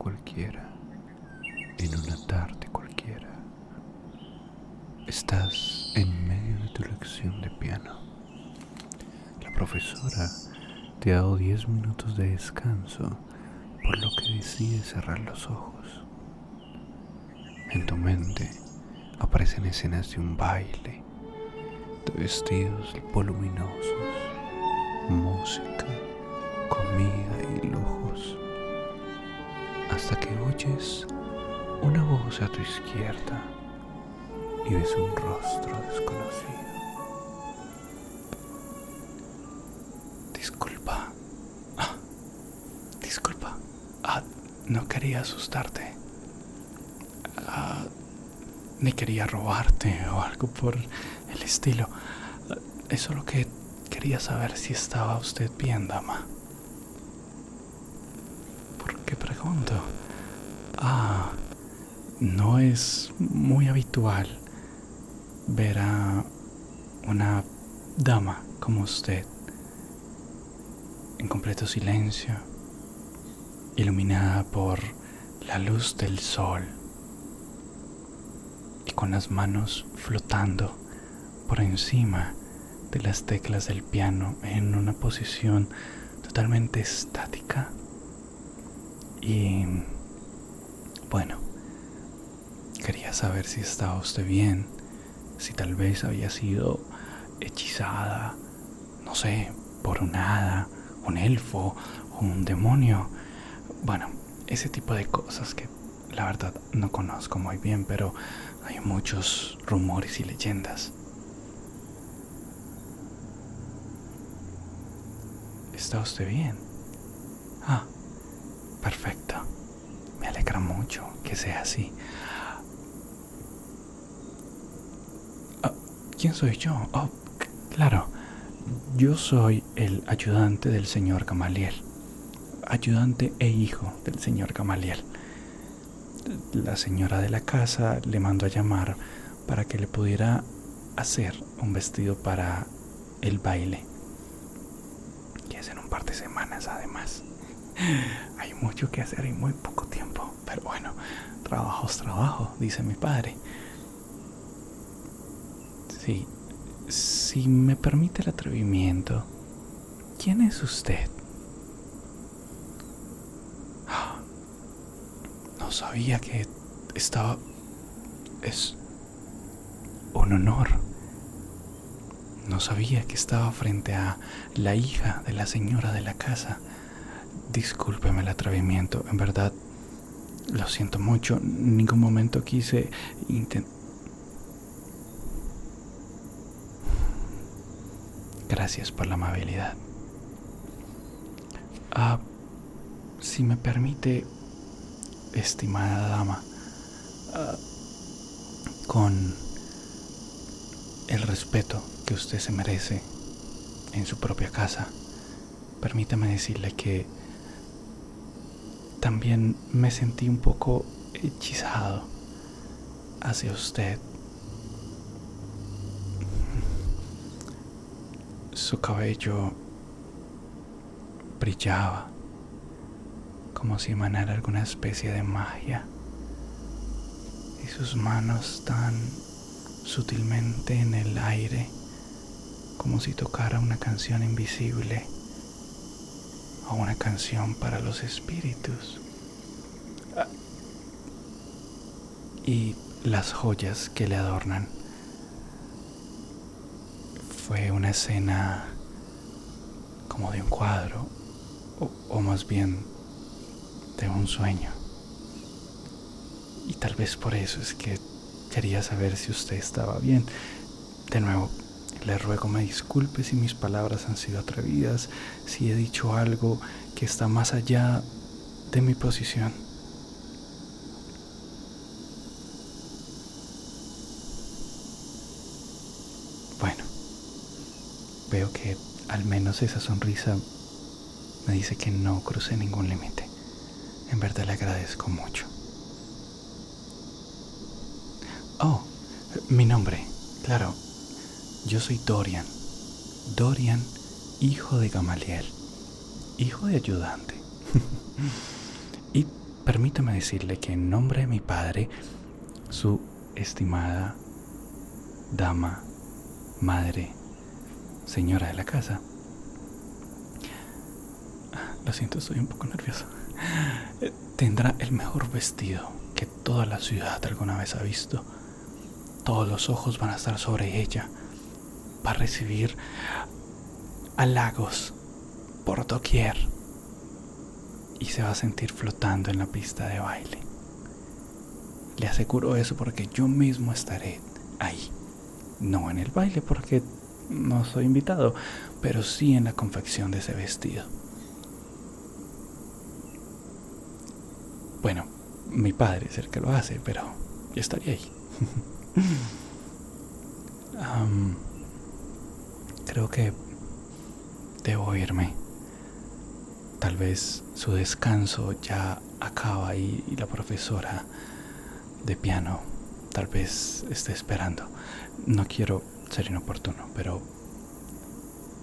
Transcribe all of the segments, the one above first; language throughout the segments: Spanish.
cualquiera, en una tarde cualquiera, estás en medio de tu lección de piano. La profesora te ha dado 10 minutos de descanso, por lo que decides cerrar los ojos. En tu mente aparecen escenas de un baile, de vestidos voluminosos, música, comida y lujos, hasta que oyes una voz a tu izquierda y ves un rostro desconocido. Disculpa. Disculpa. No quería asustarte. Ni quería robarte o algo por el estilo. Es solo que quería saber si estaba usted bien, dama. ¿Por qué pregunto? No es muy habitual ver a una dama como usted en completo silencio, iluminada por la luz del sol y con las manos flotando por encima de las teclas del piano en una posición totalmente estática. Y bueno, quería saber si estaba usted bien, si tal vez había sido hechizada, no sé, por un hada, un elfo o un demonio. Bueno, ese tipo de cosas que la verdad no conozco muy bien, pero hay muchos rumores y leyendas. ¿Está usted bien? Perfecto. Me alegra mucho que sea así. ¿Quién soy yo? Claro. Yo soy el ayudante del señor Gamaliel. Ayudante e hijo del señor Gamaliel. La señora de la casa le mandó a llamar para que le pudiera hacer un vestido para el baile, que es en un par de semanas además. Hay mucho que hacer y muy poco tiempo, pero bueno, trabajo es trabajo, dice mi padre. Sí, si me permite el atrevimiento, ¿quién es usted? No sabía que estaba... Es un honor. No sabía que estaba frente a la hija de la señora de la casa. Discúlpeme el atrevimiento, en verdad lo siento mucho. En ningún momento quise Gracias por la amabilidad. Si me permite, estimada dama, con el respeto que usted se merece en su propia casa, permítame decirle que también me sentí un poco hechizado hacia usted. Su cabello brillaba como si emanara alguna especie de magia, y sus manos tan sutilmente en el aire, como si tocara una canción invisible o una canción para los espíritus. Y las joyas que le adornan. Fue una escena como de un cuadro, o más bien de un sueño. Y tal vez por eso es que quería saber si usted estaba bien. De nuevo, le ruego me disculpe si mis palabras han sido atrevidas, si he dicho algo que está más allá de mi posición. Bueno, veo que al menos esa sonrisa me dice que no crucé ningún límite. En verdad le agradezco mucho. Mi nombre, claro, yo soy Dorian. Dorian, hijo de Gamaliel, hijo de ayudante. Y permítame decirle que en nombre de mi padre, su estimada dama, madre, señora de la casa, lo siento, estoy un poco nervioso, tendrá el mejor vestido que toda la ciudad alguna vez ha visto. Todos los ojos van a estar sobre ella. Va a recibir halagos por doquier y se va a sentir flotando en la pista de baile. Le aseguro eso porque yo mismo estaré ahí. No en el baile porque no soy invitado, pero sí en la confección de ese vestido. Bueno, mi padre es el que lo hace, pero yo estaría ahí. Creo que debo irme. Tal vez su descanso ya acaba y la profesora de piano tal vez esté esperando. No quiero ser inoportuno, pero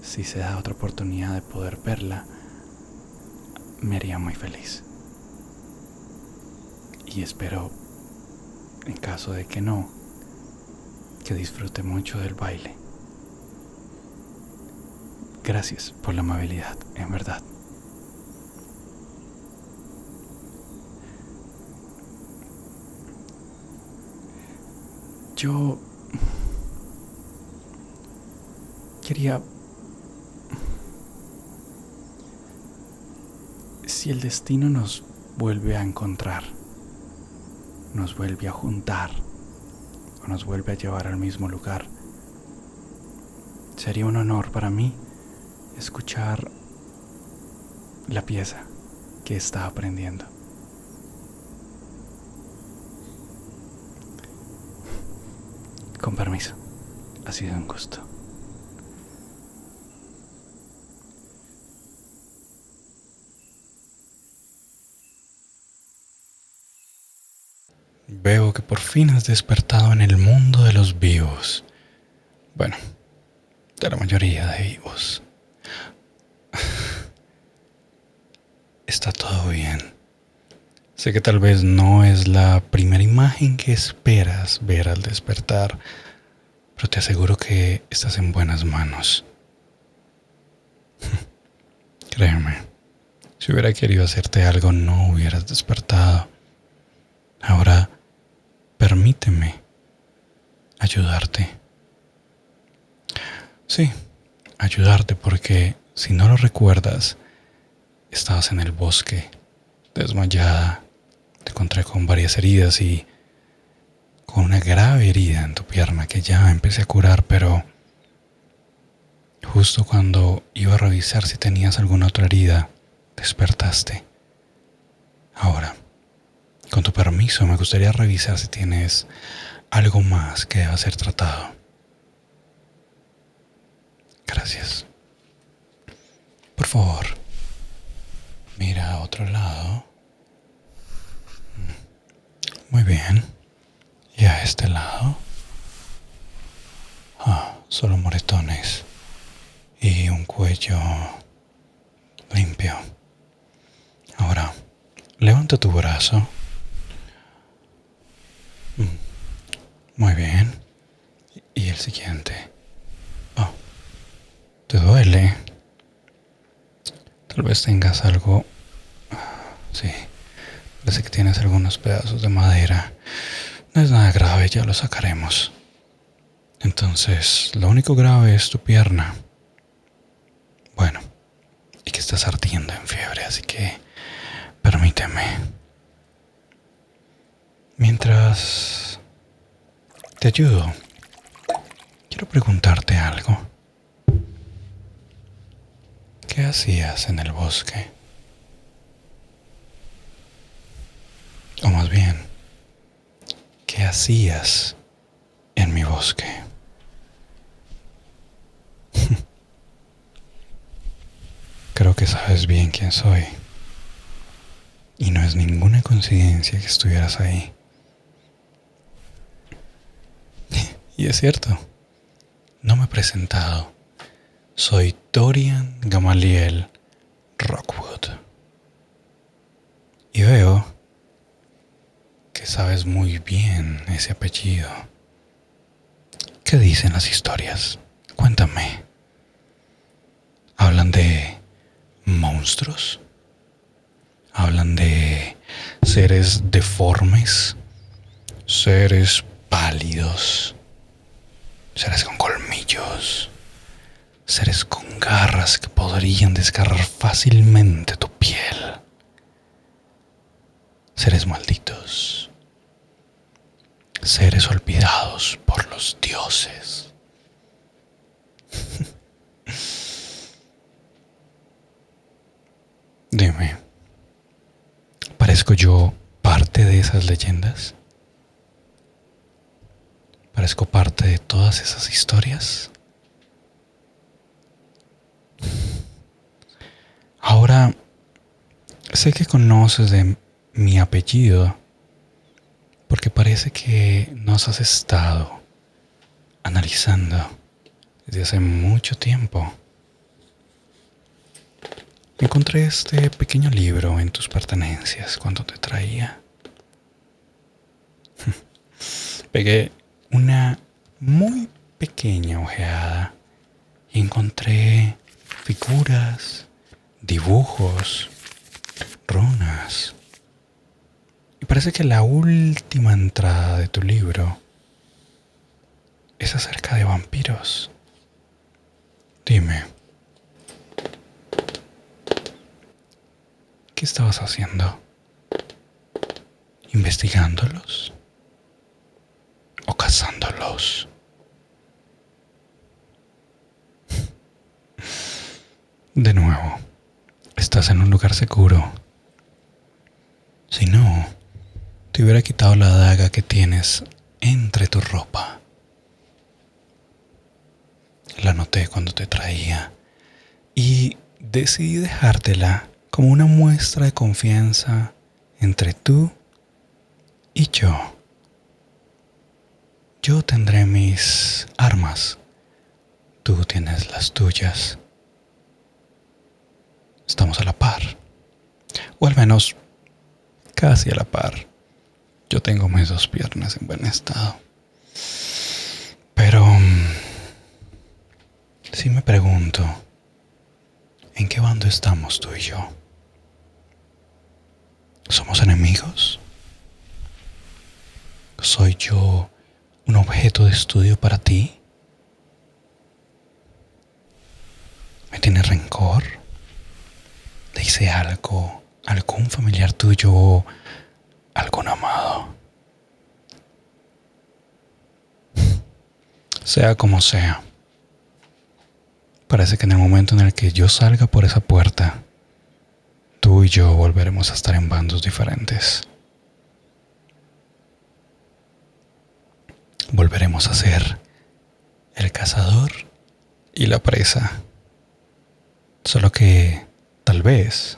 si se da otra oportunidad de poder verla, me haría muy feliz. Y espero, en caso de que no, que disfrute mucho del baile. Gracias por la amabilidad, en verdad. Yo quería... Si el destino nos vuelve a encontrar, nos vuelve a juntar o nos vuelve a llevar al mismo lugar, sería un honor para mí escuchar la pieza que está aprendiendo. Con permiso, ha sido un gusto. Veo que por fin has despertado en el mundo de los vivos. Bueno, de la mayoría de vivos. Está todo bien. Sé que tal vez no es la primera imagen que esperas ver al despertar, pero te aseguro que estás en buenas manos. Créeme, si hubiera querido hacerte algo no hubieras despertado. Ahora, permíteme ayudarte. Sí, ayudarte porque si no lo recuerdas, estabas en el bosque, desmayada. Te encontré con varias heridas y con una grave herida en tu pierna que ya empecé a curar, pero justo cuando iba a revisar si tenías alguna otra herida, despertaste. Ahora, con tu permiso, me gustaría revisar si tienes algo más que deba ser tratado. Gracias. Por favor, mira a otro lado. Muy bien. ¿Y a este lado? Solo moretones y un cuello limpio. Ahora, levanta tu brazo. Muy bien. Y el siguiente. ¿Te duele? Tal vez tengas algo... Sí, parece que tienes algunos pedazos de madera. No es nada grave, ya lo sacaremos. Entonces, lo único grave es tu pierna. Bueno, y que estás ardiendo en fiebre, así que permíteme. Mientras te ayudo, quiero preguntarte algo. ¿Qué hacías en el bosque? O más bien, ¿qué hacías en mi bosque? Creo que sabes bien quién soy. Y no es ninguna coincidencia que estuvieras ahí. Y es cierto, no me he presentado. Soy Dorian Gamaliel Rockwood. Y veo sabes muy bien ese apellido. ¿Qué dicen las historias? Cuéntame. ¿Hablan de monstruos? ¿Hablan de seres deformes? ¿Seres pálidos? ¿Seres con colmillos? ¿Seres con garras que podrían desgarrar fácilmente tu piel? ¿Seres malditos? ¿Seres olvidados por los dioses? Dime, ¿parezco yo parte de esas leyendas? ¿Parezco parte de todas esas historias? Ahora, sé que conoces de mi apellido porque parece que nos has estado analizando desde hace mucho tiempo. Encontré este pequeño libro en tus pertenencias cuando te traía. Pegué una muy pequeña ojeada y encontré figuras, dibujos, runas. Y parece que la última entrada de tu libro es acerca de vampiros. Dime, ¿qué estabas haciendo? ¿Investigándolos? ¿O cazándolos? De nuevo, estás en un lugar seguro. Si no, te hubiera quitado la daga que tienes entre tu ropa. La noté cuando te traía y decidí dejártela como una muestra de confianza entre tú y yo. Yo tendré mis armas, tú tienes las tuyas. Estamos a la par, o al menos casi a la par. Yo tengo mis dos piernas en buen estado. Pero sí me pregunto, ¿en qué bando estamos tú y yo? ¿Somos enemigos? ¿Soy yo un objeto de estudio para ti? ¿Me tienes rencor? ¿Le hice algo a algún familiar tuyo o algún amado? Sea como sea, parece que en el momento en el que yo salga por esa puerta, tú y yo volveremos a estar en bandos diferentes. Volveremos a ser el cazador y la presa. Solo que tal vez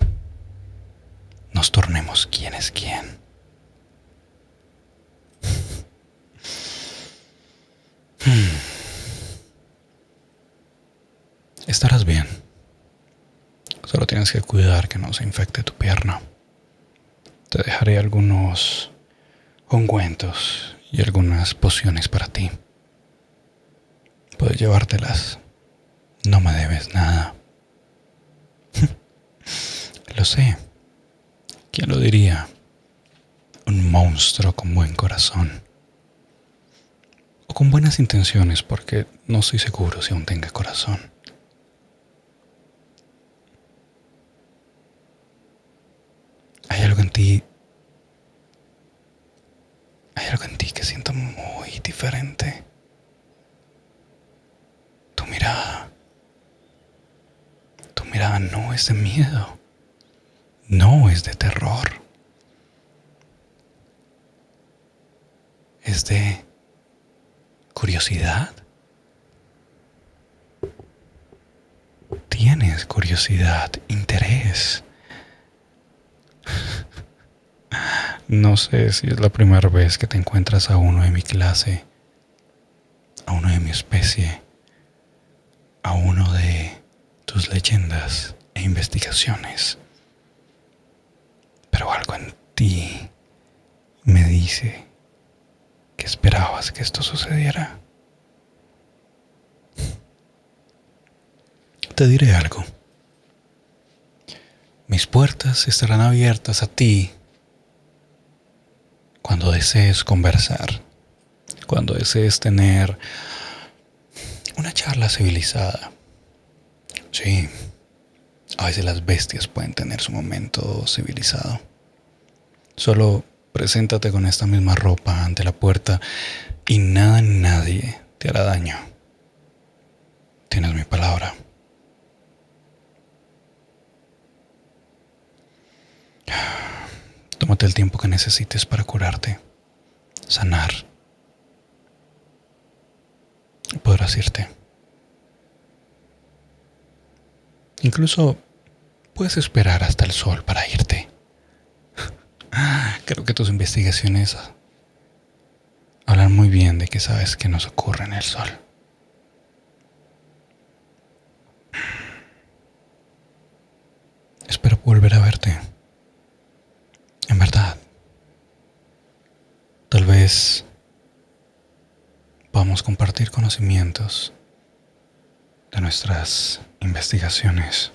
nos tornemos quién es quién. Estarás bien. Solo tienes que cuidar que no se infecte tu pierna. Te dejaré algunos ungüentos y algunas pociones para ti. Puedes llevártelas. No me debes nada. Lo sé. ¿Quién lo diría? Un monstruo con buen corazón. O con buenas intenciones, porque no estoy seguro si aún tenga corazón. Hay algo en ti. Hay algo en ti que siento muy diferente. Tu mirada. Tu mirada no es de miedo. No es de terror. Es de curiosidad. Tienes curiosidad, interés. No sé si es la primera vez que te encuentras a uno de mi clase, a uno de mi especie, a uno de tus leyendas e investigaciones. Pero algo en ti me dice que esperabas que esto sucediera. Te diré algo. Mis puertas estarán abiertas a ti cuando desees conversar, cuando desees tener una charla civilizada. Sí, a veces las bestias pueden tener su momento civilizado. Solo preséntate con esta misma ropa ante la puerta y nada ni nadie te hará daño. Tienes mi palabra. Tómate el tiempo que necesites para curarte, sanar. Y podrás irte. Incluso puedes esperar hasta el sol para irte. Creo que tus investigaciones hablan muy bien de que sabes que nos ocurre en el sol. Espero volver a verte. En verdad. Tal vez podamos compartir conocimientos de nuestras investigaciones.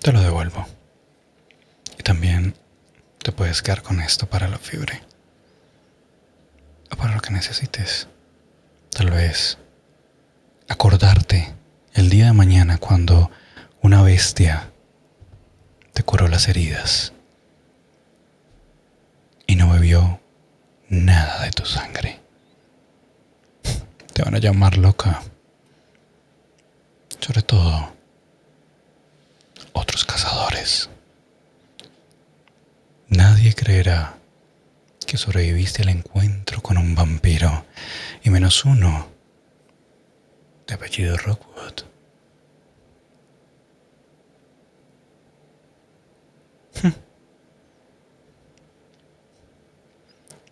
Te lo devuelvo. Y también te puedes quedar con esto para la fiebre. O para lo que necesites. Tal vez acordarte el día de mañana cuando una bestia te curó las heridas y no bebió nada de tu sangre. Te van a llamar loca. Sobre todo otros cazadores. Nadie creerá que sobreviviste al encuentro con un vampiro, y menos uno de apellido Rockwood.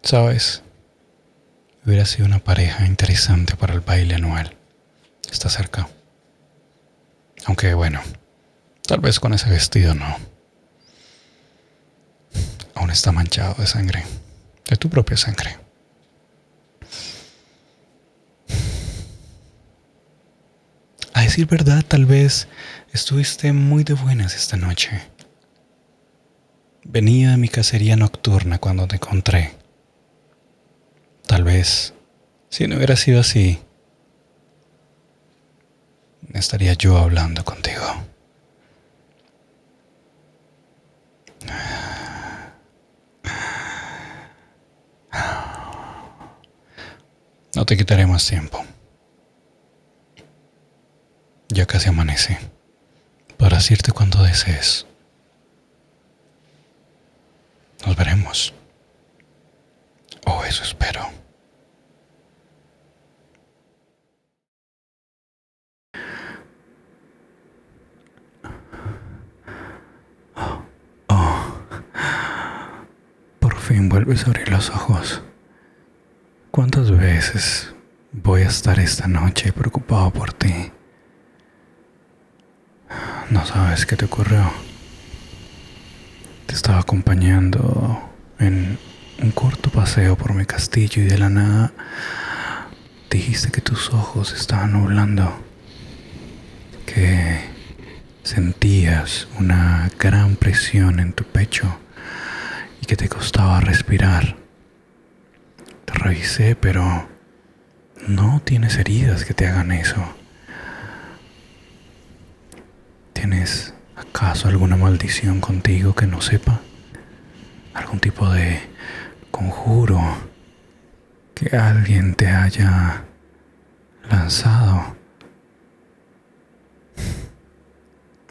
¿Sabes? Hubiera sido una pareja interesante para el baile anual. Está cerca. Aunque bueno, tal vez con ese vestido no. Aún está manchado de sangre. De tu propia sangre. A decir verdad, tal vez estuviste muy de buenas esta noche. Venía de mi cacería nocturna cuando te encontré. Tal vez, si no hubiera sido así, estaría yo hablando contigo. No te quitaré más tiempo. Ya casi amanece. Podrás irte cuando desees. Nos veremos. O eso espero. Por fin vuelves a abrir los ojos. ¿Cuántas veces voy a estar esta noche preocupado por ti? No sabes qué te ocurrió. Te estaba acompañando en un corto paseo por mi castillo y de la nada dijiste que tus ojos estaban nublando, que sentías una gran presión en tu pecho y que te costaba respirar. Te revisé, pero no tienes heridas que te hagan eso. ¿Tienes acaso alguna maldición contigo que no sepa? ¿Algún tipo de conjuro que alguien te haya lanzado?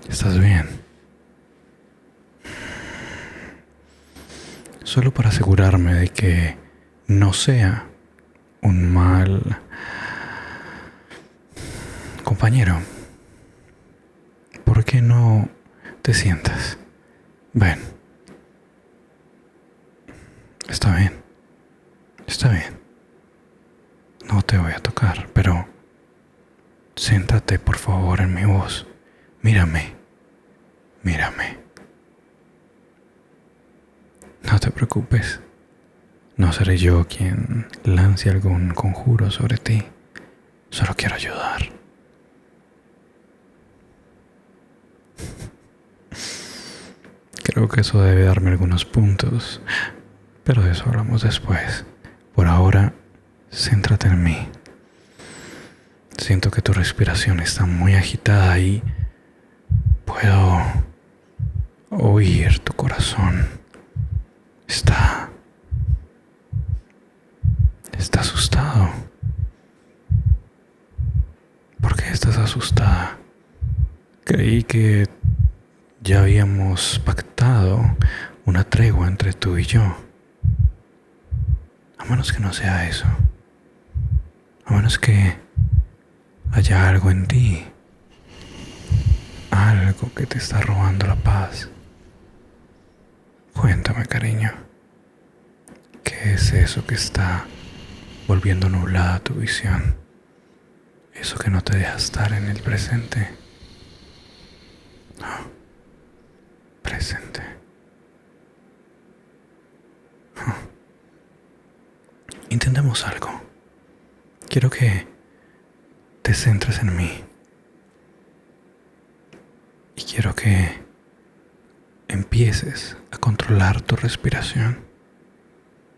¿Estás bien? Solo para asegurarme de que no sea un mal compañero, ¿por qué no te sientas? Ven. Está bien. Está bien. No te voy a tocar, pero siéntate por favor en mi voz. Mírame. Mírame. preocupes. No seré yo quien lance algún conjuro sobre ti. Solo quiero ayudar. Creo que eso debe darme algunos puntos, pero de eso hablamos después. Por ahora, céntrate en mí. Siento que tu respiración está muy agitada y puedo oír tu corazón. Está asustado. ¿Por qué estás asustada? Creí que ya habíamos pactado una tregua entre tú y yo. A menos que no sea eso. A menos que haya algo en ti. Algo que te está robando la paz. Cuéntame, cariño. ¿Qué es eso que está volviendo nublada tu visión? Eso que no te deja estar en el presente. No. Presente. Intentemos algo. Quiero que te centres en mí. Y quiero que empieces a controlar tu respiración.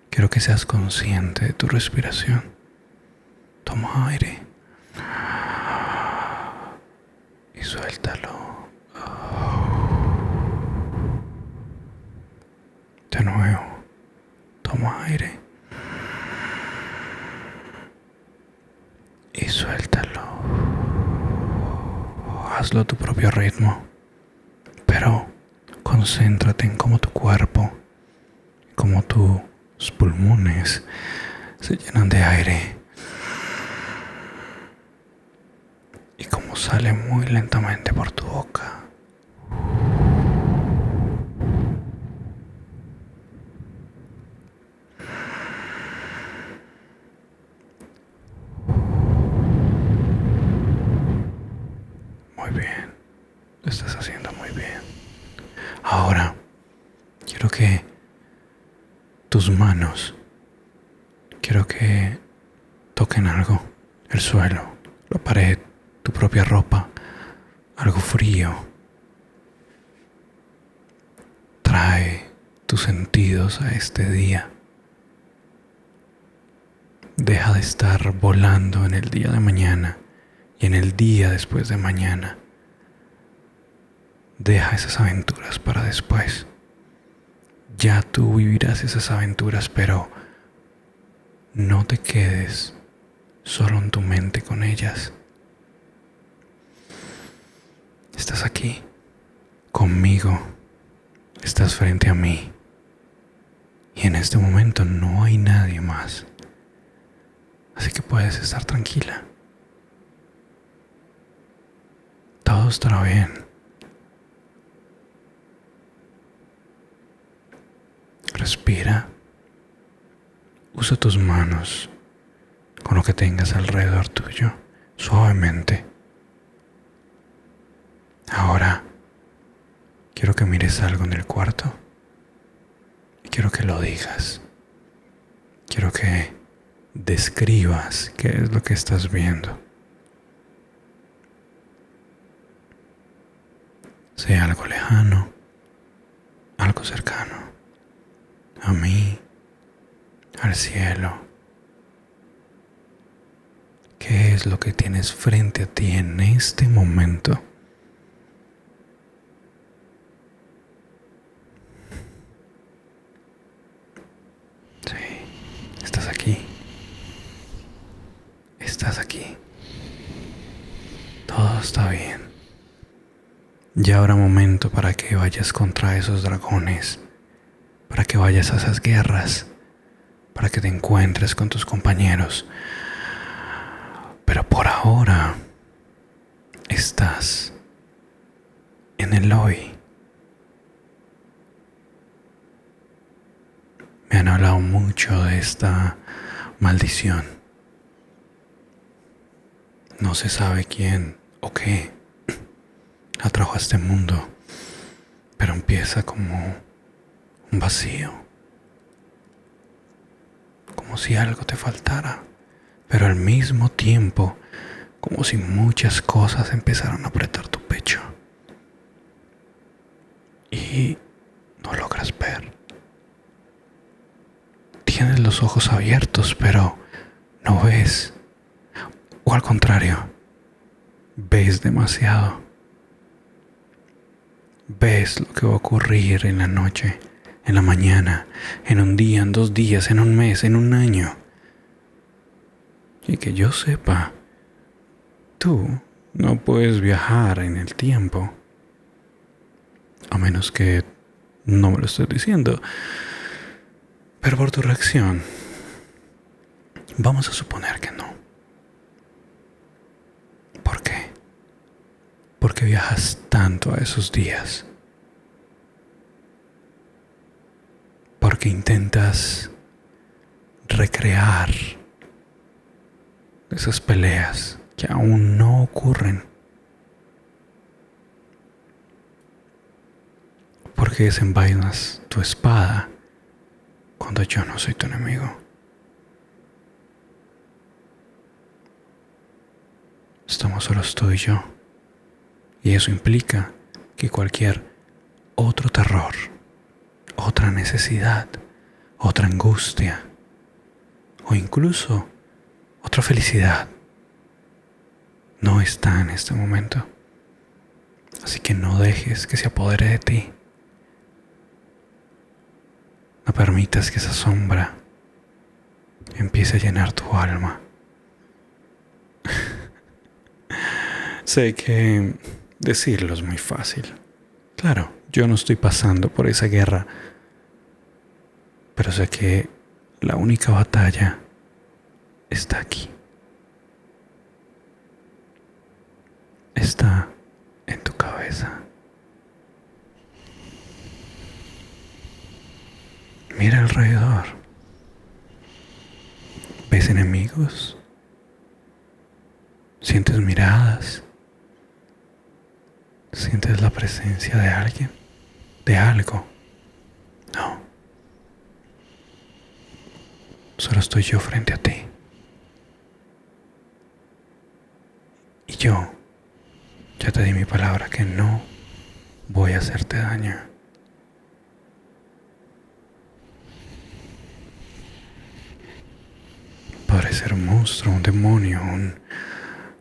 Quiero que seas consciente de tu respiración. Toma aire. Y suéltalo. De nuevo. Toma aire. Y suéltalo. Hazlo a tu propio ritmo. Pero concéntrate en cómo tu cuerpo, cómo tus pulmones se llenan de aire y cómo sale muy lentamente por tu boca. Muy bien, lo estás haciendo muy bien. Ahora, quiero que tus manos, quiero que toquen algo, el suelo, la pared, tu propia ropa, algo frío. Trae tus sentidos a este día. Deja de estar volando en el día de mañana y en el día después de mañana. Deja esas aventuras para después. Ya tú vivirás esas aventuras, pero no te quedes solo en tu mente con ellas. Estás aquí, conmigo, estás frente a mí. Y en este momento no hay nadie más. Así que puedes estar tranquila. Todo estará bien. Respira. Usa tus manos con lo que tengas alrededor tuyo, suavemente. Ahora, quiero que mires algo en el cuarto y quiero que lo digas. Quiero que describas qué es lo que estás viendo. Sea algo lejano, algo cercano. A mí, al cielo. ¿Qué es lo que tienes frente a ti en este momento? Sí, estás aquí. Estás aquí. Todo está bien. Ya habrá momento para que vayas contra esos dragones, para que vayas a esas guerras, para que te encuentres con tus compañeros. Pero por ahora estás en el hoy. Me han hablado mucho de esta maldición. No se sabe quién o qué la trajo a este mundo, pero empieza como un vacío, como si algo te faltara, pero al mismo tiempo como si muchas cosas empezaran a apretar tu pecho y no logras ver. Tienes los ojos abiertos, pero no ves, o al contrario, ves demasiado. Ves lo que va a ocurrir en la noche, en la mañana, en un día, en 2 días, en un mes, en un año. Y que yo sepa, tú no puedes viajar en el tiempo, a menos que no me lo estés diciendo. Pero por tu reacción, vamos a suponer que no. ¿Por qué? Porque viajas tanto a esos días. Porque intentas recrear esas peleas que aún no ocurren. Porque desenvainas tu espada cuando yo no soy tu enemigo. Estamos solos tú y yo. Y eso implica que cualquier otro terror, otra necesidad, otra angustia o incluso otra felicidad no está en este momento. Así que no dejes que se apodere de ti. No permitas que esa sombra empiece a llenar tu alma. Sé que decirlo es muy fácil. Claro, yo no estoy pasando por esa guerra, pero sé que la única batalla está aquí. Está en tu cabeza. Mira alrededor. ¿Ves enemigos? ¿Sientes miradas? ¿Sientes la presencia de alguien? ¿De algo? No. Solo estoy yo frente a ti. Y yo ya te di mi palabra que no voy a hacerte daño. Podré ser un monstruo, un demonio,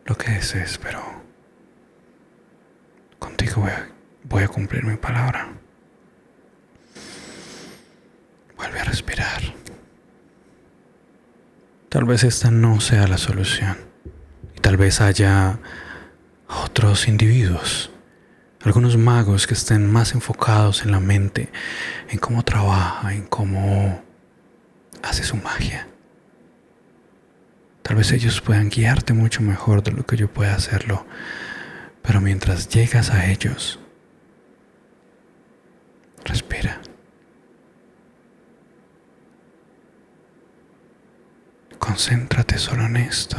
lo que desees, pero contigo voy a cumplir mi palabra. Vuelve a respirar. Tal vez esta no sea la solución. Y tal vez haya otros individuos, algunos magos que estén más enfocados en la mente, en cómo trabaja, en cómo hace su magia. Tal vez ellos puedan guiarte mucho mejor de lo que yo pueda hacerlo. Pero mientras llegas a ellos, respira. Concéntrate solo en esto.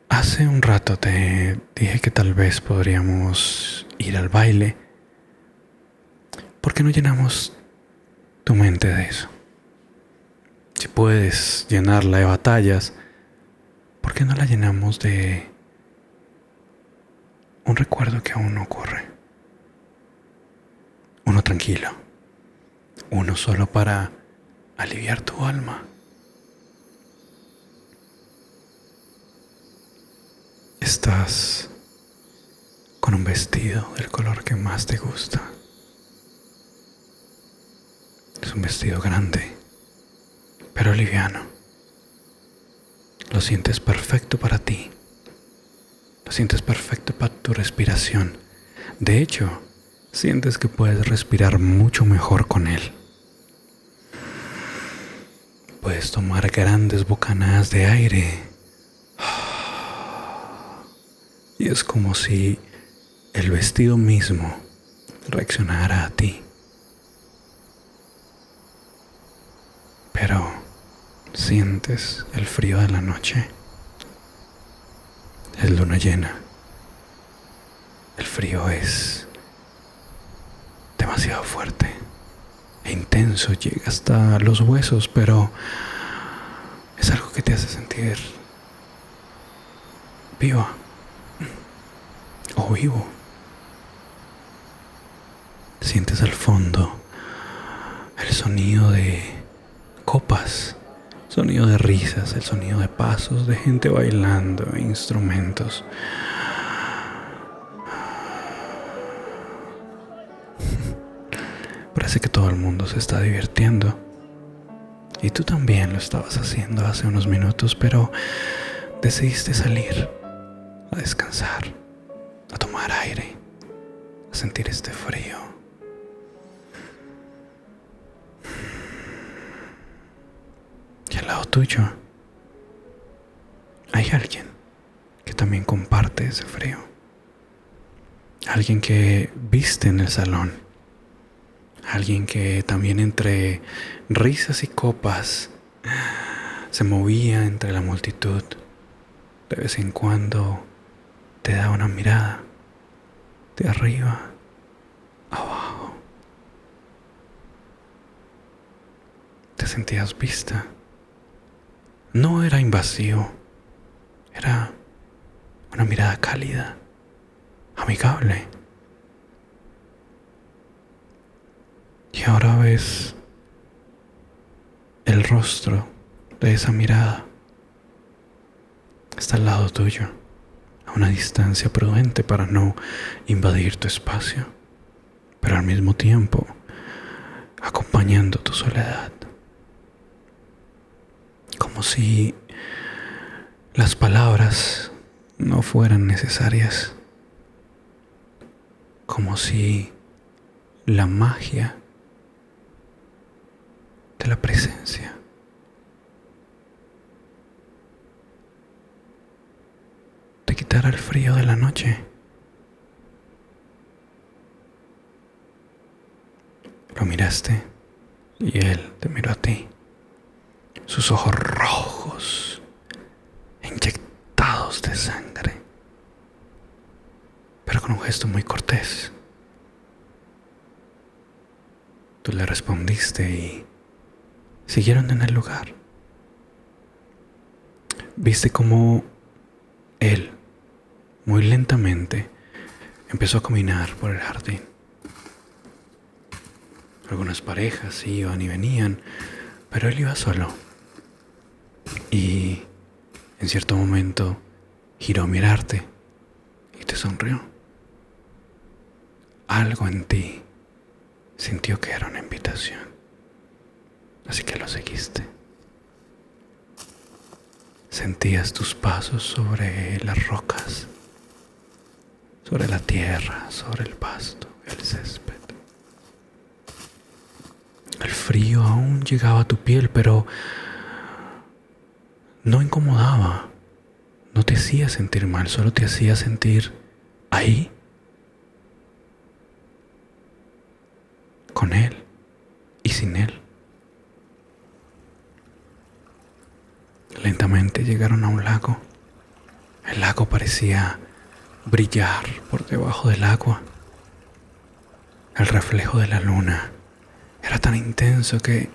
Hace un rato te dije que tal vez podríamos ir al baile. ¿Por qué no llenamos tu mente de eso? Si puedes llenarla de batallas, ¿por qué no la llenamos de un recuerdo que aún no ocurre? Uno tranquilo, uno solo para aliviar tu alma. Estás con un vestido del color que más te gusta. Es un vestido grande, pero liviano. Lo sientes perfecto para ti. Lo sientes perfecto para tu respiración. De hecho, sientes que puedes respirar mucho mejor con él. Puedes tomar grandes bocanadas de aire. Y es como si el vestido mismo reaccionara a ti. Pero sientes el frío de la noche. Es luna llena. El frío es demasiado fuerte e intenso, llega hasta los huesos, pero es algo que te hace sentir viva o vivo. Sientes al fondo el sonido de copas, el sonido de risas, el sonido de pasos, de gente bailando, e instrumentos. Parece que todo el mundo se está divirtiendo. Y tú también lo estabas haciendo hace unos minutos, pero decidiste salir a descansar, a tomar aire, a sentir este frío. Y al lado tuyo hay alguien que también comparte ese frío. Alguien que viste en el salón. Alguien que también entre risas y copas se movía entre la multitud. De vez en cuando te da una mirada de arriba abajo. Te sentías vista. No era invasivo, era una mirada cálida, amigable. Y ahora ves el rostro de esa mirada. Está al lado tuyo, a una distancia prudente para no invadir tu espacio, pero al mismo tiempo acompañando tu soledad. Como si las palabras no fueran necesarias. Como si la magia de la presencia te quitara el frío de la noche. Lo miraste y él te miró a ti. Sus ojos rojos, inyectados de sangre, pero con un gesto muy cortés. Tú le respondiste y siguieron en el lugar. Viste cómo él, muy lentamente, empezó a caminar por el jardín. Algunas parejas iban y venían, pero él iba solo. Y en cierto momento giró a mirarte y te sonrió. Algo en ti sintió que era una invitación, así que lo seguiste. Sentías tus pasos sobre las rocas, sobre la tierra, sobre el pasto, el césped. El frío aún llegaba a tu piel, pero no incomodaba, no te hacía sentir mal, solo te hacía sentir ahí, con él y sin él. Lentamente llegaron a un lago. El lago parecía brillar por debajo del agua. El reflejo de la luna era tan intenso que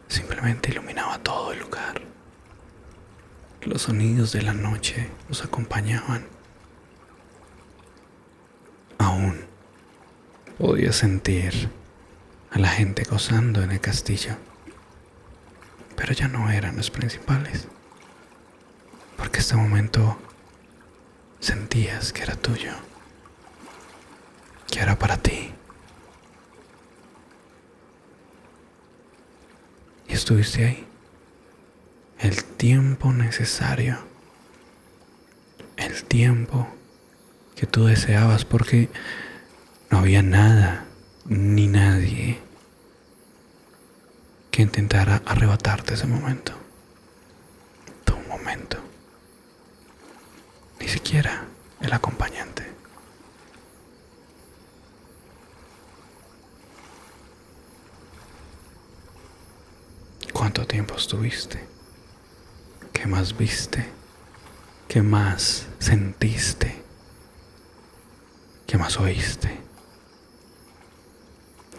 simplemente iluminaba todo el lugar. Los sonidos de la noche los acompañaban. Aún podía sentir a la gente gozando en el castillo, pero ya no eran los principales, porque este momento sentías que era tuyo, que era para ti. Y estuviste ahí el tiempo necesario, el tiempo que tú deseabas, porque no había nada ni nadie que intentara arrebatarte ese momento, tu momento, ni siquiera el acompañante. ¿Cuánto tiempo estuviste? ¿Qué más viste? ¿Qué más sentiste? ¿Qué más oíste?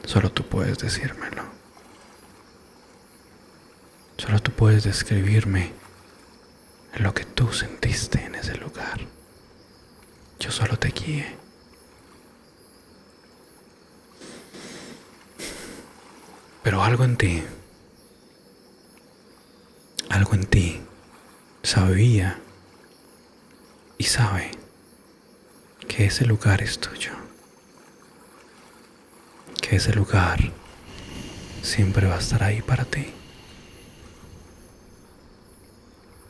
Solo tú puedes decírmelo. Solo tú puedes describirme lo que tú sentiste en ese lugar. Yo solo te guié. Pero algo en ti sabía y sabe que ese lugar es tuyo. Que ese lugar siempre va a estar ahí para ti.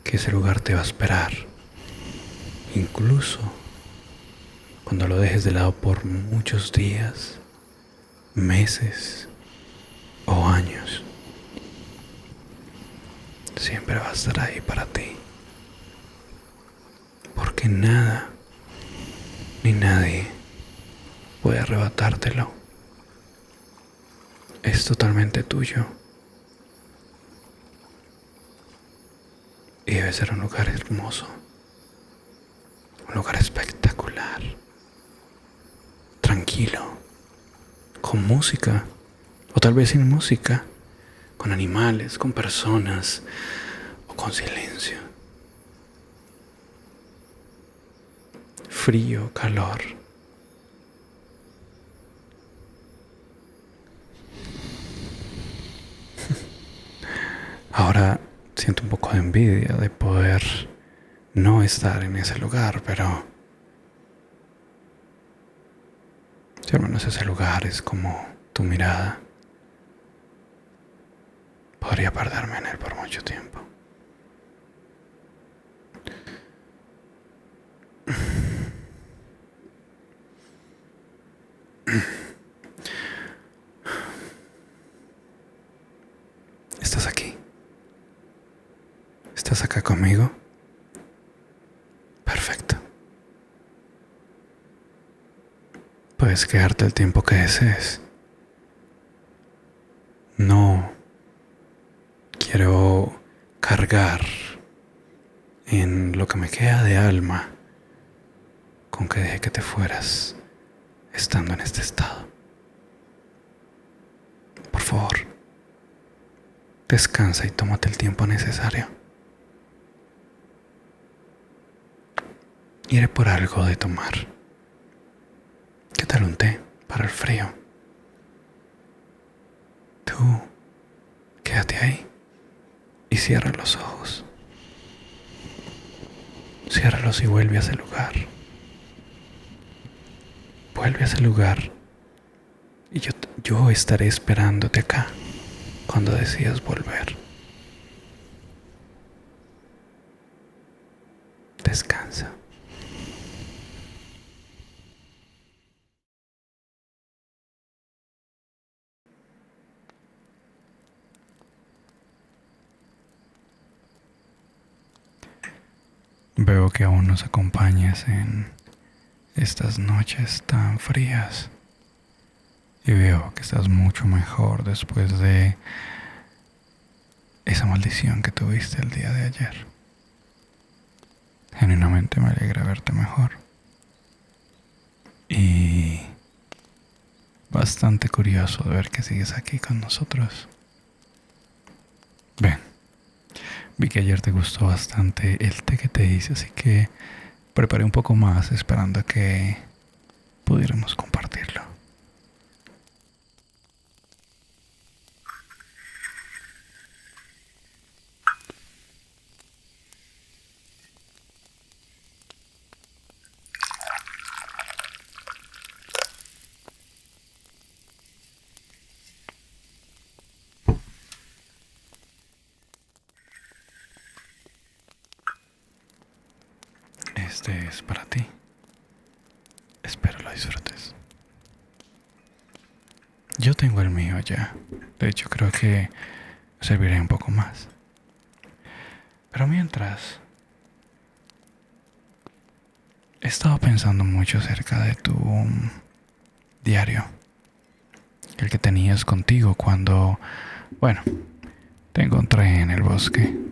Que ese lugar te va a esperar. Incluso cuando lo dejes de lado por muchos días, meses o años, siempre va a estar ahí para ti. Porque nada ni nadie puede arrebatártelo. Es totalmente tuyo. Y debe ser un lugar hermoso, un lugar espectacular, tranquilo, con música, o tal vez sin música, con animales, con personas, o con silencio. Frío, calor. Ahora siento un poco de envidia de poder no estar en ese lugar, pero si al menos ese lugar es como tu mirada, podría perderme en él por mucho tiempo. ¿Estás aquí? ¿Estás acá conmigo? Perfecto. Puedes quedarte el tiempo que desees. No quiero cargar en lo que me queda de alma con que dejé que te fueras estando en este estado. Por favor, descansa y tómate el tiempo necesario. Iré por algo de tomar. ¿Qué tal un té para el frío? Tú, quédate ahí y cierra los ojos. Ciérralos y vuelve a ese lugar. Vuelve a ese lugar y yo estaré esperándote acá cuando decidas volver. Descansa. Veo que aún nos acompañas en estas noches tan frías y veo que estás mucho mejor después de esa maldición que tuviste el día de ayer. Genuinamente me alegra verte mejor. Y bastante curioso de ver que sigues aquí con nosotros. Ven, vi que ayer te gustó bastante el té que te hice, así que preparé un poco más esperando a que pudiéramos compartirlo. Este es para ti. Espero lo disfrutes. Yo tengo el mío ya. De hecho, creo que serviré un poco más. Pero mientras, he estado pensando mucho acerca de tu diario. El que tenías contigo cuando, bueno, te encontré en el bosque.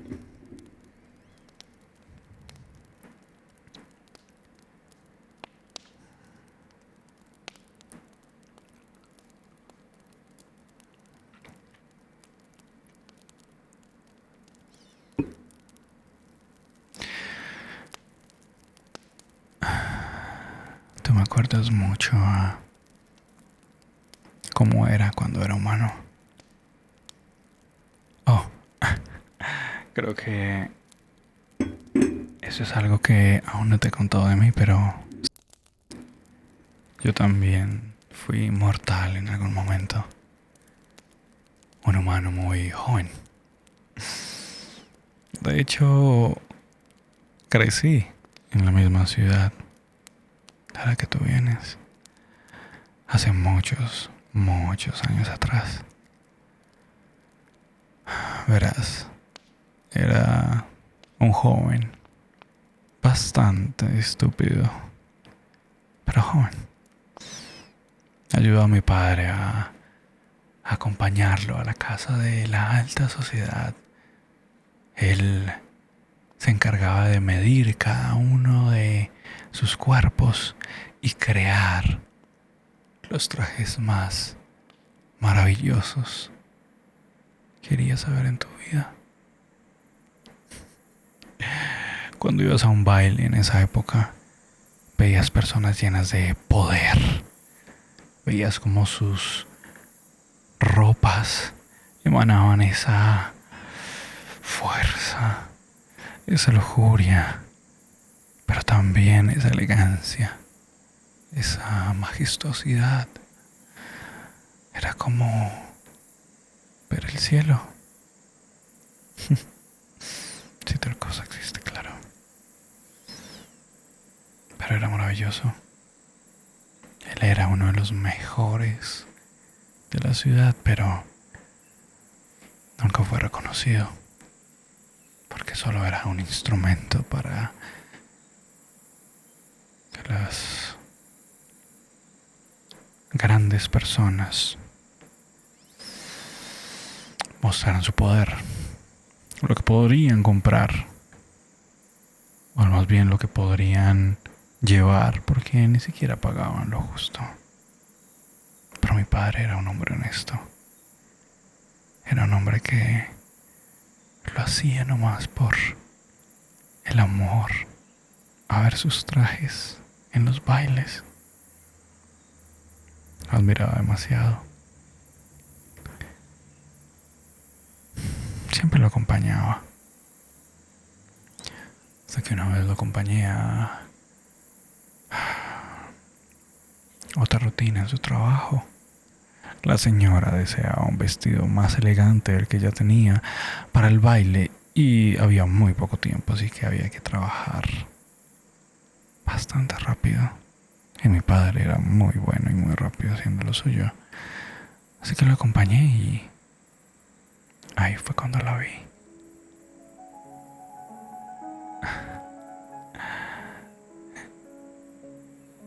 acuerdas mucho a cómo era cuando era humano. Oh, creo que eso es algo que aún no te he contado de mí, pero yo también fui mortal en algún momento. Un humano muy joven. De hecho, crecí en la misma ciudad a la que tú vienes. Hace muchos, muchos años atrás. Verás, era un joven bastante estúpido, pero joven. Ayudó a mi padre a acompañarlo a la casa de la alta sociedad. Él se encargaba de medir cada uno de sus cuerpos y crear los trajes más maravillosos que querías ver en tu vida. Cuando ibas a un baile en esa época, veías personas llenas de poder. Veías como sus ropas emanaban esa fuerza, esa lujuria, pero también esa elegancia, esa majestuosidad. Era como ver el cielo. Si tal cosa existe, claro. Pero era maravilloso. Él era uno de los mejores de la ciudad, pero nunca fue reconocido, porque solo era un instrumento para que las grandes personas mostraran su poder, lo que podrían comprar, o más bien lo que podrían llevar, porque ni siquiera pagaban lo justo. Pero mi padre era un hombre honesto. Era un hombre que lo hacía nomás por el amor a ver sus trajes en los bailes. Lo admiraba demasiado. Siempre lo acompañaba. Hasta que una vez lo acompañé a otra rutina en su trabajo. La señora deseaba un vestido más elegante del que ya tenía para el baile y había muy poco tiempo, así que había que trabajar bastante rápido. Y mi padre era muy bueno y muy rápido haciendo lo suyo. Así que lo acompañé y ahí fue cuando la vi.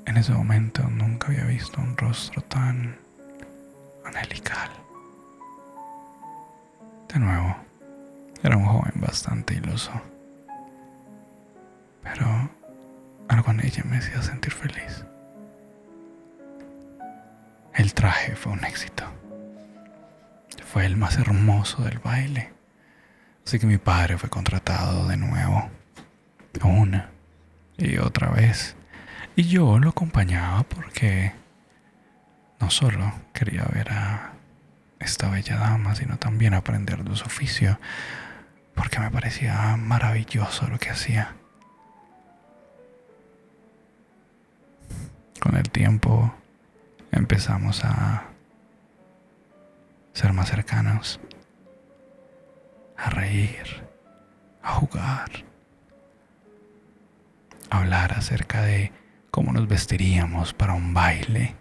En ese momento nunca había visto un rostro tan angelical. De nuevo, era un joven bastante iluso, pero algo en ella me hacía sentir feliz. El traje fue un éxito. Fue el más hermoso del baile. Así que mi padre fue contratado de nuevo, una y otra vez. Y yo lo acompañaba porque no solo quería ver a esta bella dama, sino también aprender de su oficio, porque me parecía maravilloso lo que hacía. Con el tiempo empezamos a ser más cercanos, a reír, a jugar, a hablar acerca de cómo nos vestiríamos para un baile,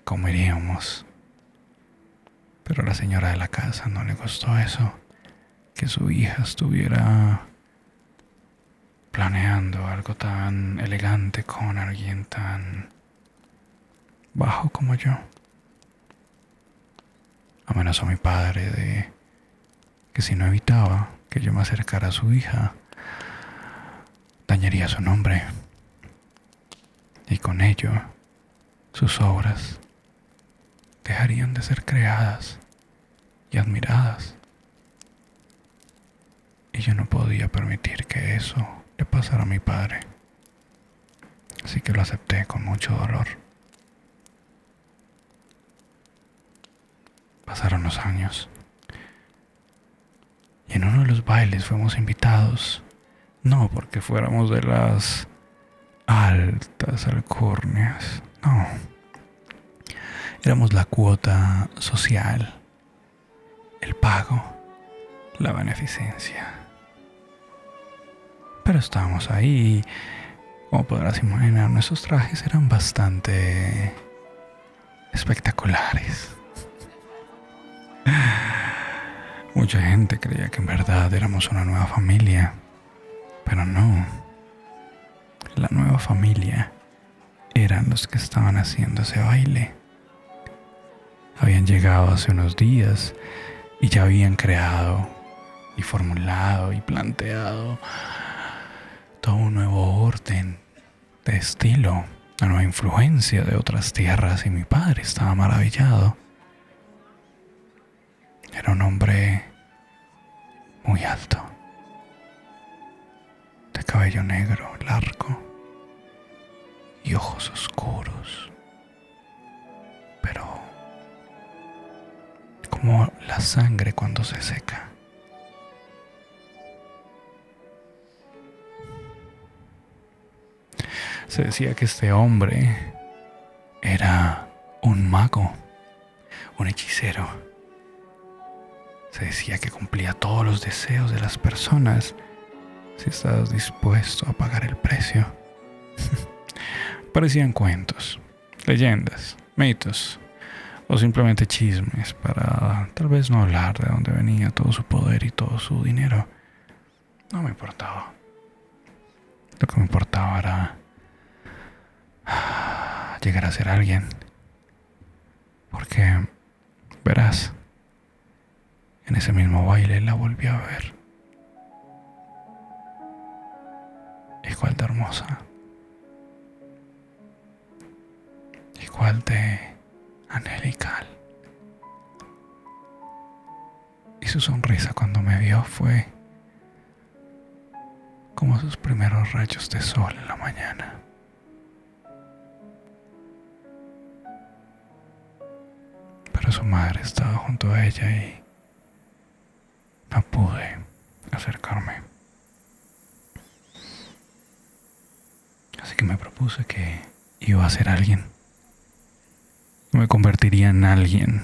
cómo iríamos. Pero a la señora de la casa no le gustó eso, que su hija estuviera planeando algo tan elegante con alguien tan bajo como yo. Amenazó a mi padre de que si no evitaba que yo me acercara a su hija, dañaría su nombre y con ello sus obras dejarían de ser creadas y admiradas. Y yo no podía permitir que eso le pasara a mi padre. así que lo acepté con mucho dolor. Pasaron los años y en uno de los bailes fuimos invitados, no porque fuéramos de las altas alcurnias, no. Éramos la cuota social, el pago, la beneficencia. Pero estábamos ahí, como podrás imaginar, nuestros trajes eran bastante espectaculares. Mucha gente creía que en verdad éramos una nueva familia, pero no. La nueva familia eran los que estaban haciendo ese baile. Habían llegado hace unos días y ya habían creado y formulado y planteado todo un nuevo orden de estilo, una nueva influencia de otras tierras, y mi padre estaba maravillado. Era un hombre muy alto, de cabello negro largo y ojos oscuros, pero como la sangre cuando se seca. Se decía que este hombre era un mago, un hechicero. Se decía que cumplía todos los deseos de las personas si estabas dispuesto a pagar el precio. Parecían cuentos, leyendas, mitos o simplemente chismes para tal vez no hablar de dónde venía todo su poder y todo su dinero. No me importaba. Lo que me importaba era llegar a ser alguien. Porque, verás, en ese mismo baile la volví a ver. Igual de hermosa. Igual de angelical. Y su sonrisa cuando me vio fue como sus primeros rayos de sol en la mañana. Pero su madre estaba junto a ella y no pude acercarme. Así que me propuse que iba a ser alguien. Me convertiría en alguien.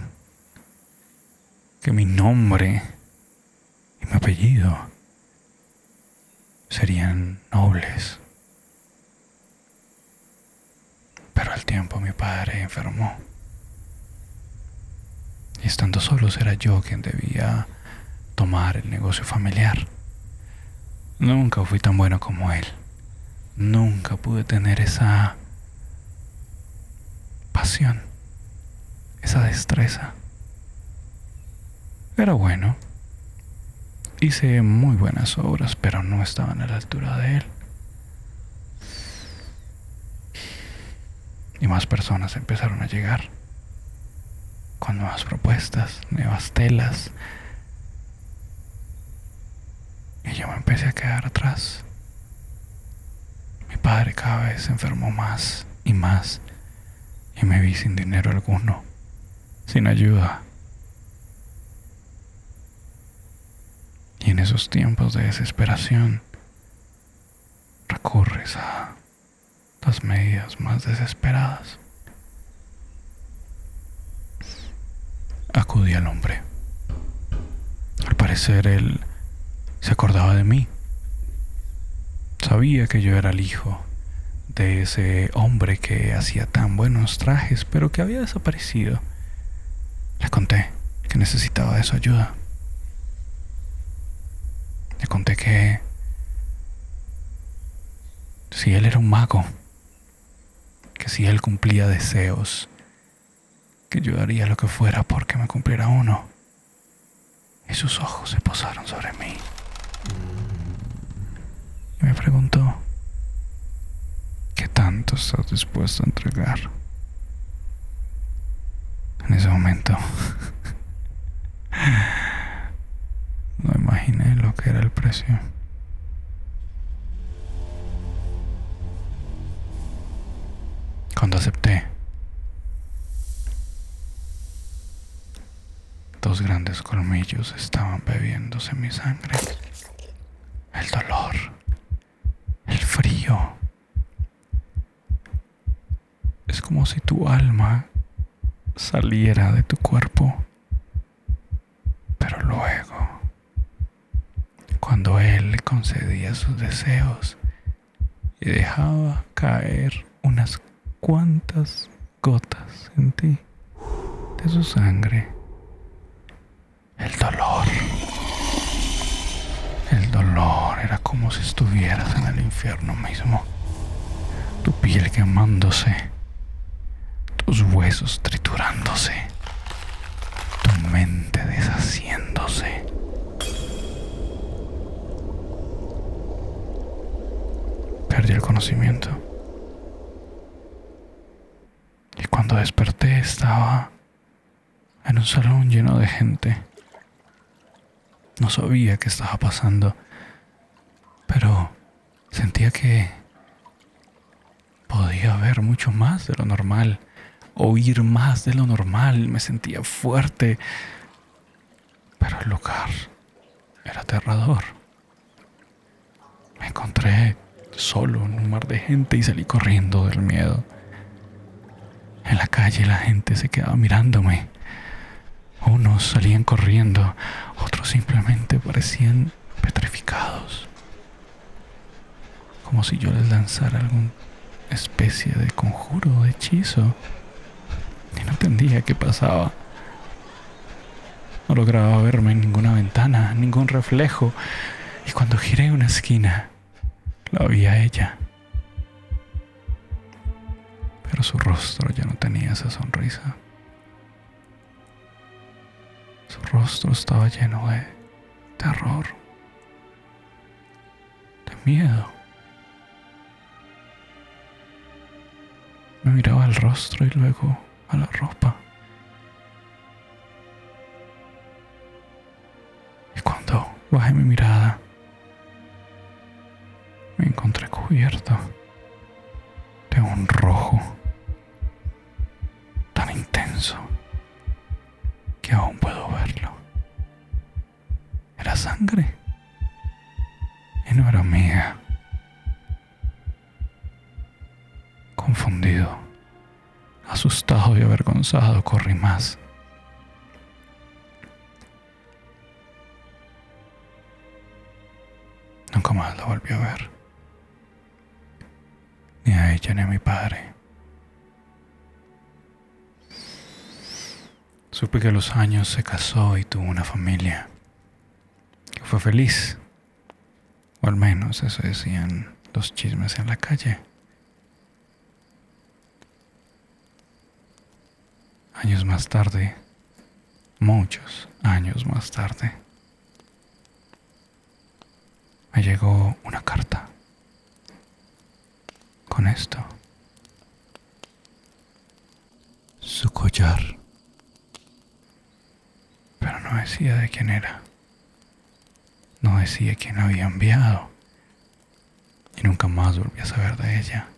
Que mi nombre y mi apellido serían nobles. Pero al tiempo mi padre enfermó. Y estando solos era yo quien debía tomar el negocio familiar. Nunca fui tan bueno como él. Nunca pude tener esa pasión, esa destreza. Era bueno. Hice muy buenas obras, pero no estaban a la altura de él. Y más personas empezaron a llegar con nuevas propuestas, nuevas telas. Y yo me empecé a quedar atrás. Mi padre cada vez se enfermó más y más, y me vi sin dinero alguno, sin ayuda. Y en esos tiempos de desesperación recurres a las medidas más desesperadas. Acudí al hombre. Al parecer él se acordaba de mí. Sabía que yo era el hijo de ese hombre que hacía tan buenos trajes, pero que había desaparecido. Le conté que necesitaba de su ayuda. Le conté que si él era un mago, que si él cumplía deseos, que yo daría lo que fuera porque me cumpliera uno. Y sus ojos se posaron sobre mí. Y me preguntó, ¿qué tanto estás dispuesto a entregar? En ese momento no imaginé lo que era el precio. Cuando acepté, dos grandes colmillos estaban bebiéndose mi sangre. El dolor, el frío. Es como si tu alma saliera de tu cuerpo. Pero luego, cuando él le concedía sus deseos y dejaba caer unas cuantas gotas en ti de su sangre, el dolor era como si estuvieras en el infierno mismo. Tu piel quemándose, tus huesos triturándose, tu mente deshaciéndose. Perdí el conocimiento. Y cuando desperté estaba en un salón lleno de gente. No sabía qué estaba pasando, pero sentía que podía ver mucho más de lo normal, oír más de lo normal. Me sentía fuerte, pero el lugar era aterrador. Me encontré solo en un mar de gente y salí corriendo del miedo. En la calle la gente se quedaba mirándome. Unos salían corriendo, otros simplemente parecían petrificados, como si yo les lanzara alguna especie de conjuro o de hechizo. Y no entendía qué pasaba. No lograba verme en ninguna ventana, ningún reflejo. Y cuando giré una esquina, la vi a ella. Pero su rostro ya no tenía esa sonrisa. Su rostro estaba lleno de terror, de miedo. Me miraba al rostro y luego a la ropa. Y cuando bajé mi mirada, me encontré cubierto de un rojo tan intenso que aún puedo verlo. Era sangre y no era mía. Confundido, asustado y avergonzado, corrí más. Nunca más la volví a ver, ni a ella ni a mi padre. Supe que a los años se casó y tuvo una familia, que fue feliz, o al menos eso decían los chismes en la calle. Años más tarde, muchos años más tarde, me llegó una carta con esto: su collar. Pero no decía de quién era. No decía quién la había enviado. Y nunca más volví a saber de ella.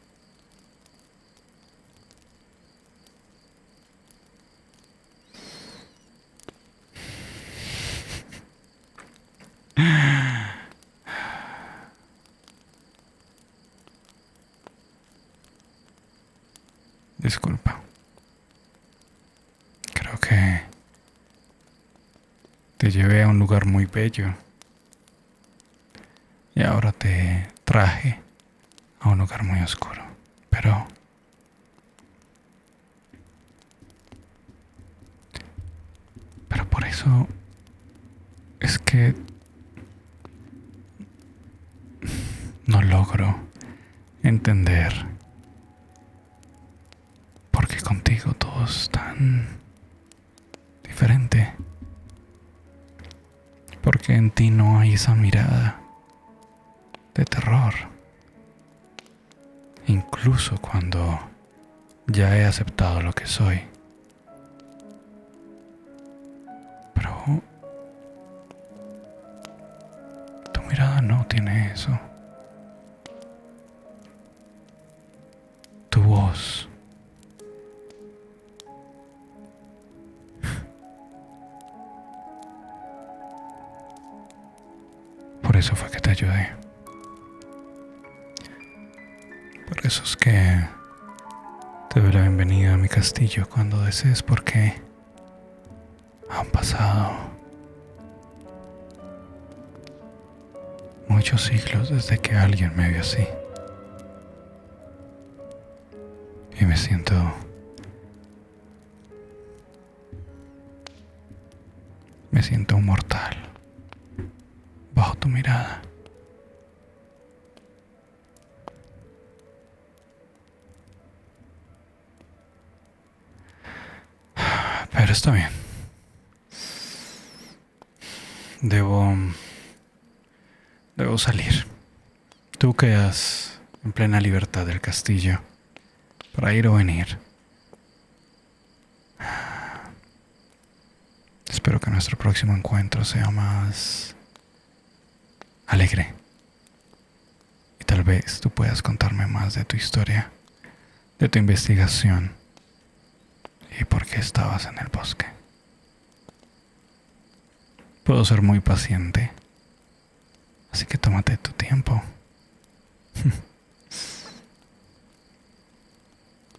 Disculpa. Creo que te llevé a un lugar muy bello y ahora te traje a un lugar muy oscuro. Pero por eso es que no logro entender por qué contigo todo es tan diferente. Porque en ti no hay esa mirada de terror. Incluso cuando ya he aceptado lo que soy. Pero tu mirada no tiene eso. Tu voz ayudé. Por eso es que te doy la bienvenida a mi castillo cuando desees, porque han pasado muchos siglos desde que alguien me vio así. Y me siento un mortal bajo tu mirada. Pero está bien. Debo salir. Tú quedas en plena libertad del castillo para ir o venir. Espero que nuestro próximo encuentro sea más alegre. Y tal vez tú puedas contarme más de tu historia, de tu investigación y por qué estabas en el bosque. Puedo ser muy paciente, así que tómate tu tiempo.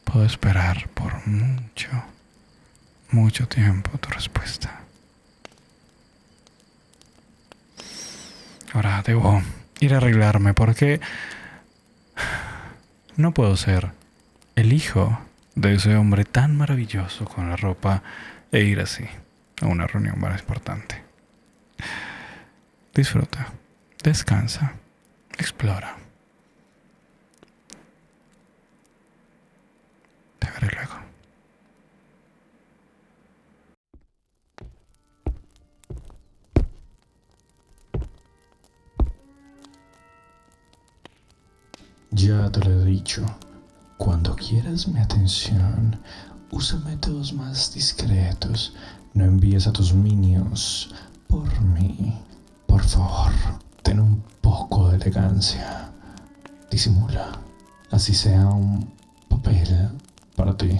Puedo esperar por mucho tiempo tu respuesta. Ahora debo ir a arreglarme porque no puedo ser el hijo de ese hombre tan maravilloso con la ropa e ir así a una reunión más importante. Disfruta, descansa, explora. Te veré luego. Ya te lo he dicho, cuando quieras mi atención, usa métodos más discretos. No envíes a tus minions por mí. Por favor, ten un poco de elegancia. Disimula, así sea un papel para ti.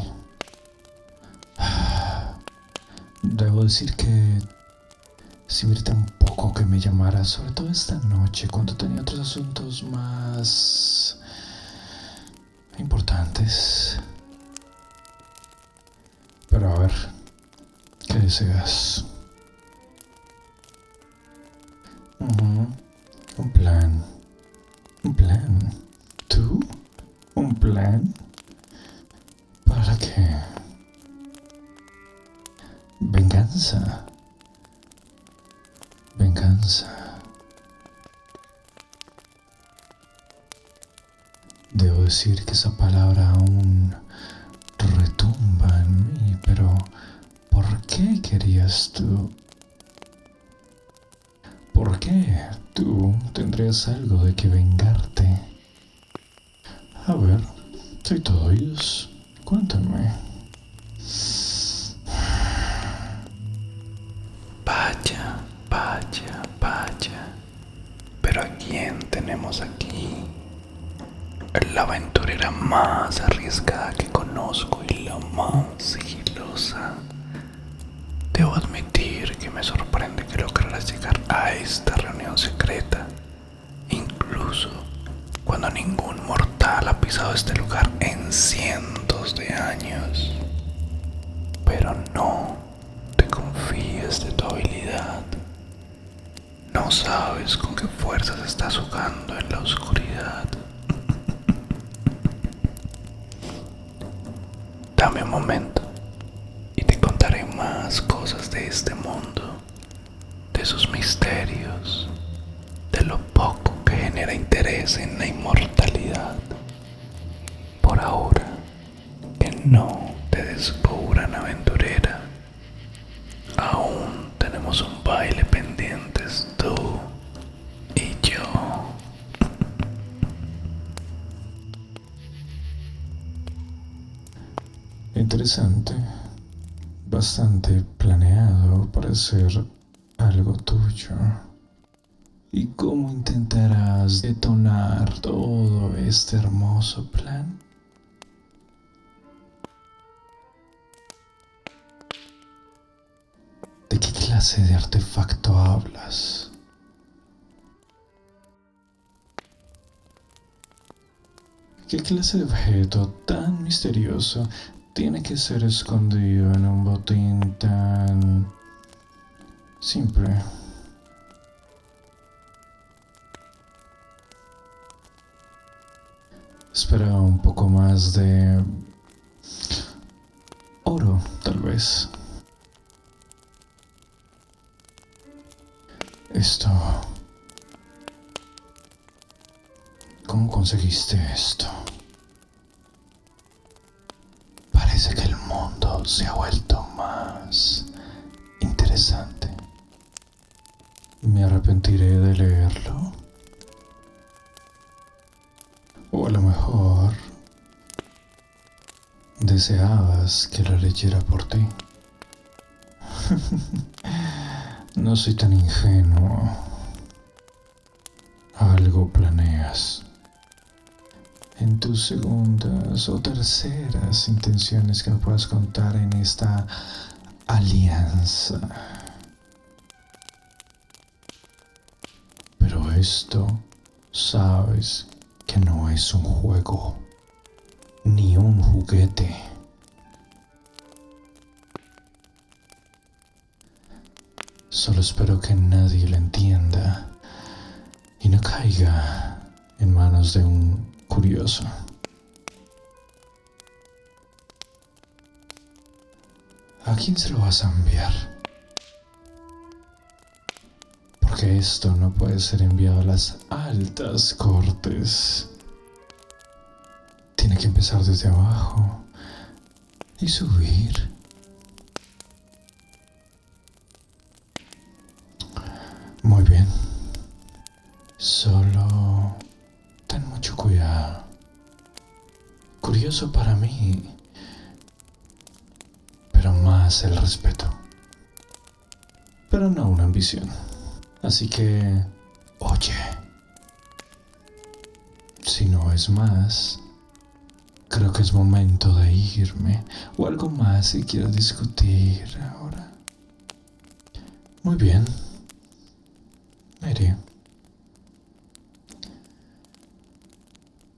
Debo decir que sirve un poco que me llamaras, sobre todo esta noche, cuando tenía otros asuntos más importantes. Pero a ver, ¿qué deseas? Un plan. ¿Un plan? ¿Tú? ¿Un plan? ¿Para qué? Venganza. Venganza. Debo decir que esa palabra aún retumba en mí, pero ¿por qué querías tú? ¿Por qué tú tendrías algo de que vengarte? A ver, soy todo oídos. Cuéntame. Vaya. Pero ¿a quién tenemos aquí? La aventurera más arriesgada que conozco y la más sigilosa. Debo admitir que me sorprende que lograras llegar a esta reunión secreta, incluso cuando ningún mortal ha pisado este lugar en cientos de años. Pero no te confíes de tu habilidad. No sabes con qué fuerzas estás jugando en la oscuridad. Dame un momento y te contaré más cosas de este mundo, de sus misterios, de lo poco que genera interés en la inmortalidad. Por ahora, que no te descubran, aventurera. Aún tenemos un baile pendientes, tú y yo. Interesante. Bastante planeado para ser algo tuyo. ¿Y cómo intentarás detonar todo este hermoso plan? ¿De qué clase de artefacto hablas? ¿Qué clase de objeto tan misterioso tiene que ser escondido en un botín tan simple? Esperaba un poco más de oro, tal vez. Esto... ¿Cómo conseguiste esto? Parece que el mundo se ha vuelto más interesante. ¿Me arrepentiré de leerlo? O a lo mejor deseabas que lo leyera por ti. No soy tan ingenuo. Algo planeas. En tus segundas o terceras intenciones que me puedas contar en esta alianza. Pero esto, sabes que no es un juego, ni un juguete. Solo espero que nadie lo entienda y no caiga en manos de un curioso. ¿A quién se lo vas a enviar? Porque esto no puede ser enviado a las altas cortes. Tiene que empezar desde abajo y subir. Muy bien. Solo ten mucho cuidado. Curioso para mí, pero más el respeto. Pero no una ambición. Así que, oye, si no es más, creo que es momento de irme. O algo más si quiero discutir ahora. Muy bien. Me iré.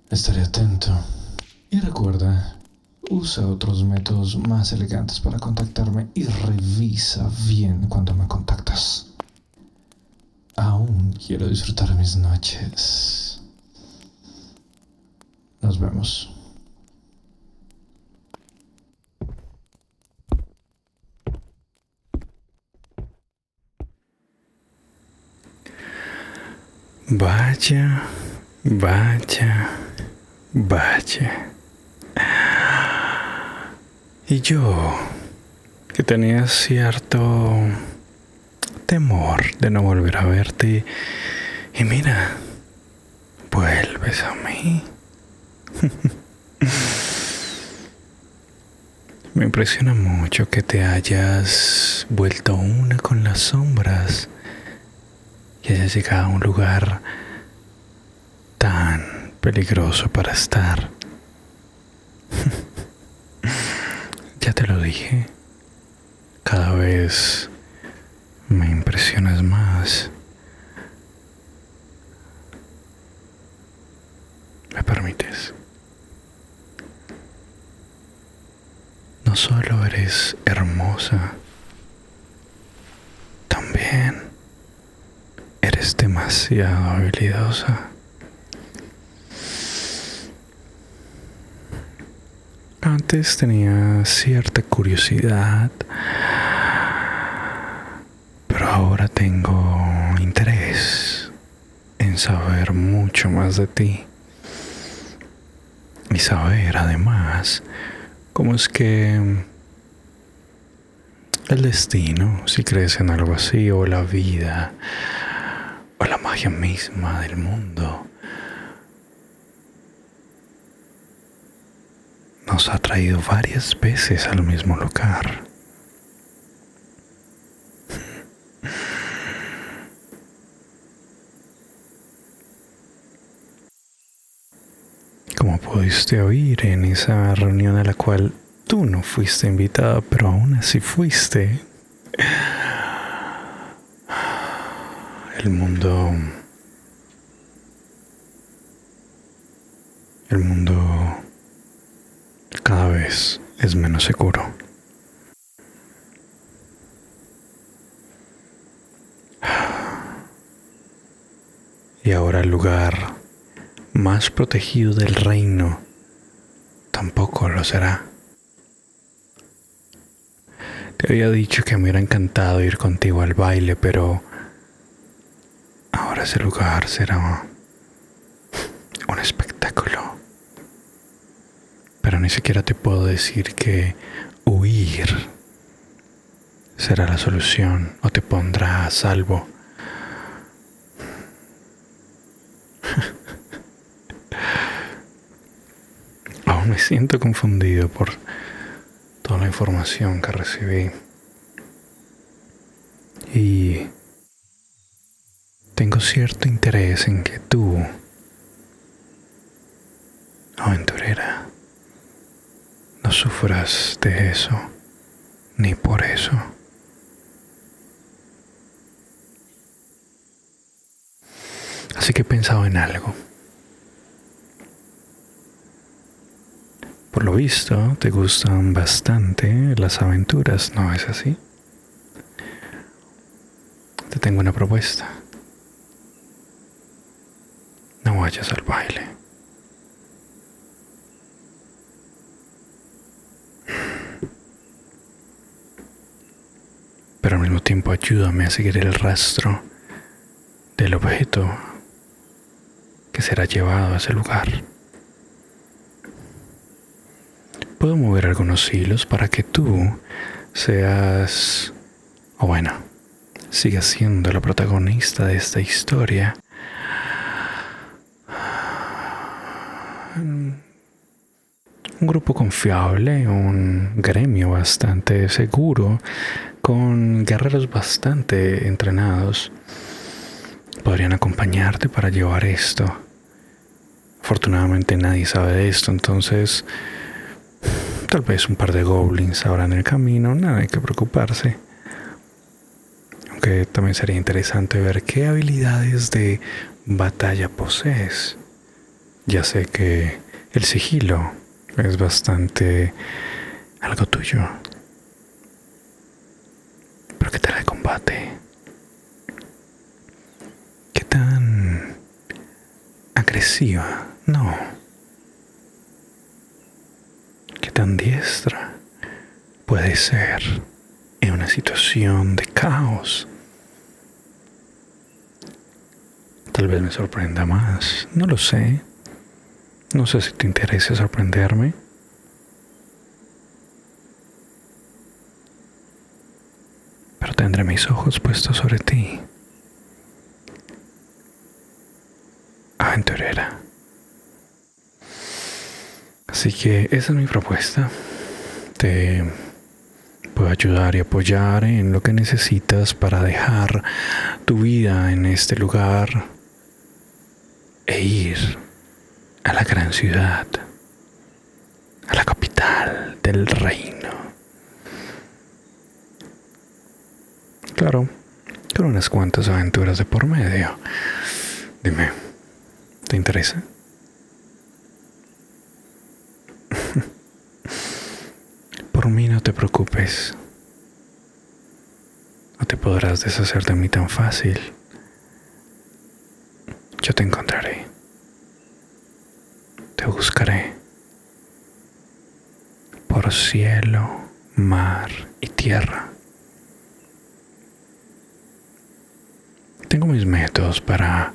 Estaré atento. Y recuerda, usa otros métodos más elegantes para contactarme y revisa bien cuando me contactas. Aún quiero disfrutar mis noches. Nos vemos. Vaya, vaya, vaya. Y yo, que tenía cierto temor de no volver a verte, y mira, vuelves a mí. Me impresiona mucho que te hayas vuelto una con las sombras y hayas llegado a un lugar tan peligroso para estar. Ya te lo dije, cada vez me impresionas más. ¿Me permites? No solo eres hermosa, también eres demasiado habilidosa. Antes tenía cierta curiosidad, pero ahora tengo interés en saber mucho más de ti. Y saber además cómo es que el destino, si crees en algo así, o la vida, o la magia misma del mundo, nos ha traído varias veces al mismo lugar. Como pudiste oír en esa reunión a la cual tú no fuiste invitada, pero aún así fuiste, el mundo cada vez es menos seguro. Y ahora el lugar más protegido del reino tampoco lo será. Te había dicho que me hubiera encantado ir contigo al baile, pero ahora ese lugar será un espectáculo. Pero ni siquiera te puedo decir que huir será la solución o te pondrá a salvo. Aún me siento confundido por toda la información que recibí. Y tengo cierto interés en que tú, aventurera, no sufras de eso, ni por eso. Así que he pensado en algo. Por lo visto, te gustan bastante las aventuras, ¿no es así? Te tengo una propuesta. No vayas al baile. Pero al mismo tiempo ayúdame a seguir el rastro del objeto que será llevado a ese lugar. Puedo mover algunos hilos para que tú seas, o bueno, sigas siendo la protagonista de esta historia. Un grupo confiable, un gremio bastante seguro, con guerreros bastante entrenados, podrían acompañarte para llevar esto. Afortunadamente nadie sabe de esto, entonces tal vez un par de goblins habrán en el camino, nada hay que preocuparse. Aunque también sería interesante ver qué habilidades de batalla posees. Ya sé que el sigilo es bastante algo tuyo. Pero ¿qué tal el combate? ¿Qué tan agresiva? No. ¿Qué tan diestra puede ser en una situación de caos? Tal vez me sorprenda más, no lo sé. No sé si te interesa sorprenderme. Pero tendré mis ojos puestos sobre ti, aventurera. Así que esa es mi propuesta. Te puedo ayudar y apoyar en lo que necesitas para dejar tu vida en este lugar e ir a la gran ciudad, a la capital del reino. Claro, con unas cuantas aventuras de por medio. Dime, ¿te interesa? Por mí no te preocupes. No te podrás deshacer de mí tan fácil. Yo te encontraré. Te buscaré. Por cielo, mar y tierra. Tengo mis métodos para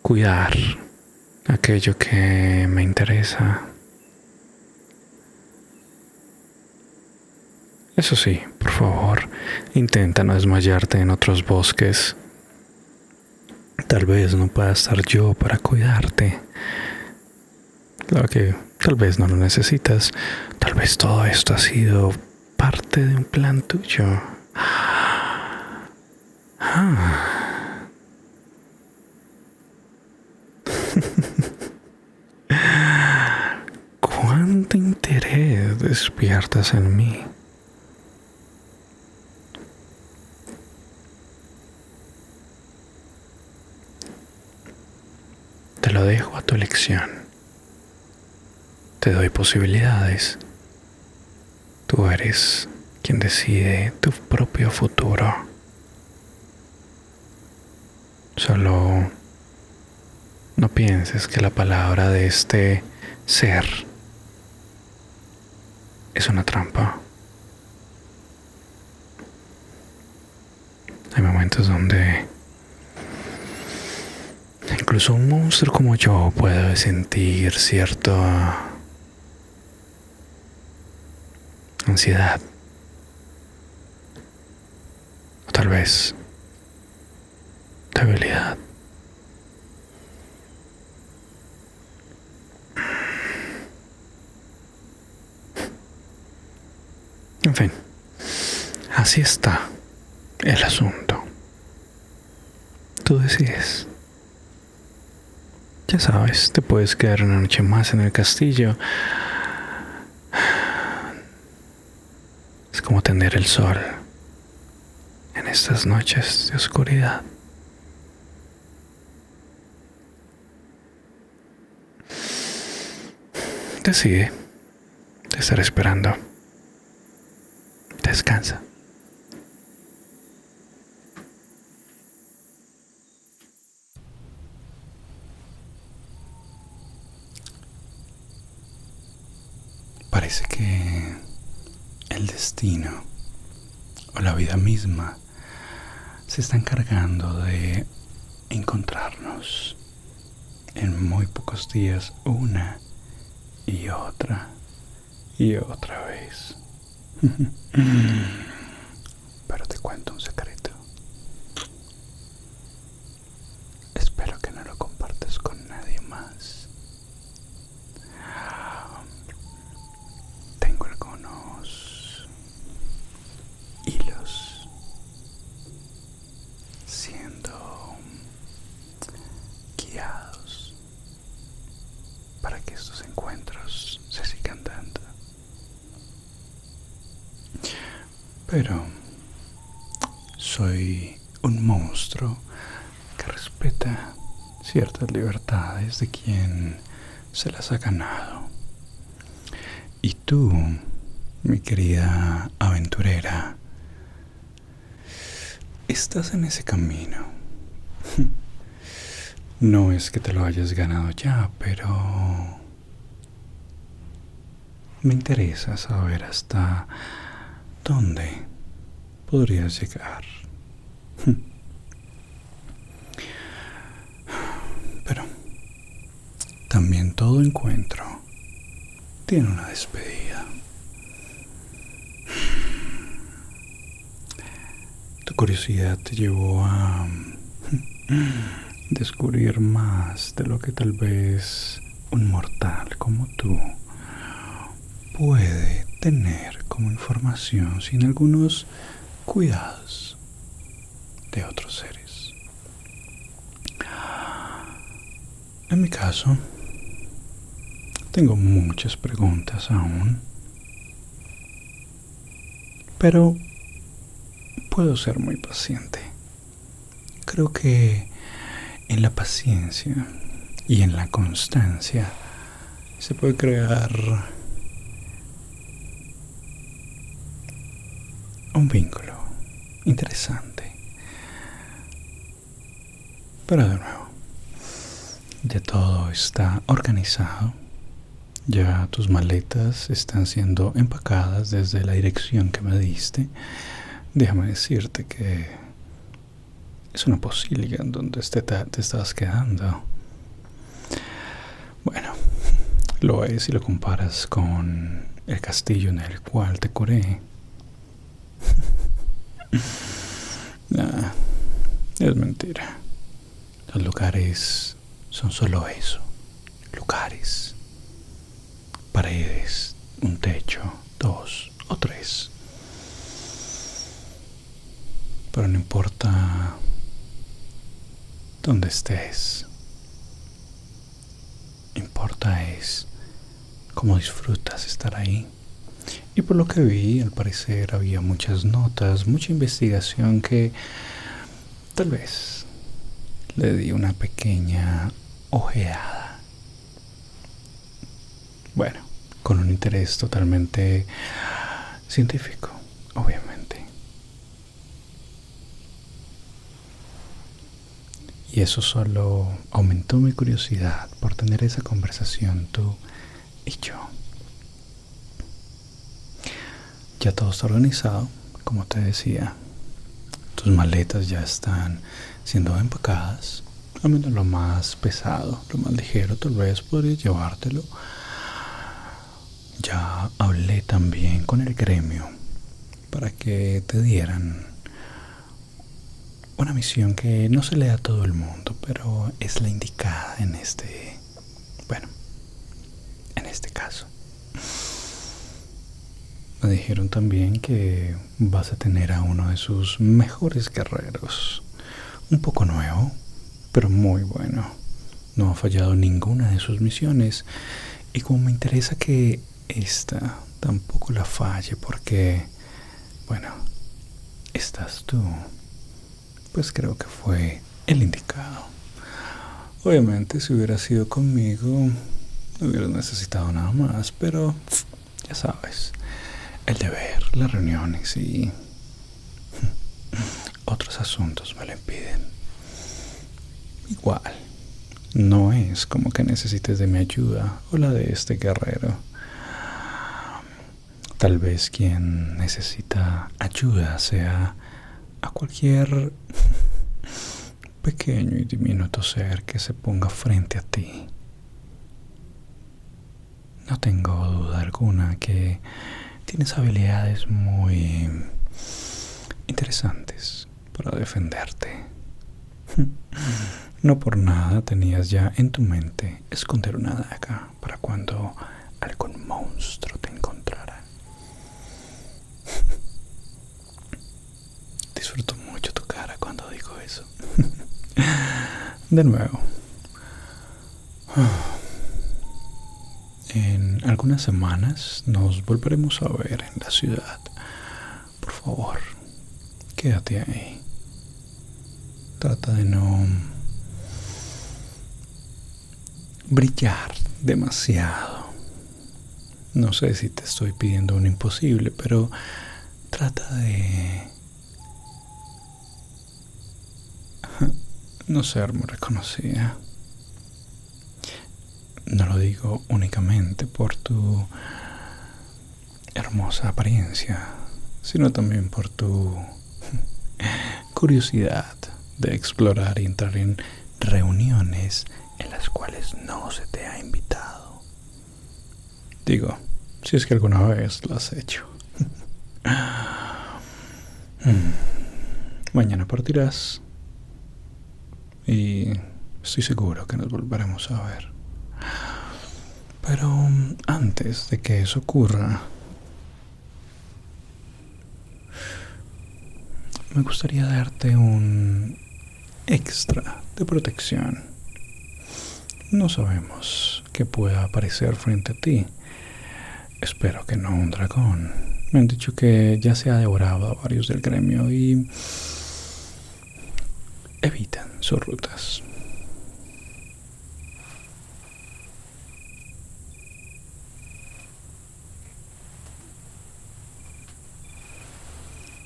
cuidar aquello que me interesa. Eso sí, por favor, intenta no desmayarte en otros bosques. Tal vez no pueda estar yo para cuidarte. Claro que tal vez no lo necesitas. Tal vez todo esto ha sido parte de un plan tuyo. ¿Cuánto interés despiertas en mí? Te lo lo dejo a tu elección. Te doy posibilidades. Tú eres quien decide tu propio futuro. Solo no pienses que la palabra de este ser es una trampa. Hay momentos donde incluso un monstruo como yo puede sentir cierta ansiedad. O tal vez debilidad. En fin, así está el asunto. Tú decides. Ya sabes, te puedes quedar una noche más en el castillo. Es como tener el sol en estas noches de oscuridad. Decide. Te estaré esperando. Descansa. Parece que el destino o la vida misma se está encargando de encontrarnos en muy pocos días, una y otra vez. Pero te cuento un secreto. Espero que no lo compartas con nadie más. Tengo algunos hilos siendo guiados para que estos encuentros se sigan dando. Pero soy un monstruo que respeta ciertas libertades de quien se las ha ganado. Y tú, mi querida aventurera, estás en ese camino. No es que te lo hayas ganado ya, pero me interesa saber hasta dónde podrías llegar. Pero también todo encuentro tiene una despedida. Tu curiosidad te llevó a descubrir más de lo que tal vez un mortal como tú puede tener como información sin algunos cuidados de otros seres. En mi caso, tengo muchas preguntas aún, pero puedo ser muy paciente. Creo que en la paciencia y en la constancia se puede crear un vínculo interesante. Pero de nuevo, ya todo está organizado. Ya tus maletas están siendo empacadas desde la dirección que me diste. Déjame decirte que es una posibilidad en donde te estabas quedando. Bueno, lo es si lo comparas con el castillo en el cual te curé. Nah, es mentira. Los lugares son solo eso, lugares, paredes, un techo, 2 o 3. Pero no importa dónde estés, importa es cómo disfrutas estar ahí. Y por lo que vi, al parecer había muchas notas, mucha investigación que tal vez le di una pequeña ojeada. Bueno, con un interés totalmente científico, obviamente. Y eso solo aumentó mi curiosidad por tener esa conversación tú y yo. Ya todo está organizado, como te decía. Tus maletas ya están siendo empacadas. Al menos lo más pesado, lo más ligero, tal vez podrías llevártelo. Ya hablé también con el gremio para que te dieran una misión que no se le da a todo el mundo, pero es la indicada en este caso. Me dijeron también que vas a tener a uno de sus mejores guerreros, un poco nuevo, pero muy bueno. No ha fallado ninguna de sus misiones, y como me interesa que esta tampoco la falle, porque, bueno, estás tú, pues creo que fue el indicado. Obviamente, si hubiera sido conmigo, no hubieras necesitado nada más, pero ya sabes, el deber, las reuniones y otros asuntos me lo impiden. Igual, no es como que necesites de mi ayuda o la de este guerrero. Tal vez quien necesita ayuda sea a cualquier pequeño y diminuto ser que se ponga frente a ti. No tengo duda alguna que tienes habilidades muy interesantes para defenderte. No por nada tenías ya en tu mente esconder una daga para cuando algún monstruo te encontrara. Disfruto mucho tu cara cuando digo eso. De nuevo, en algunas semanas nos volveremos a ver en la ciudad. Por favor, quédate ahí. Trata de no brillar demasiado. No sé si te estoy pidiendo un imposible, pero trata de no ser muy reconocida. No lo digo únicamente por tu hermosa apariencia, sino también por tu curiosidad de explorar y entrar en reuniones en las cuales no se te ha invitado. Digo, si es que alguna vez lo has hecho. Mañana partirás y estoy seguro que nos volveremos a ver. Pero antes de que eso ocurra, me gustaría darte un extra de protección. No sabemos qué pueda aparecer frente a ti. Espero que no un dragón. Me han dicho que ya se ha devorado a varios del gremio y evitan sus rutas.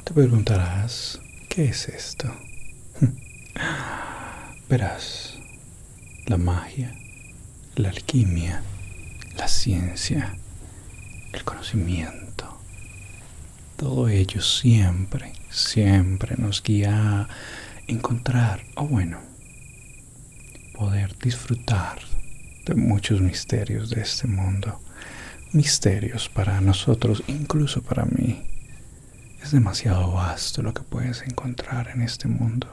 Te preguntarás, ¿qué es esto? Verás, la magia, la alquimia, la ciencia, el conocimiento, todo ello siempre nos guía a encontrar, o bueno, poder disfrutar de muchos misterios de este mundo. Misterios para nosotros, incluso para mí. Es demasiado vasto lo que puedes encontrar en este mundo.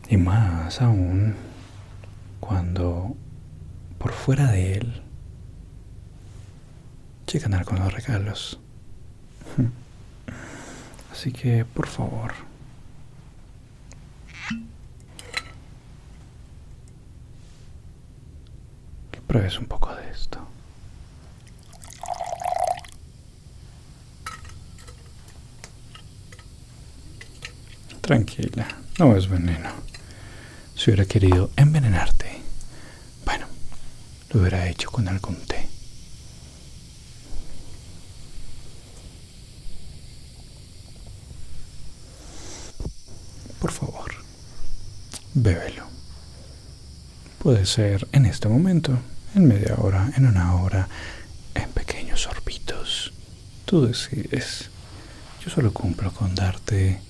Y más aún cuando por fuera de él llegan algunos regalos. Así que, por favor, que pruebes un poco de esto. Tranquila, no es veneno. Si hubiera querido envenenarte, bueno, lo hubiera hecho con algún té. Por favor, bébelo. Puede ser en este momento, en media hora, en una hora, en pequeños sorbitos. Tú decides. Yo solo cumplo con darte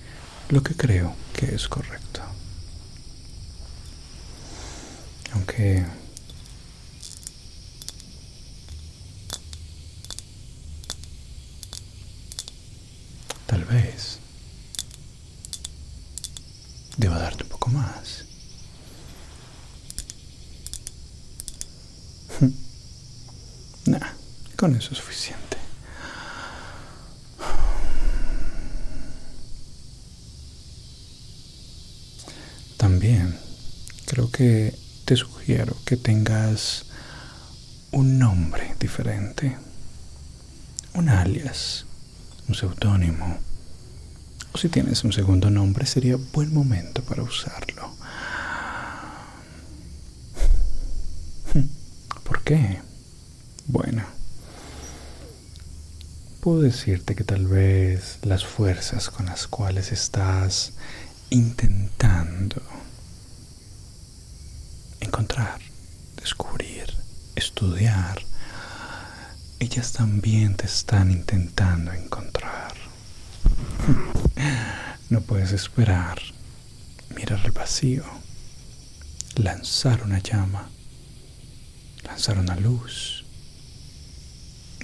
lo que creo que es correcto. Aunque tal vez deba darte un poco más. Nah, con eso es suficiente. También creo que te sugiero que tengas un nombre diferente, un alias, un seudónimo, o si tienes un segundo nombre sería buen momento para usarlo. ¿Por qué? Bueno, puedo decirte que tal vez las fuerzas con las cuales estás intentando encontrar, descubrir, estudiar, ellas también te están intentando encontrar. No puedes esperar, mirar al vacío, lanzar una llama, lanzar una luz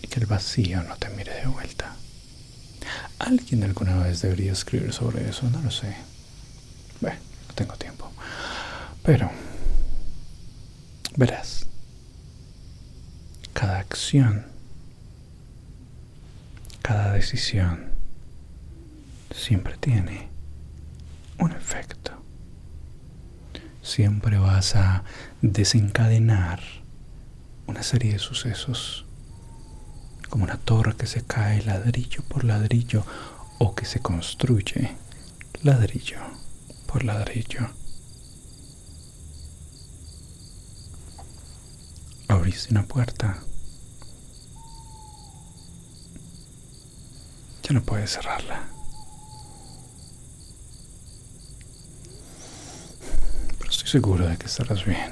y que el vacío no te mire de vuelta. Alguien alguna vez debería escribir sobre eso, no lo sé. Bueno, no tengo tiempo. Pero, verás, cada acción, cada decisión siempre tiene un efecto. Siempre vas a desencadenar una serie de sucesos, como una torre que se cae ladrillo por ladrillo o que se construye ladrillo por ladrillo. Abriste una puerta, ya no puedes cerrarla. Pero estoy seguro de que estarás bien.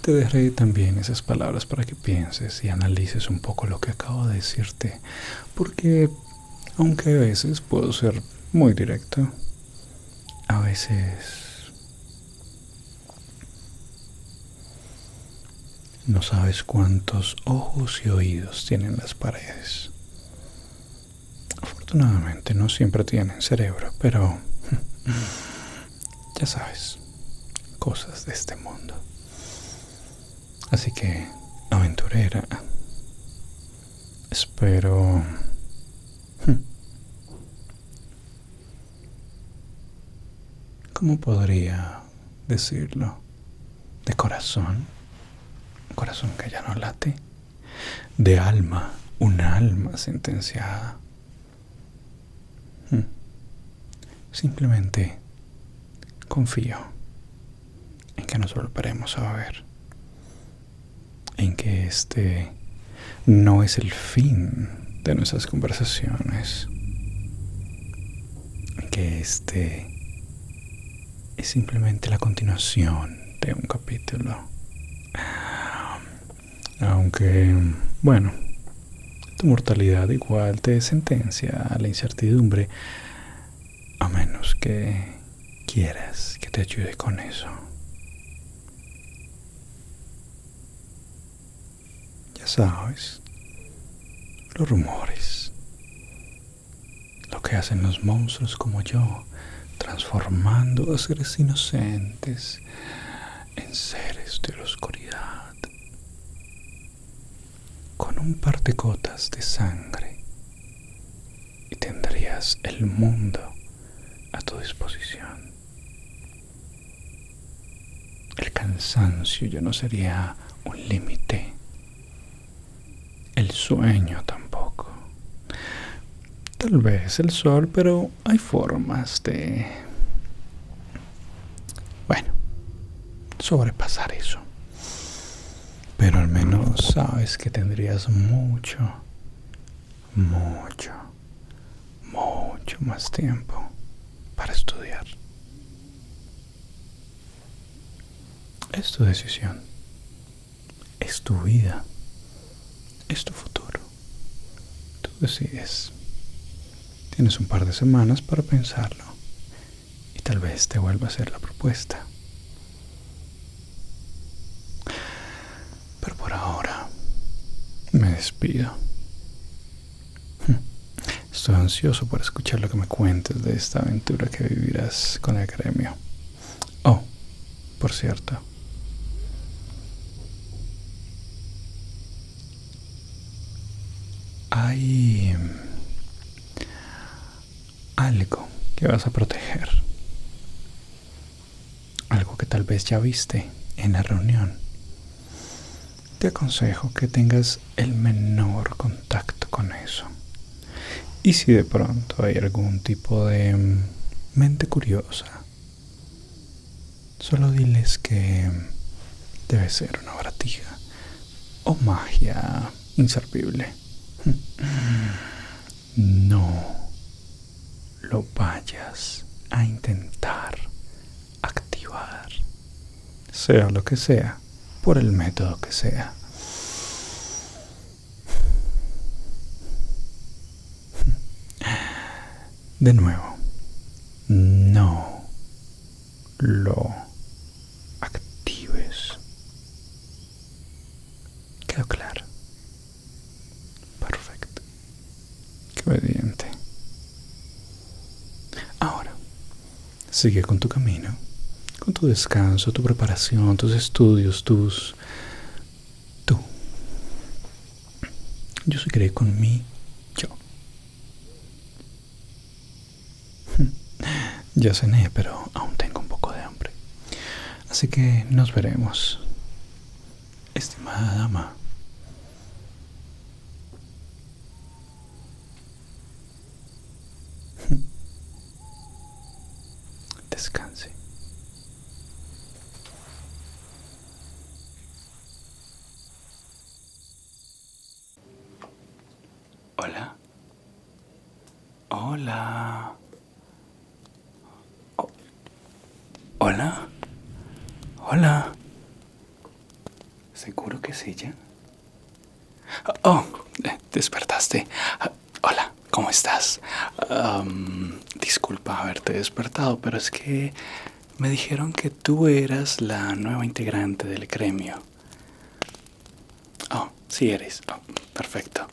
Te dejaré también esas palabras para que pienses y analices un poco lo que acabo de decirte, porque aunque a veces puedo ser muy directo, a veces no sabes cuántos ojos y oídos tienen las paredes. Afortunadamente no siempre tienen cerebro, pero ya sabes, cosas de este mundo. Así que, aventurera, espero ¿cómo podría decirlo? De corazón, un corazón que ya no late, de alma, un alma sentenciada. Simplemente confío en que nos volveremos a ver, en que este no es el fin de nuestras conversaciones, en que este es simplemente la continuación de un capítulo. Aunque, bueno, tu mortalidad igual te sentencia a la incertidumbre, a menos que quieras que te ayude con eso. Ya sabes, los rumores, lo que hacen los monstruos como yo, transformando a seres inocentes en seres de la oscuridad, con un par de gotas de sangre, y tendrías el mundo a tu disposición. El cansancio ya no sería un límite, el sueño tampoco. Tal vez el sol, pero hay formas de... Bueno, sobrepasar eso. Pero al menos sabes que tendrías mucho más tiempo para estudiar. Es tu decisión, es tu vida, es tu futuro. Tú decides. Tienes un par de semanas para pensarlo y tal vez te vuelva a hacer la propuesta. Pero por ahora me despido. Estoy ansioso por escuchar lo que me cuentes de esta aventura que vivirás con el gremio. Oh, por cierto, hay algo que vas a proteger. Algo que tal vez ya viste en la reunión. Te aconsejo que tengas el menor contacto con eso. Y si de pronto hay algún tipo de mente curiosa, solo diles que debe ser una baratija o magia inservible. No lo vayas a intentar activar, sea lo que sea, por el método que sea. De nuevo, no lo actives. ¿Quedó claro? Perfecto. Qué obediente. Ahora, sigue con tu camino, con tu descanso, tu preparación, tus estudios, tú. Yo seguiré con mi yo. Ya cené, pero aún tengo un poco de hambre. Así que nos veremos, estimada dama. Descanse. Hola. Hola. Oh. Hola. Hola. ¿Seguro que es ella? Oh, despertaste. Hola, ¿cómo estás? Disculpa haberte despertado, pero es que me dijeron que tú eras la nueva integrante del gremio. Oh, sí eres. Oh, perfecto.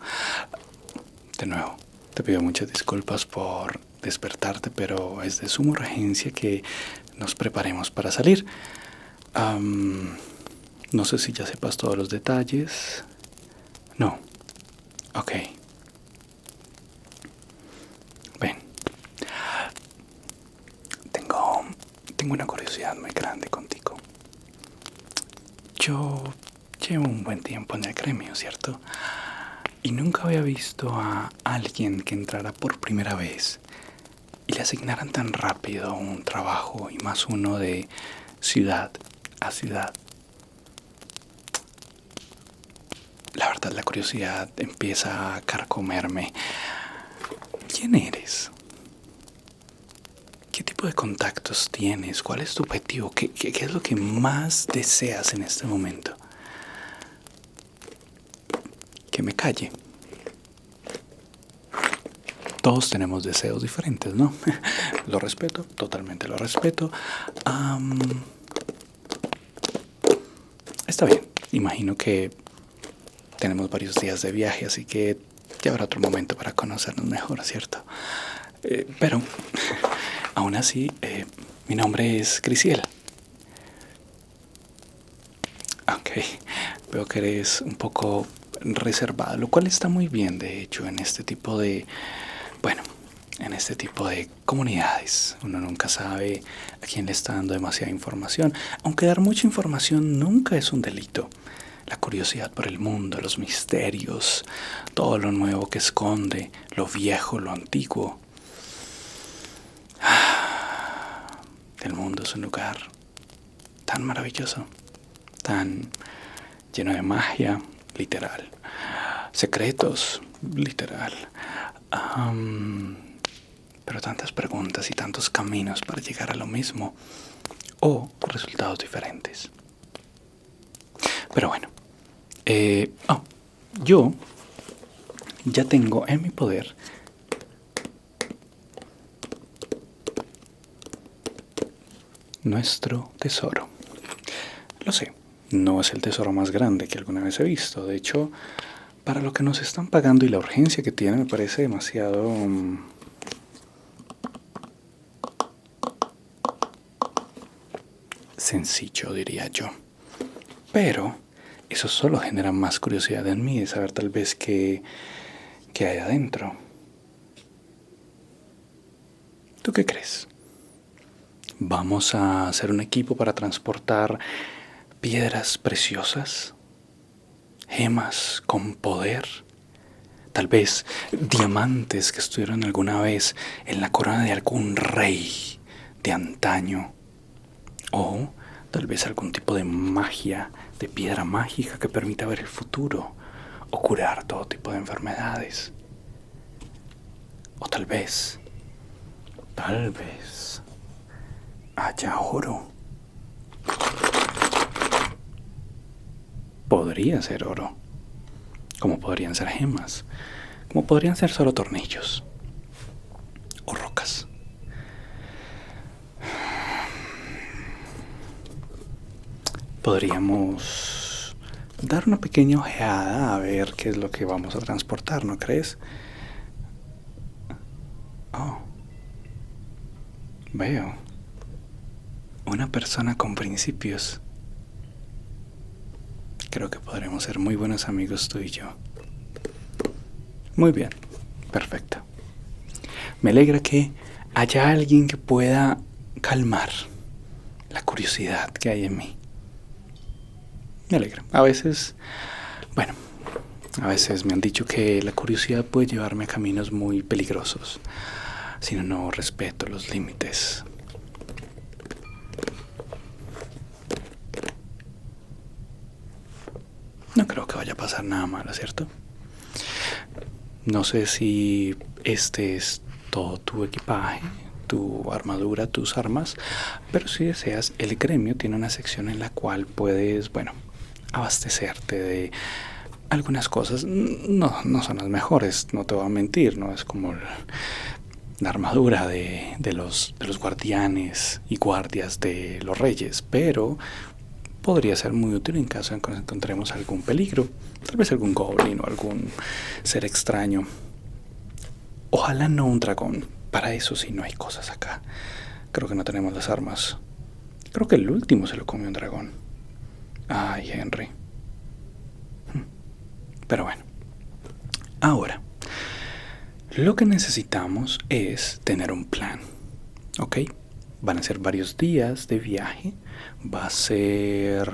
De nuevo, te pido muchas disculpas por despertarte, pero es de suma urgencia que nos preparemos para salir. No sé si ya sepas todos los detalles. No. Ok. Ven. Tengo una curiosidad muy grande contigo. Yo llevo un buen tiempo en el gremio, ¿cierto? Y nunca había visto a alguien que entrara por primera vez y le asignaran tan rápido un trabajo, y más uno de ciudad a ciudad. La verdad, la curiosidad empieza a carcomerme. ¿Quién eres? ¿Qué tipo de contactos tienes? ¿Cuál es tu objetivo? ¿Qué es lo que más deseas en este momento? Que me calle. Todos tenemos deseos diferentes, ¿no? Lo respeto, totalmente lo respeto. Está bien, imagino que tenemos varios días de viaje, así que ya habrá otro momento para conocernos mejor, ¿cierto? Pero, aún así, mi nombre es Crisiel. Ok, veo que eres un poco reservada, lo cual está muy bien, de hecho, en este tipo de... Bueno, en este tipo de comunidades. Uno nunca sabe a quién le está dando demasiada información, aunque dar mucha información nunca es un delito. La curiosidad por el mundo, los misterios, todo lo nuevo que esconde, lo viejo, lo antiguo. El mundo es un lugar tan maravilloso, tan lleno de magia, literal, secretos, literal, pero tantas preguntas y tantos caminos para llegar a lo mismo o resultados diferentes. Pero bueno, yo ya tengo en mi poder nuestro tesoro. Lo sé, no es el tesoro más grande que alguna vez he visto. De hecho, para lo que nos están pagando y la urgencia que tiene, me parece demasiado sencillo, diría yo. Pero eso solo genera más curiosidad en mí de saber tal vez qué hay adentro. ¿Tú qué crees? ¿Vamos a hacer un equipo para transportar piedras preciosas? ¿Gemas con poder? Tal vez diamantes que estuvieron alguna vez en la corona de algún rey de antaño. O tal vez algún tipo de magia, de piedra mágica que permita ver el futuro o curar todo tipo de enfermedades. O tal vez haya oro. Podría ser oro, como podrían ser gemas, como podrían ser solo tornillos o rocas. Podríamos dar una pequeña ojeada a ver qué es lo que vamos a transportar, ¿no crees? Oh, veo. Una persona con principios. Creo que podremos ser muy buenos amigos tú y yo. Muy bien, perfecto. Me alegra que haya alguien que pueda calmar la curiosidad que hay en mí. Me alegra. A veces me han dicho que la curiosidad puede llevarme a caminos muy peligrosos si no respeto los límites. No creo que vaya a pasar nada malo, ¿cierto? No sé si este es todo tu equipaje, tu armadura, tus armas, pero si deseas, el gremio tiene una sección en la cual puedes, abastecerte de algunas cosas. No son las mejores, no te voy a mentir, no es como la armadura de los guardianes y guardias de los reyes, pero podría ser muy útil en caso de que nos encontremos algún peligro, tal vez algún goblin o algún ser extraño. Ojalá no un dragón, para eso sí no hay cosas acá. Creo que no tenemos las armas. Creo que el último se lo comió un dragón. Ay, Henry. Pero bueno, ahora, lo que necesitamos es tener un plan, ¿ok? Van a ser varios días de viaje. Va a ser,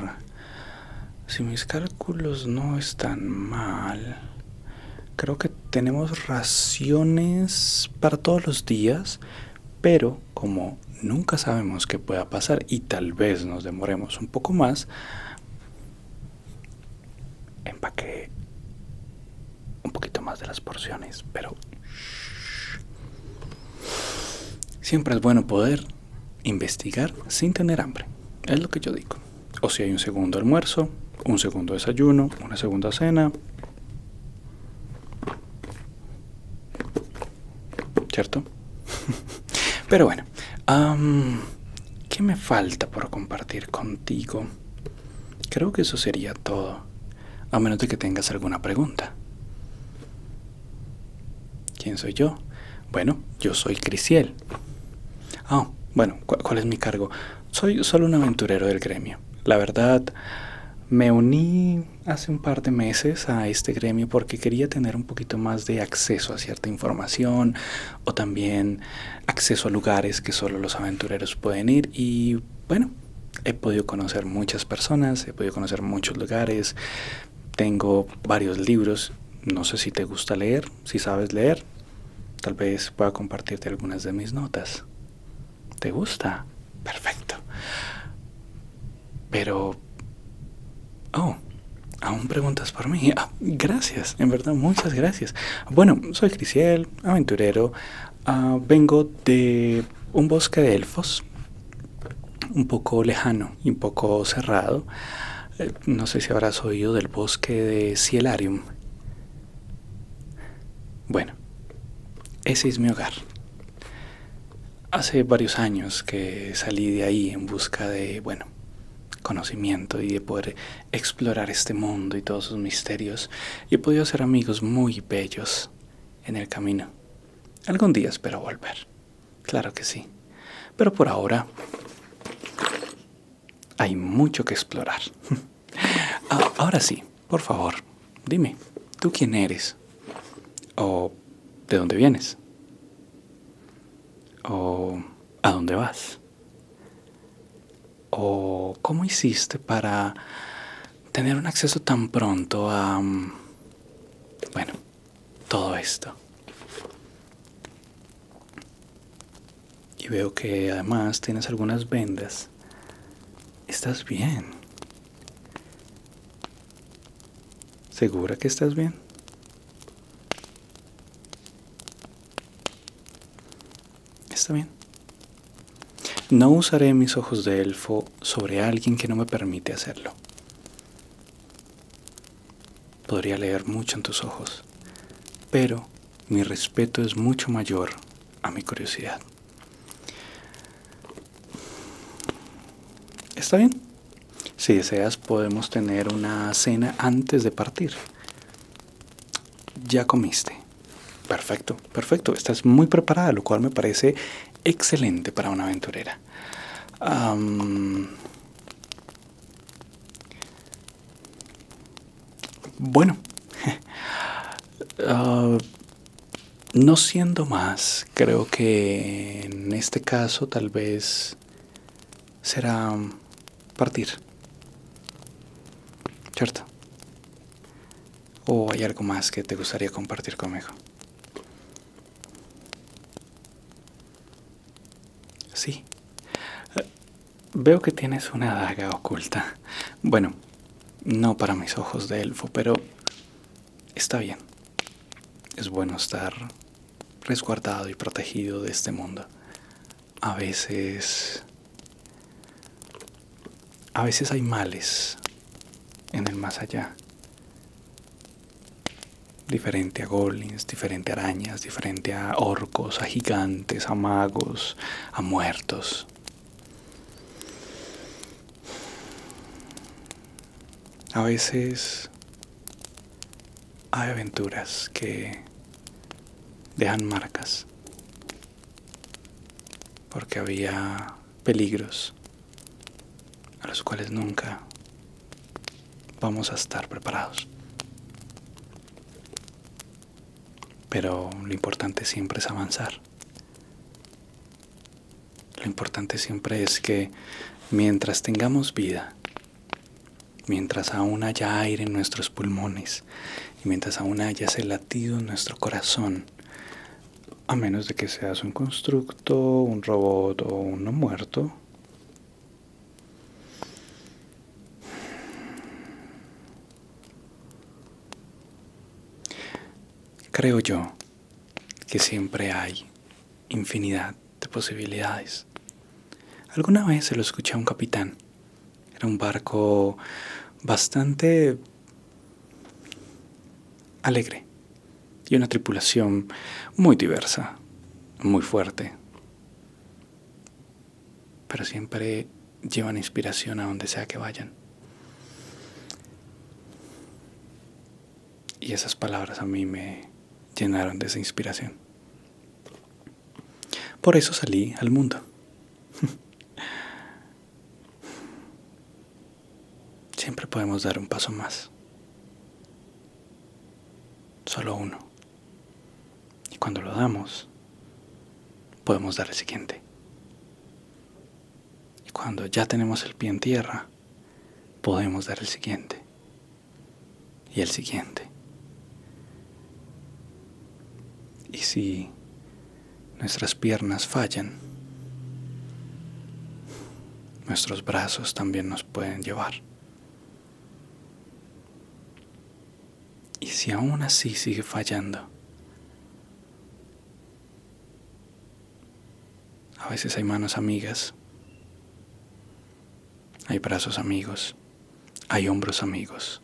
si mis cálculos no están mal, creo que tenemos raciones para todos los días, pero como nunca sabemos qué pueda pasar y tal vez nos demoremos un poco más, empaqué un poquito más de las porciones, pero siempre es bueno poder investigar sin tener hambre, es lo que yo digo. O si hay un segundo almuerzo, un segundo desayuno, una segunda cena, ¿cierto? Pero bueno, ¿qué me falta por compartir contigo? Creo que eso sería todo, a menos de que tengas alguna pregunta. ¿Quién soy yo? Bueno, yo soy Crisiel. ¿Cuál es mi cargo? Soy solo un aventurero del gremio. La verdad, me uní hace un par de meses a este gremio porque quería tener un poquito más de acceso a cierta información o también acceso a lugares que solo los aventureros pueden ir. Y he podido conocer muchas personas, he podido conocer muchos lugares. Tengo varios libros. No sé si te gusta leer, si sabes leer. Tal vez pueda compartirte algunas de mis notas. ¿Te gusta? Perfecto. Pero... Oh, aún preguntas por mí. Gracias, en verdad, muchas gracias. Bueno, soy Crisiel, aventurero. Vengo de un bosque de elfos, un poco lejano y un poco cerrado. No sé si habrás oído del bosque de Cielarium. Bueno, ese es mi hogar. Hace varios años que salí de ahí en busca de, bueno, conocimiento y de poder explorar este mundo y todos sus misterios, y he podido hacer amigos muy bellos en el camino. Algún día espero volver, claro que sí, pero por ahora hay mucho que explorar. Ahora sí, por favor, dime, ¿tú quién eres? ¿O de dónde vienes? ¿O a dónde vas? ¿O cómo hiciste para tener un acceso tan pronto a, bueno, todo esto? Y veo que además tienes algunas vendas. ¿Estás bien? ¿Segura que estás bien? Está bien. No usaré mis ojos de elfo sobre alguien que no me permite hacerlo. Podría leer mucho en tus ojos, pero mi respeto es mucho mayor a mi curiosidad. ¿Está bien? Si deseas, podemos tener una cena antes de partir. ¿Ya comiste? Perfecto, perfecto. Estás muy preparada, lo cual me parece excelente para una aventurera. Bueno, no siendo más, creo que en este caso tal vez será partir, ¿cierto? ¿O hay algo más que te gustaría compartir conmigo? Sí. Veo que tienes una daga oculta. Bueno, no para mis ojos de elfo, pero está bien. Es bueno estar resguardado y protegido de este mundo. A veces hay males en el más allá. Diferente a goblins, diferente a arañas, diferente a orcos, a gigantes, a magos, a muertos. A veces hay aventuras que dejan marcas porque había peligros a los cuales nunca vamos a estar preparados. Pero lo importante siempre es avanzar. Lo importante siempre es que mientras tengamos vida, mientras aún haya aire en nuestros pulmones y mientras aún haya ese latido en nuestro corazón, a menos de que seas un constructo, un robot o un no muerto, creo yo que siempre hay infinidad de posibilidades. Alguna vez se lo escuché a un capitán. Era un barco bastante alegre y una tripulación muy diversa, muy fuerte. Pero siempre llevan inspiración a donde sea que vayan. Y esas palabras a mí me llenaron de esa inspiración. Por eso salí al mundo. Siempre podemos dar un paso más. Solo uno. Y cuando lo damos, podemos dar el siguiente. Y cuando ya tenemos el pie en tierra, podemos dar el siguiente. Y el siguiente. Y si nuestras piernas fallan, nuestros brazos también nos pueden llevar. Y si aún así sigue fallando, a veces hay manos amigas, hay brazos amigos, hay hombros amigos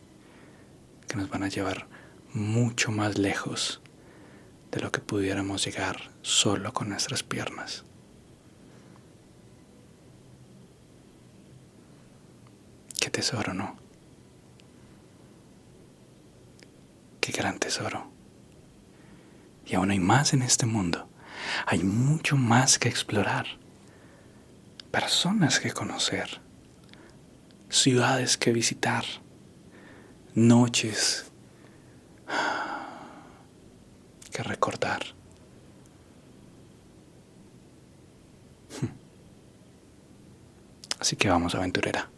que nos van a llevar mucho más lejos de lo que pudiéramos llegar solo con nuestras piernas. Qué tesoro, ¿no? Qué gran tesoro. Y aún hay más en este mundo. Hay mucho más que explorar. Personas que conocer. Ciudades que visitar. Noches que recordar. Así que vamos, aventurera.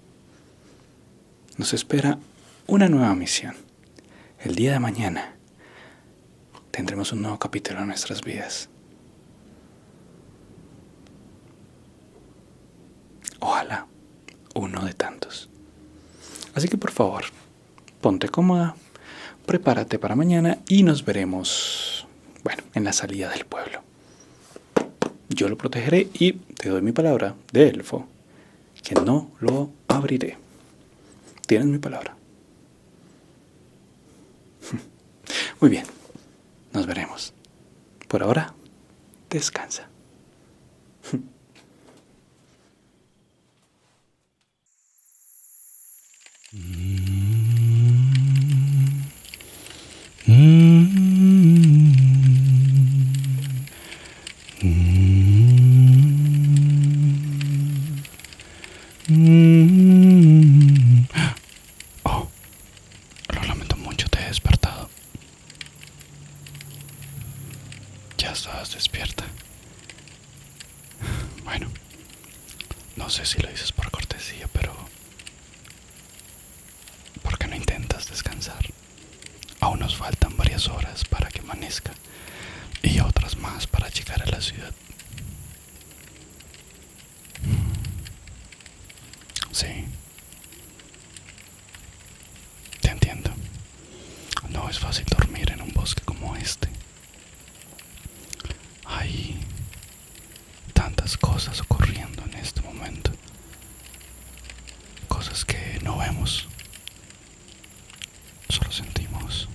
Nos espera una nueva misión. El día de mañana tendremos un nuevo capítulo en nuestras vidas. Ojalá uno de tantos. Así que por favor, ponte cómoda, prepárate para mañana y nos veremos, en la salida del pueblo. Yo lo protegeré y te doy mi palabra de elfo que no lo abriré. Tienes mi palabra. Muy bien, nos veremos. Por ahora, descansa. Oh, lo lamento mucho, te he despertado. Ya estabas despierta. Bueno, no sé si lo dices por cortesía, pero ¿por qué no intentas descansar? Aún nos faltan varias horas para que amanezca y otras más para llegar a la ciudad. Sí, te entiendo. No es fácil dormir en un bosque como este. Hay tantas cosas ocurriendo en este momento. Cosas que no vemos, solo sentimos.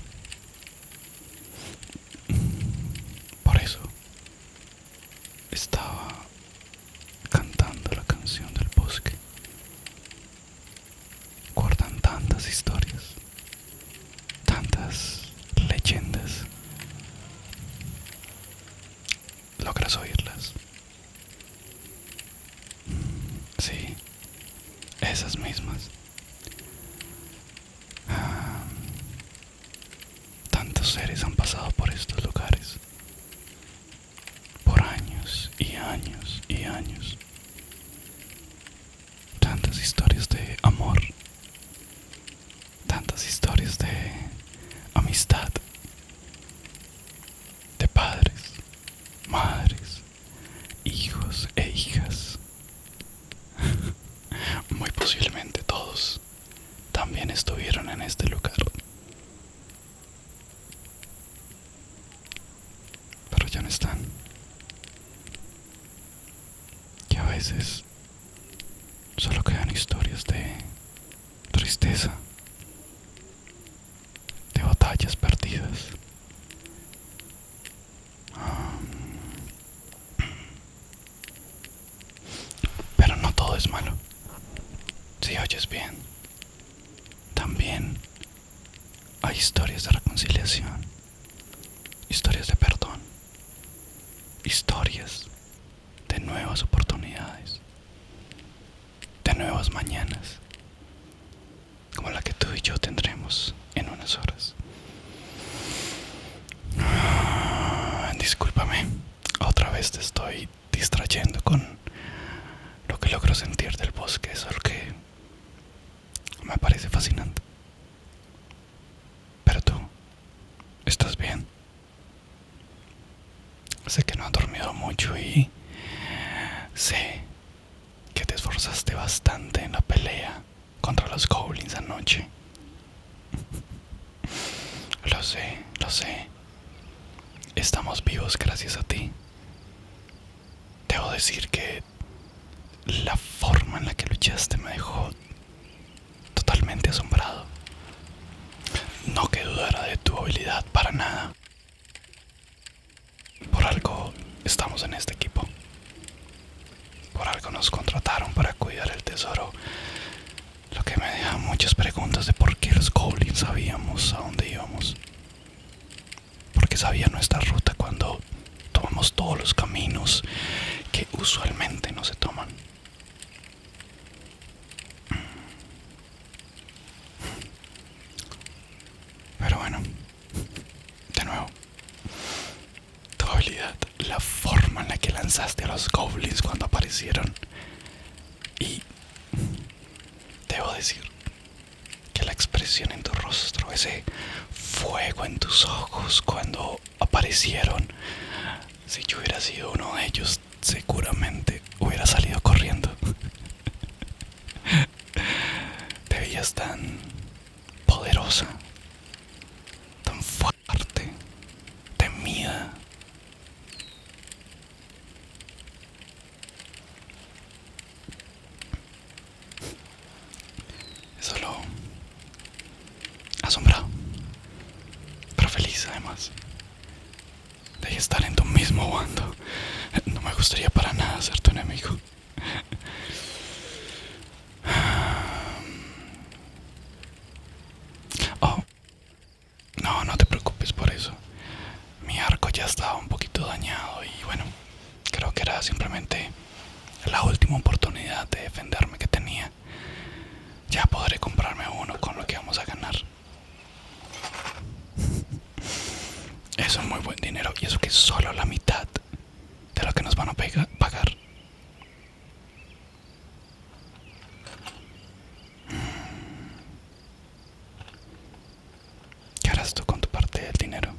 Por eso estaba cantando la canción del bosque. Guardan tantas historias, tantas leyendas. ¿Logras oírlas? Sí, esas mismas. Tantos seres han pasado por estos lugares, por años y años y años. Tantas historias de amor, tantas historias de amistad, de padres, madres, hijos e hijas. Muy posiblemente todos también estuvieron en este lugar. Pero ya no están. Y a veces solo quedan historias de tristeza, de batallas perdidas. Pero no todo es malo. Si oyes bien, también hay historias de reconciliación, historias de perdón, historias de nuevas oportunidades, de nuevas mañanas, como la que tú y yo tendremos en unas horas. Discúlpame, otra vez te estoy distrayendo con lo que logro sentir del bosque, es algo que me parece fascinante. Pero tú, ¿estás bien? Sé que no has dormido mucho y sé que te esforzaste bastante en la pelea contra los goblins anoche. Lo sé, lo sé. Estamos vivos gracias a ti. Debo decir que la forma en la que luchaste me dejó totalmente asombrado. No que dudara de tu habilidad para nada. Por algo estamos en este equipo. Por algo nos contrataron para cuidar el tesoro. Lo que me deja muchas preguntas de por qué los goblins sabíamos a dónde íbamos. Por qué sabían nuestra ruta cuando tomamos todos los caminos que usualmente no se toman. Pero bueno, de nuevo, tu habilidad, la forma en la que lanzaste a los goblins cuando aparecieron. Y debo decir que la expresión en tu rostro, ese fuego en tus ojos cuando aparecieron, si yo hubiera sido uno de ellos, seguramente hubiera salido corriendo. Te veías tan poderosa, tan fuerte, temida. Solo asombrado, pero feliz además de estar en tu mismo bando. No me gustaría para nada ser tu enemigo. Oh, no, no te preocupes por eso. Mi arco ya estaba un poquito dañado y bueno, creo que era simplemente la última oportunidad de defenderme que tenía. Ya podré comprarme uno con lo que vamos a ganar. Es un muy buen dinero y eso que es solo la mitad de lo que nos van a pagar. ¿Qué harás tú con tu parte del dinero?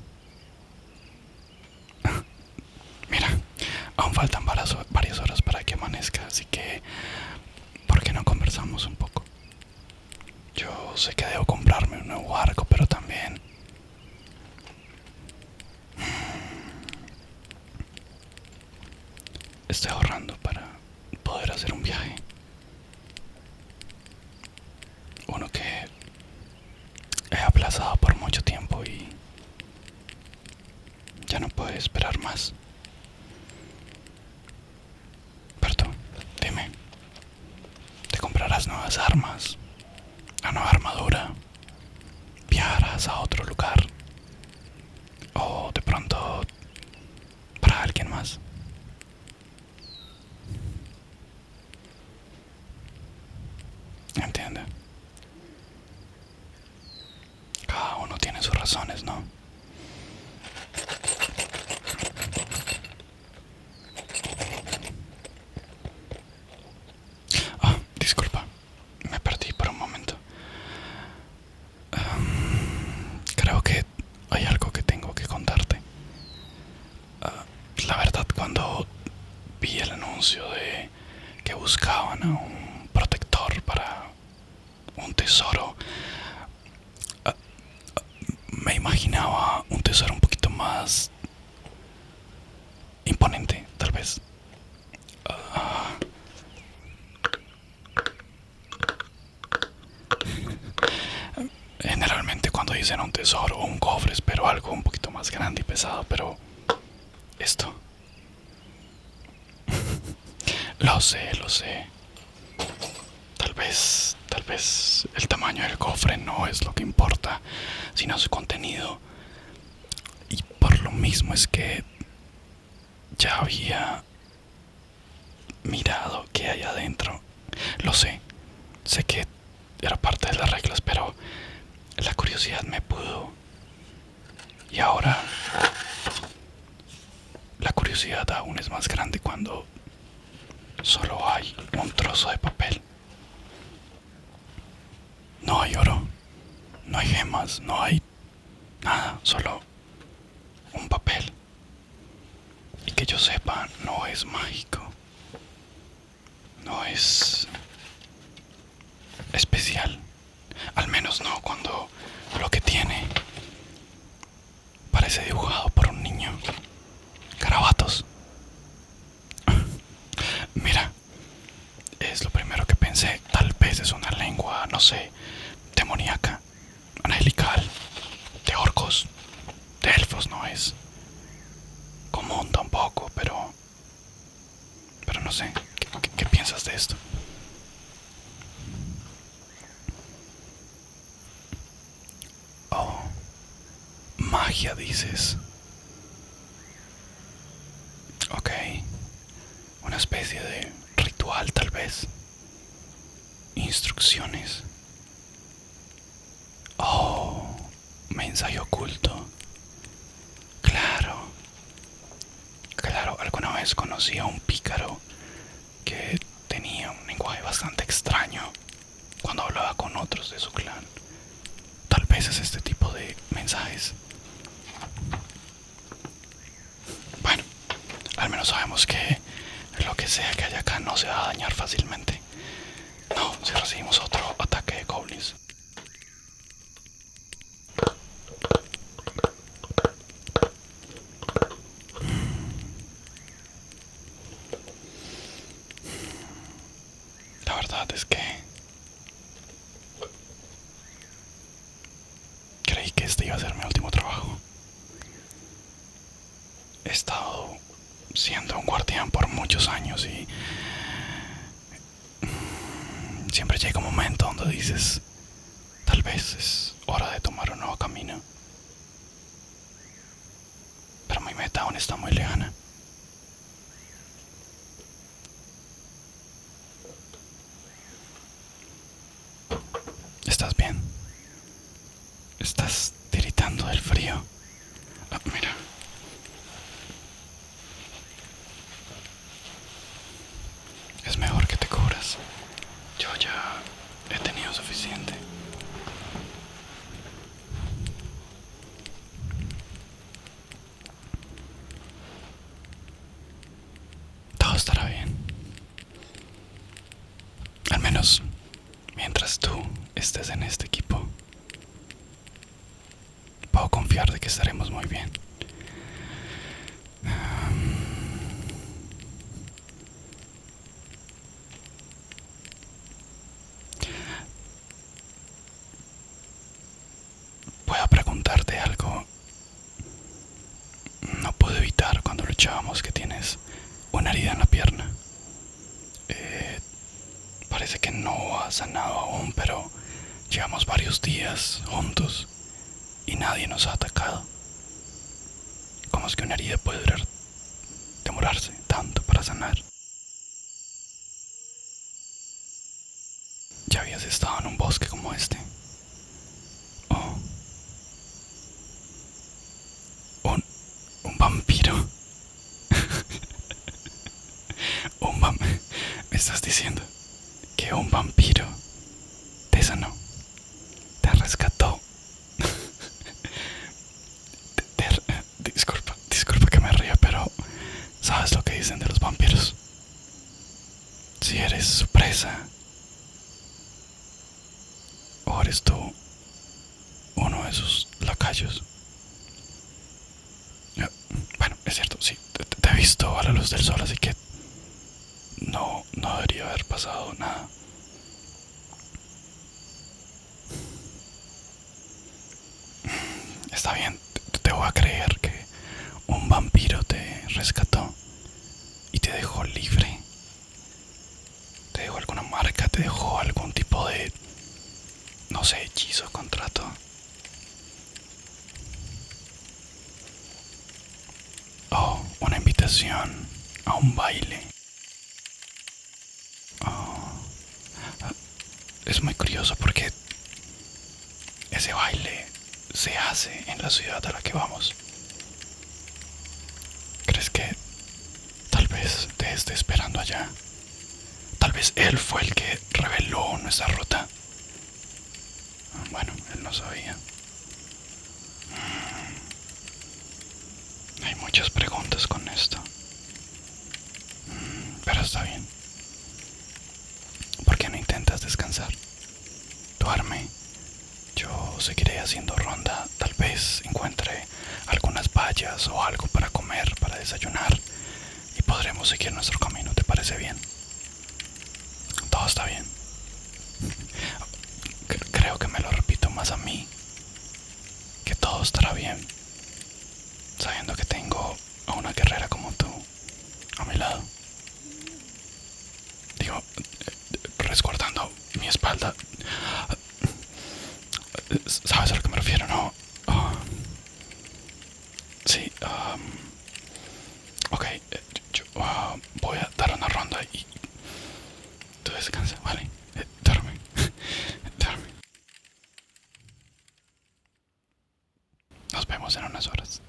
Mira, aún faltan varias horas para que amanezca, así que ¿por qué no conversamos un poco? Yo sé que debo comprarme un nuevo arco, pero también estoy ahorrando para poder hacer un viaje. Uno que he aplazado por mucho tiempo y ya no puedo esperar más. Pero tú, dime, ¿te comprarás nuevas armas? ¿Una nueva armadura? ¿Viajarás a otro lugar? ¿O de pronto para alguien más? Entiende. Cada uno tiene sus razones, ¿no? Ah, disculpa, me perdí por un momento. Creo que hay algo que tengo que contarte. La verdad, cuando vi el anuncio de que buscaban a un protector para un tesoro, me imaginaba un tesoro un poquito más imponente, tal vez. Generalmente cuando dicen un tesoro o un cofre espero algo un poquito más grande y pesado, pero esto... Lo sé, lo sé. Tal vez el tamaño del cofre no es lo que importa, sino su contenido. Y por lo mismo es que ya había mirado qué hay adentro. Lo sé que era parte de las reglas, pero la curiosidad me pudo. Y ahora la curiosidad aún es más grande cuando solo hay un trozo de papel. No hay oro, no hay gemas, no hay nada, solo un papel. Y que yo sepa, no es mágico. no es especial. Al menos no cuando lo que tiene parece dibujado por un niño. Garabatos. Mira, es lo primero que pensé. Tal vez es una lengua, no sé, demoníaca, angelical, de orcos, de elfos. No es común tampoco, pero no sé. ¿Qué piensas de esto? Oh, magia dices. Ok, una especie de ritual tal vez. Instrucciones. Oh, mensaje oculto. Claro. Claro, alguna vez conocí a un pícaro que tenía un lenguaje bastante extraño cuando hablaba con otros de su clan. Tal vez es este tipo de mensajes. Bueno, al menos sabemos que lo que sea que haya acá no se va a dañar fácilmente. No, si recibimos otro ataque de goblins. La verdad es que creí que este iba a ser mi último trabajo. He estado siendo un guardián por muchos años y siempre llega un momento donde dices, tal vez es hora de tomar un nuevo camino. Pero mi meta aún está muy lejana. ¿Estás bien? ¿Estás tiritando del frío? Ah, mira. Es mejor que te cubras. Yo ya he tenido suficiente. Todo estará bien. Al menos mientras tú estés en este equipo, puedo confiar de que estaremos muy bien. Puedo preguntarte algo. No puedo evitar cuando luchábamos que tienes una herida en la pierna. Parece que no ha sanado aún, pero llevamos varios días juntos y nadie nos ha atacado. ¿Cómo es que una herida puede demorarse tanto para sanar? ¿Ya habías estado en un bosque como este? Oh. Un vampiro. ¿Me estás diciendo que un vampiro te sanó, te rescató? Disculpa que me ría, pero ¿sabes lo que dicen de los vampiros? Si eres su presa, o eres tú uno de sus lacayos. Bueno, es cierto, sí, te he visto a la luz del sol, así que no debería haber pasado nada. Está bien, te voy a creer que un vampiro te rescató y te dejó libre. ¿Te dejó alguna marca? ¿Te dejó algún tipo de, no sé, hechizo, contrato? Oh, una invitación a un baile. Oh, es muy curioso porque ese baile se hace en la ciudad a la que vamos. ¿Crees que tal vez te esté esperando allá? Tal vez él fue el que reveló nuestra ruta. Bueno, él no sabía. Hay muchas preguntas con esto. Pero está bien. descansar. Duerme. Yo seguiré haciendo ronda. Tal vez encuentre algunas bayas o algo para comer, para desayunar. Y podremos seguir nuestro camino. ¿Te parece bien? Todo está bien. Creo que me lo repito más a mí. Que todo estará bien. Sabiendo que tengo a una guerrera como tú a mi lado. Digo, resguardando mi espalda. ¿Sabes a lo que me refiero, no? Sí, ok, yo voy a dar una ronda y tú descansa, ¿vale? Duerme, duerme. Nos vemos en unas horas.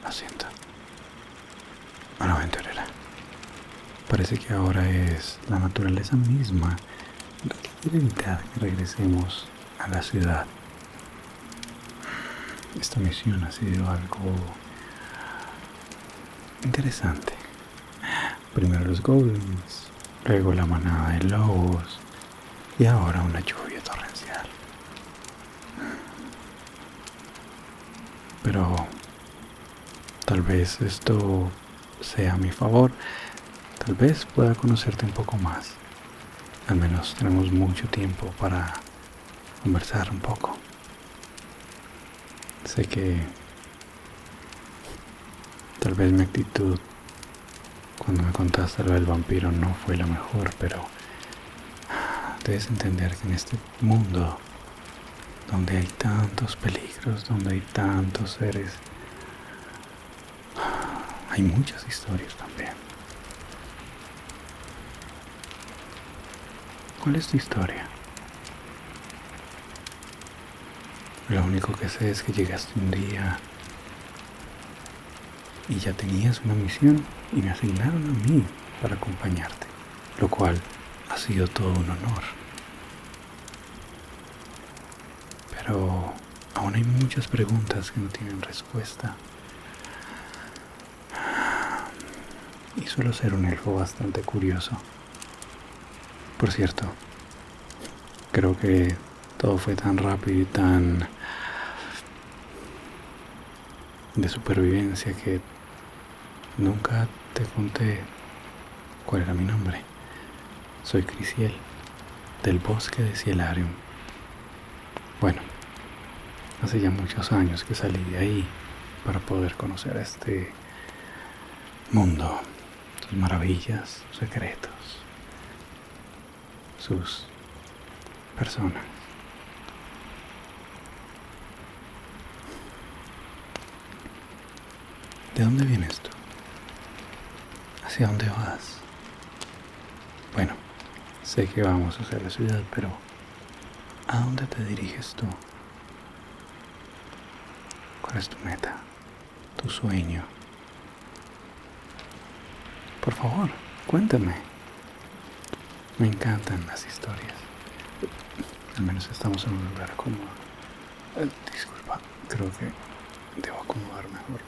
Lo siento. Bueno, aventurera. Parece que ahora es la naturaleza misma la que quiere evitar que regresemos a la ciudad. Esta misión ha sido algo interesante. Primero los goblins, luego la manada de lobos y ahora una lluvia torrencial. Pero tal vez esto sea a mi favor. Tal vez pueda conocerte un poco más. Al menos tenemos mucho tiempo para conversar un poco. Sé que tal vez mi actitud cuando me contaste lo del vampiro no fue la mejor, pero debes entender que en este mundo donde hay tantos peligros, donde hay tantos seres, hay muchas historias también. ¿Cuál es tu historia? Lo único que sé es que llegaste un día y ya tenías una misión y me asignaron a mí para acompañarte, lo cual ha sido todo un honor. Pero aún hay muchas preguntas que no tienen respuesta. Y suelo ser un elfo bastante curioso. Por cierto, creo que todo fue tan rápido y tan de supervivencia que nunca te conté cuál era mi nombre. Soy Crisiel, del bosque de Cielarium. Bueno, hace ya muchos años que salí de ahí para poder conocer este mundo, sus maravillas, sus secretos, sus personas. ¿De dónde vienes tú? ¿Hacia dónde vas? Bueno, sé que vamos hacia la ciudad, pero ¿a dónde te diriges tú? ¿Cuál es tu meta? ¿Tu sueño? Por favor, cuéntame. Me encantan las historias. Al menos estamos en un lugar cómodo. Disculpa, creo que debo acomodar mejor.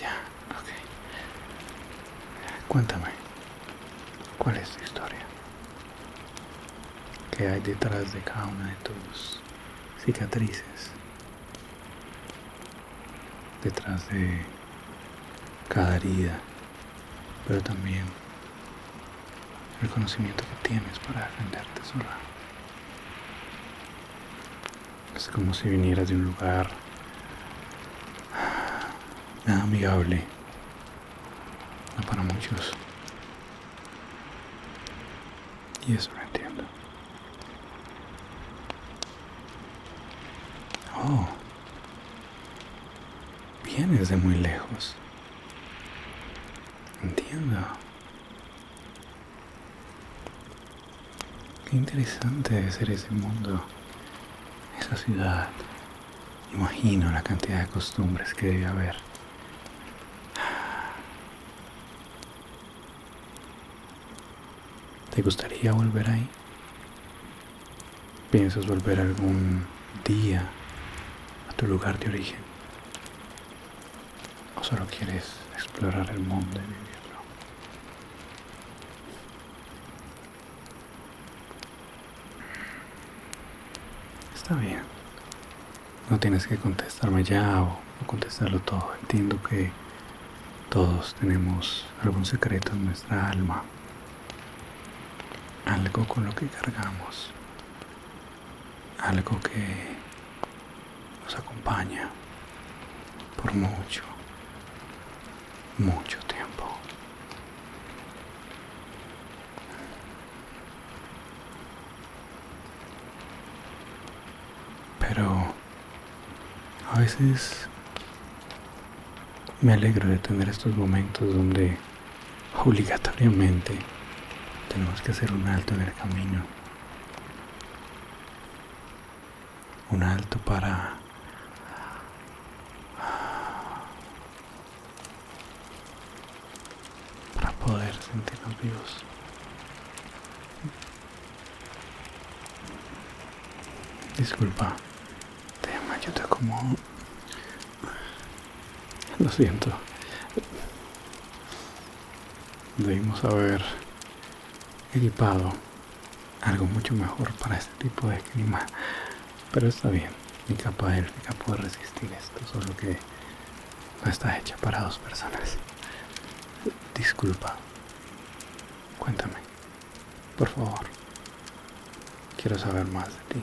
Ya, ok. Cuéntame, ¿cuál es tu historia? ¿Qué hay detrás de cada una de tus cicatrices? Detrás de cada herida, pero también el conocimiento que tienes para defenderte sola. Es como si vinieras de un lugar nada amigable, no para muchos. Y eso lo entiendo. Oh, vienes de muy lejos. Entiendo. Qué interesante debe ser ese mundo, esa ciudad. Imagino la cantidad de costumbres que debe haber. ¿Te gustaría volver ahí? ¿Piensas volver a algún ti, a tu lugar de origen? ¿O solo quieres explorar el mundo y vivirlo? Está bien. No tienes que contestarme ya o contestarlo todo. Entiendo que todos tenemos algún secreto en nuestra alma, algo con lo que cargamos, algo que nos acompaña por mucho, mucho tiempo. Pero a veces me alegro de tener estos momentos donde obligatoriamente tenemos que hacer un alto en el camino. Un alto para poder sentirnos vivos. Disculpa, yo te como... Lo siento. Debimos haber equipado algo mucho mejor para este tipo de clima. Pero está bien, mi capa élfica puede resistir esto, solo que no está hecha para 2 personas. Disculpa. Cuéntame, por favor. Quiero saber más de ti.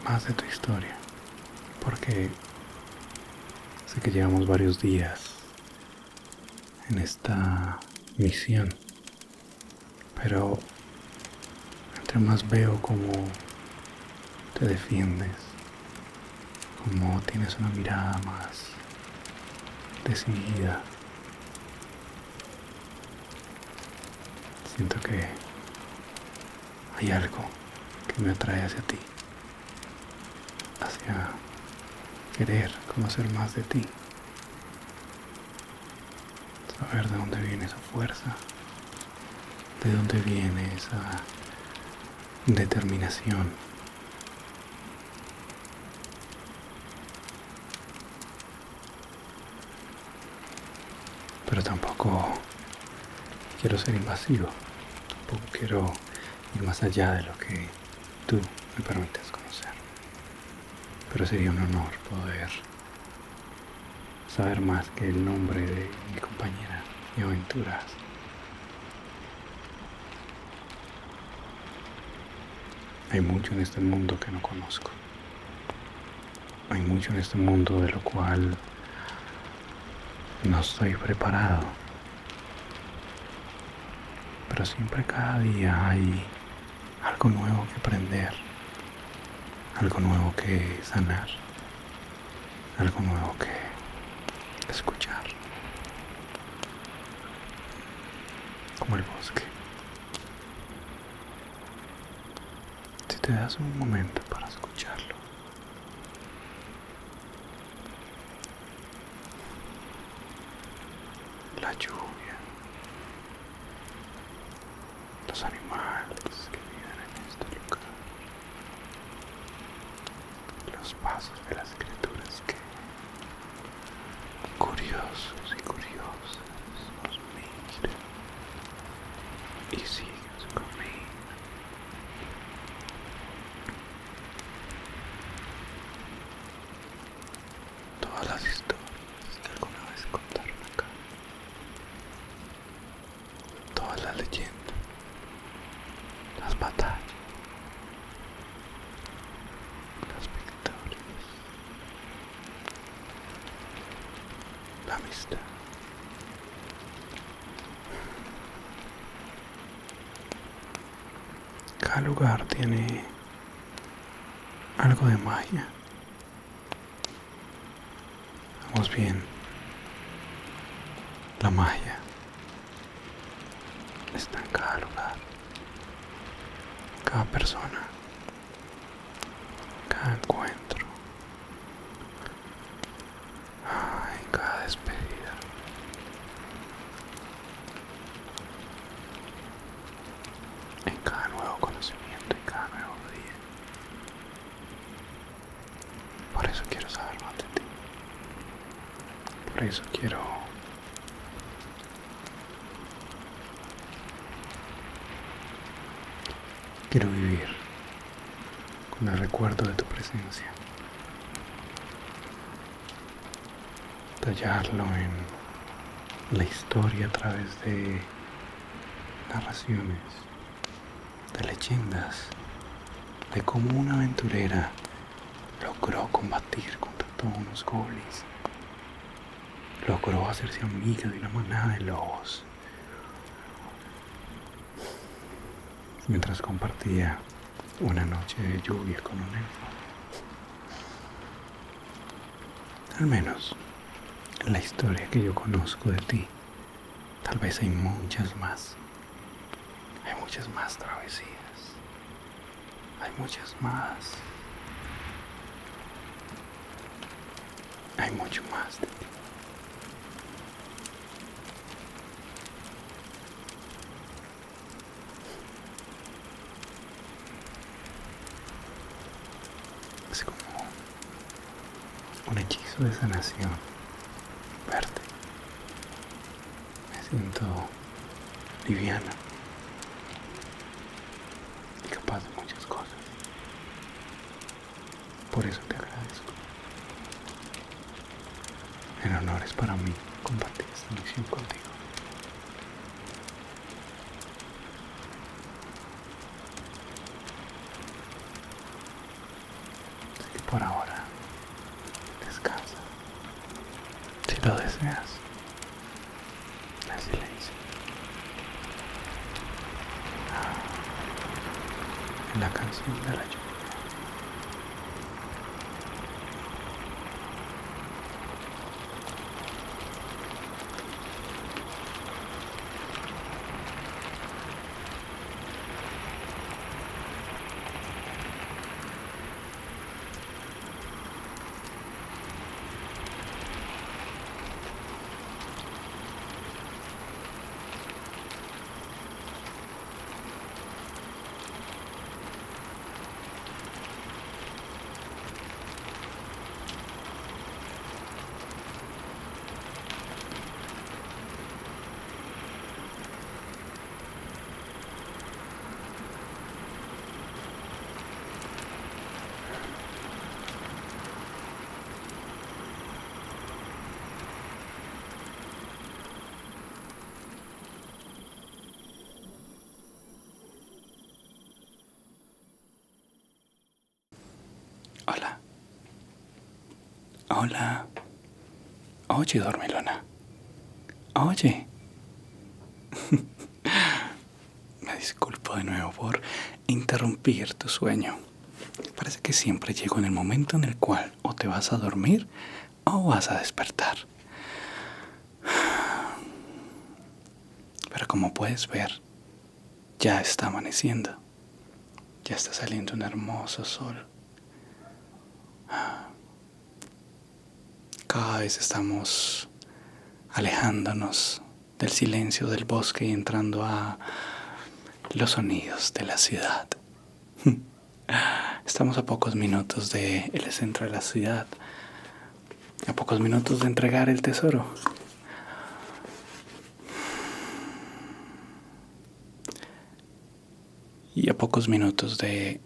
Más de tu historia. Porque sé que llevamos varios días en esta misión. Pero entre más veo cómo te defiendes, cómo tienes una mirada más decidida, siento que hay algo que me atrae hacia ti, hacia querer conocer más de ti, saber de dónde viene esa fuerza, de dónde viene esa determinación. Pero tampoco quiero ser invasivo, tampoco quiero ir más allá de lo que tú me permites conocer. Pero sería un honor poder saber más que el nombre de mi compañera de aventuras. Hay mucho en este mundo que no conozco. Hay mucho en este mundo de lo cual no estoy preparado. Pero siempre cada día hay algo nuevo que aprender, algo nuevo que sanar, algo nuevo que escuchar. Como el bosque. Si te das un momento para escucharlo, la lluvia, los animales que viven en este lugar, los pasos de las criaturas que, curiosos y curiosas, nos miran y siguen su camino. Todas las historias que alguna vez contaron acá, todas las leyendas, las batallas, las victorias, la amistad. Cada lugar tiene algo de magia. Vamos bien, la magia está en cada lugar, cada persona, cada encuentro, en cada despedida. En cada nuevo conocimiento y cada nuevo día. Por eso quiero saber más de ti. Por eso quiero vivir con el recuerdo de tu presencia. Tallarlo en la historia a través de narraciones, de leyendas, de cómo una aventurera logró combatir contra todos unos goblins, logró hacerse amiga de una manada de lobos, mientras compartía una noche de lluvia con un elfo. Al menos en la historia que yo conozco de ti, tal vez hay muchas más. Hay muchas más travesías. Hay muchas más. Hay mucho más de ti. Es como un hechizo de sanación verte. Me siento liviana y capaz de muchas cosas. Por eso te agradezco. El honor es para mí compartir esta misión contigo. Así que por ahora, descansa. Si lo deseas, en silencio. En la canción de la lluvia. Hola. Hola. Oye, dormilona. Oye. Me disculpo de nuevo por interrumpir tu sueño. Parece que siempre llego en el momento en el cual o te vas a dormir o vas a despertar. Pero como puedes ver, ya está amaneciendo. Ya está saliendo un hermoso sol. Cada vez estamos alejándonos del silencio del bosque y entrando a los sonidos de la ciudad. Estamos a pocos minutos del centro de la ciudad, a pocos minutos de entregar el tesoro. Y a pocos minutos de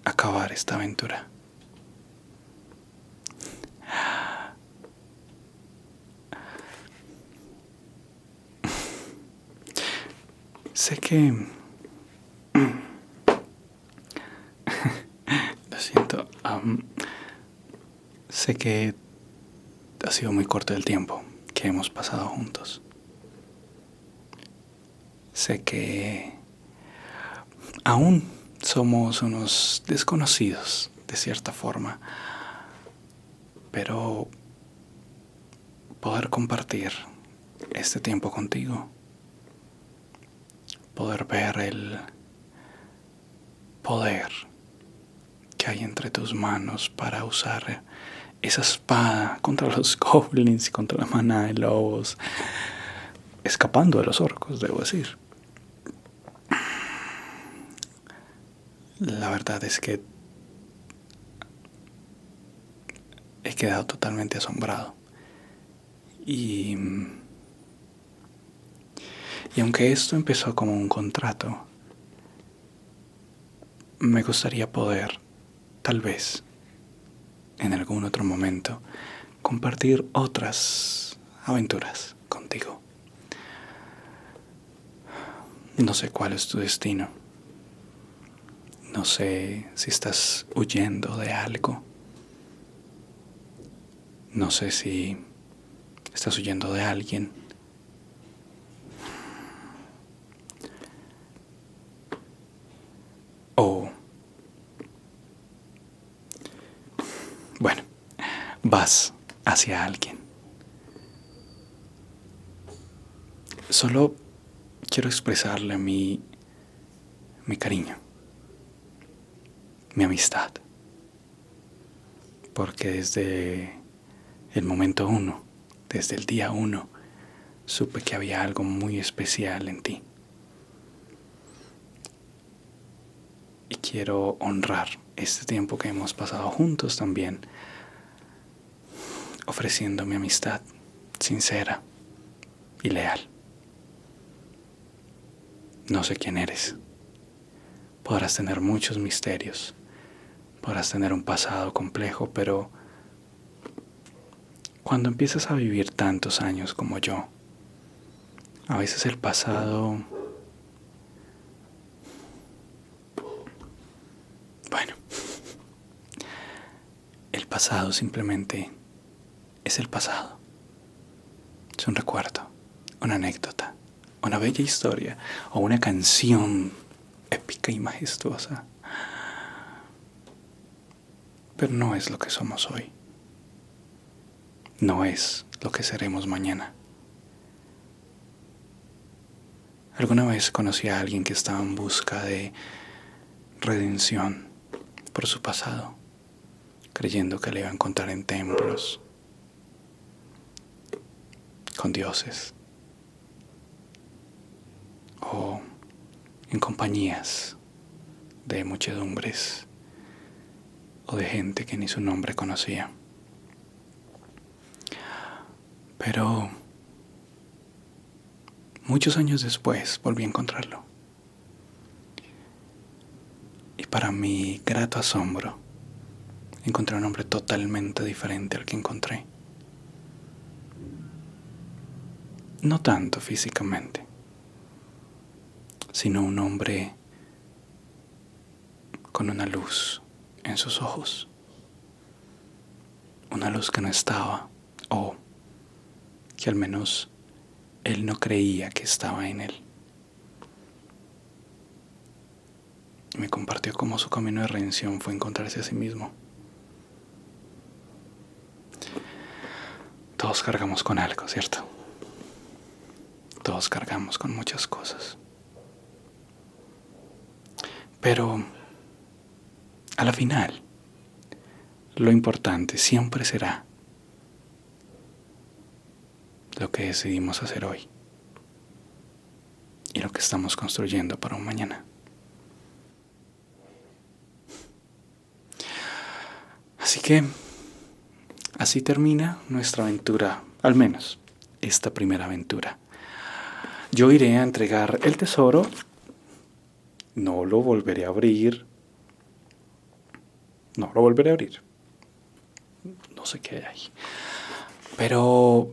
acabar esta aventura. Sé que... Lo siento. Sé que ha sido muy corto el tiempo que hemos pasado juntos. Sé que aún somos unos desconocidos, de cierta forma. Pero poder compartir este tiempo contigo, poder ver el poder que hay entre tus manos para usar esa espada contra los goblins y contra la manada de lobos, escapando de los orcos, debo decir. La verdad es que he quedado totalmente asombrado. Y aunque esto empezó como un contrato, me gustaría poder, tal vez, en algún otro momento, compartir otras aventuras contigo. No sé cuál es tu destino. No sé si estás huyendo de algo. No sé si estás huyendo de alguien. O, bueno, vas hacia alguien. Solo quiero expresarle mi cariño, mi amistad. Porque desde el momento 1, desde el día 1, supe que había algo muy especial en ti. Y quiero honrar este tiempo que hemos pasado juntos también, ofreciendo mi amistad sincera y leal. No sé quién eres. Podrás tener muchos misterios, podrás tener un pasado complejo, pero cuando empiezas a vivir tantos años como yo, a veces el pasado, bueno, el pasado simplemente es el pasado. Es un recuerdo, una anécdota, una bella historia o una canción épica y majestuosa. Pero no es lo que somos hoy. No es lo que seremos mañana. Alguna vez conocí a alguien que estaba en busca de redención por su pasado, creyendo que le iba a encontrar en templos, con dioses, o en compañías de muchedumbres o de gente que ni su nombre conocía. Pero muchos años después volví a encontrarlo. Y para mi grato asombro, encontré un hombre totalmente diferente al que encontré. No tanto físicamente, sino un hombre con una luz en sus ojos. Una luz que no estaba, o que al menos él no creía que estaba en él. Y me compartió cómo su camino de redención fue encontrarse a sí mismo. Todos cargamos con algo, ¿cierto? Todos cargamos con muchas cosas. Pero a la final, lo importante siempre será lo que decidimos hacer hoy y lo que estamos construyendo para un mañana. Así que así termina nuestra aventura, al menos esta primera aventura. Yo iré a entregar el tesoro, no lo volveré a abrir, no sé qué hay. Pero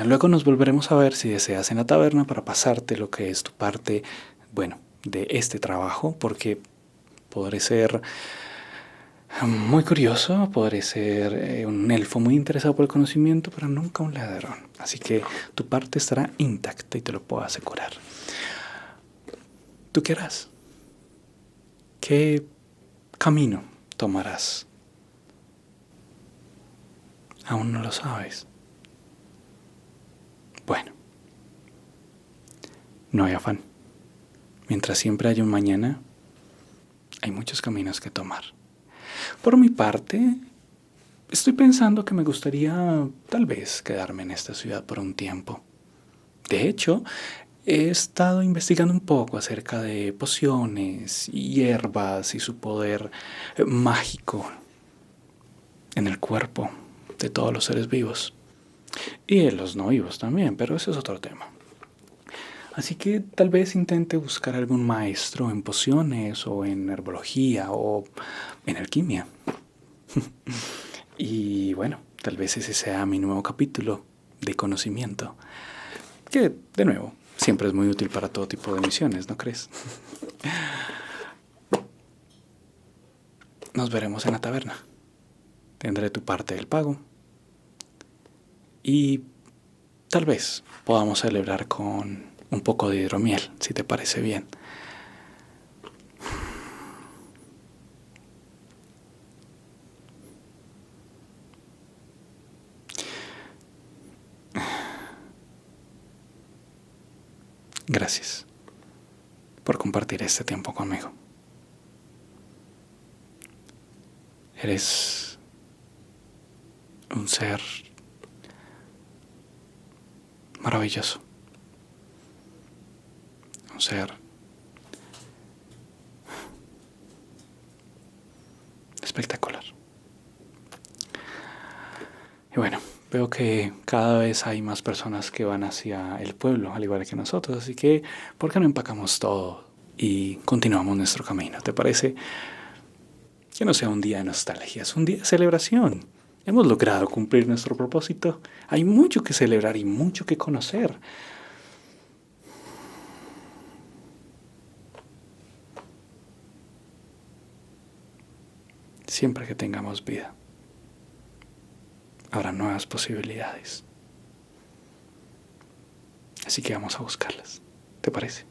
luego nos volveremos a ver si deseas en la taberna para pasarte lo que es tu parte, bueno, de este trabajo, porque podré ser muy curioso, podré ser un elfo muy interesado por el conocimiento, pero nunca un ladrón. Así que tu parte estará intacta y te lo puedo asegurar. ¿Tú qué harás? ¿Qué camino tomarás? Aún no lo sabes. Bueno, no hay afán. Mientras siempre haya un mañana, hay muchos caminos que tomar. Por mi parte, estoy pensando que me gustaría tal vez quedarme en esta ciudad por un tiempo. De hecho, he estado investigando un poco acerca de pociones y hierbas y su poder mágico en el cuerpo de todos los seres vivos. Y de los no vivos también, pero ese es otro tema. Así que tal vez intente buscar algún maestro en pociones o en herbología o en alquimia. Y bueno, tal vez ese sea mi nuevo capítulo de conocimiento. Que, de nuevo, siempre es muy útil para todo tipo de misiones, ¿no crees? Nos veremos en la taberna. Tendré tu parte del pago. Y tal vez podamos celebrar con un poco de hidromiel, si te parece bien. Gracias por compartir este tiempo conmigo. Eres un ser maravilloso. Un ser espectacular. Y bueno, veo que cada vez hay más personas que van hacia el pueblo, al igual que nosotros. Así que, ¿por qué no empacamos todo y continuamos nuestro camino? ¿Te parece? Que no sea un día de nostalgia, es un día de celebración. Hemos logrado cumplir nuestro propósito. Hay mucho que celebrar y mucho que conocer. Siempre que tengamos vida, habrá nuevas posibilidades. Así que vamos a buscarlas. ¿Te parece?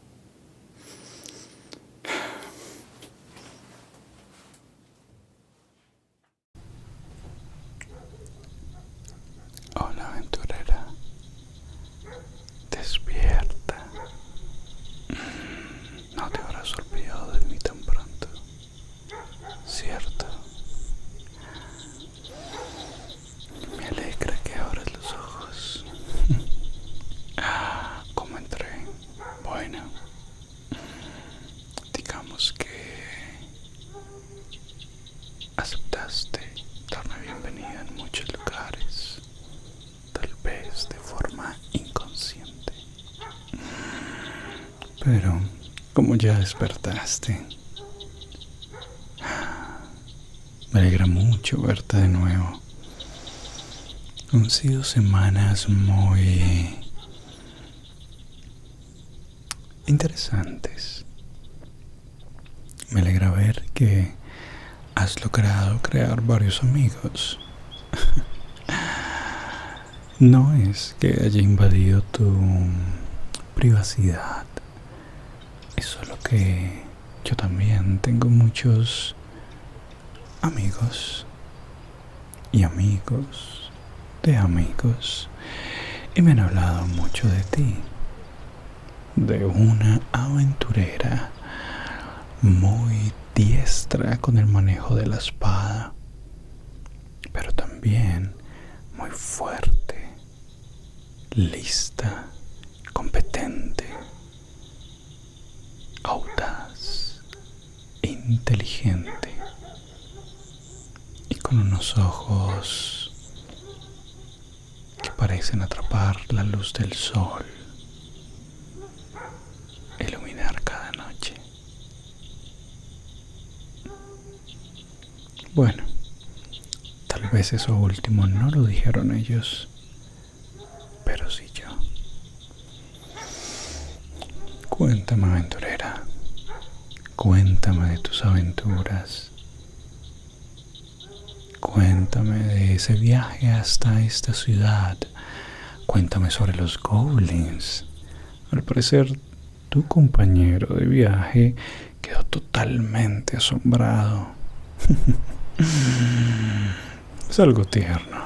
Hola, aventurera. Despierta. No te habrás olvidado de mí tan pronto, ¿cierto? Me alegra que abras los ojos. ¿Cómo entré? Bueno, digamos que aceptaste darme bienvenida en muchos lugares, tal vez de forma inconsciente. Pero, como ya despertaste, me alegra mucho verte de nuevo. Han sido semanas muy interesantes. Me alegra ver que has logrado crear varios amigos. No es que haya invadido tu privacidad, es solo que yo también tengo muchos amigos y amigos de amigos, y me han hablado mucho de ti, de una aventurera muy diestra con el manejo de la espada, pero también muy fuerte, lista, competente, audaz, inteligente y con unos ojos que parecen atrapar la luz del sol, iluminar cada noche. Bueno, tal vez eso último no lo dijeron ellos, pero sí yo. Cuéntame, aventurera, cuéntame de tus aventuras. Cuéntame de ese viaje hasta esta ciudad. Cuéntame sobre los goblins. Al parecer, tu compañero de viaje quedó totalmente asombrado. Es algo tierno.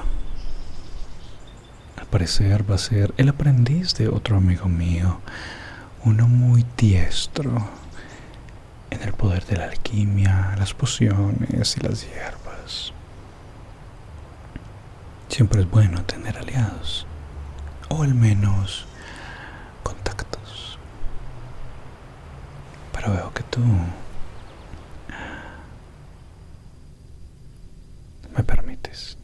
Al parecer va a ser el aprendiz de otro amigo mío, uno muy diestro en el poder de la alquimia, las pociones y las hierbas. Siempre es bueno tener aliados, o al menos contactos. Pero veo que tú me permites.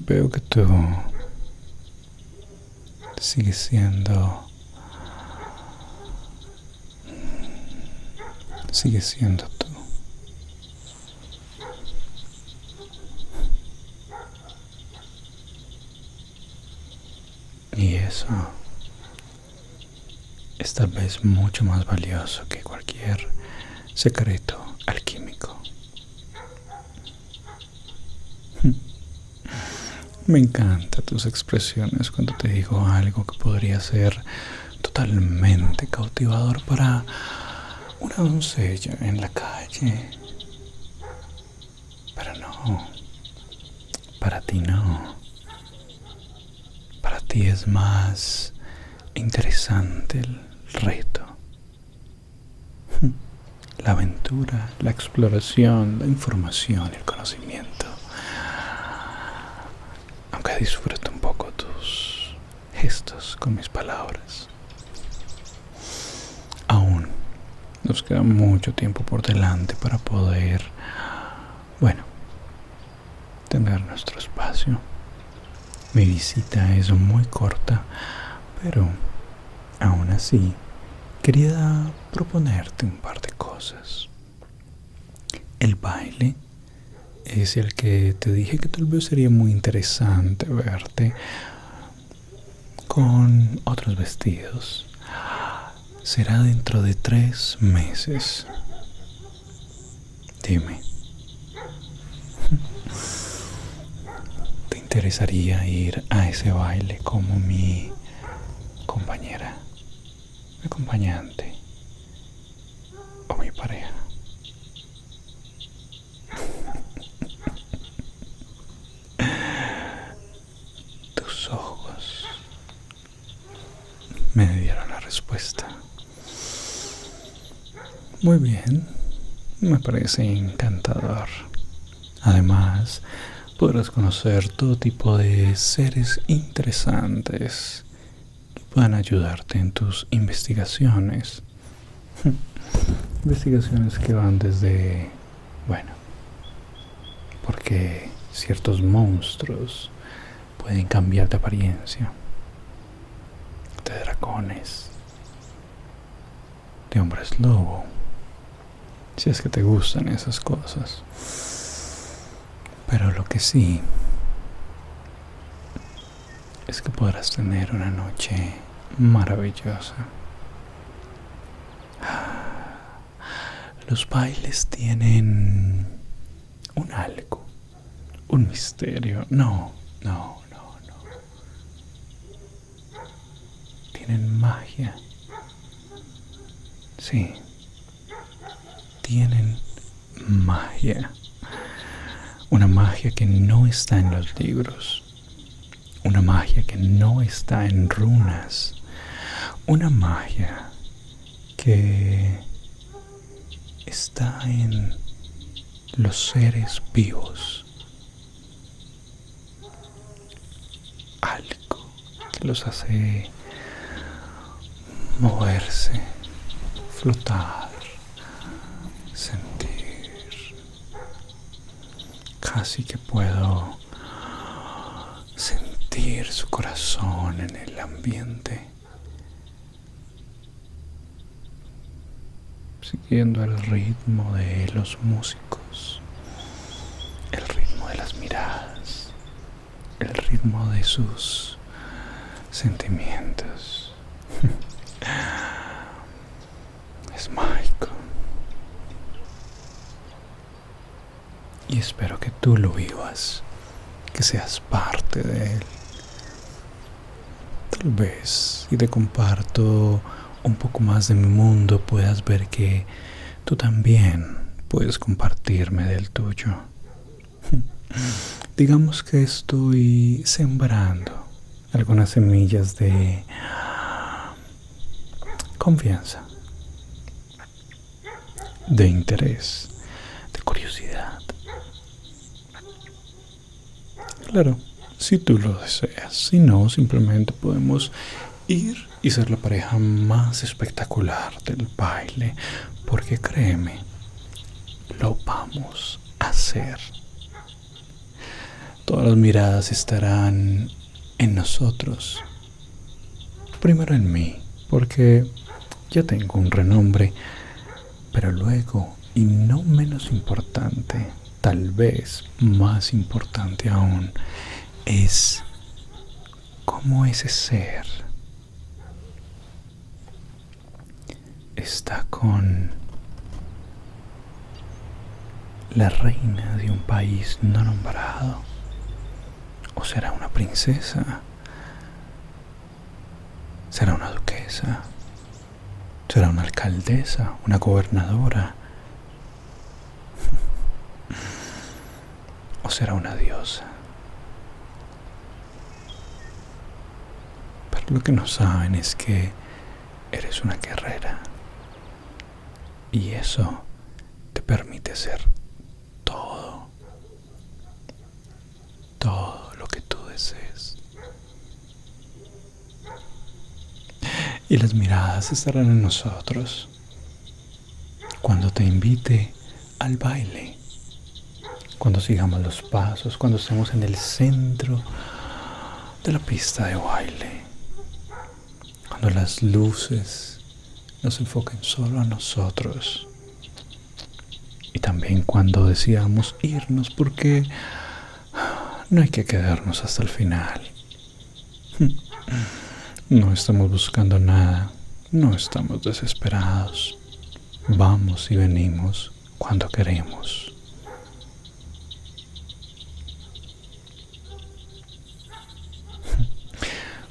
Veo que tú sigues siendo tú. Y eso es tal vez mucho más valioso que cualquier secreto alquímico. Me encantan tus expresiones cuando te digo algo que podría ser totalmente cautivador para una doncella en la calle. Pero no, para ti no. Para ti es más interesante el reto, la aventura, la exploración, la información y el conocimiento. Aunque disfruto un poco tus gestos con mis palabras. Aún nos queda mucho tiempo por delante para poder, tener nuestro espacio. Mi visita es muy corta, pero aún así quería proponerte un par de cosas. El baile es el que te dije que tal vez sería muy interesante verte con otros vestidos. Será dentro de 3 meses. Dime, ¿te interesaría ir a ese baile como mi compañera, mi acompañante o mi pareja? Tus ojos me dieron la respuesta. Muy bien, me parece encantador. Además, podrás conocer todo tipo de seres interesantes que puedan ayudarte en tus investigaciones. Investigaciones que van desde, porque ciertos monstruos pueden cambiar de apariencia, de dragones, de hombres lobo, si es que te gustan esas cosas. Pero lo que sí es que podrás tener una noche maravillosa. Los bailes tienen un algo, un misterio. No. Tienen magia. Sí, tienen magia. Una magia que no está en los libros. Una magia que no está en runas. Una magia que está en los seres vivos. Algo que los hace moverse, flotar, sentir. Casi que puedo sentir su corazón en el ambiente, siguiendo el ritmo de los músicos, el ritmo de las miradas, el ritmo de sus sentimientos. Es mágico. Y espero que tú lo vivas, que seas parte de él. Tal vez si te comparto un poco más de mi mundo, puedas ver que tú también puedes compartirme del tuyo. Digamos que estoy sembrando algunas semillas de confianza, de interés, de curiosidad. Claro, si tú lo deseas. Si no, simplemente podemos ir y ser la pareja más espectacular del baile. Porque créeme, lo vamos a hacer. Todas las miradas estarán en nosotros. Primero en mí, porque ya tengo un renombre, pero luego, y no menos importante, tal vez más importante aún, es cómo ese ser está con la reina de un país no nombrado. ¿O será una princesa? ¿Será una duquesa? ¿Será una alcaldesa? ¿Una gobernadora? ¿O será una diosa? Pero lo que no saben es que eres una guerrera. Y eso te permite ser todo. Todo lo que tú desees. Y las miradas estarán en nosotros cuando te invite al baile, cuando sigamos los pasos, cuando estemos en el centro de la pista de baile, cuando las luces nos enfoquen solo a nosotros, y también cuando decidamos irnos, porque no hay que quedarnos hasta el final. No estamos buscando nada, no estamos desesperados. Vamos y venimos cuando queremos.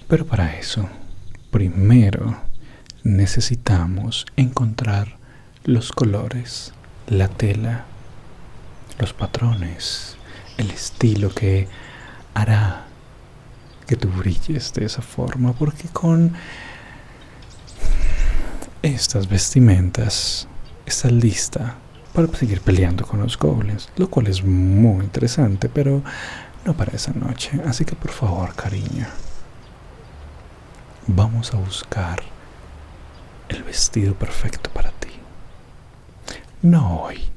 Pero para eso, primero necesitamos encontrar los colores, la tela, los patrones, el estilo que hará que tú brilles de esa forma, porque con estas vestimentas estás lista para seguir peleando con los goblins, lo cual es muy interesante, pero no para esa noche. Así que por favor, cariño, vamos a buscar el vestido perfecto para ti. No hoy,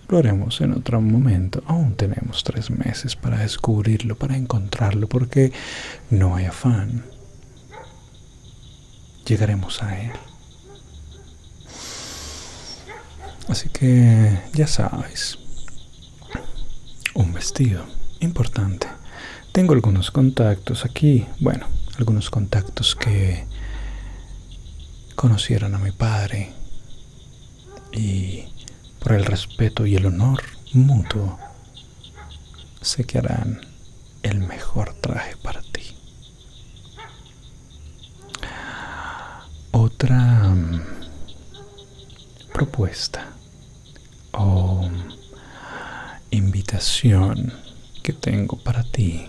lo haremos en otro momento. Aún tenemos 3 meses para descubrirlo, para encontrarlo, porque no hay afán. Llegaremos a él. Así que ya sabes, un vestido importante. Tengo algunos contactos aquí, bueno, algunos contactos que conocieron a mi padre y por el respeto y el honor mutuo, sé que harán el mejor traje para ti. Otra propuesta o invitación que tengo para ti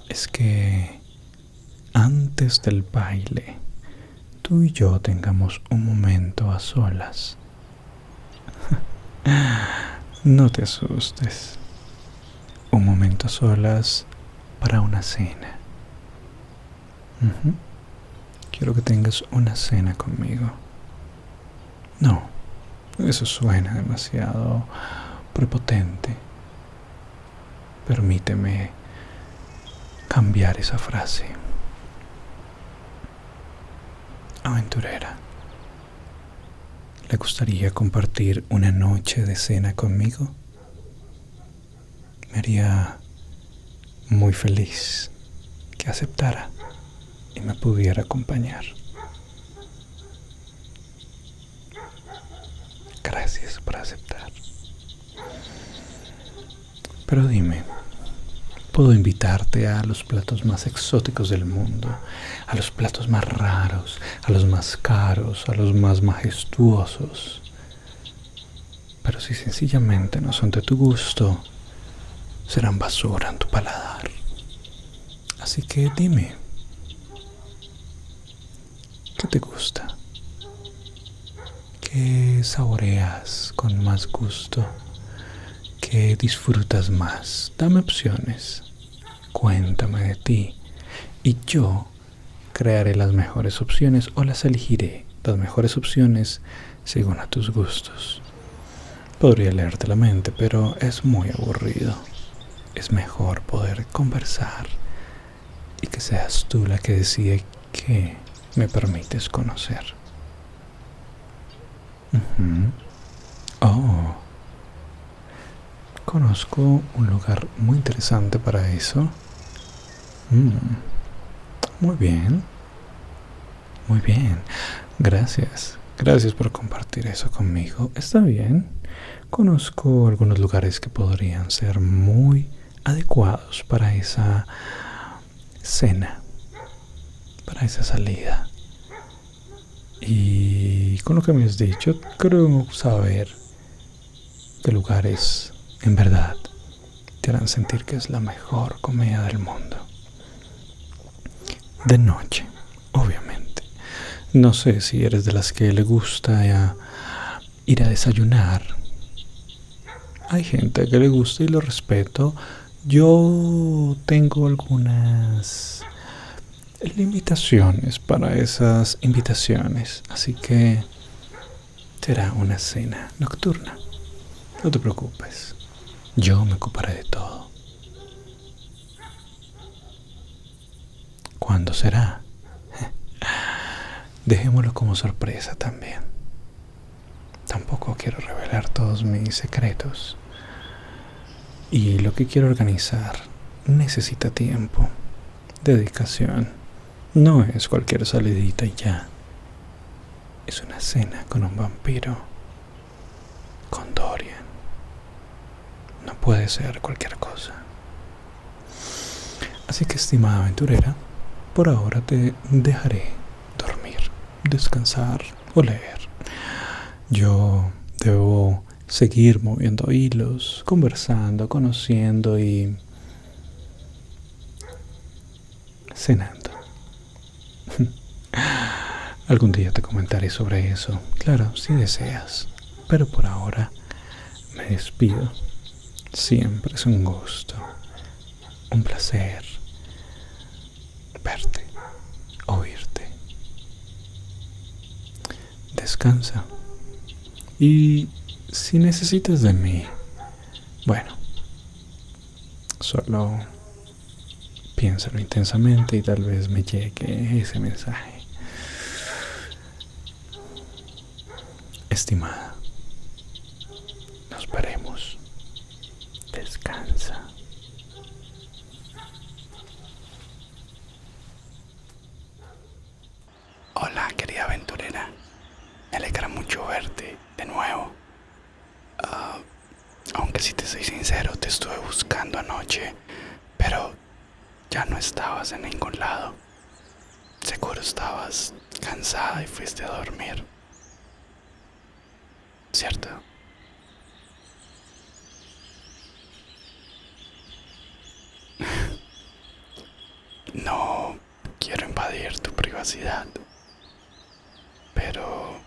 es que antes del baile tú y yo tengamos un momento a solas. No te asustes. Un momento a solas para una cena. Quiero que tengas una cena conmigo. No, eso suena demasiado prepotente. Permíteme cambiar esa frase. Aventurera, ¿le gustaría compartir una noche de cena conmigo? Me haría muy feliz que aceptara y me pudiera acompañar. Gracias por aceptar. Pero dime, puedo invitarte a los platos más exóticos del mundo, a los platos más raros, a los más caros, a los más majestuosos. Pero si sencillamente no son de tu gusto, serán basura en tu paladar. Así que dime, ¿qué te gusta? ¿Qué saboreas con más gusto? ¿Qué disfrutas más? Dame opciones. Cuéntame de ti. Y yo crearé las mejores opciones o las elegiré, las mejores opciones según a tus gustos. Podría leerte la mente, pero es muy aburrido. es mejor poder conversar y que seas tú la que decide qué me permites conocer. Oh, conozco un lugar muy interesante para eso. Muy bien, muy bien. Gracias. Gracias por compartir eso conmigo. Está bien. Conozco algunos lugares que podrían ser muy adecuados para esa cena, para esa salida. Y con lo que me has dicho, creo saber qué lugares en verdad te harán sentir que es la mejor comida del mundo. De noche, obviamente. No sé si eres de las que le gusta ir a desayunar. Hay gente que le gusta y lo respeto. Yo tengo algunas limitaciones para esas invitaciones, así que será una cena nocturna. No te preocupes, yo me ocuparé de todo. ¿Cuándo será? Dejémoslo como sorpresa también. Tampoco quiero revelar todos mis secretos. Y lo que quiero organizar necesita tiempo, dedicación. No es cualquier salidita y ya. Es una cena con un vampiro, con Dorian. No puede ser cualquier cosa. Así que, estimada aventurera, por ahora te dejaré dormir, descansar o leer. Yo debo seguir moviendo hilos, conversando, conociendo y cenando. Algún día te comentaré sobre eso, claro, si deseas. Pero por ahora me despido. Siempre es un gusto, un placer verte, oírte. Descansa. Y si necesitas de mí, bueno, solo piénsalo intensamente y tal vez me llegue ese mensaje. Estimada, nos veremos. Descansa. Hola, querida aventurera. Me alegra mucho verte de nuevo. Aunque si te soy sincero, te estuve buscando anoche, pero ya no estabas en ningún lado. Seguro estabas cansada y fuiste a dormir, ¿cierto? No quiero invadir tu privacidad, pero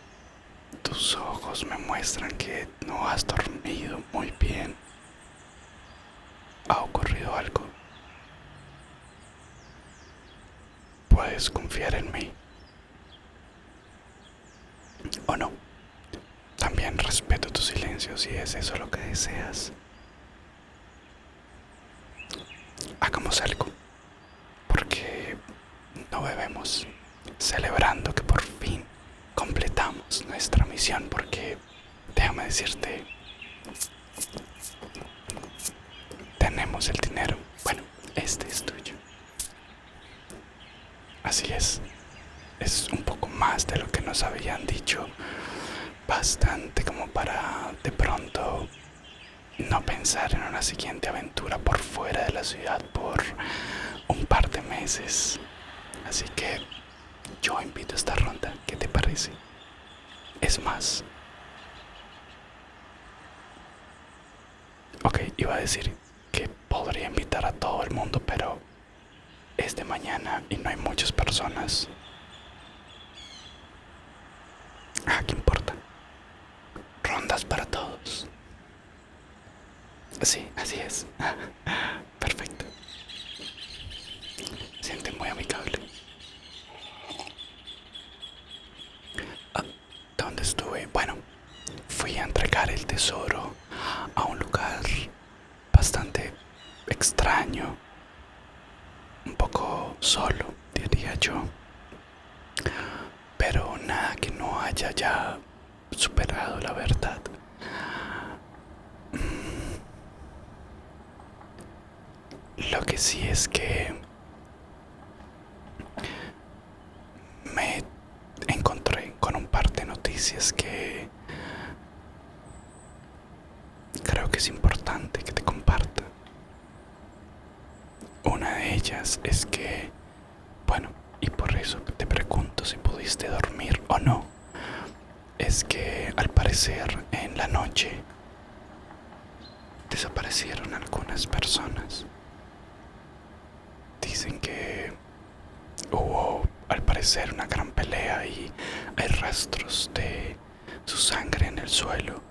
tus ojos me muestran que no has dormido muy bien. ¿Ha ocurrido algo? Puedes confiar en mí. ¿O no? También respeto tu silencio si es eso lo que deseas. Hagamos algo, porque no bebemos, celebrando que por fin completamos nuestra misión, porque déjame decirte, tenemos el dinero. Bueno, este es tuyo. Así es un poco más de lo que nos habían dicho, bastante como para de pronto no pensar en una siguiente aventura por fuera de la ciudad por un par de meses. Así que yo invito a esta ronda, ¿qué te parece? Es más, ok, iba a decir que podría invitar a todo el mundo, pero es de mañana y no hay muchas personas. ¿Qué importa? Rondas para todos. Sí, así es. Perfecto. Siente muy amigable. ¿Dónde estuve? Bueno, fui a entregar el tesoro a un lugar bastante extraño, un poco solo, diría yo, pero nada que no haya ya superado, la verdad. Lo que sí es que me encontré con un par de noticias que creo que es importante que te comparta. Una de ellas es que, bueno, y por eso te pregunto si pudiste dormir o no, es que al parecer en la noche desaparecieron algunas personas. Dicen que hubo al parecer una gran pelea y hay rastros de su sangre en el suelo.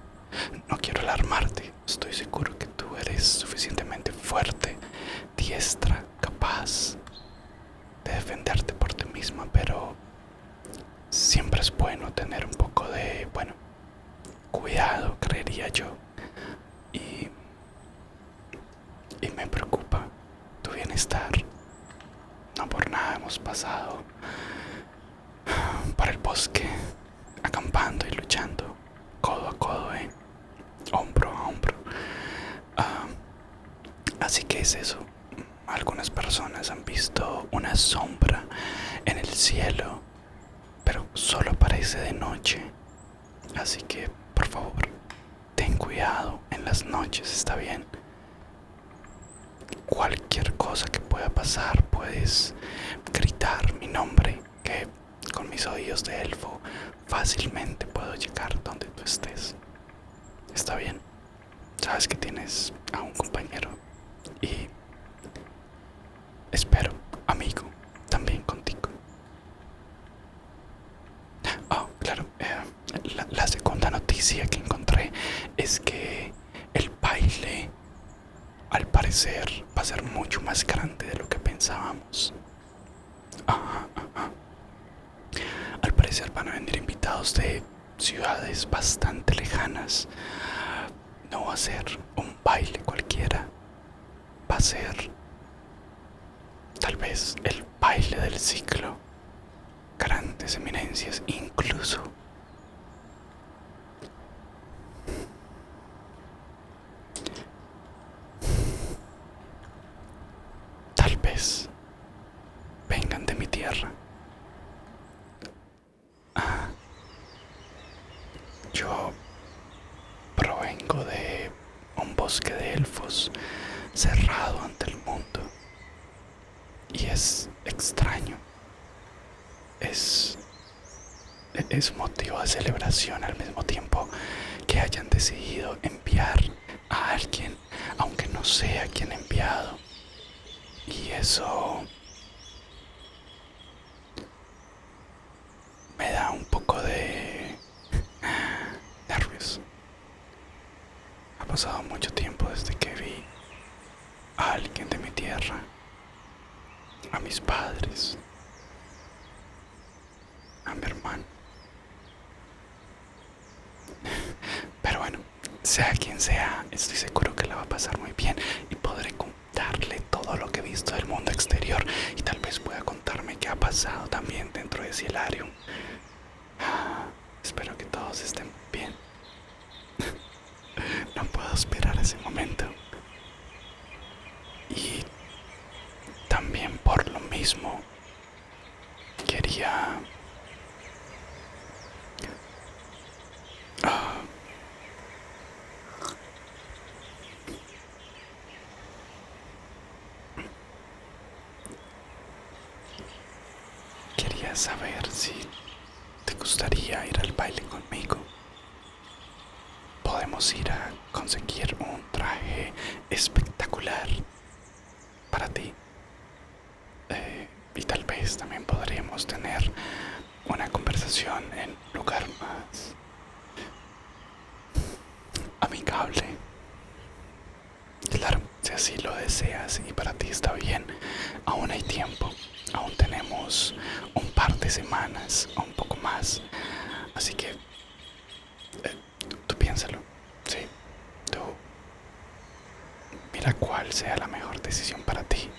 No quiero alarmarte, estoy seguro que tú eres suficientemente fuerte, diestra, capaz de defenderte por ti misma, pero siempre es bueno tener un poco de, bueno, cuidado, creería yo. Y me preocupa tu bienestar. No por nada hemos pasado por el bosque, acampando y luchando codo a codo, hombro a hombro. Así que es eso. Algunas personas han visto una sombra en el cielo, pero solo aparece de noche. Así que, por favor, ten cuidado en las noches, ¿está bien? Cualquier cosa que pueda pasar, puedes gritar mi nombre, que con mis oídos de elfo fácilmente puedo llegar donde tú estés. ¿Está bien? Sabes que tienes a un compañero y espero, amigo, también contigo. Oh, claro, la segunda noticia que encontré es que el baile al parecer va a ser mucho más grande de lo que pensábamos. Ajá. Al parecer van a venir invitados de ciudades bastante lejanas. No va a ser un baile cualquiera. Va a ser tal vez el baile del ciclo. Grandes eminencias incluso. Tal vez vengan de mi tierra. Yo provengo de un bosque de elfos cerrado ante el mundo. Y es extraño. Es motivo de celebración al mismo tiempo que hayan decidido enviar a alguien, aunque no sea quien ha enviado. Y eso me da un poco de nervios. Ha pasado mucho tiempo desde que vi a alguien de mi tierra, a mis padres, a mi hermano. Pero bueno, sea quien sea, estoy seguro que la va a pasar muy bien y podré contarle todo lo que he visto del mundo exterior y tal vez pueda contarme qué ha pasado también dentro de Cielarium. Espero que todos estén bien. No puedo esperar ese momento. Y también por lo mismo quería saber si te gustaría ir al baile conmigo. Podemos ir a conseguir un traje espectacular para ti. Y tal vez también podríamos tener una conversación en un lugar más amigable. Claro, si así lo deseas y para ti está bien, aún hay tiempo. Aún tenemos un par de semanas o un poco más. Así que tú piénsalo. Sí, tú la cual sea la mejor decisión para ti.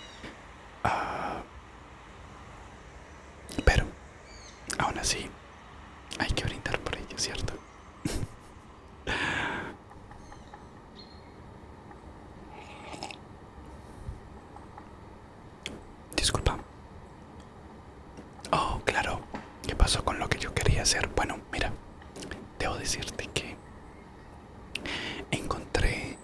Pero, aún así, hay que brindar por ello, ¿cierto? Disculpa. Oh, claro. ¿Qué pasó con lo que yo quería hacer? Bueno, mira, debo decirte que encontré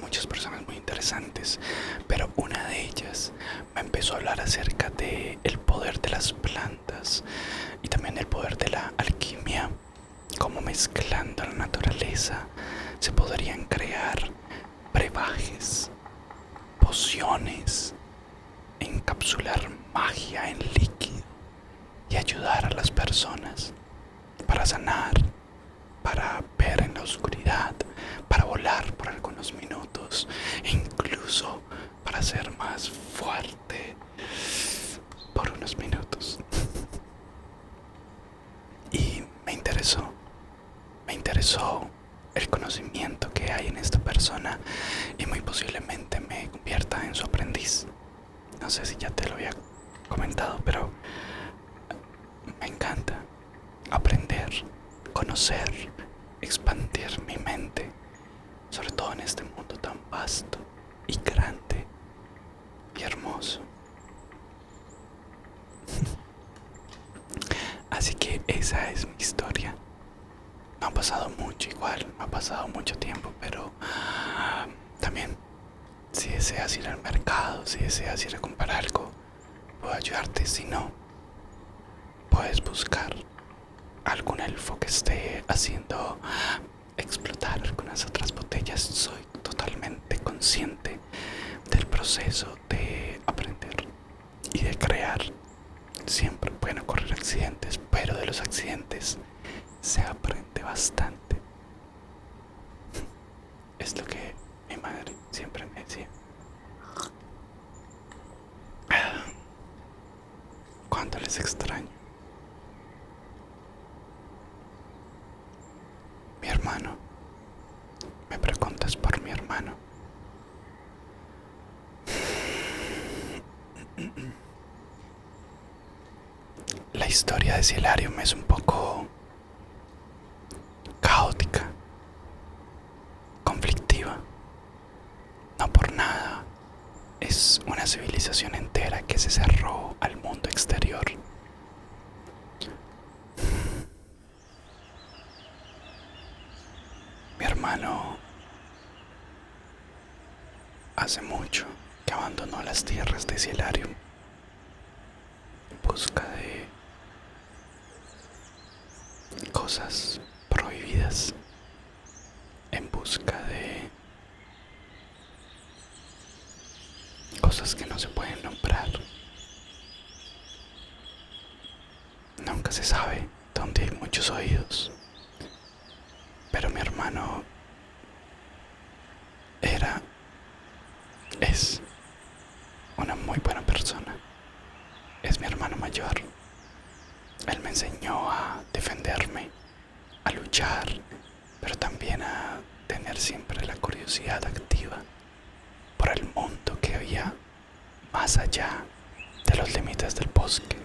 muchas personas muy interesantes, pero una de ellas me empezó a hablar acerca de el poder de las plantas y también el poder de la alquimia, cómo mezclando la naturaleza se podrían crear brebajes, pociones, encapsular magia en líquido y ayudar a las personas para sanar, para ver en la oscuridad, para volar por algunos minutos e incluso para ser más fuerte por unos minutos. Y me interesó el conocimiento que hay en esta persona y muy posiblemente me convierta en su aprendiz. No sé si ya te lo había comentado, pero me encanta aprender, conocer, expandir mi mente, sobre todo en este mundo tan vasto y grande y hermoso. Así que esa es mi historia. No ha pasado mucho igual, no ha pasado mucho tiempo, pero también si deseas ir al mercado, si deseas ir a comprar algo, puedo ayudarte. Si no, puedes buscar algún elfo que esté haciendo explotar algunas otras botellas. Soy totalmente consciente del proceso de aprender y de crear. Siempre pueden ocurrir accidentes, pero de los accidentes se aprende bastante. Es lo que mi madre siempre me decía. Cuánto les extraño. Mi hermano. Me preguntas por mi hermano. La historia de Cielarium es un poco caótica, conflictiva. No por nada es una civilización entera que se cerró al mundo exterior. Mi hermano hace mucho que abandonó las tierras de Cielarium en busca de cosas prohibidas, en busca de cosas que no se pueden nombrar. Nunca se sabe dónde hay muchos oídos, pero mi hermano es una muy buena persona. Es mi hermano mayor. Él me enseñó a defenderme, a luchar, pero también a tener siempre la curiosidad activa por el mundo que había más allá de los límites del bosque.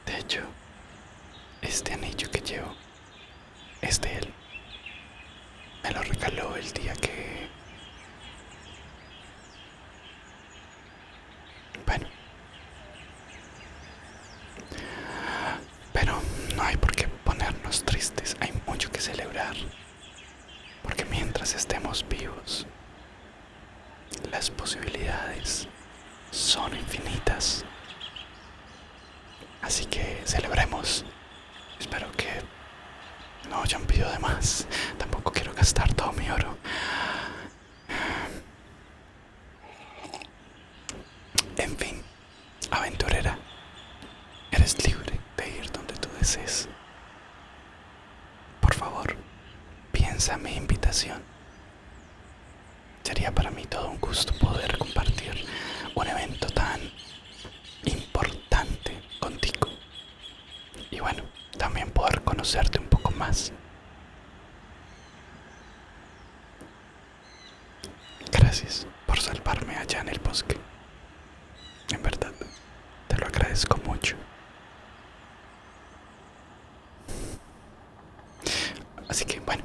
De hecho, este anillo que llevo es de él. Me lo regaló el día que... Bueno. Pero no hay por qué ponernos tristes, hay mucho que celebrar. Porque mientras estemos vivos, las posibilidades son infinitas. Así que celebremos. Espero que no hayan pedido de más. Tampoco quiero gastar todo mi oro. En fin, aventurera, eres libre de ir donde tú desees. Por favor, piensa en mi invitación. Sería para mí todo un gusto poder compartir un evento tan importante contigo. Y bueno, también poder conocerte un poco más. Gracias por salvarme allá en el bosque. En verdad, te lo agradezco mucho. Así que bueno,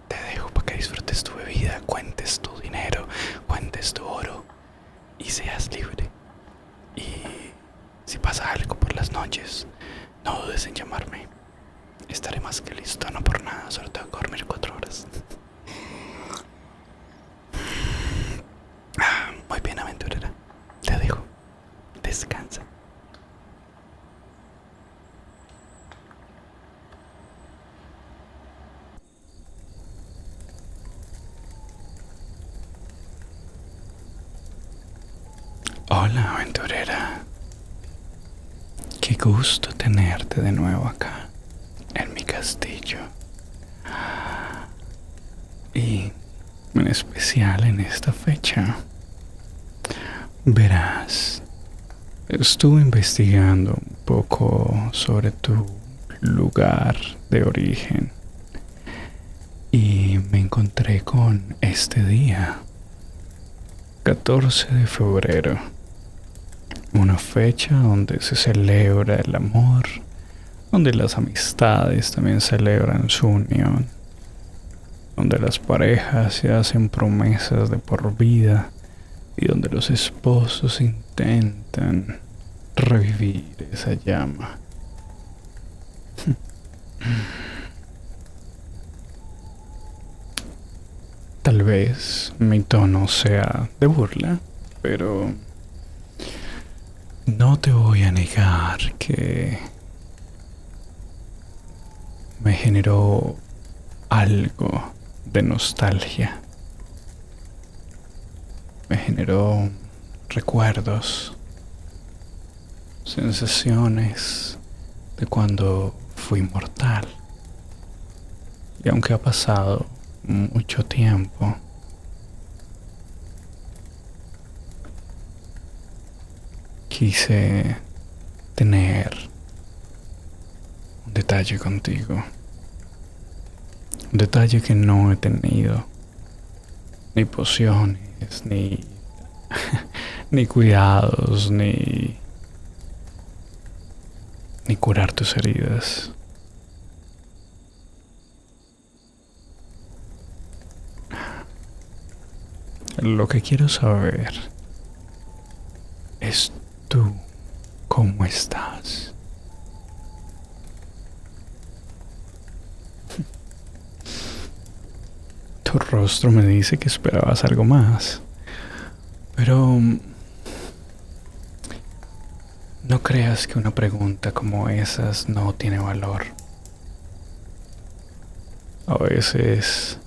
te dejo para que disfrutes tu bebida, cuentes tu dinero, cuentes tu oro y seas libre. Y si pasa algo por las noches, no dudes en llamarme. Estaré más que listo, no por nada, solo tengo que dormir 4 horas. Muy bien, aventurera. Te dejo. Descansa. Hola, aventurera. Qué gusto tenerte de nuevo acá, en mi castillo. Y en especial en esta fecha. Verás, estuve investigando un poco sobre tu lugar de origen y me encontré con este día, 14 de febrero, una fecha donde se celebra el amor, donde las amistades también celebran su unión, donde las parejas se hacen promesas de por vida y donde los esposos intentan revivir esa llama. Tal vez mi tono sea de burla, pero no te voy a negar que me generó algo de nostalgia. Me generó recuerdos, sensaciones de cuando fui mortal. Y aunque ha pasado mucho tiempo, quise tener un detalle contigo. Un detalle que no he tenido. Ni pociones, ni cuidados, ni curar tus heridas. Lo que quiero saber es tú, ¿cómo estás? Tu rostro me dice que esperabas algo más, pero no creas que una pregunta como esas no tiene valor. A veces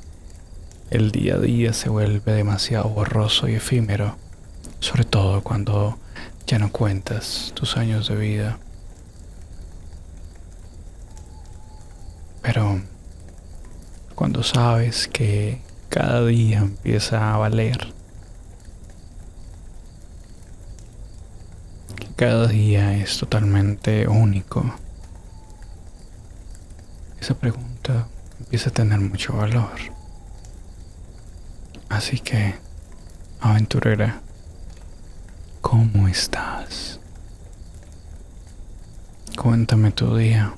el día a día se vuelve demasiado borroso y efímero, sobre todo cuando ya no cuentas tus años de vida. Pero cuando sabes que cada día empieza a valer, que cada día es totalmente único, esa pregunta empieza a tener mucho valor. Así que, aventurera, ¿cómo estás? Cuéntame tu día.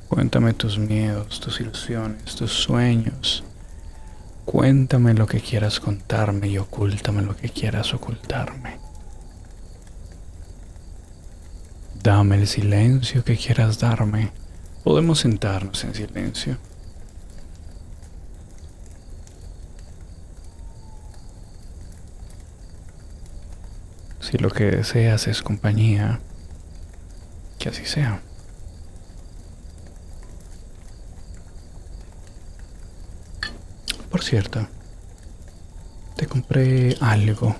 Cuéntame tus miedos, tus ilusiones, tus sueños. Cuéntame lo que quieras contarme y ocúltame lo que quieras ocultarme. Dame el silencio que quieras darme. Podemos sentarnos en silencio. Si lo que deseas es compañía, que así sea. Por cierto, te compré algo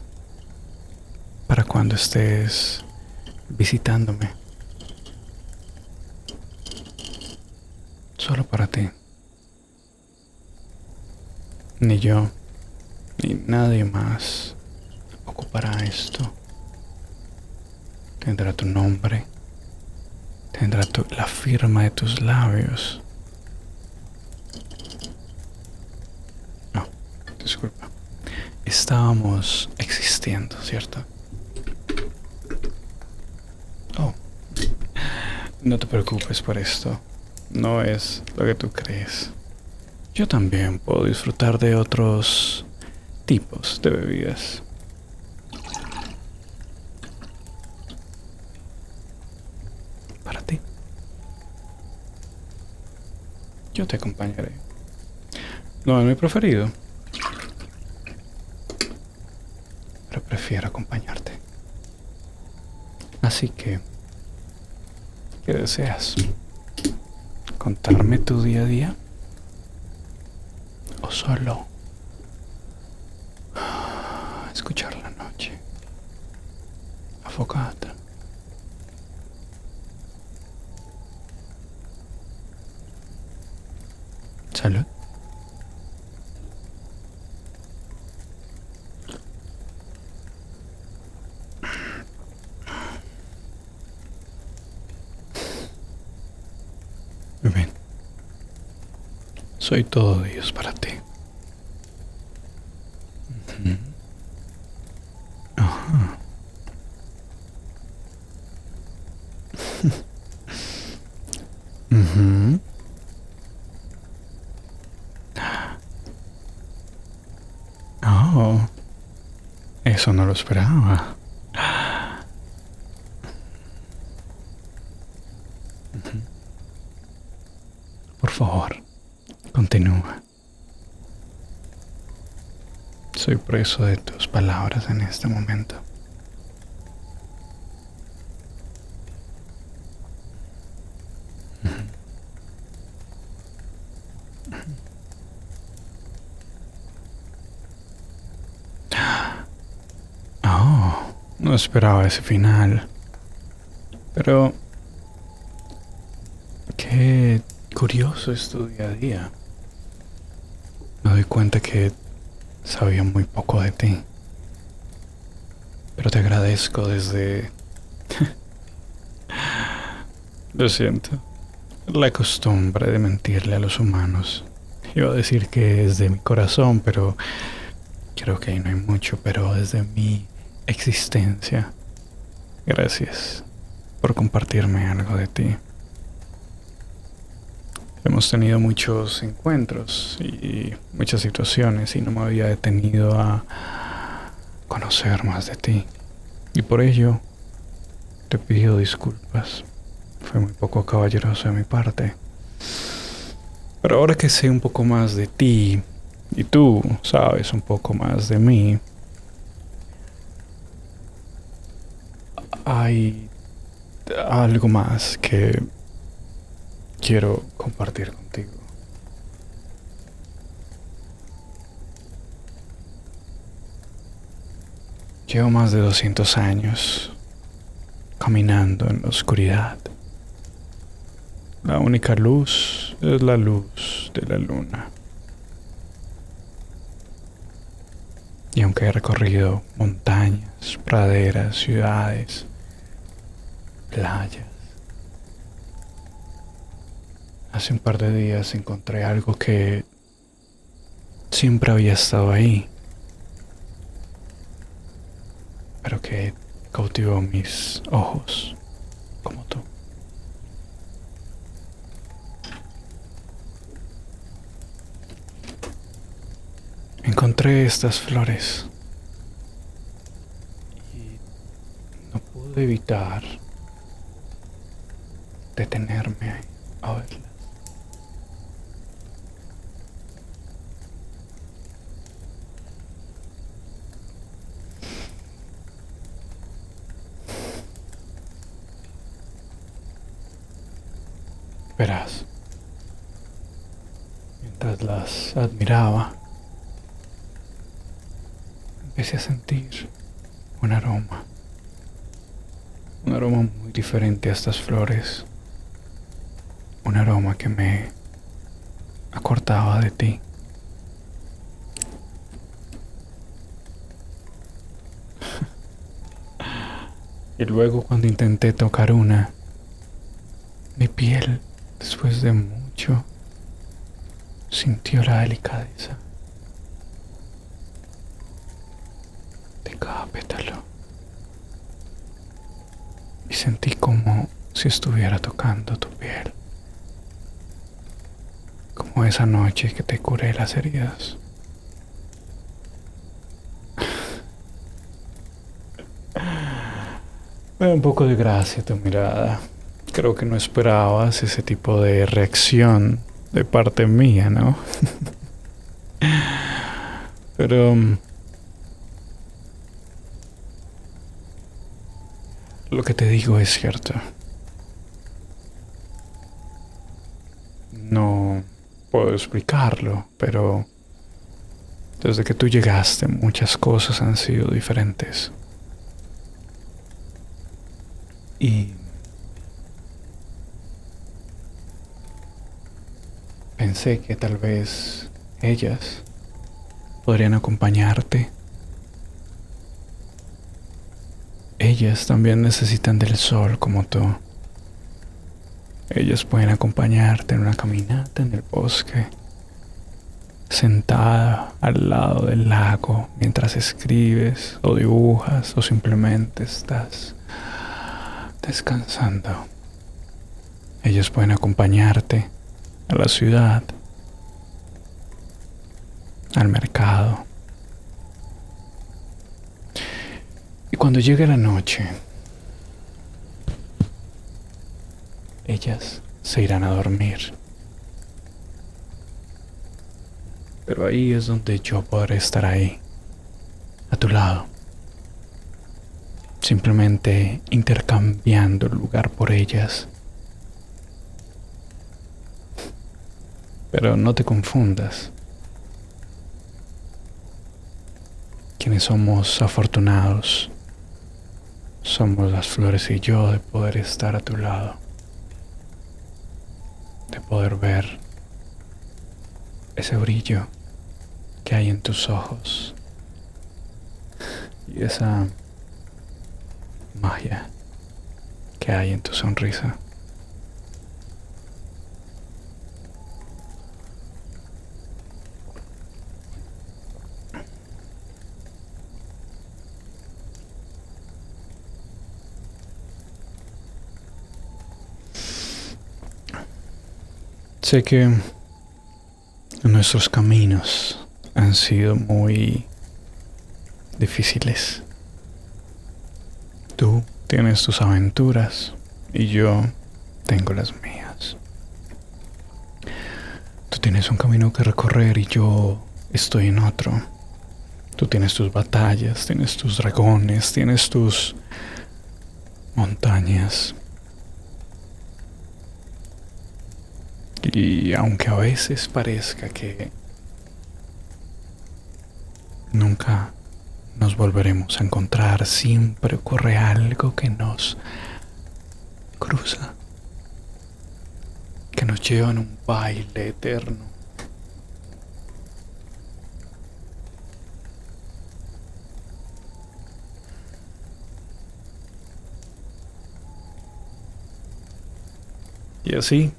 para cuando estés visitándome. Solo para ti. Ni yo, ni nadie más ocupará esto. Tendrá tu nombre, tendrá la firma de tus labios. No, disculpa. estábamos existiendo, ¿cierto? Oh, no te preocupes por esto. No es lo que tú crees. Yo también puedo disfrutar de otros tipos de bebidas. Para ti. Yo te acompañaré. No es mi preferido, pero prefiero acompañarte. Así que, ¿qué deseas? ¿Contarme tu día a día? ¿O solo escuchar la noche afogada? Salud. Muy bien. Soy todo Dios para ti. Ujú. Ajá. Ujú. Oh, eso no lo esperaba. Ujú. Por favor, continúa. Soy preso de tus palabras en este momento. Ujú. Oh, no esperaba ese final. Pero qué curioso es tu día a día. Me doy cuenta que sabía muy poco de ti. Pero te agradezco desde... Lo siento. La costumbre de mentirle a los humanos. Iba a decir que es de mi corazón, pero creo que ahí no hay mucho, pero desde mi existencia. Gracias por compartirme algo de ti. Hemos tenido muchos encuentros y muchas situaciones y no me había detenido a conocer más de ti. Y por ello te pido disculpas. Fue muy poco caballeroso de mi parte. Pero ahora que sé un poco más de ti y tú sabes un poco más de mí, hay algo más que quiero compartir contigo. Llevo más de 200 años caminando en la oscuridad. La única luz es la luz de la luna. Y aunque he recorrido montañas, praderas, ciudades, playas, hace un par de días encontré algo que siempre había estado ahí, pero que cautivó mis ojos, como tú. Encontré estas flores y no pude evitar detenerme a verlas. Verás, mientras las admiraba, empecé a sentir un aroma muy diferente a estas flores, un aroma que me acordaba de ti. Y luego cuando intenté tocar una, mi piel, después de mucho, sintió la delicadeza. de cada pétalo y sentí como si estuviera tocando tu piel, como esa noche que te curé las heridas. Me da un poco de gracia tu mirada. Creo que no esperabas ese tipo de reacción de parte mía, ¿no? Pero lo que te digo es cierto. No puedo explicarlo, pero desde que tú llegaste muchas cosas han sido diferentes. Y pensé que tal vez ellas podrían acompañarte. Ellas también necesitan del sol como tú. Ellas pueden acompañarte en una caminata en el bosque, sentada al lado del lago mientras escribes o dibujas o simplemente estás descansando. Ellas pueden acompañarte a la ciudad, al mercado. Y cuando llegue la noche, ellas se irán a dormir. Pero ahí es donde yo podré estar ahí, a tu lado, simplemente intercambiando el lugar por ellas. Pero no te confundas. Quienes somos afortunados somos las flores y yo de poder estar a tu lado, de poder ver ese brillo que hay en tus ojos y esa magia que hay en tu sonrisa. Sé que nuestros caminos han sido muy difíciles. Tú tienes tus aventuras y yo tengo las mías. Tú tienes un camino que recorrer y yo estoy en otro. Tú tienes tus batallas, tienes tus dragones, tienes tus montañas. Y aunque a veces parezca que nunca nos volveremos a encontrar, siempre ocurre algo que nos cruza, que nos lleva en un baile eterno. Y así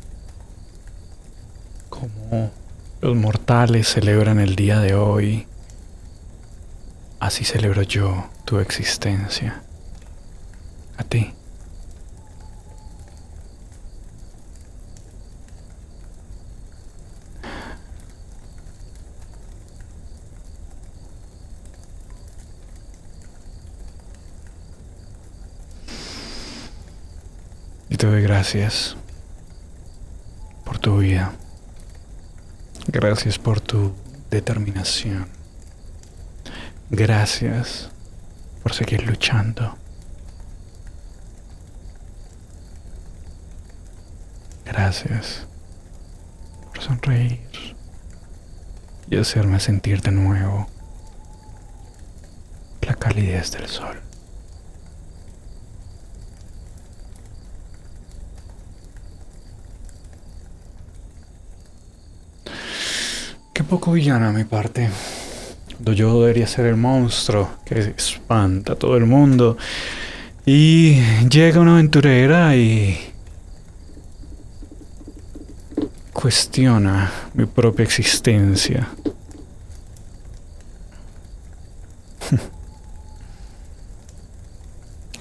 como los mortales celebran el día de hoy, así celebro yo tu existencia, a ti. Y te doy gracias por tu vida. Gracias por tu determinación. Gracias por seguir luchando. Gracias por sonreír y hacerme sentir de nuevo la calidez del sol. Qué poco villana a mi parte. Cuando yo debería ser el monstruo que espanta a todo el mundo. Y llega una aventurera y cuestiona mi propia existencia.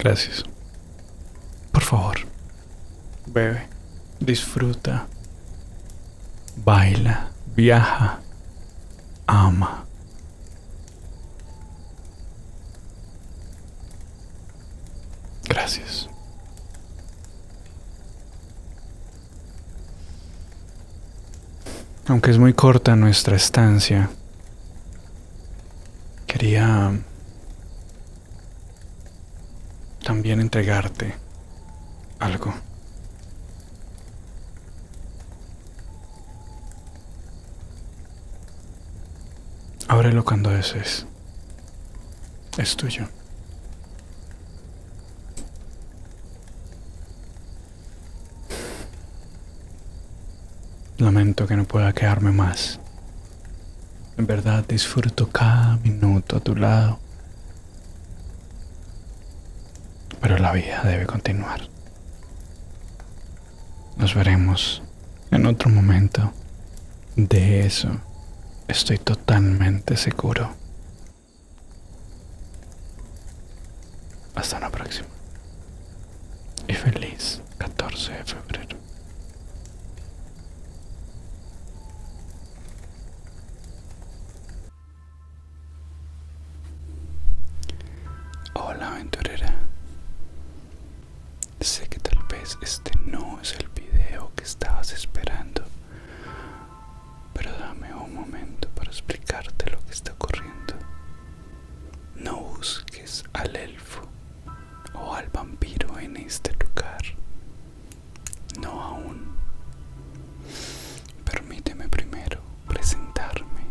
Gracias. Por favor, bebe, disfruta, baila, viaja, ama. Gracias. Aunque es muy corta nuestra estancia, quería también entregarte algo. Ábrelo cuando desees. Es tuyo. Lamento que no pueda quedarme más. En verdad disfruto cada minuto a tu lado. Pero la vida debe continuar. Nos veremos en otro momento. De eso estoy totalmente seguro. Hasta la próxima. Y feliz 14 de febrero. Hola aventurera. Sé que tal vez este no es el video que estabas esperando, pero dame un momento para explicarte lo que está ocurriendo. No busques al elfo o al vampiro en este lugar. No aún. Permíteme primero presentarme.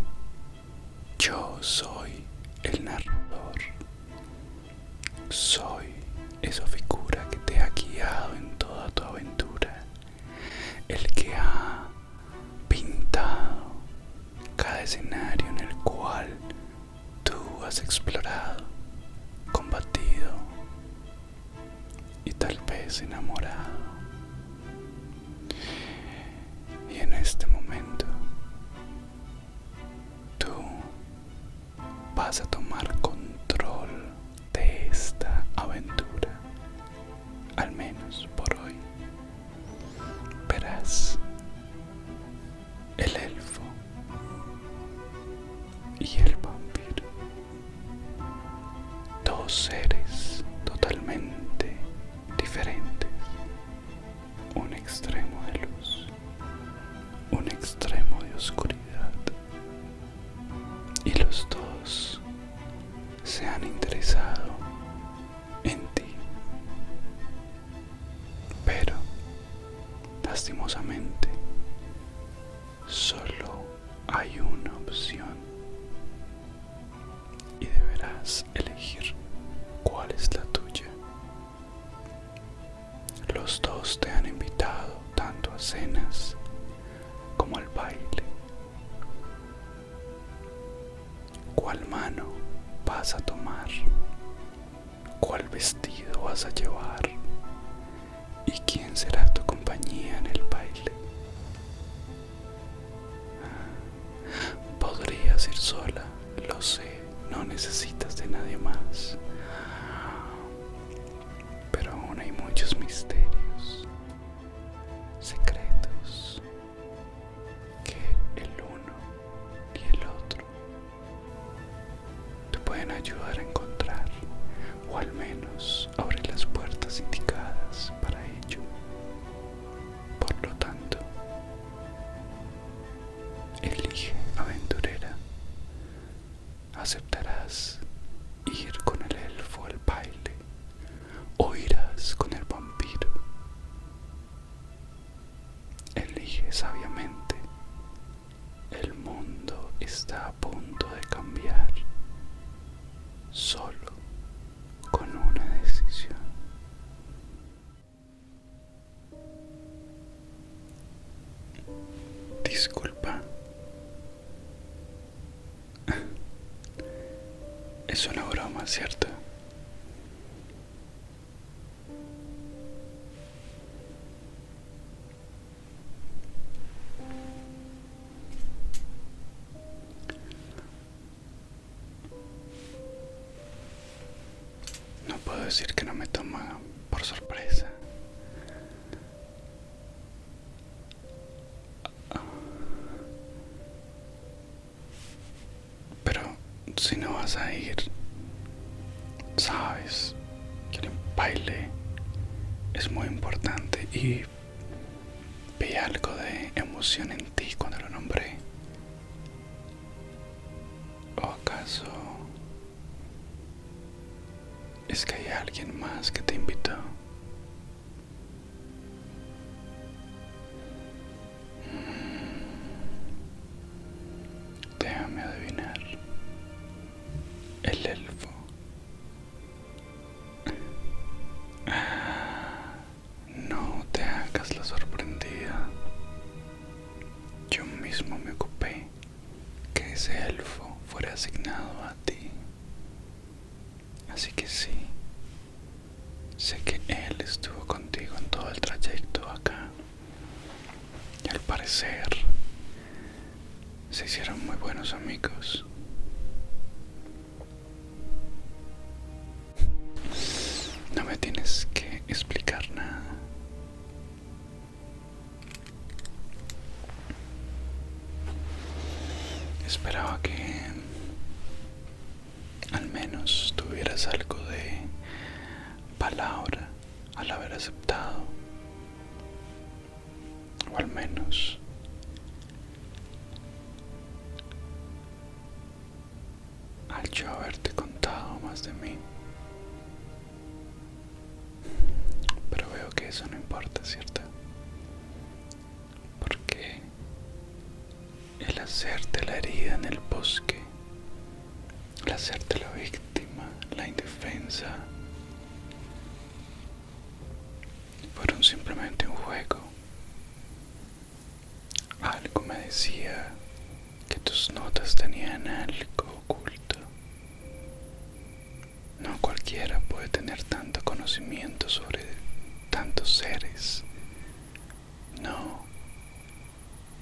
Yo soy el narrador. Soy esa figura que te ha guiado en toda tu aventura. El que ha pintado cada escenario en el cual tú has explorado, combatido y tal vez enamorado. Y en este momento tú vas a tomar control de esta aventura, al menos por hoy. Verás, el elfo y el vampiro, dos seres totalmente diferentes, un extremo de luz, un extremo de oscuridad, y los dos se han interesado en ti. Pero, lastimosamente, solo hay una opción y deberás elegir cuál es la tuya. Los dos te han invitado tanto a cenas como al baile. ¿Cuál mano vas a tomar? ¿Cuál vestido vas a llevar? ¿Y quién será tu compañía en el baile? Podrías ir sola, lo sé, no necesitas de nadie más. Pero aún hay muchos misterios, secretos, que el uno y el otro te pueden ayudar a encontrar, o al menos abrir las puertas indicadas para ello. Por lo tanto, elige, aventurera. ¿Aceptarás ir con el elfo al baile o irás con el vampiro? Elige sabiamente. El mundo está a punto de cambiar. Solo con una decisión. Disculpa. Es una broma, ¿cierto? No puedo decir que no me toma por sorpresa. Pero si no vas a ir, sabes que el baile es muy importante y vi algo de emoción en ti cuando lo nombré. ¿O acaso es que hay alguien más que te invitó? Déjame adivinar. El elfo. No te hagas la sorprendida. Yo mismo me ocupé que ese elfo fuera asignado a ti. Así que sí, sé que él estuvo contigo en todo el trayecto acá. Y al parecer se hicieron muy buenos amigos. No me tienes que explicar nada. Esperaba que al menos tuvieras algo de palabra al haber aceptado. O al menos al yo haberte contado más de mí. Pero veo que eso no importa, ¿cierto? Porque el hacerte la herida en el bosque, el hacerte la víctima, la indefensa, fueron simplemente un juego. Algo me decía que tus notas tenían algo oculto. No cualquiera puede tener tanto conocimiento sobre tantos seres. No,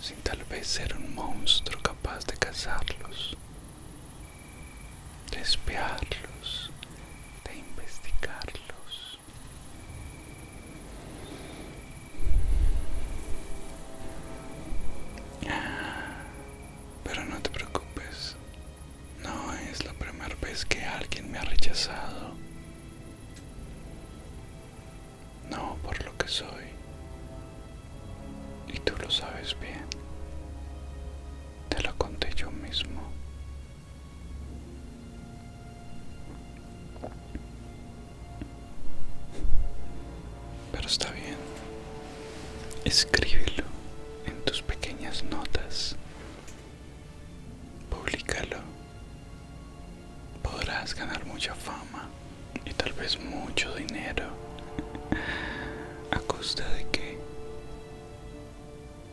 sin tal vez ser un monstruo capaz de cazarlos, de espiarlos, de investigarlos. Pero no te preocupes, no es la primera vez que alguien me ha rechazado. No por lo que soy, y tú lo sabes bien. Te lo conté yo mismo. Pero está bien, escríbelo en tus pequeñas notas, públicalo. Podrás ganar mucha fama y tal vez mucho dinero. ¿A costa de qué?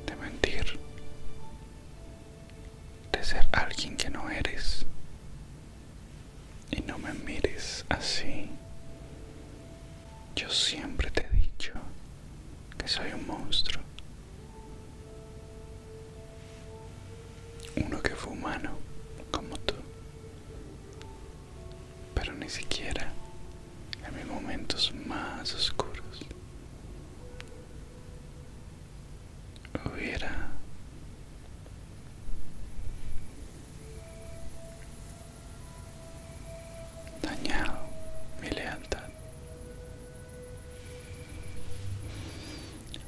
De mentir, de ser alguien que no eres. Y no me mires así. Yo siempre te he dicho que soy un monstruo. Uno que fue humano, como tú. Pero ni siquiera en mis momentos más oscuros hubiera dañado mi lealtad.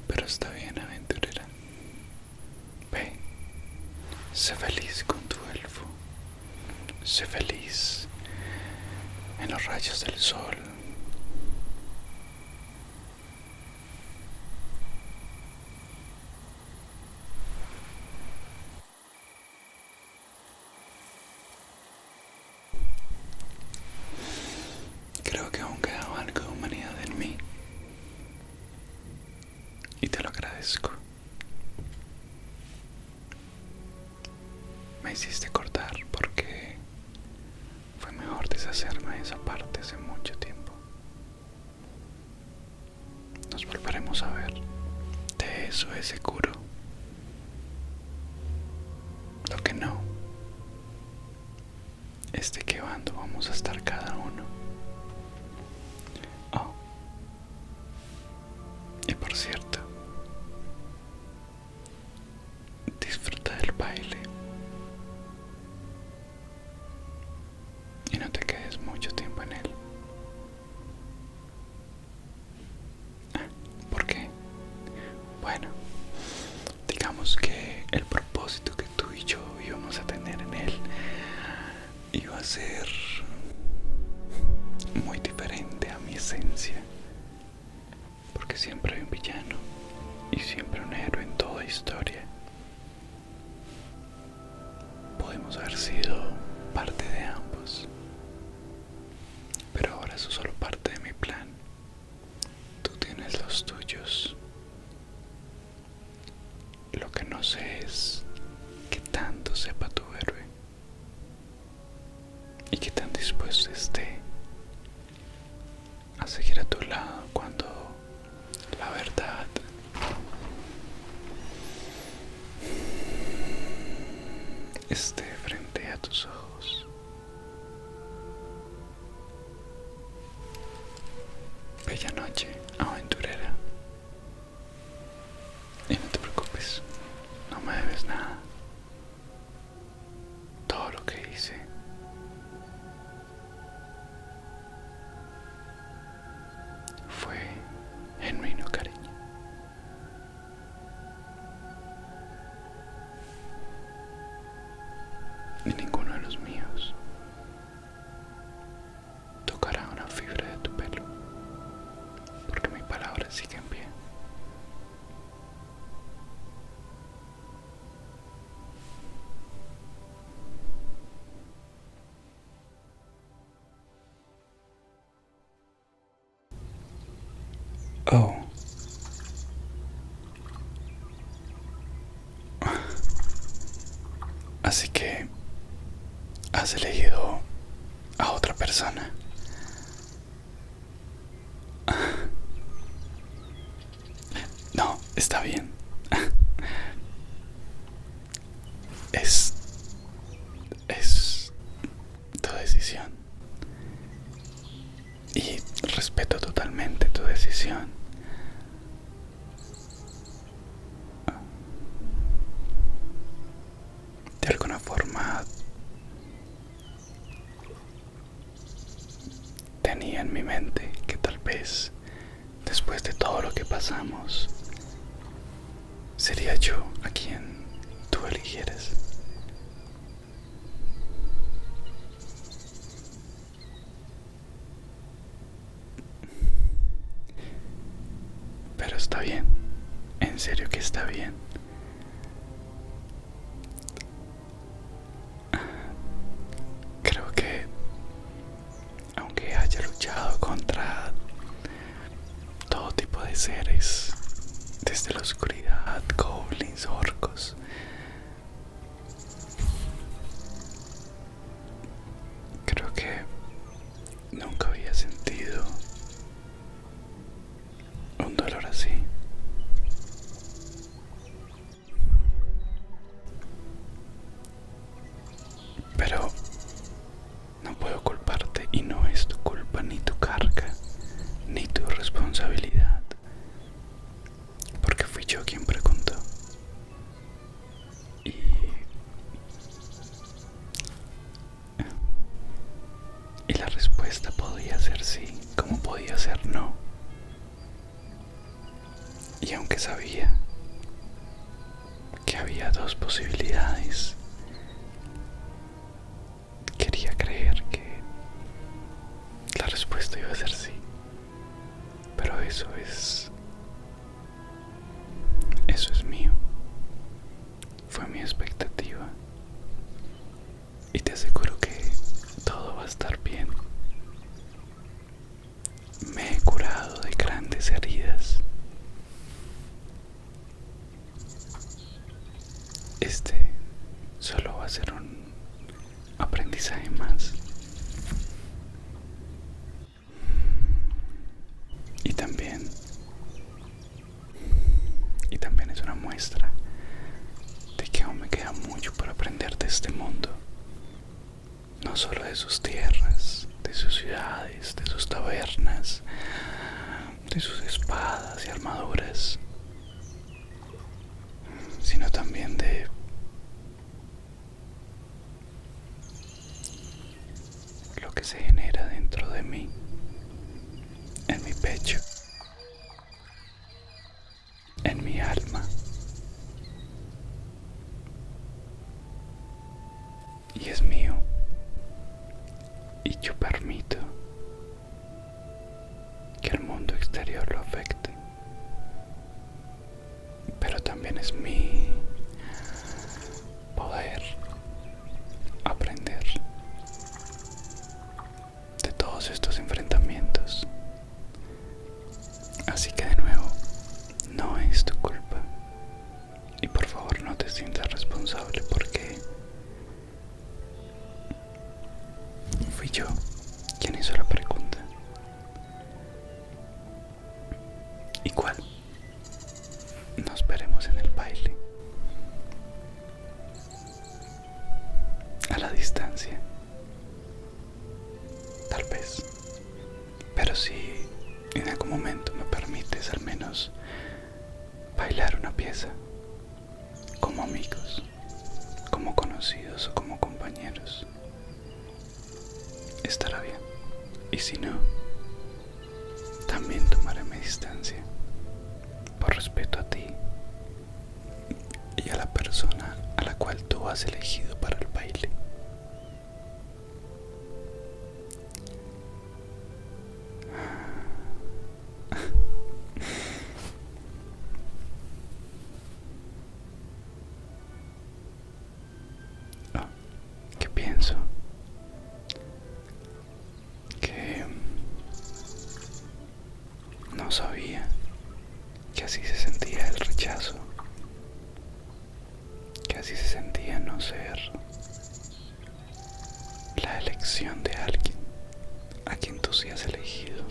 Pero está bien, aventurera. Ve, sé feliz con tu elfo. Sé feliz en los rayos del sol. Creo que aún quedaba algo de humanidad en mí. Y te lo agradezco. Me hiciste cortar porque fue mejor deshacerme de esa parte hace mucho tiempo. Nos volveremos a ver. De eso es seguro. Lo que no es de qué bando vamos a estar cada uno. podemos haber sido parte de ambos. Pero ahora eso es solo parte de mi plan. Tú tienes los tuyos. Lo que no sé es qué tanto sepa tu héroe y qué tan dispuesto esté a seguir a tu lado cuando la verdad esté frente a tus ojos. Bella noche, aventurera. Y no te preocupes, no me debes nada. Todo lo que hice fue genuino cariño. Y ninguno de los míos tocará una fibra de tu pelo, porque mi palabra sigue en pie. Oh. Así que has elegido a otra persona. No, está bien. Es tu decisión. Y respeto totalmente tu decisión. De alguna forma tenía en mi mente que tal vez después de todo lo que pasamos sería yo a quien tú eligieras. Pero está bien, en serio que está bien. Creo que aunque haya luchado contra todo tipo de seres, desde la oscuridad, goblins, orcos, creo que nunca había sentido un dolor así. Pero no puedo culparte y no es tu culpa ni tu carga ni tu responsabilidad, porque fui yo quien preguntó. Y la respuesta podía ser sí, como podía ser no. Y aunque sabía que había dos posibilidades, quería creer que la respuesta iba a ser sí. Pero eso es mío. Fue mi expectativa. Y te aseguro que todo va a estar bien. Me he curado de grandes heridas. Este solo va a ser un aprendizaje más. Y también es una muestra de que aún me queda mucho por aprender de este mundo. No solo de sus tierras, de sus ciudades, de sus tabernas, de sus espadas y armaduras, sino también de lo que se genera dentro de mí, en mi pecho, en mi alma. Y es mío. Y yo permito que el mundo exterior lo afecte. Pero también es mi poder distancia. Tal vez. Pero si en algún momento me permites al menos bailar una pieza, como amigos, como conocidos o como compañeros, estará bien. Y si no, también tomaré mi distancia, por respeto a ti y a la persona a la cual tú has elegido para el baile. ¿Qué pienso? Que no sabía que así se sentía el rechazo, que así se sentía no ser la elección de alguien a quien tú sí has elegido.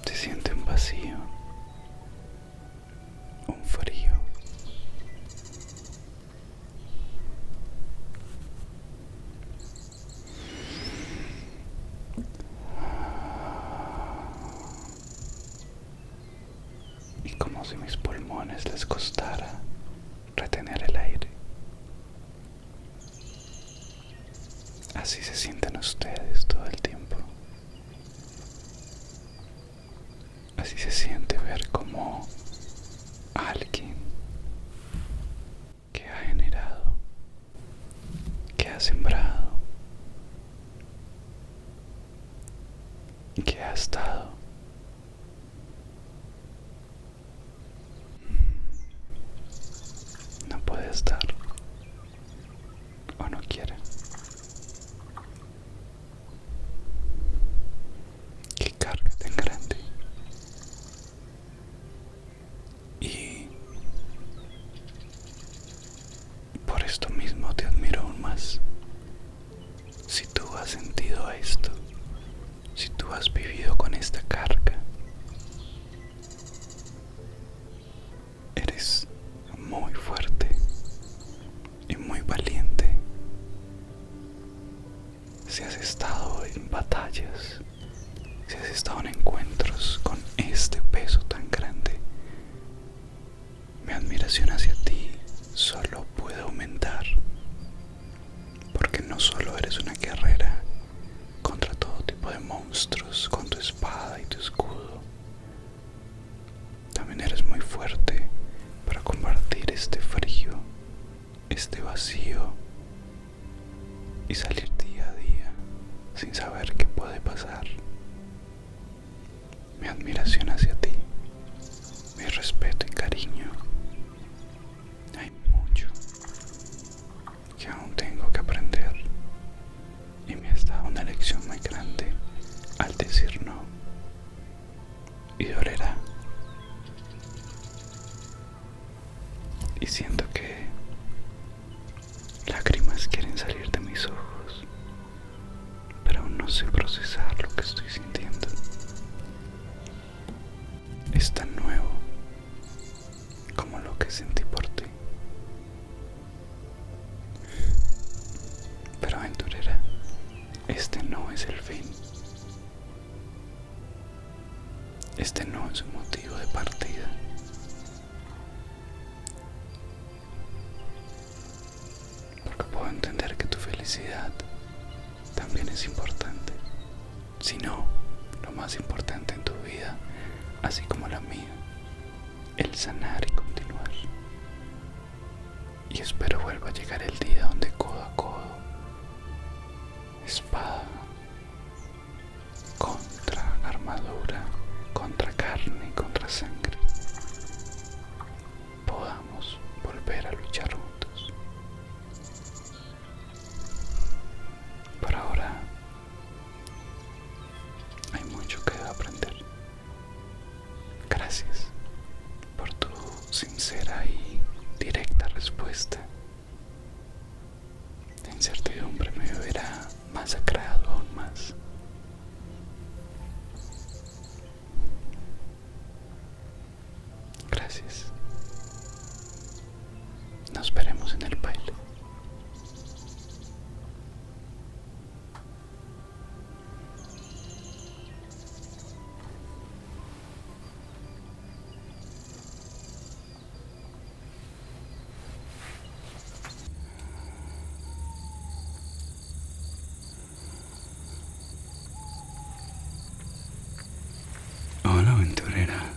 Se siente un vacío, un frío. Y como si mis pulmones les costara retener el aire. Así se sienten ustedes todo el tiempo. Así se siente ver cómo alguien que ha generado, que ha sembrado, que ha estado, no puede estar o no quiere. Qué carga tan grande. Y por esto mismo te admiro aún más. Si tú has sentido esto, si tú has vivido con esta carga, eres muy fuerte y muy valiente. Si has estado en batallas, si has estado en encuentros con este peso tan grande, mi admiración hacia ti solo puede aumentar, porque no solo eres una guerrera contra todo tipo de monstruos con tu espada y tu escudo, también eres muy fuerte para combatir este frío, este vacío y salir día a día sin saber qué puede pasar. Mi admiración hacia ti, mi respeto y cariño. Hay mucho que aún tengo que aprender y me has dado una lección muy grande al decir no, y dolerá. Y siento que lágrimas quieren salir de mis ojos, pero aún no sé procesar lo que estoy sintiendo. Es tan nuevo como lo que sentí por ti. Pero aventurera, este no es el fin. Este no es un motivo de partida. Porque puedo entender que tu felicidad también es importante. Si no, lo más importante en tu vida, así como la mía, el sanar y continuar. Y espero vuelva a llegar el día donde codo a codo, espada contra armadura, contra carne y contra sangre, podamos volver a luchar juntos. Por ahora hay mucho que aprender. Gracias por tu sincera y directa respuesta. La incertidumbre me verá masacrado aún más. Gracias. Nos veremos en el baile. Hola, aventurera.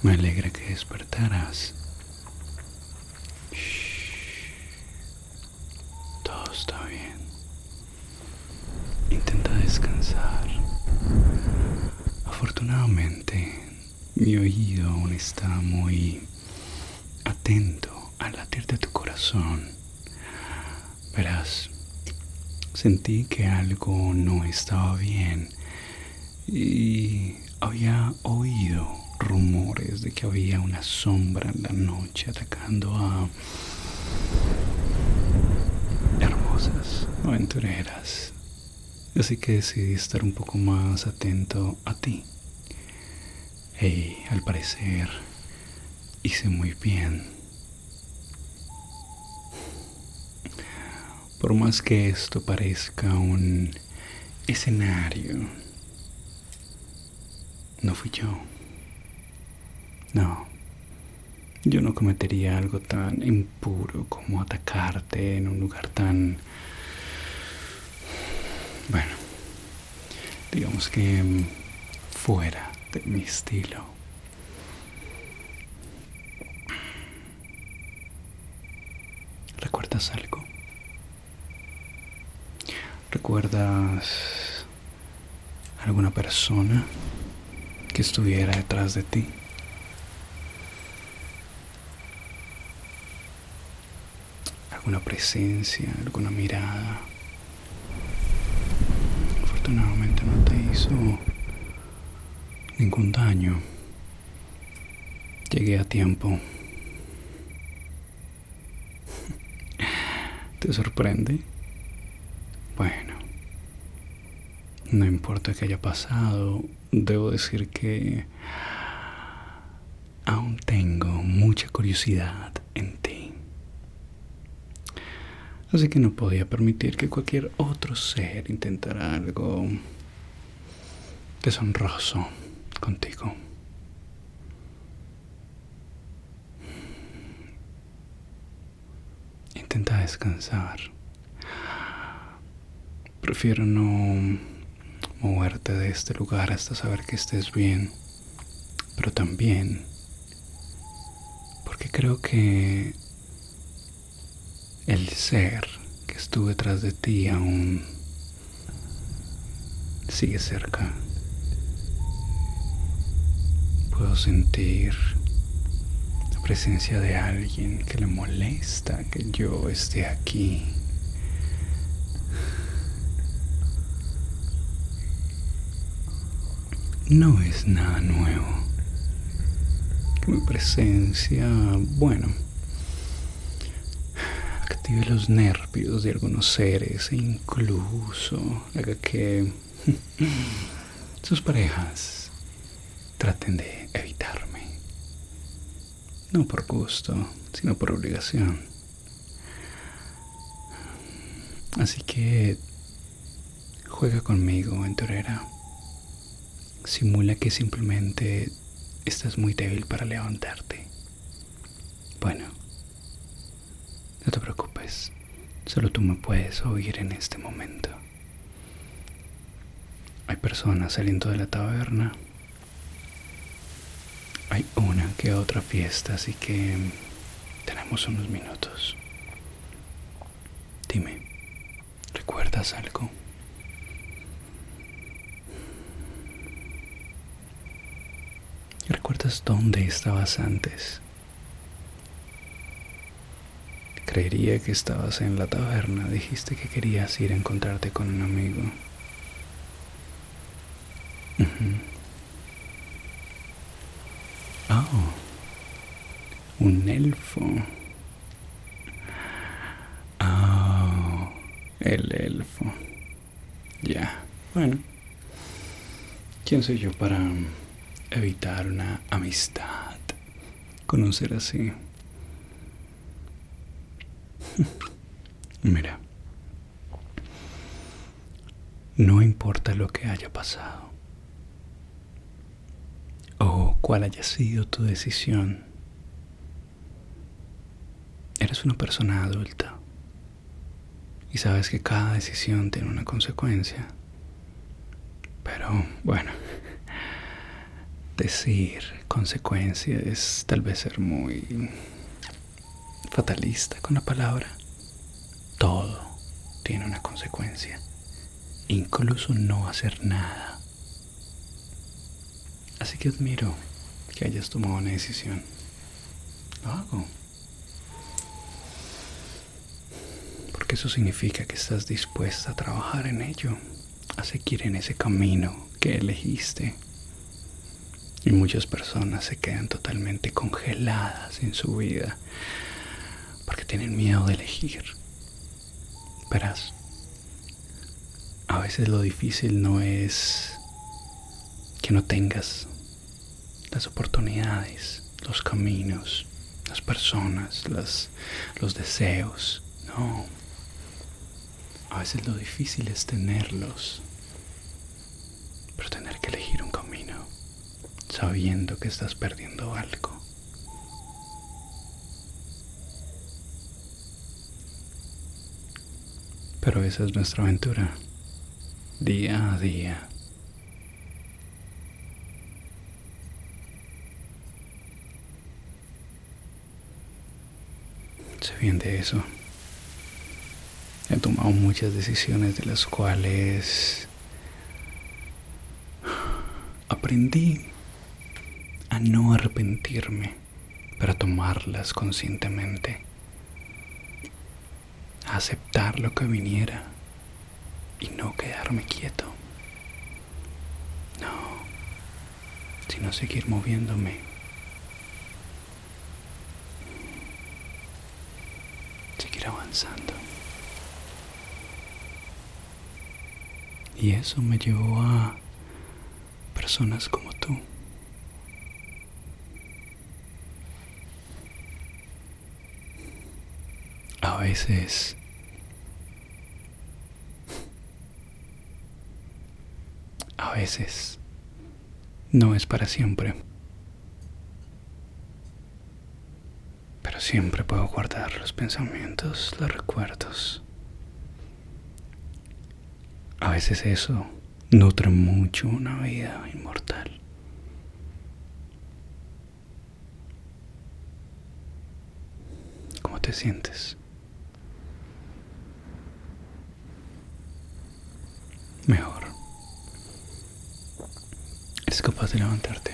Me alegra que despertaras. Shh. Todo está bien. Intenta descansar. Afortunadamente, mi oído aún está muy atento al latir de tu corazón. Verás, sentí que algo no estaba bien y había oído rumores de que había una sombra en la noche atacando a hermosas aventureras. Así que decidí estar un poco más atento a ti. Y al parecer hice muy bien. Por más que esto parezca un escenario, no fui yo. No, yo no cometería algo tan impuro como atacarte en un lugar tan... Bueno, digamos que fuera de mi estilo. ¿Recuerdas algo? ¿Recuerdas alguna persona que estuviera detrás de ti? ¿Alguna presencia, alguna mirada? Afortunadamente no te hizo ningún daño. Llegué a tiempo. ¿Te sorprende? Bueno, no importa qué haya pasado, debo decir que aún tengo mucha curiosidad en ti. Así que no podía permitir que cualquier otro ser intentara algo deshonroso contigo. Intenta descansar. Prefiero no moverte de este lugar hasta saber que estés bien. Pero también porque creo que el ser que estuvo detrás de ti aún sigue cerca. Puedo sentir la presencia de alguien que le molesta que yo esté aquí. No es nada nuevo que mi presencia, bueno, active los nervios de algunos seres e incluso haga que sus parejas traten de evitarme. No por gusto, sino por obligación. Así que juega conmigo, aventurera. Simula que simplemente estás muy débil para levantarte. Bueno, no te preocupes. Solo tú me puedes oír en este momento. Hay personas saliendo de la taberna. Hay una que otra fiesta, así que tenemos unos minutos. Dime, ¿recuerdas algo? ¿Recuerdas dónde estabas antes? Creería que estabas en la taberna. Dijiste que querías ir a encontrarte con un amigo. Oh, un elfo. Oh, el elfo. Ya, bueno. ¿Quién soy yo para evitar una amistad con un ser así? importa lo que haya pasado o cuál haya sido tu decisión. Eres una persona adulta y sabes que cada decisión tiene una consecuencia. Pero bueno, decir consecuencia es tal vez ser muy fatalista con la palabra. Todo tiene una consecuencia, incluso no hacer nada. Así que admiro que hayas tomado una decisión. Lo hago. Porque eso significa que estás dispuesta a trabajar en ello, a seguir en ese camino que elegiste. Y muchas personas se quedan totalmente congeladas en su vida porque tienen miedo de elegir. Verás, a veces lo difícil no es que no tengas las oportunidades, los caminos, las personas, los deseos. No. A veces lo difícil es tenerlos, pero tener que elegir un camino, sabiendo que estás perdiendo algo. Pero esa es nuestra aventura, día a día. Sé bien de eso. He tomado muchas decisiones de las cuales aprendí a no arrepentirme, pero a tomarlas conscientemente, a aceptar lo que viniera y no quedarme quieto. No, sino seguir moviéndome. Seguir avanzando. Y eso me llevó a personas como tú. A veces no es para siempre, pero siempre puedo guardar los pensamientos, los recuerdos. A veces eso nutre mucho una vida inmortal. ¿Cómo te sientes? Mejor. ¿Eres capaz de levantarte?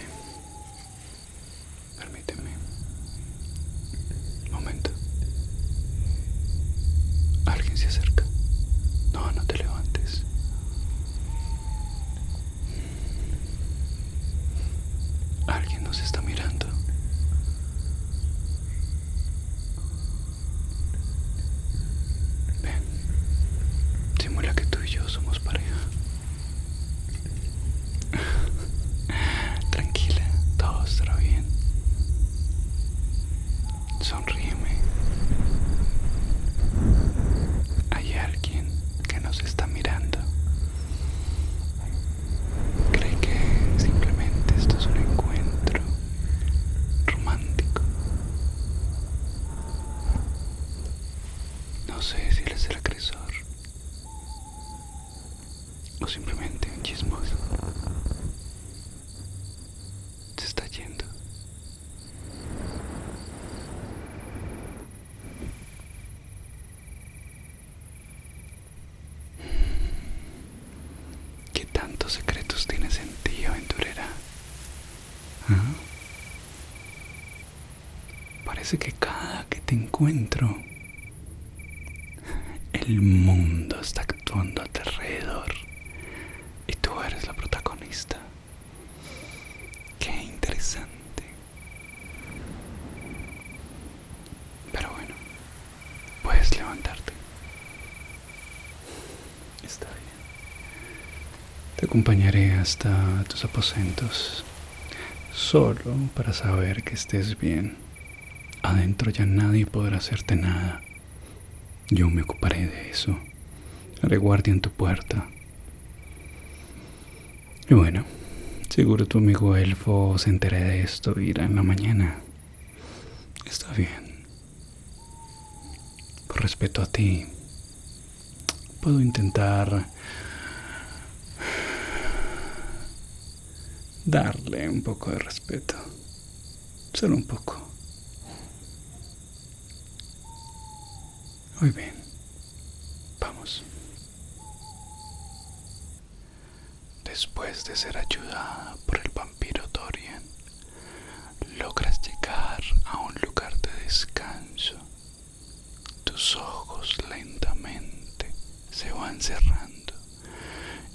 Permíteme. Un momento. Alguien se acerca. No, no te levantes. Alguien nos está mirando. Ven, simula que tú y yo somos pareja. Tranquila, todo estará bien. Sonríeme. Hay alguien que nos está mirando. Cree que simplemente esto es un encuentro romántico. No sé si él es el agresor o simplemente un chismoso. Se está yendo. ¿Qué tantos secretos tienes en ti, aventurera? ¿Ah? Parece que cada que te encuentro, el mundo está actuando a tu alrededor y tú eres la protagonista. Qué interesante. Pero bueno, puedes levantarte. Está bien. Te acompañaré hasta tus aposentos, solo para saber que estés bien. Adentro ya nadie podrá hacerte nada. Yo me ocuparé de eso. Haré guardia en tu puerta. Y bueno, seguro tu amigo elfo se entere de esto e irá en la mañana. Está bien. Por respeto a ti, puedo intentar darle un poco de respeto. Solo un poco. Muy bien. Vamos. Después de ser ayudada por el vampiro Dorian, logras llegar a un lugar de descanso. Tus ojos lentamente se van cerrando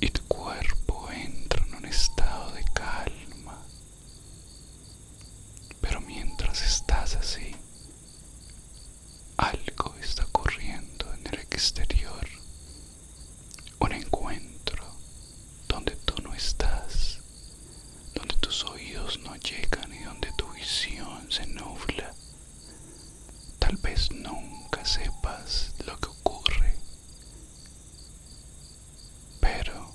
y tu cuerpo entra en un estado de calma. Pero mientras estás así, algo está ocurriendo en el exterior. Un encuentro donde tú no estás, donde tus oídos no llegan y donde tu visión se nubla. Tal vez nunca sepas lo que ocurre, pero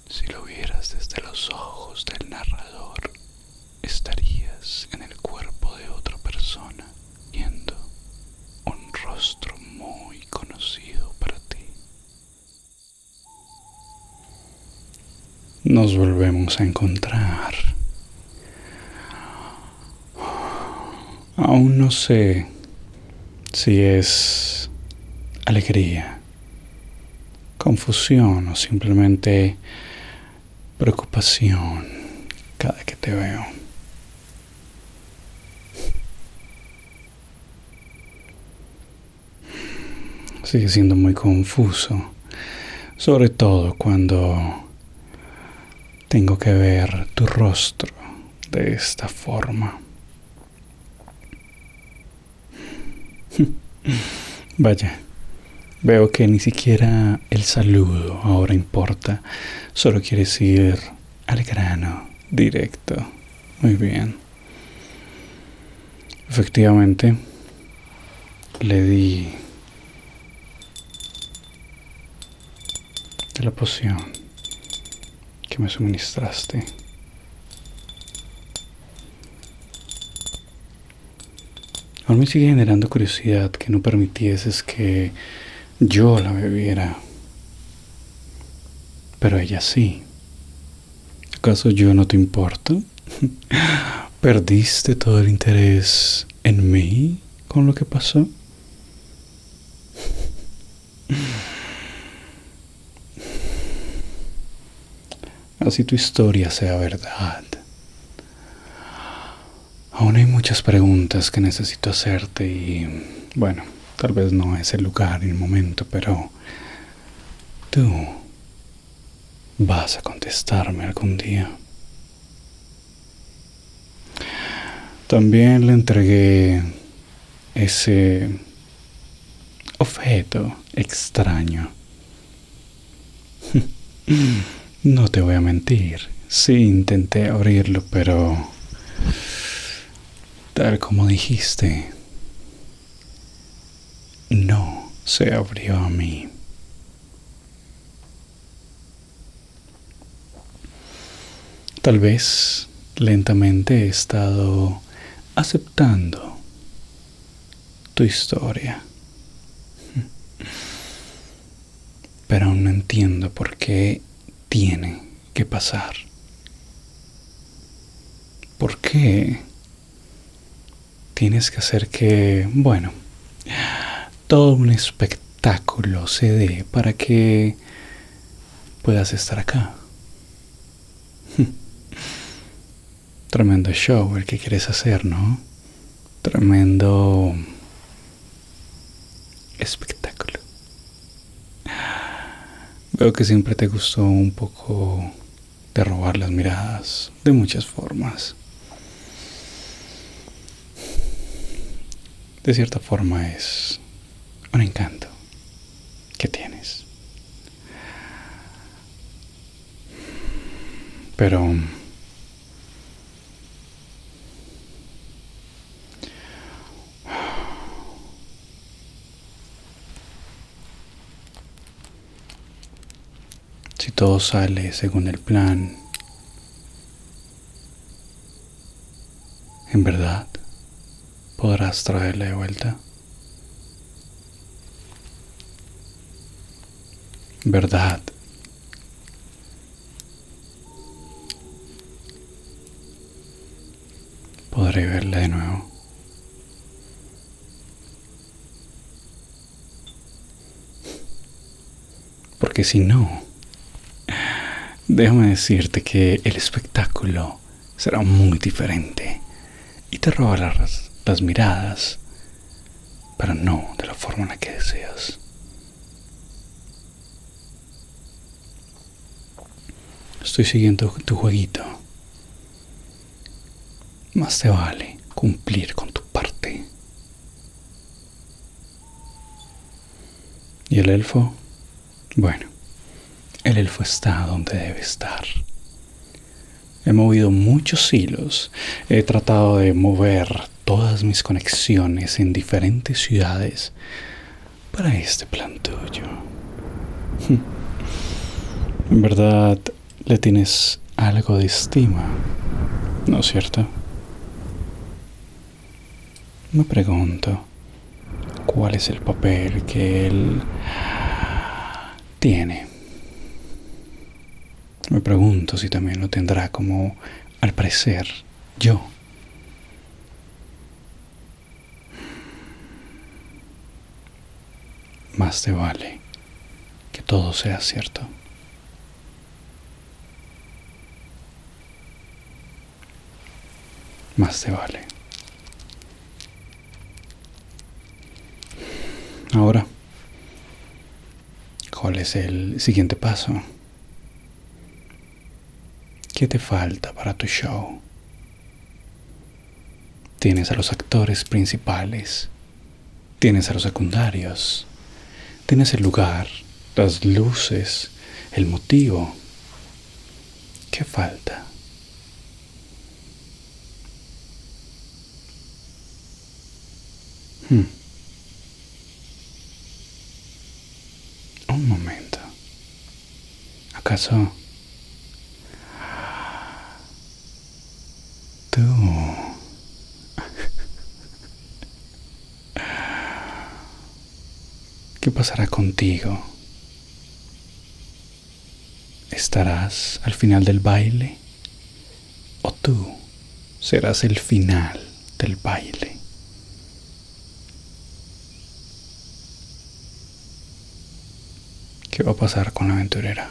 si lo vieras desde los ojos del narrador, estarías en el cuerpo de otra persona, viendo un rostro muy conocido para ti. Nos volvemos a encontrar. Aún no sé si es alegría, confusión o simplemente preocupación cada que te veo. Sigue siendo muy confuso, sobre todo cuando tengo que ver tu rostro de esta forma. Vaya, veo que ni siquiera el saludo ahora importa, solo quieres ir al grano, directo. Muy bien. Efectivamente, le di de la poción que me suministraste. Aún me sigue generando curiosidad que no permitieses que yo la bebiera. Pero ella sí. ¿Acaso yo no te importo? ¿Perdiste todo el interés en mí con lo que pasó? Así tu historia sea verdad. Aún hay muchas preguntas que necesito hacerte y, bueno, tal vez no es el lugar ni el momento, pero tú vas a contestarme algún día. También le entregué ese objeto extraño. No te voy a mentir, sí intenté abrirlo, pero tal como dijiste, no se abrió a mí. Tal vez lentamente he estado aceptando tu historia, pero aún no entiendo por qué tiene que pasar. ¿Por qué tienes que hacer que, bueno, todo un espectáculo se dé para que puedas estar acá? Tremendo show el que quieres hacer, ¿no? Tremendo espectáculo. Veo que siempre te gustó un poco de robar las miradas de muchas formas. De cierta forma es un encanto que tienes. Pero todo sale según el plan, ¿en verdad podrás traerla de vuelta? ¿Verdad? ¿Podré verla de nuevo? Porque si no, déjame decirte que el espectáculo será muy diferente y te robarás las miradas, pero no de la forma en la que deseas. Estoy siguiendo tu jueguito. Más te vale cumplir con tu parte. ¿Y el elfo? Bueno, el elfo está donde debe estar. He movido muchos hilos. He tratado de mover todas mis conexiones en diferentes ciudades para este plan tuyo. En verdad, le tienes algo de estima, ¿no es cierto? Me pregunto, ¿cuál es el papel que él tiene? Me pregunto si también lo tendrá como, al parecer, yo. Más te vale que todo sea cierto. Más te vale. Ahora, ¿cuál es el siguiente paso? ¿Qué te falta para tu show? Tienes a los actores principales, tienes a los secundarios, tienes el lugar, las luces, el motivo. ¿Qué falta? Un momento. ¿Acaso tú qué pasará contigo? ¿Estarás al final del baile? ¿O tú serás el final del baile? ¿Qué va a pasar con la aventurera?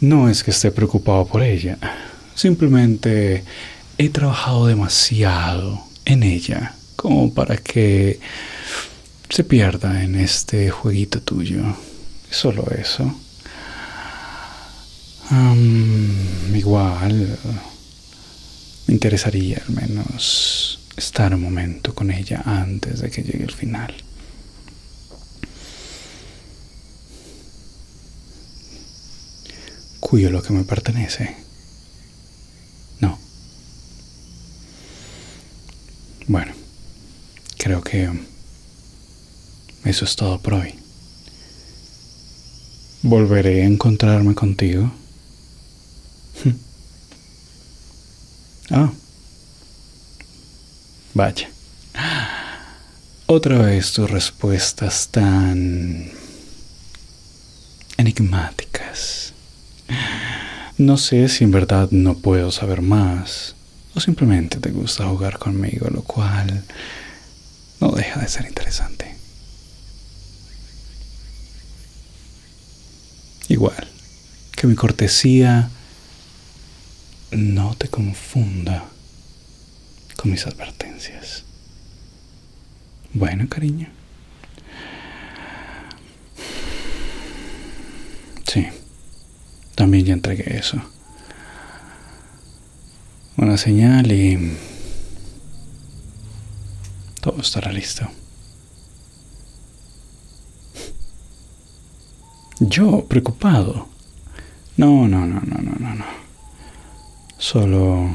No es que esté preocupado por ella. Simplemente he trabajado demasiado en ella como para que se pierda en este jueguito tuyo. Es solo eso. Igual me interesaría al menos estar un momento con ella antes de que llegue el final. Cuyo lo que me pertenece. No. Bueno, creo que eso es todo por hoy. Volveré a encontrarme contigo. Ah. Vaya. Otra vez tus respuestas tan enigmáticas. No sé si en verdad no puedo saber más o simplemente te gusta jugar conmigo, lo cual no deja de ser interesante. Igual, que mi cortesía no te confunda con mis advertencias. Bueno, cariño. Sí, también ya entregué eso. Una señal y todo estará listo. Yo, preocupado. No. Solo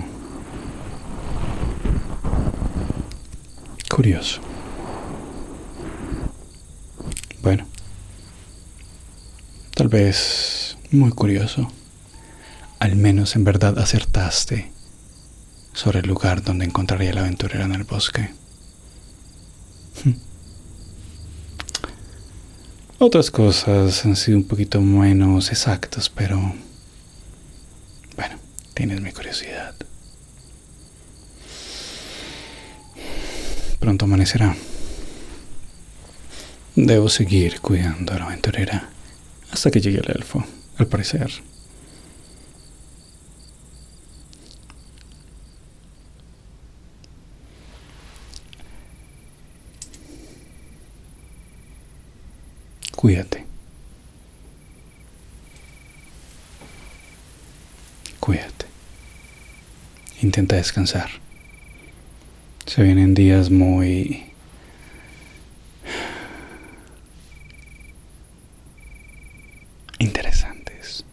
curioso. Bueno, tal vez muy curioso. Al menos en verdad acertaste sobre el lugar donde encontraría a la aventurera en el bosque. Otras cosas han sido un poquito menos exactas, pero bueno, tienes mi curiosidad. Pronto amanecerá. Debo seguir cuidando a la aventurera hasta que llegue el elfo, al parecer. Cuídate. Cuídate. Intenta descansar. Se vienen días muy interesantes.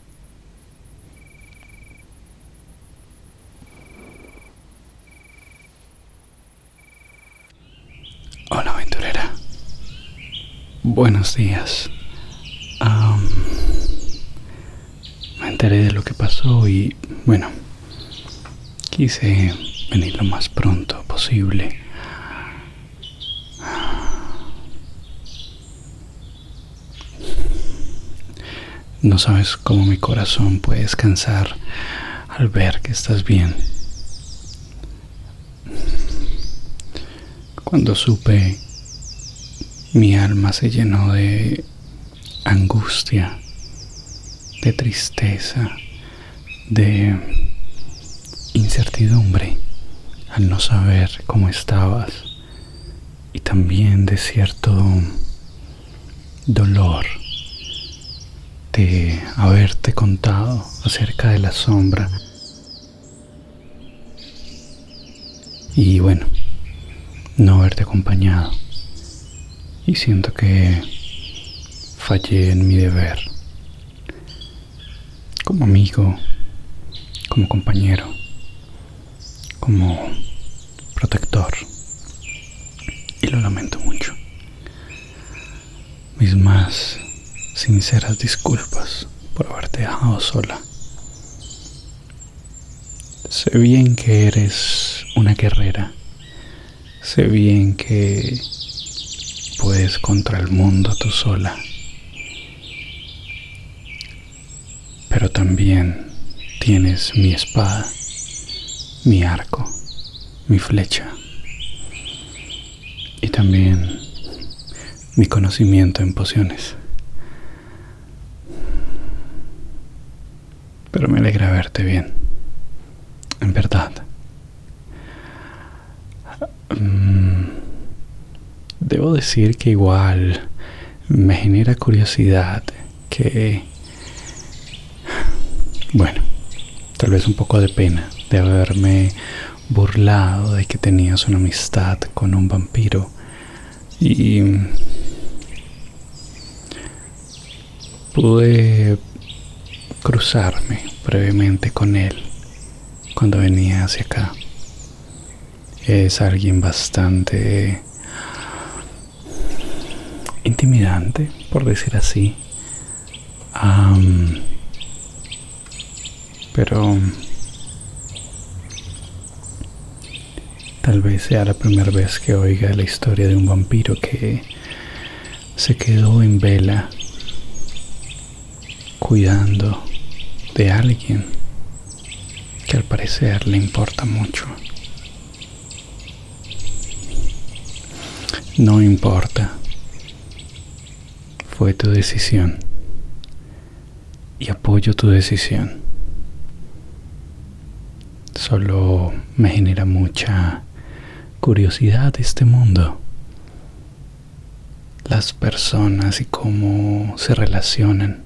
Hola, aventurera. Buenos días. Me enteré de lo que pasó y, bueno, quise venir lo más pronto posible. No sabes cómo mi corazón puede descansar al ver que estás bien. Cuando supe, mi alma se llenó de angustia, de tristeza, de incertidumbre al no saber cómo estabas y también de cierto dolor de haberte contado acerca de la sombra. Y bueno, no haberte acompañado. Y siento que fallé en mi deber. Como amigo, como compañero, como protector. Y lo lamento mucho. Mis más sinceras disculpas por haberte dejado sola. Sé bien que eres una guerrera. Sé bien que puedes contra el mundo tú sola. Pero también tienes mi espada, mi arco, mi flecha y también mi conocimiento en pociones. Pero me alegra verte bien, en verdad. Debo decir que igual me genera curiosidad que, bueno, tal vez un poco de pena de haberme burlado de que tenías una amistad con un vampiro y pude cruzarme brevemente con él cuando venía hacia acá. Es alguien bastante intimidante, por decir así. Pero tal vez sea la primera vez que oiga la historia de un vampiro que se quedó en vela cuidando de alguien que al parecer le importa mucho. No importa. Fue tu decisión. Y apoyo tu decisión. Solo me genera mucha curiosidad este mundo. Las personas y cómo se relacionan.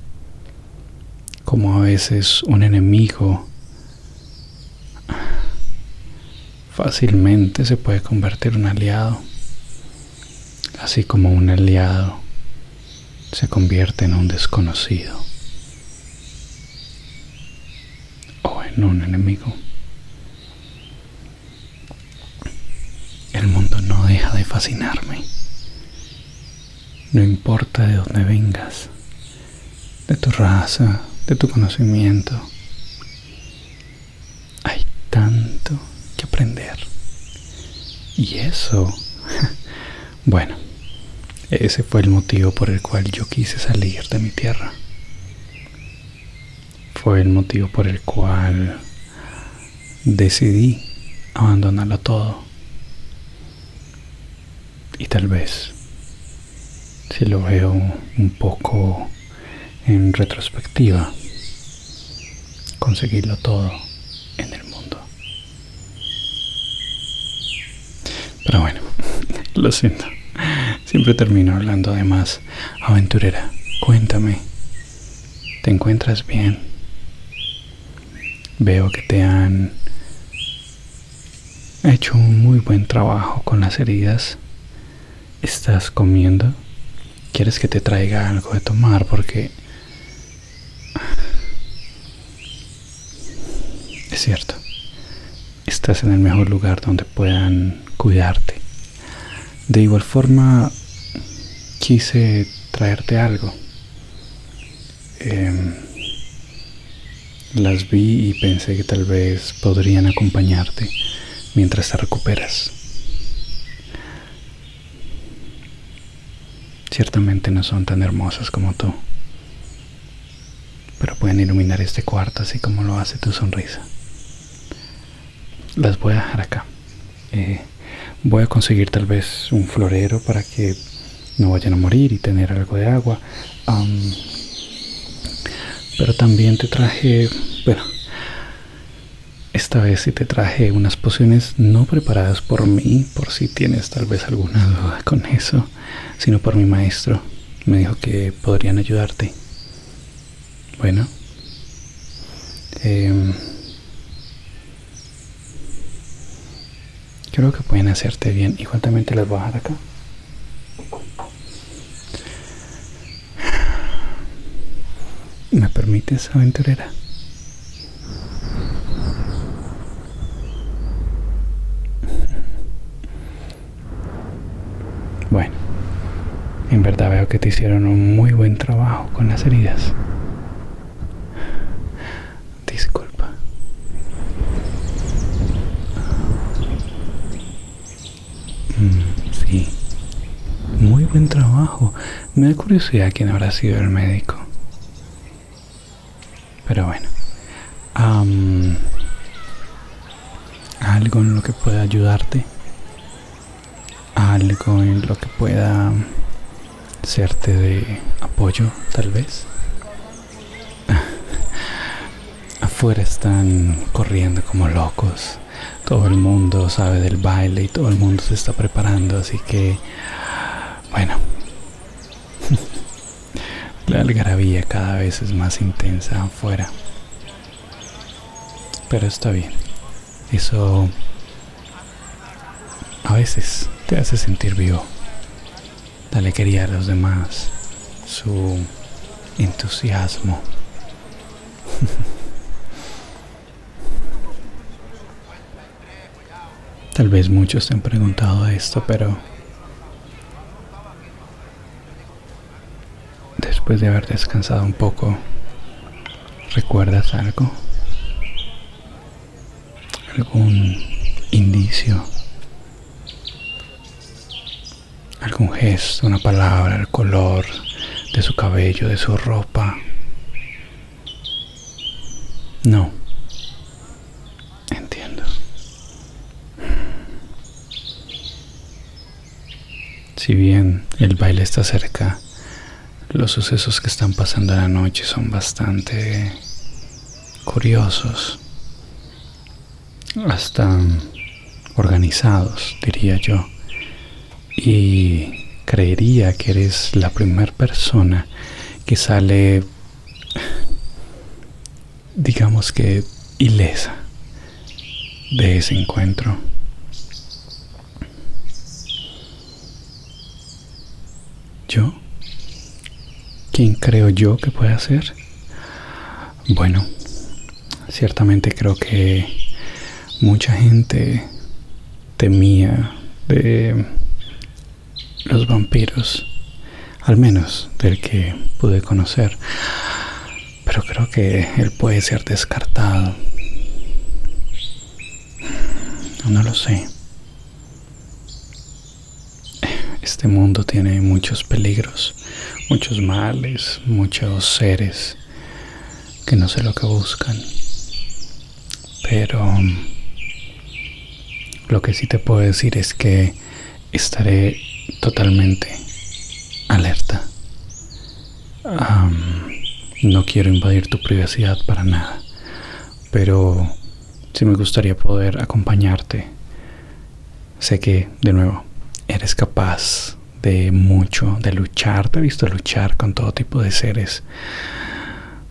Cómo a veces un enemigo fácilmente se puede convertir en un aliado. Así como un aliado se convierte en un desconocido o en un enemigo. El mundo no deja de fascinarme. No importa de dónde vengas, de tu raza, de tu conocimiento. Hay tanto que aprender. Y eso, bueno, ese fue el motivo por el cual yo quise salir de mi tierra. Fue el motivo por el cual decidí abandonarlo todo. Y tal vez, si lo veo un poco en retrospectiva, conseguirlo todo en el mundo. Pero bueno, lo siento. Siempre termino hablando de más. Aventurera, cuéntame. ¿Te encuentras bien? Veo que te han hecho un muy buen trabajo con las heridas. ¿Estás comiendo? ¿Quieres que te traiga algo de tomar? Porque es cierto, estás en el mejor lugar donde puedan cuidarte. De igual forma, quise traerte algo. Las vi y pensé que tal vez podrían acompañarte mientras te recuperas. Ciertamente no son tan hermosas como tú, pero pueden iluminar este cuarto así como lo hace tu sonrisa. Las voy a dejar acá. Voy a conseguir tal vez un florero para que no vayan a morir y tener algo de agua. Pero también te traje, bueno, esta vez sí te traje unas pociones no preparadas por mí, por si tienes tal vez alguna duda con eso, sino por mi maestro. Me dijo que podrían ayudarte. Bueno, creo que pueden hacerte bien. Igual también te las voy a dejar acá. ¿Me permites, aventurera? Bueno, en verdad veo que te hicieron un muy buen trabajo con las heridas. Disculpa. Sí, muy buen trabajo. Me da curiosidad quién habrá sido el médico. Pero bueno, algo en lo que pueda ayudarte, algo en lo que pueda serte de apoyo, tal vez. Afuera están corriendo como locos. Todo el mundo sabe del baile y todo el mundo se está preparando, así que, bueno, la algarabía cada vez es más intensa afuera. Pero está bien. Eso a veces te hace sentir vivo. La alegría a los demás, su entusiasmo. Tal vez muchos te han preguntado esto, pero después de haber descansado un poco, ¿recuerdas algo? ¿Algún indicio? ¿Algún gesto, una palabra, el color de su cabello, de su ropa? No. Entiendo. Si bien el baile está cerca, los sucesos que están pasando en la noche son bastante curiosos, hasta organizados, diría yo. Y creería que eres la primera persona que sale, digamos que ilesa de ese encuentro. ¿Yo? ¿Quién creo yo que puede ser? Bueno, ciertamente creo que mucha gente temía de los vampiros. al menos del que pude conocer, pero creo que él puede ser descartado. No lo sé. Este mundo tiene muchos peligros, muchos males, muchos seres que no sé lo que buscan. Pero lo que sí te puedo decir es que estaré totalmente alerta. No quiero invadir tu privacidad para nada, pero sí me gustaría poder acompañarte. Sé que, de nuevo, eres capaz de mucho, de luchar. Te he visto luchar con todo tipo de seres,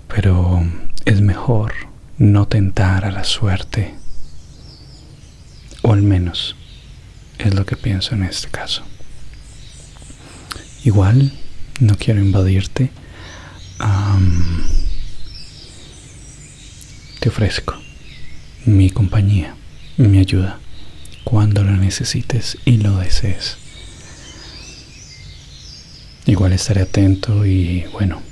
pero es mejor no tentar a la suerte, o al menos es lo que pienso en este caso. Igual no quiero invadirte. Te ofrezco mi compañía, mi ayuda, cuando lo necesites y lo desees. Igual estaré atento y bueno,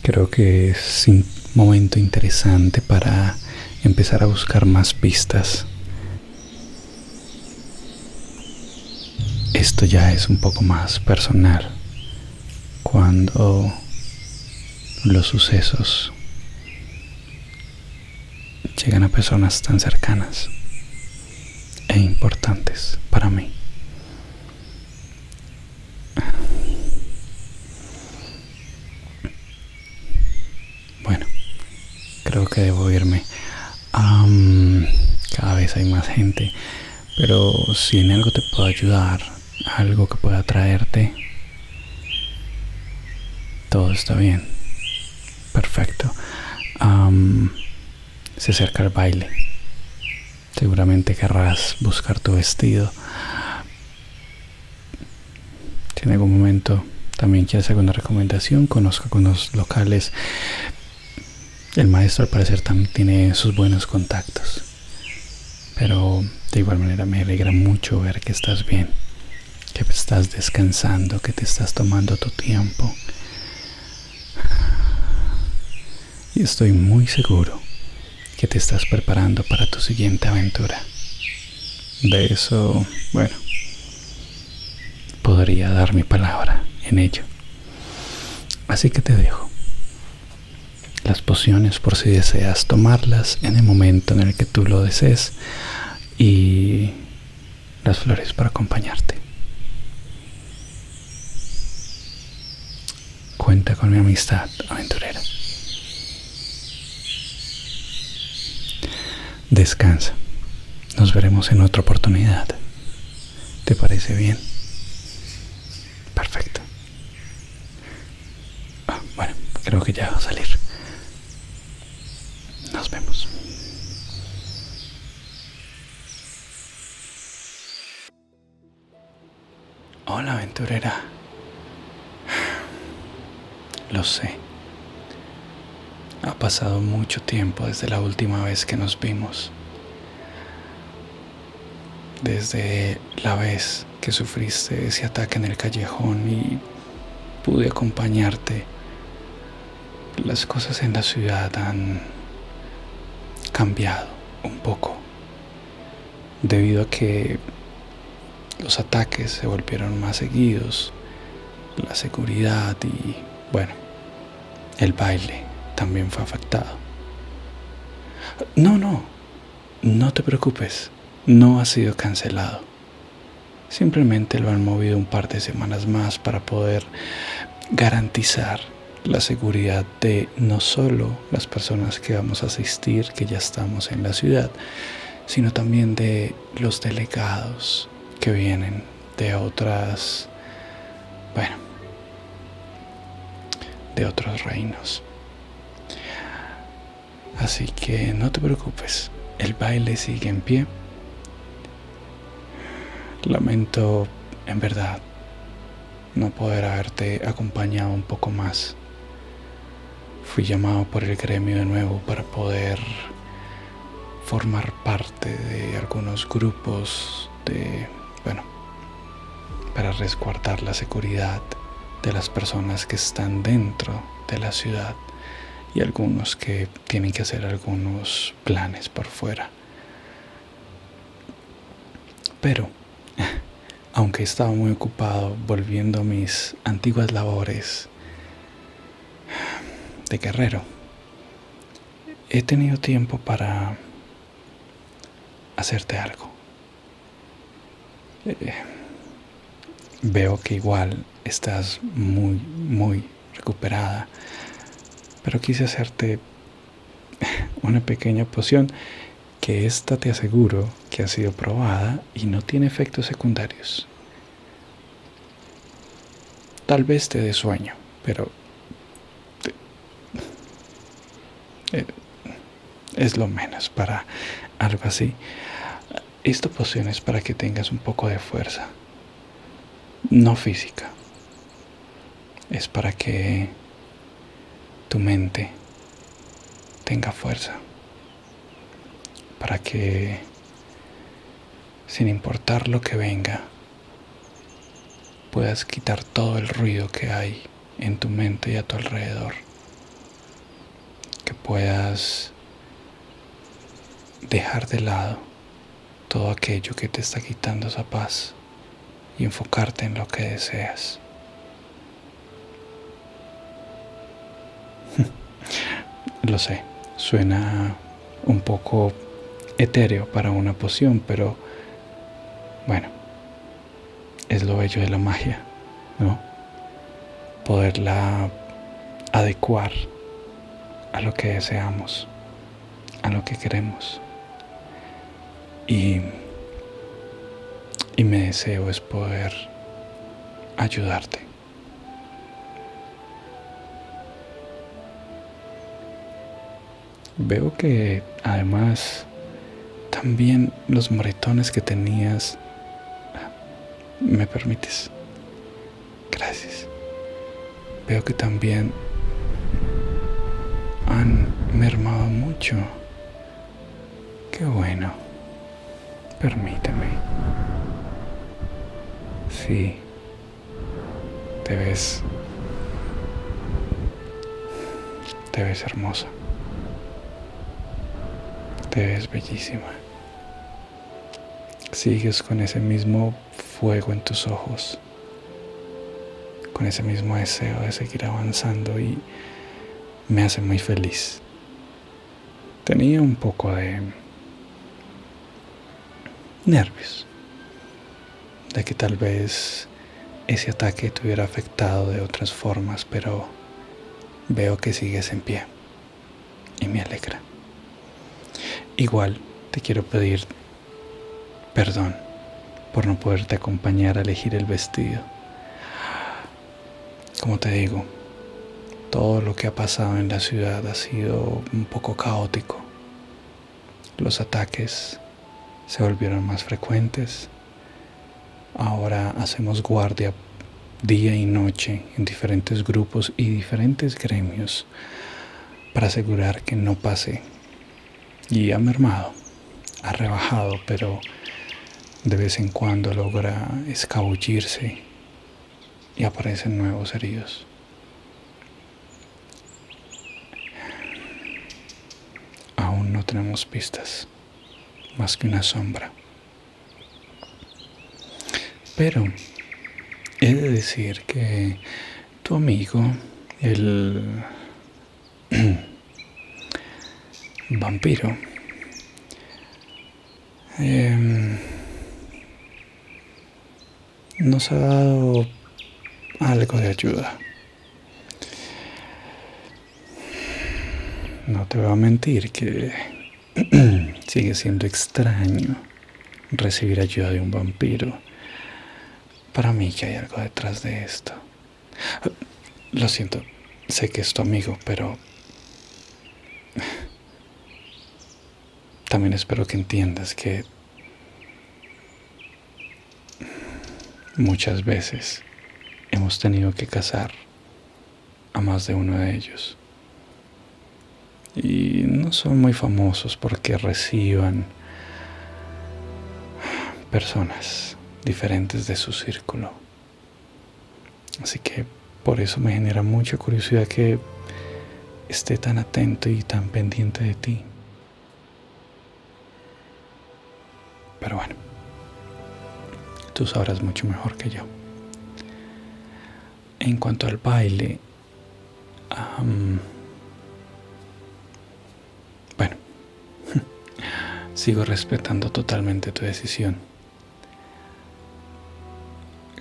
creo que es un momento interesante para empezar a buscar más pistas. Esto ya es un poco más personal. Cuando los sucesos llegan a personas tan cercanas e importantes para mí. Bueno, creo que debo irme. Cada vez hay más gente, pero si en algo te puedo ayudar, algo que pueda traerte, todo está bien. Perfecto. Se acerca el baile. Seguramente querrás buscar tu vestido. Si en algún momento también quieres alguna recomendación, conozco algunos locales. El maestro al parecer también tiene sus buenos contactos. Pero de igual manera me alegra mucho ver que estás bien, que estás descansando, que te estás tomando tu tiempo. Y estoy muy seguro que te estás preparando para tu siguiente aventura. De eso, bueno, podría dar mi palabra en ello. Así que te dejo. Las pociones por si deseas tomarlas en el momento en el que tú lo desees, y las flores para acompañarte. Cuenta con mi amistad, aventurera. Descansa. Nos veremos en otra oportunidad. ¿Te parece bien? Perfecto. Bueno, creo que ya va a salir. Nos vemos. Hola, aventurera. Lo sé. Ha pasado mucho tiempo desde la última vez que nos vimos. Desde la vez que sufriste ese ataque en el callejón y pude acompañarte. Las cosas en la ciudad han cambiado un poco, debido a que los ataques se volvieron más seguidos, la seguridad y, bueno, el baile también fue afectado. No te preocupes, no ha sido cancelado. Simplemente lo han movido un par de semanas más para poder garantizar la seguridad de no solo las personas que vamos a asistir, que ya estamos en la ciudad, sino también de los delegados que vienen de otros reinos. Así que no te preocupes, el baile sigue en pie. Lamento, en verdad, no poder haberte acompañado un poco más. Fui llamado por el gremio de nuevo para poder formar parte de algunos grupos para resguardar la seguridad de las personas que están dentro de la ciudad y algunos que tienen que hacer algunos planes por fuera. Pero, aunque estaba muy ocupado volviendo a mis antiguas labores de guerrero, he tenido tiempo para hacerte algo. Veo que igual estás muy recuperada, pero quise hacerte una pequeña poción que esta te aseguro que ha sido probada y no tiene efectos secundarios. Tal vez te dé sueño, pero es lo menos para algo así. Esta poción es para que tengas un poco de fuerza, no física. Es para que tu mente tenga fuerza, para que, sin importar lo que venga, puedas quitar todo el ruido que hay en tu mente y a tu alrededor, que puedas dejar de lado todo aquello que te está quitando esa paz y enfocarte en lo que deseas. Lo sé, suena un poco etéreo para una poción, pero bueno, es lo bello de la magia, ¿no? Poderla adecuar a lo que deseamos, a lo que queremos. Y mi deseo es poder ayudarte. Veo que además también los moretones que tenías, ¿me permites? Gracias. Veo que también han mermado mucho. Qué bueno. Permíteme. Sí, te ves hermosa. Te ves bellísima. Sigues con ese mismo fuego en tus ojos, con ese mismo deseo de seguir avanzando y me hace muy feliz. Tenía un poco de nervios de que tal vez ese ataque te hubiera afectado de otras formas, pero veo que sigues en pie y me alegra. Igual te quiero pedir perdón por no poderte acompañar a elegir el vestido. Como te digo, todo lo que ha pasado en la ciudad ha sido un poco caótico. Los ataques se volvieron más frecuentes. Ahora hacemos guardia día y noche en diferentes grupos y diferentes gremios para asegurar que no pase. Y ha mermado, ha rebajado, pero de vez en cuando logra escabullirse y aparecen nuevos heridos. Aún no tenemos pistas, más que una sombra. Pero he de decir que tu amigo, el vampiro, nos ha dado algo de ayuda. No te voy a mentir que sigue siendo extraño recibir ayuda de un vampiro. Para mí que hay algo detrás de esto. Lo siento, sé que es tu amigo, pero también espero que entiendas que muchas veces hemos tenido que cazar a más de uno de ellos. Y no son muy famosos porque reciban personas diferentes de su círculo. Así que Por eso me genera mucha curiosidad que esté tan atento y tan pendiente de ti. Pero bueno, tú sabrás mucho mejor que yo. En cuanto al baile, bueno, sigo respetando totalmente tu decisión.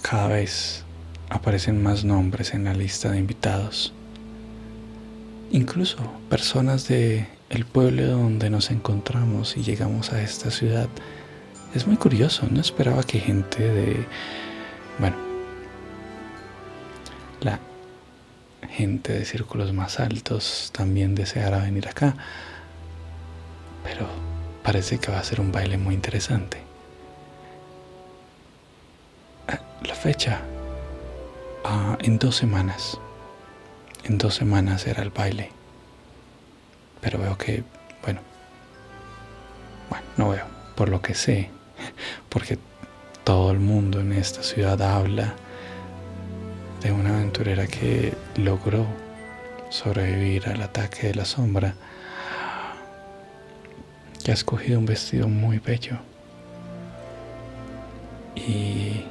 Cada vez aparecen más nombres en la lista de invitados. Incluso personas del pueblo donde nos encontramos y llegamos a esta ciudad. Es muy curioso, no esperaba que gente la gente de círculos más altos también deseara venir acá. Pero parece que va a ser un baile muy interesante. La fecha, en 2 semanas. En 2 semanas era el baile. Pero veo que, no veo, por lo que sé, porque todo el mundo en esta ciudad habla de una aventurera que logró sobrevivir al ataque de la sombra, que ha escogido un vestido muy bello. Y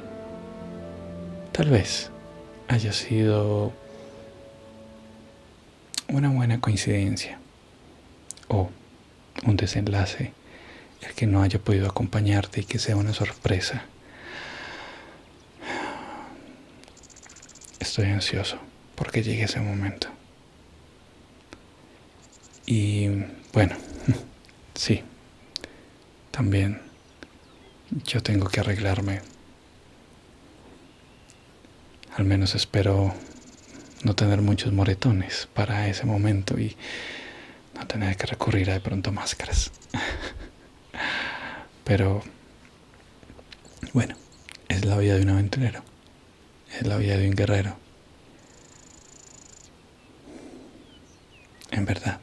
tal vez haya sido una buena coincidencia o un desenlace el que no haya podido acompañarte y que sea una sorpresa. Estoy ansioso porque llegue ese momento. Y bueno, sí, también yo tengo que arreglarme. Al menos espero no tener muchos moretones para ese momento y no tener que recurrir a de pronto máscaras. Pero bueno, es la vida de un aventurero, es la vida de un guerrero. En verdad,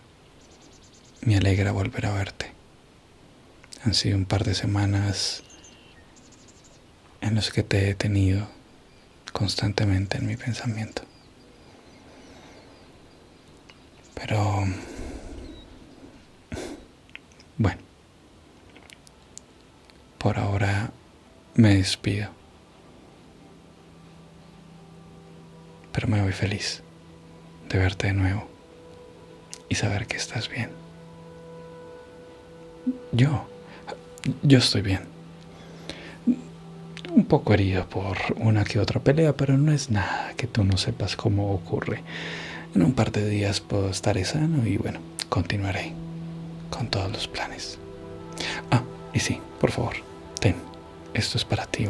me alegra volver a verte. Han sido un par de semanas en los que te he tenido constantemente en mi pensamiento. Pero bueno, por ahora me despido. Pero me voy feliz de verte de nuevo y saber que estás bien. Yo estoy bien. Un poco herido por una que otra pelea, pero no es nada que tú no sepas cómo ocurre. En un par de días puedo estar sano y continuaré con todos los planes. Y sí, por favor, ten, esto es para ti,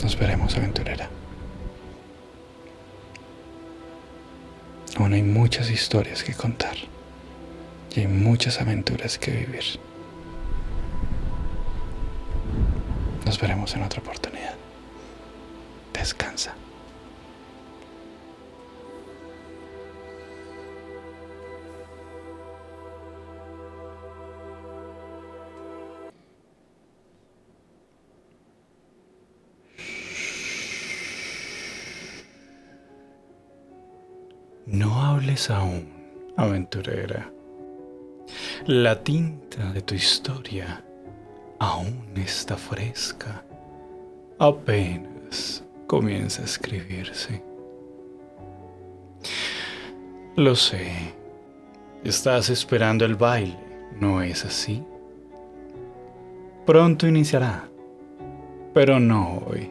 Nos veremos, aventurera. Aún hay muchas historias que contar y hay muchas aventuras que vivir. Nos veremos en otra oportunidad. Descansa. No hables aún, aventurera. La tinta de tu historia aún está fresca. Apenas comienza a escribirse. Lo sé. Estás esperando el baile, ¿no es así? Pronto iniciará, pero no hoy.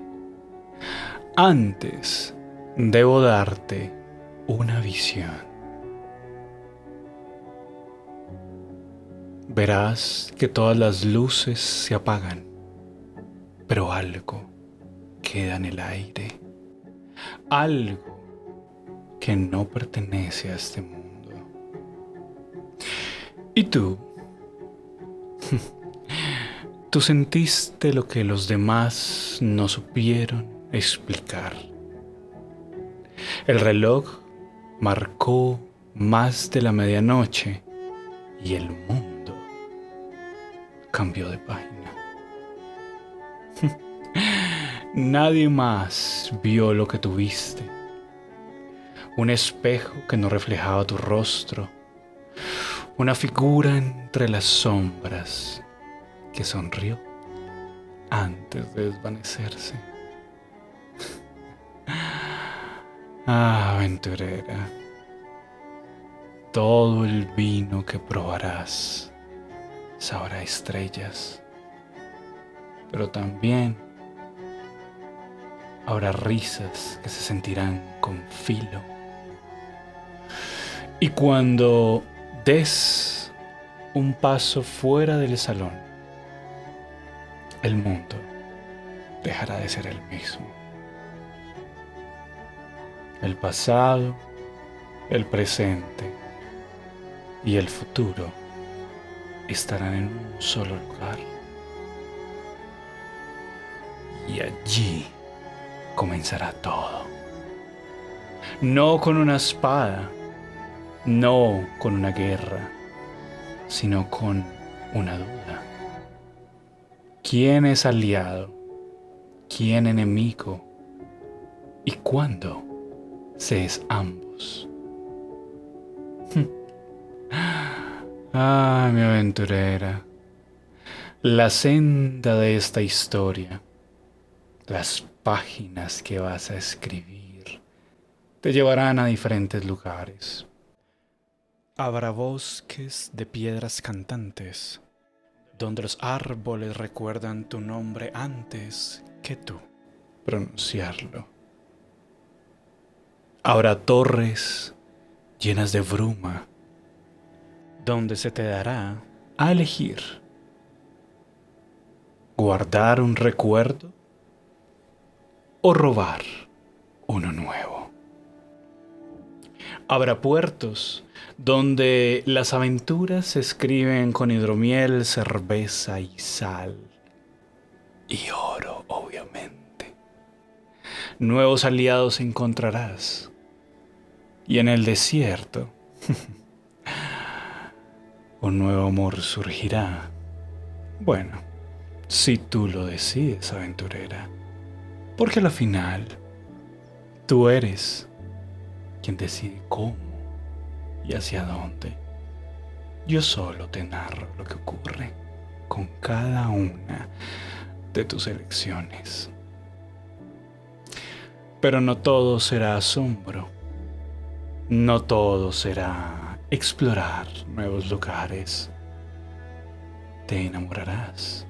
Antes, debo darte una visión. Verás que todas las luces se apagan, pero algo queda en el aire. Algo que no pertenece a este mundo. ¿Y tú? Tú sentiste lo que los demás no supieron explicar. El reloj marcó más de la medianoche y el mundo cambió de página. Nadie más vio lo que tuviste. Un espejo que no reflejaba tu rostro. Una figura entre las sombras que sonrió antes de desvanecerse. Aventurera, todo el vino que probarás sabrá a estrellas, pero también habrá risas que se sentirán con filo. Y cuando des un paso fuera del salón, el mundo dejará de ser el mismo. El pasado, el presente y el futuro estarán en un solo lugar. Y allí comenzará todo. No con una espada, no con una guerra, sino con una duda. ¿Quién es aliado? ¿Quién enemigo? ¿Y cuándo se es ambos? Mi aventurera, la senda de esta historia, las páginas que vas a escribir, te llevarán a diferentes lugares. Habrá bosques de piedras cantantes, donde los árboles recuerdan tu nombre antes que tú pronunciarlo. Habrá torres llenas de bruma, donde se te dará a elegir guardar un recuerdo o robar uno nuevo. Habrá puertos donde las aventuras se escriben con hidromiel, cerveza y sal. Y oro, obviamente. Nuevos aliados encontrarás. Y en el desierto, un nuevo amor surgirá. Bueno, si tú lo decides, aventurera. Porque al final, tú eres quien decide cómo y hacia dónde. Yo solo te narro lo que ocurre con cada una de tus elecciones. Pero no todo será asombro. No todo será explorar nuevos lugares. Te enamorarás,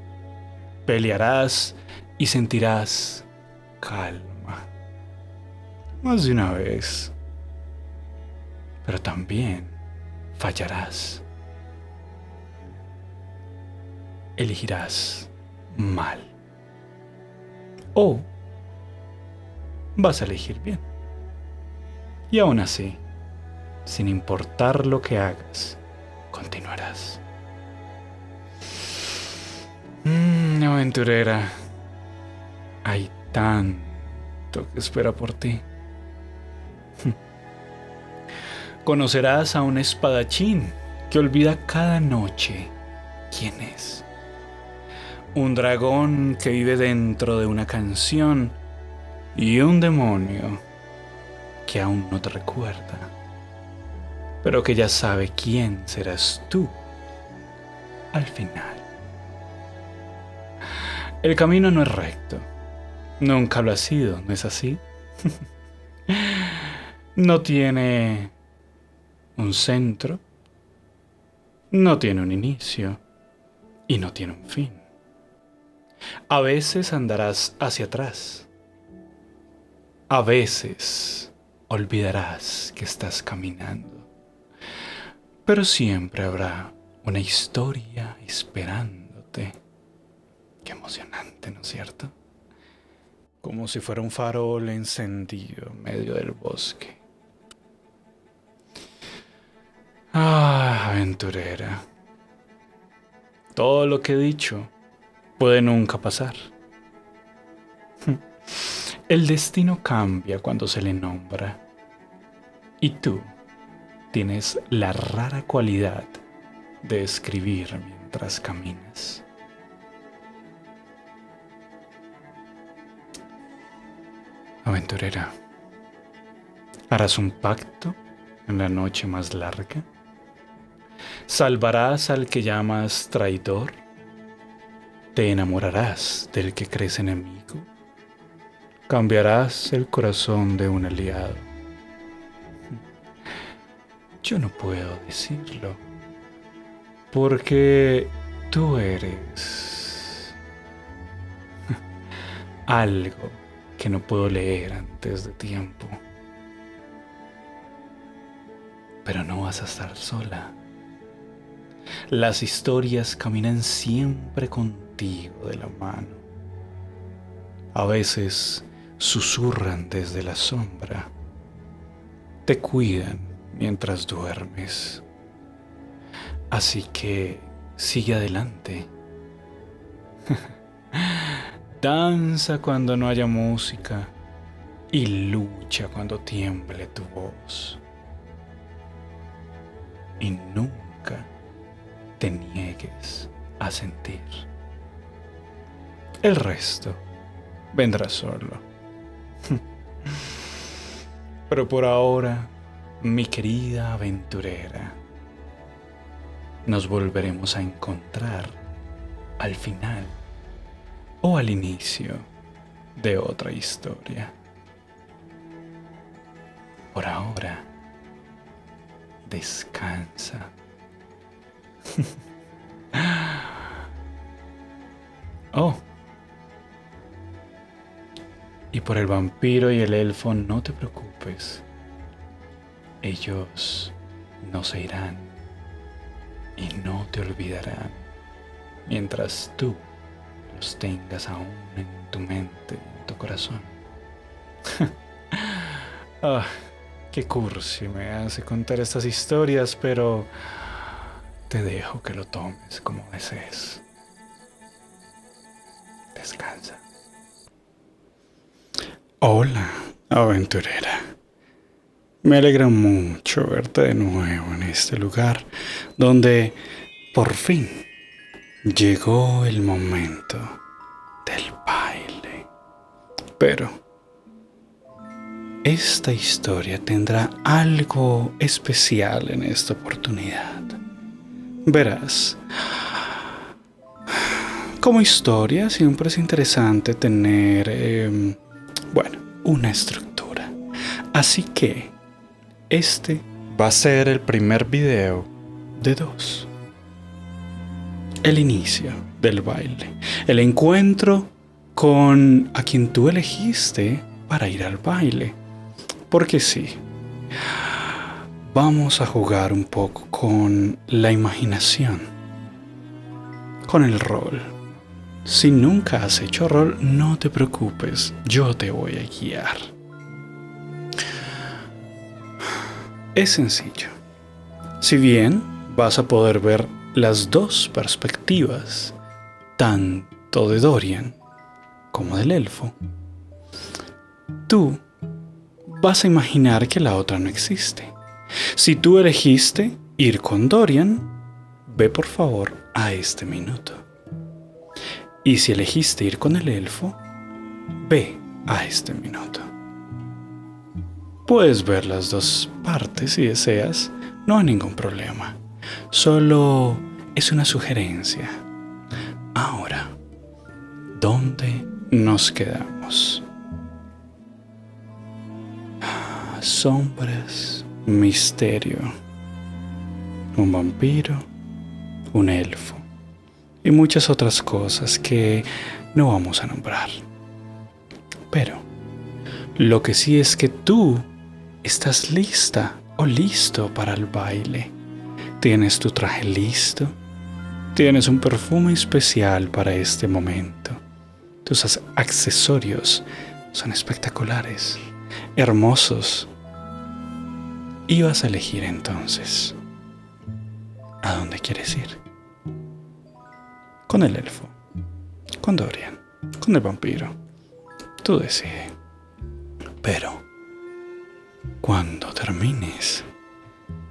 pelearás y sentirás calma. Más de una vez. Pero también fallarás. Elegirás mal. O vas a elegir bien. Y aún así, sin importar lo que hagas, continuarás. Aventurera, hay tanto que espera por ti. Conocerás a un espadachín que olvida cada noche quién es. Un dragón que vive dentro de una canción y un demonio que aún no te recuerda, pero que ya sabe quién serás tú al final. El camino no es recto, nunca lo ha sido, ¿no es así? No tiene un centro, no tiene un inicio y no tiene un fin. A veces andarás hacia atrás, a veces olvidarás que estás caminando, pero siempre habrá una historia esperándote. Qué emocionante, ¿no es cierto? Como si fuera un farol encendido en medio del bosque. Aventurera. Todo lo que he dicho puede nunca pasar. El destino cambia cuando se le nombra. Y tú tienes la rara cualidad de escribir mientras caminas. Aventurera, ¿harás un pacto en la noche más larga? ¿Salvarás al que llamas traidor? ¿Te enamorarás del que crees enemigo? ¿Cambiarás el corazón de un aliado? Yo no puedo decirlo, porque tú eres algo que no puedo leer antes de tiempo. Pero no vas a estar sola. Las historias caminan siempre contigo de la mano. A veces susurran desde la sombra. Te cuidan mientras duermes. Así que sigue adelante. Danza cuando no haya música y lucha cuando tiemble tu voz. Y nunca te niegues a sentir. El resto vendrá solo. Pero por ahora, mi querida aventurera, nos volveremos a encontrar al final o al inicio de otra historia. Por ahora, descansa. Oh, y por el vampiro y el elfo no te preocupes. Ellos no se irán y no te olvidarán mientras tú los tengas aún en tu mente, en tu corazón. Ah, qué cursi me hace contar estas historias, pero te dejo que lo tomes como desees. Descansa. Hola, aventurera. Me alegra mucho verte de nuevo en este lugar donde por fin llegó el momento del baile. Pero esta historia tendrá algo especial en esta oportunidad. Verás, como historia siempre es interesante tener, una estructura. Así que este va a ser el primer video de 2. El inicio del baile. El encuentro con a quien tú elegiste para ir al baile. Porque sí, vamos a jugar un poco con la imaginación, con el rol. Si nunca has hecho rol, no te preocupes, yo te voy a guiar. Es sencillo. Si bien vas a poder ver las dos perspectivas, tanto de Dorian como del elfo, tú vas a imaginar que la otra no existe. Si tú elegiste ir con Dorian, ve por favor a este minuto. Y si elegiste ir con el elfo, ve a este minuto. Puedes ver las dos partes si deseas, no hay ningún problema. Solo es una sugerencia. Ahora, ¿dónde nos quedamos? Sombras, misterio, un vampiro, un elfo y muchas otras cosas que no vamos a nombrar. Pero lo que sí es que tú estás lista o listo para el baile. Tienes tu traje listo. Tienes un perfume especial para este momento. Tus accesorios son espectaculares, hermosos. Y vas a elegir entonces a dónde quieres ir. Con el elfo, con Dorian, con el vampiro. Tú decides. Pero cuando termines,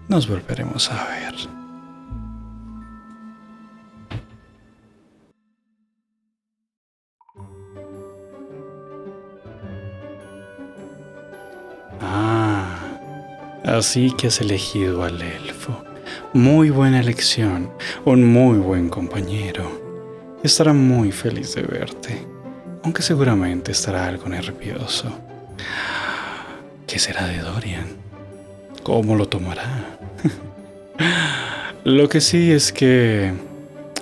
nos volveremos a ver. Así que has elegido al elfo. Muy buena elección, un muy buen compañero. Estará muy feliz de verte, aunque seguramente estará algo nervioso. ¿Qué será de Dorian? ¿Cómo lo tomará? Lo que sí es que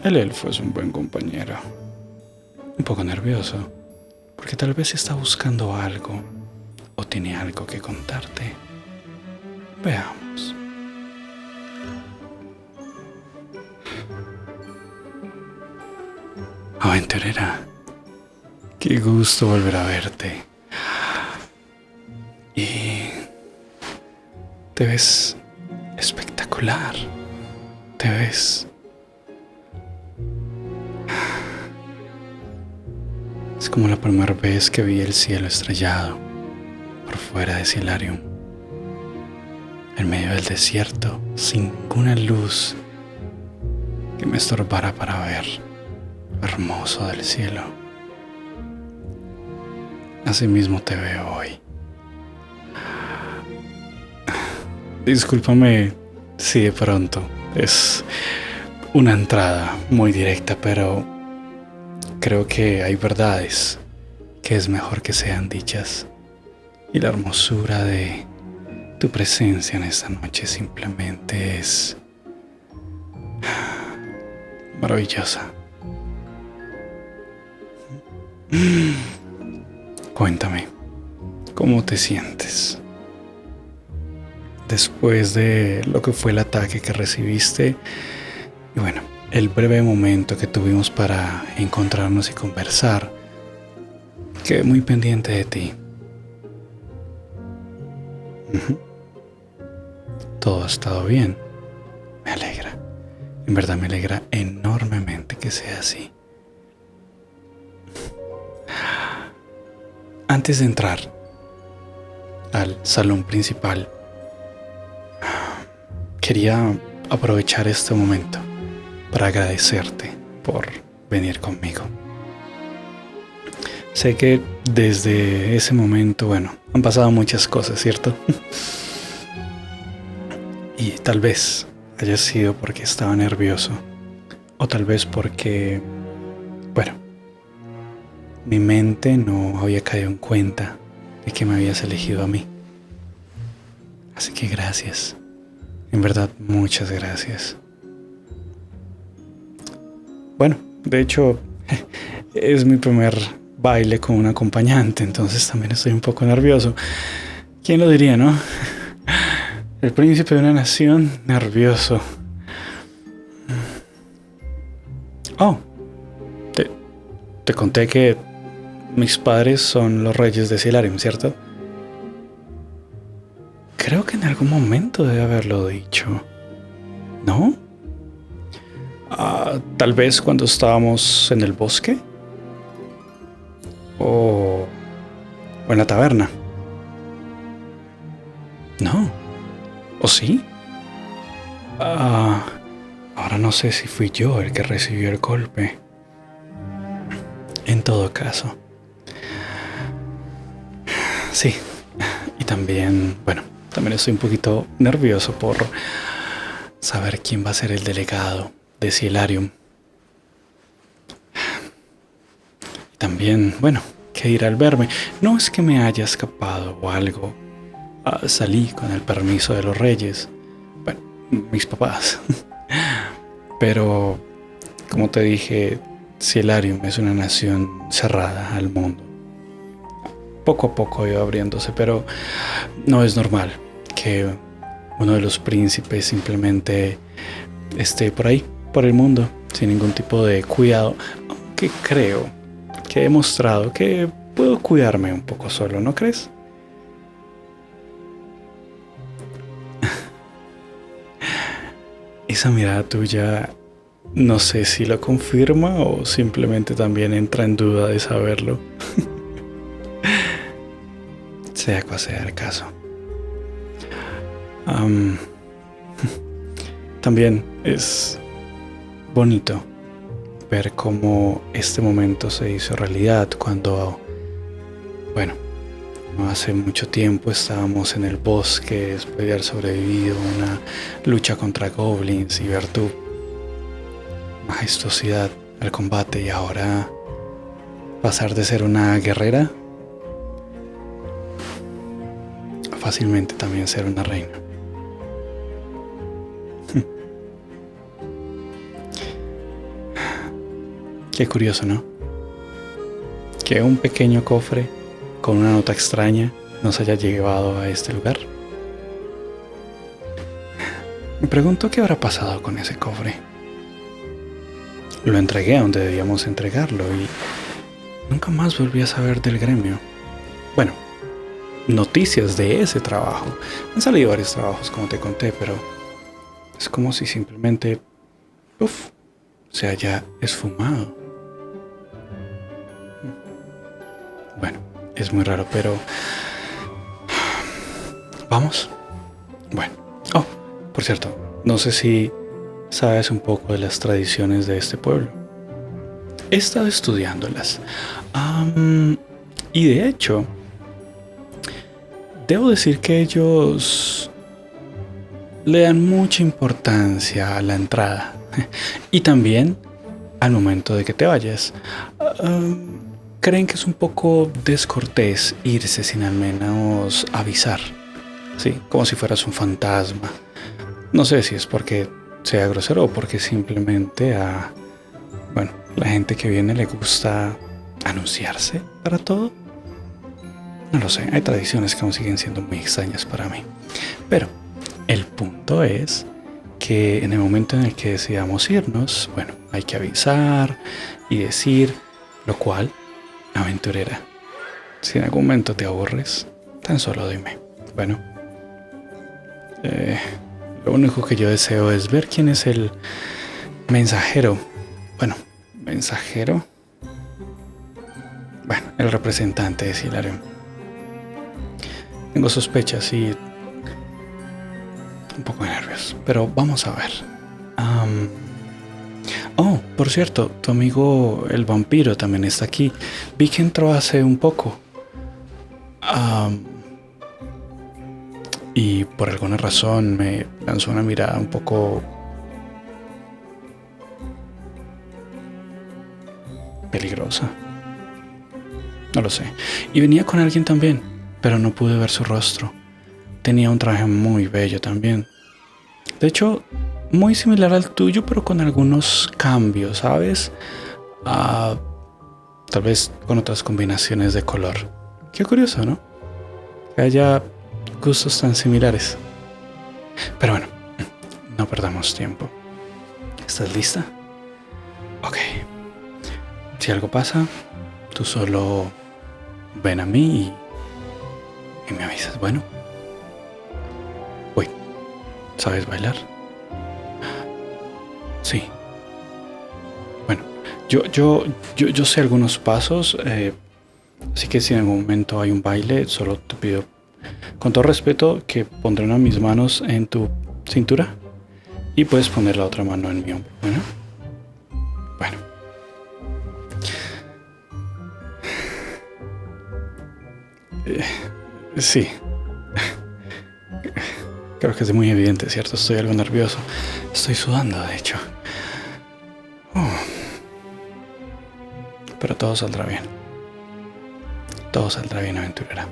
el elfo es un buen compañero. Un poco nervioso, porque tal vez está buscando algo o tiene algo que contarte. Veamos. Aventurera, qué gusto volver a verte. Y te ves espectacular. Te ves... Es como la primera vez que vi el cielo estrellado por fuera de Silarium, en medio del desierto, sin ninguna luz que me estorbara para ver lo hermoso del cielo. Así mismo te veo hoy. Discúlpame si de pronto es una entrada muy directa, pero creo que hay verdades que es mejor que sean dichas. Y la hermosura de tu presencia en esta noche simplemente es maravillosa. Cuéntame, ¿cómo te sientes después de lo que fue el ataque que recibiste? Y bueno, el breve momento que tuvimos para encontrarnos y conversar. Quedé muy pendiente de ti. Todo ha estado bien. Me alegra. En verdad me alegra enormemente que sea así. Antes de entrar al salón principal, quería aprovechar este momento para agradecerte por venir conmigo. Sé que desde ese momento, bueno, han pasado muchas cosas, ¿cierto? Y tal vez haya sido porque estaba nervioso, o tal vez porque, bueno, mi mente no había caído en cuenta de que me habías elegido a mí. Así que gracias, en verdad muchas gracias. Bueno, de hecho, es mi primer baile con un acompañante, entonces también estoy un poco nervioso. ¿Quién lo diría, no? El príncipe de una nación nervioso. Oh, te conté que mis padres son los reyes de Silarium, ¿cierto? Creo que en algún momento debe haberlo dicho, ¿no? Tal vez cuando estábamos en el bosque o en la taberna. No. ¿O sí? Ahora no sé si fui yo el que recibió el golpe. En todo caso. Sí. Y también, bueno, también estoy un poquito nervioso por saber quién va a ser el delegado de Silarium. Y también, bueno, que ir al verme. No es que me haya escapado o algo. Salí con el permiso de los reyes. Bueno, mis papás. Pero, como te dije, Silarium es una nación cerrada al mundo. Poco a poco iba abriéndose, pero no es normal que uno de los príncipes simplemente esté por ahí, por el mundo, sin ningún tipo de cuidado. Aunque creo que he mostrado que puedo cuidarme un poco solo, ¿no crees? Esa mirada tuya, no sé si lo confirma o simplemente también entra en duda de saberlo. Sea cual sea el caso. También es bonito ver cómo este momento se hizo realidad cuando, bueno, No hace mucho tiempo estábamos en el bosque después de haber sobrevivido a una lucha contra goblins y ver tu majestuosidad al combate, y ahora pasar de ser una guerrera a fácilmente también ser una reina. Qué curioso, ¿no? Que un pequeño cofre con una nota extraña nos haya llevado a este lugar. Me pregunto qué habrá pasado con ese cofre. Lo entregué a donde debíamos entregarlo y nunca más volví a saber del gremio. Bueno, noticias de ese trabajo. Han salido varios trabajos, como te conté, pero es como si simplemente se haya esfumado. Bueno, es muy raro, pero ¿vamos? Bueno. Oh, por cierto, no sé si sabes un poco de las tradiciones de este pueblo. He estado estudiándolas. Y de hecho, debo decir que ellos le dan mucha importancia a la entrada y también al momento de que te vayas. Creen que es un poco descortés irse sin al menos avisar. Sí, como si fueras un fantasma. No sé si es porque sea grosero o porque simplemente la gente que viene le gusta anunciarse para todo. No lo sé, hay tradiciones que aún siguen siendo muy extrañas para mí. Pero el punto es que en el momento en el que decidamos irnos, hay que avisar y decir, lo cual, aventurera, si en algún momento te aburres, tan solo dime. Lo único que yo deseo es ver quién es el mensajero. El representante de Silarion. Tengo sospechas y un poco de nervios, pero vamos a ver. Por cierto, tu amigo el vampiro también está aquí. Vi que entró hace un poco. Y por alguna razón me lanzó una mirada un poco peligrosa. No lo sé. Y venía con alguien también, pero no pude ver su rostro. Tenía un traje muy bello también. De hecho, muy similar al tuyo, pero con algunos cambios, ¿sabes? Tal vez con otras combinaciones de color. Qué curioso, ¿no? Que haya gustos tan similares. Pero no perdamos tiempo. ¿Estás lista? Ok. Si algo pasa, tú solo ven a mí y me avisas. ¿Sabes bailar? Sí. Yo sé algunos pasos, así que si en algún momento hay un baile, solo te pido, con todo respeto, que pondré una de mis manos en tu cintura y puedes poner la otra mano en mi hombro. Sí. Creo que es muy evidente, ¿cierto? Estoy algo nervioso. Estoy sudando, de hecho. Pero todo saldrá bien. Todo saldrá bien, aventurera.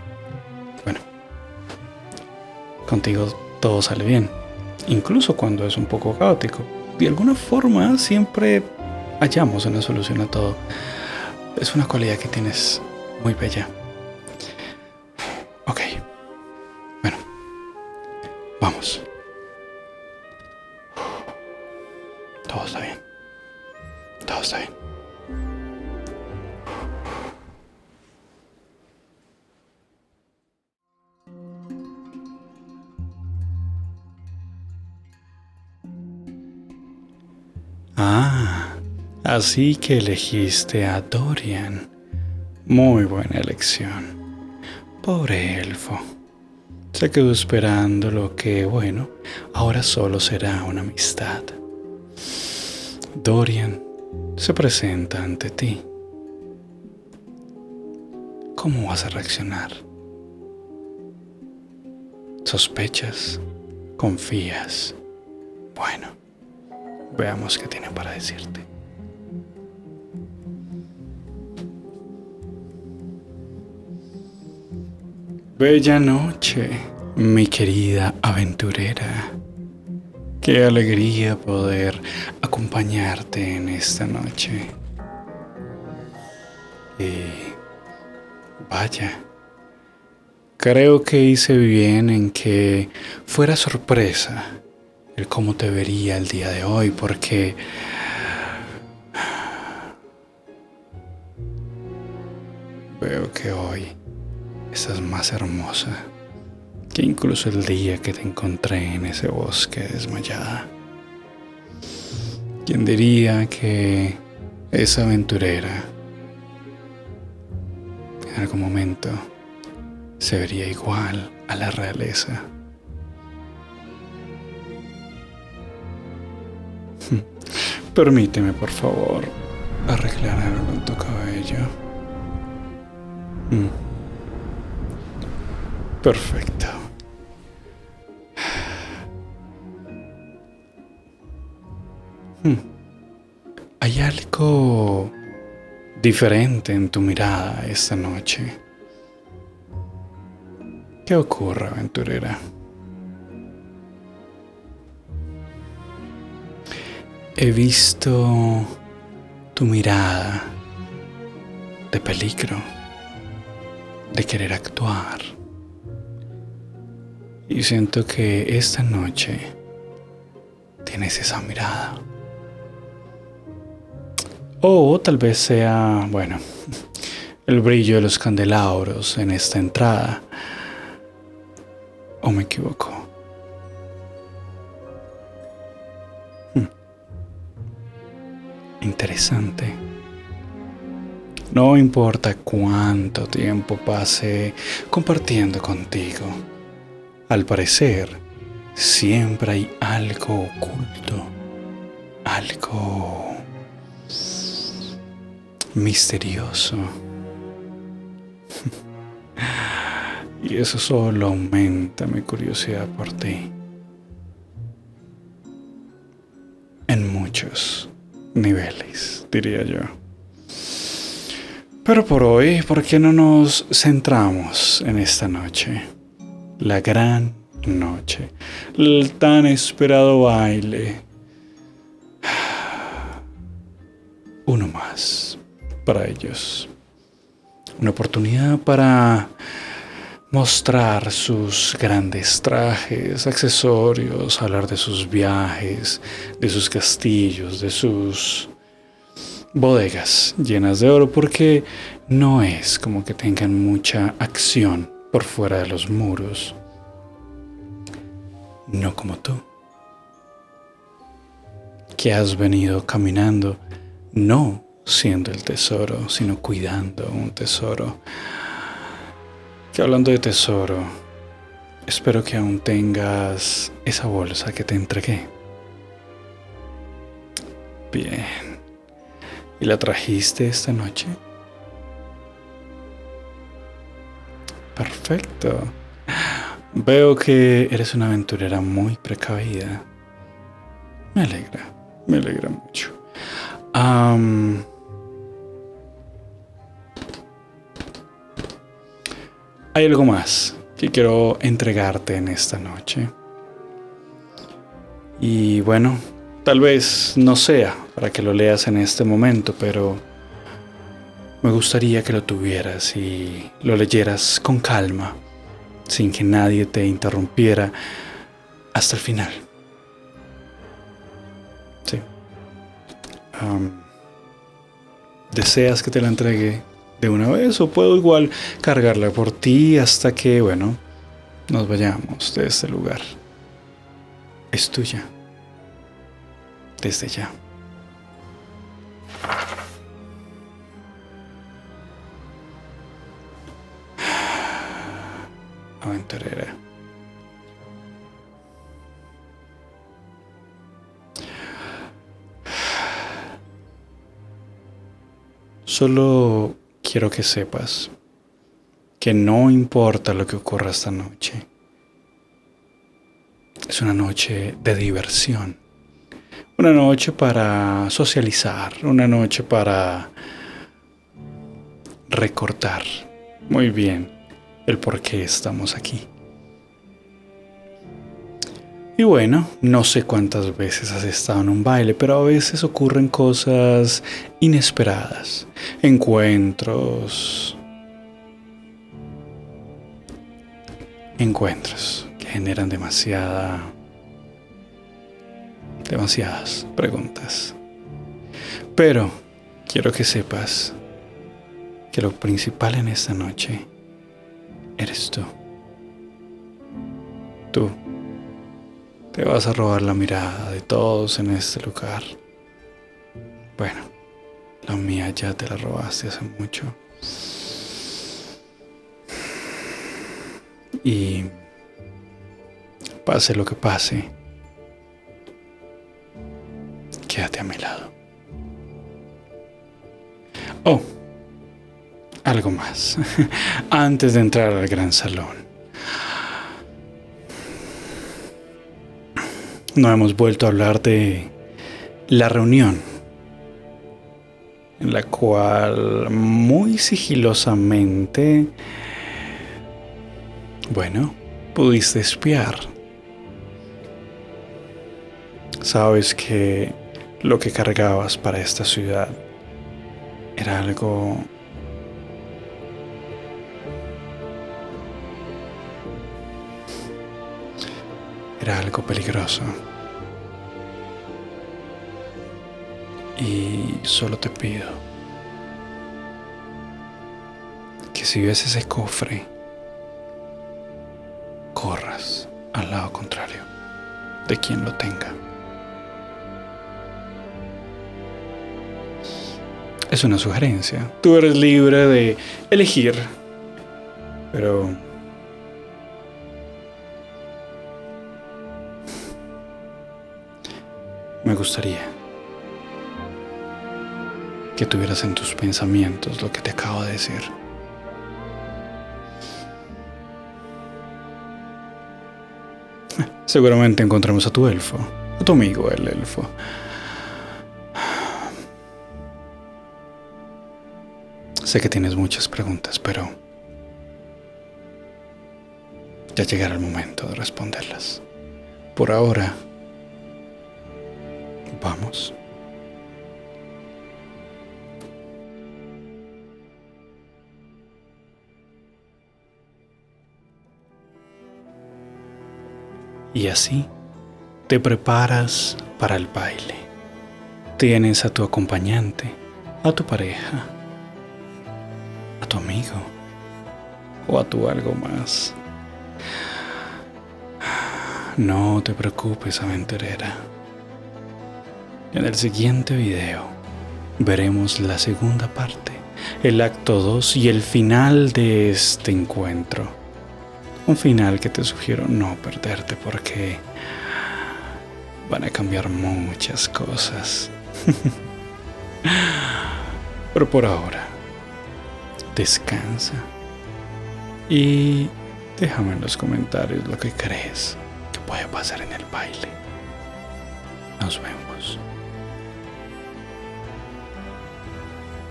Contigo todo sale bien. Incluso cuando es un poco caótico. De alguna forma siempre hallamos una solución a todo. Es una cualidad que tienes muy bella. Ok. Vamos. Todo está bien. Todo está bien. Así que elegiste a Dorian. Muy buena elección. Pobre elfo. Se quedó esperando lo que, ahora solo será una amistad. Dorian se presenta ante ti. ¿Cómo vas a reaccionar? ¿Sospechas? ¿Confías? Bueno, veamos qué tiene para decirte. Bella noche, mi querida aventurera. Qué alegría poder acompañarte en esta noche. Y vaya, creo que hice bien en que fuera sorpresa el cómo te vería el día de hoy, porque veo que hoy estás más hermosa que incluso el día que te encontré en ese bosque desmayada. ¿Quién diría que esa aventurera en algún momento se vería igual a la realeza? Permíteme, por favor, arreglar algo en tu cabello. Perfecto. Hay algo diferente en tu mirada esta noche. ¿Qué ocurre, aventurera? He visto tu mirada de peligro, de querer actuar. Y siento que esta noche tienes esa mirada. O tal vez sea, bueno, el brillo de los candelabros en esta entrada. ¿O me equivoco? Interesante. No importa cuánto tiempo pase compartiendo contigo, al parecer siempre hay algo oculto, algo misterioso. Y eso solo aumenta mi curiosidad por ti. En muchos niveles, diría yo. Pero por hoy, ¿por qué no nos centramos en esta noche? La gran noche, el tan esperado baile. Uno más para ellos. Una oportunidad para mostrar sus grandes trajes, accesorios, hablar de sus viajes, de sus castillos, de sus bodegas llenas de oro, porque no es como que tengan mucha acción por fuera de los muros. No como tú, que has venido caminando, no siendo el tesoro, sino cuidando un tesoro. Que hablando de tesoro, espero que aún tengas esa bolsa que te entregué. Bien. ¿Y la trajiste esta noche? Perfecto. Veo que eres una aventurera muy precavida. Me alegra mucho. Hay algo más que quiero entregarte en esta noche. Y bueno, tal vez no sea para que lo leas en este momento, pero me gustaría que lo tuvieras y lo leyeras con calma, sin que nadie te interrumpiera, hasta el final. Sí. ¿Deseas que te la entregue de una vez o puedo igual cargarla por ti hasta que, bueno, nos vayamos de este lugar? Es tuya. Desde ya. Aventurera. Solo quiero que sepas que no importa lo que ocurra esta noche, Es una noche de diversión. Una noche para socializar. Una noche para recordar muy bien el por qué estamos aquí. Y bueno, no sé cuántas veces has estado en un baile, pero a veces ocurren cosas inesperadas. Encuentros que generan demasiadas preguntas. Pero quiero que sepas que lo principal en esta noche eres tú. Tú te vas a robar la mirada de todos en este lugar. Bueno, la mía ya te la robaste hace mucho. Y pase lo que pase, quédate a mi lado. Oh, algo más. Antes de entrar al gran salón, no hemos vuelto a hablar de la reunión en la cual muy sigilosamente, bueno, pudiste espiar. Sabes que lo que cargabas para esta ciudad era algo peligroso. Y solo te pido que si ves ese cofre, corras al lado contrario de quien lo tenga. Es una sugerencia. Tú eres libre de elegir, pero me gustaría que tuvieras en tus pensamientos lo que te acabo de decir. Seguramente encontramos a tu elfo, a tu amigo el elfo. Sé que tienes muchas preguntas, pero ya llegará el momento de responderlas. Por ahora, vamos. Y así te preparas para el baile. Tienes a tu acompañante, a tu pareja, a tu amigo o a tu algo más. No te preocupes, aventurera. En el siguiente video veremos la segunda parte, el acto 2 y el final de este encuentro. Un final que te sugiero no perderte porque van a cambiar muchas cosas. Pero por ahora, descansa y déjame en los comentarios lo que crees que puede pasar en el baile. Nos vemos.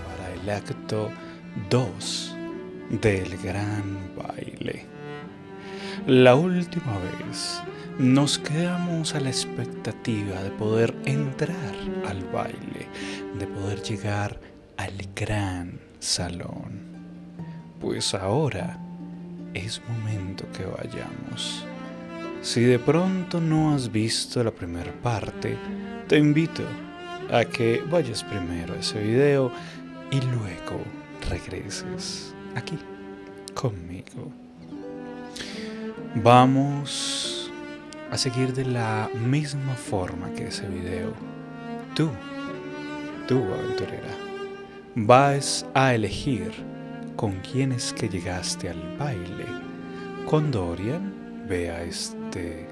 Para el acto 2 del gran baile. La última vez nos quedamos a la expectativa de poder entrar al baile, de poder llegar al gran salón. Pues ahora es momento que vayamos. Si de pronto no has visto la primera parte, te invito a que vayas primero a ese video y luego regreses aquí conmigo. Vamos a seguir de la misma forma que ese video. Tú, aventurera, vas a elegir con quién es que llegaste al baile. Con Dorian, vea este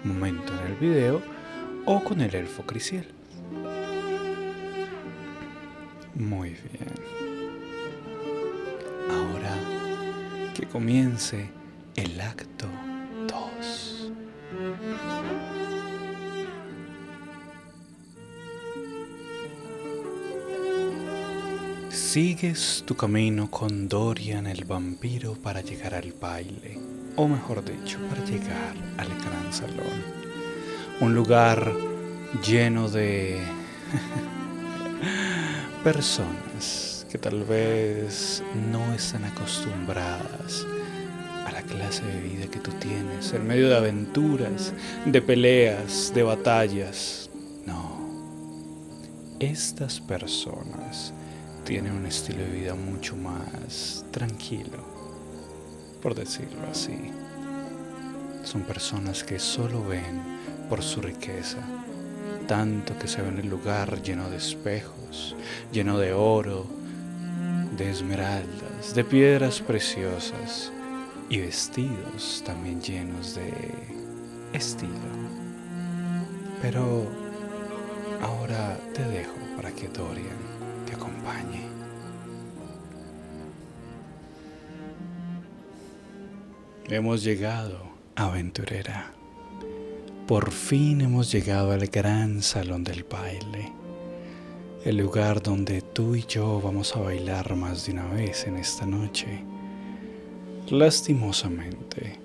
momento en el video, o con el elfo Crisiel. Muy bien. Ahora que comience el acto 2. Sigues tu camino con Dorian el vampiro para llegar al baile, o mejor dicho, para llegar al gran salón. Un lugar lleno de personas que tal vez no están acostumbradas a la clase de vida que tú tienes, en medio de aventuras, de peleas, de batallas. No, estas personas tienen un estilo de vida mucho más tranquilo, por decirlo así. Son personas que solo ven por su riqueza, tanto que se ven el lugar lleno de espejos, lleno de oro, de esmeraldas, de piedras preciosas y vestidos también llenos de estilo. Pero ahora te dejo para que Dorian te acompañe. Hemos llegado, aventurera. Por fin hemos llegado al gran salón del baile. El lugar donde tú y yo vamos a bailar más de una vez en esta noche. Lastimosamente,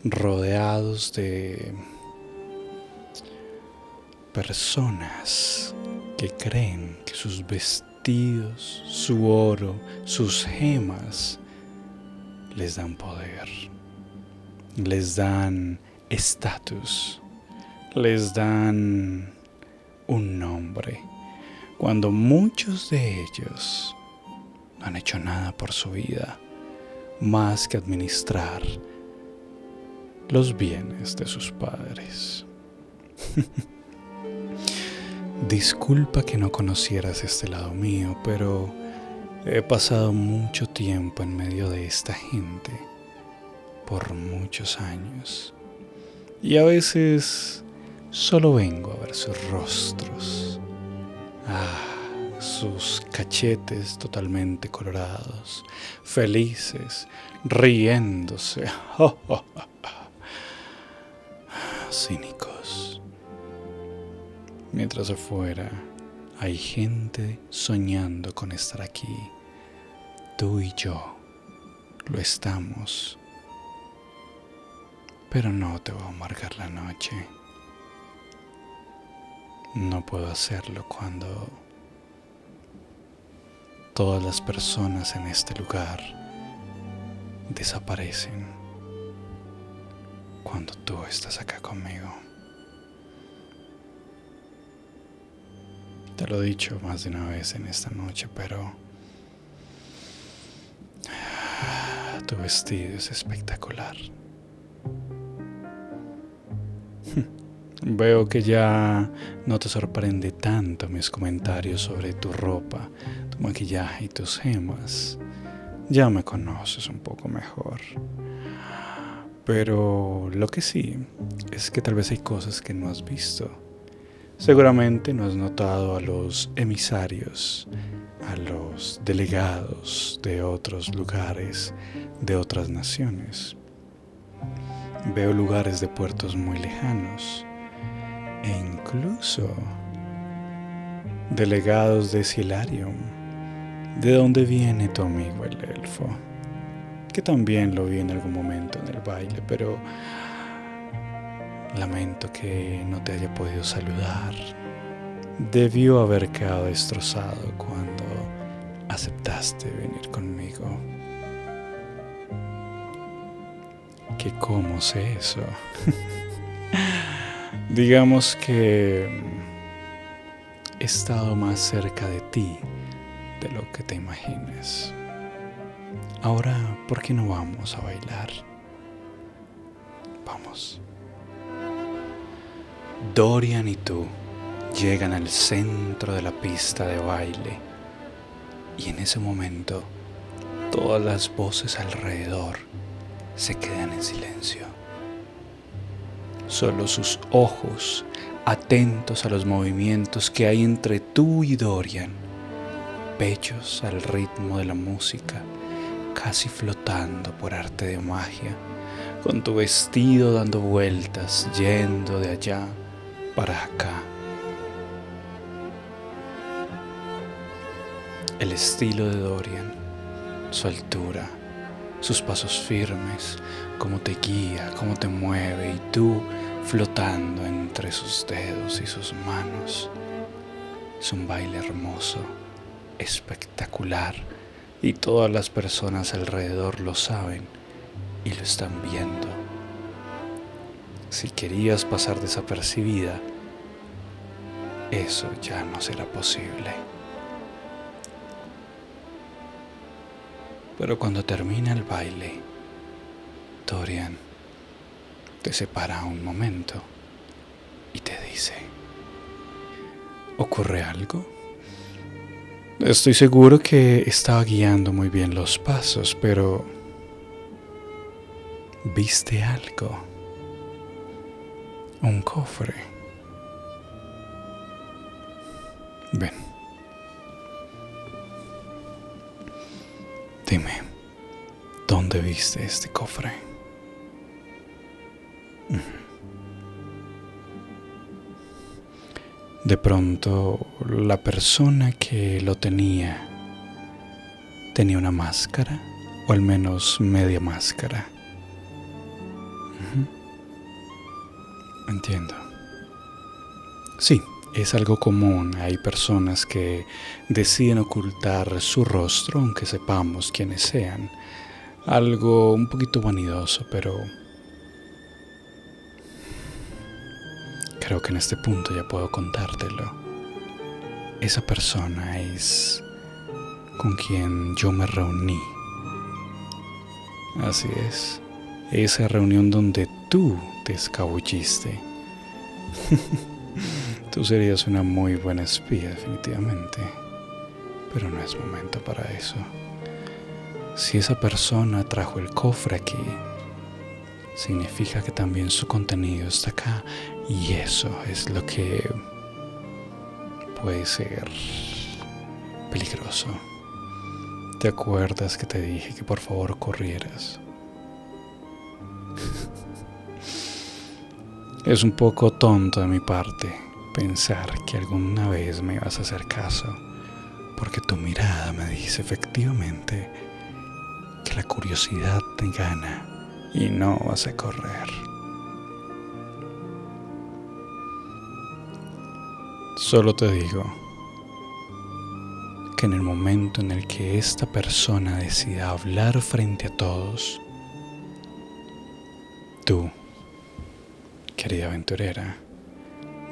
rodeados de personas que creen que sus vestidos, su oro, sus gemas les dan poder, les dan estatus, les dan un nombre, cuando muchos de ellos no han hecho nada por su vida más que administrar los bienes de sus padres. Disculpa que no conocieras este lado mío, pero he pasado mucho tiempo en medio de esta gente, por muchos años, y a veces solo vengo a ver sus rostros, sus cachetes totalmente colorados, felices, riéndose, cínicos. Mientras afuera hay gente soñando con estar aquí, tú y yo lo estamos. Pero no te voy a amargar la noche. No puedo hacerlo cuando todas las personas en este lugar desaparecen. Cuando tú estás acá conmigo. Te lo he dicho más de una vez en esta noche, pero tu vestido es espectacular. Veo que ya no te sorprende tanto mis comentarios sobre tu ropa, tu maquillaje y tus gemas. Ya me conoces un poco mejor. Pero lo que sí es que tal vez hay cosas que no has visto. Seguramente no has notado a los emisarios, a los delegados de otros lugares, de otras naciones. Veo lugares de puertos muy lejanos e incluso delegados de Silarium, de donde viene tu amigo el elfo, que también lo vi en algún momento en el baile, pero lamento que no te haya podido saludar. Debió haber quedado destrozado cuando aceptaste venir conmigo. ¿Que cómo sé eso? Digamos que he estado más cerca de ti de lo que te imagines. Ahora, ¿por qué no vamos a bailar? Vamos. Dorian y tú llegan al centro de la pista de baile y en ese momento todas las voces alrededor se quedan en silencio. Solo sus ojos, atentos a los movimientos que hay entre tú y Dorian, pechos al ritmo de la música, casi flotando por arte de magia, con tu vestido dando vueltas, yendo de allá para acá. el estilo de Dorian, su altura, sus pasos firmes, cómo te guía, cómo te mueve y tú flotando entre sus dedos y sus manos. Es un baile hermoso, espectacular, y todas las personas alrededor lo saben y lo están viendo. Si querías pasar desapercibida, eso ya no será posible. Pero cuando termina el baile, Dorian te separa un momento y te dice: ¿ocurre algo? Estoy seguro que estaba guiando muy bien los pasos, pero ¿viste algo? Un cofre. Ven. Dime, ¿dónde viste este cofre? De pronto, la persona que lo tenía una máscara, o al menos media máscara. Entiendo. Sí, es algo común. Hay personas que deciden ocultar su rostro, aunque sepamos quiénes sean. Algo un poquito vanidoso, pero creo que en este punto ya puedo contártelo. Esa persona es con quien yo me reuní. Así es. Esa reunión donde tú te escabulliste. Tú serías una muy buena espía, definitivamente. Pero no es momento para eso. Si esa persona trajo el cofre aquí, significa que también su contenido está acá. Y eso es lo que puede ser peligroso. ¿Te acuerdas que te dije que por favor corrieras? Es un poco tonto de mi parte pensar que alguna vez me ibas a hacer caso, porque tu mirada me dice efectivamente que la curiosidad te gana y no vas a correr. Solo te digo que en el momento en el que esta persona decida hablar frente a todos, tú, querida aventurera,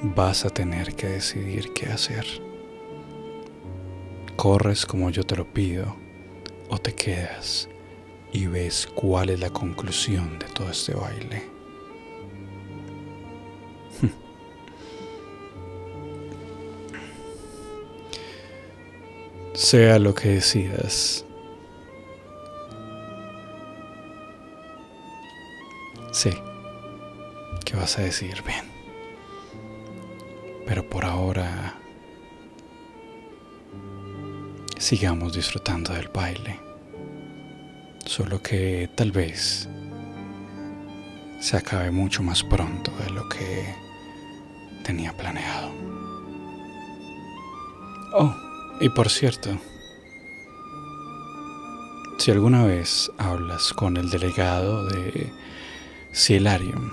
vas a tener que decidir qué hacer. ¿Corres como yo te lo pido o te quedas y ves cuál es la conclusión de todo este baile? Sea lo que decidas, sé que vas a decidir bien, pero por ahora sigamos disfrutando del baile, solo que tal vez se acabe mucho más pronto de lo que tenía planeado. Oh, y por cierto, si alguna vez hablas con el delegado de Cielarium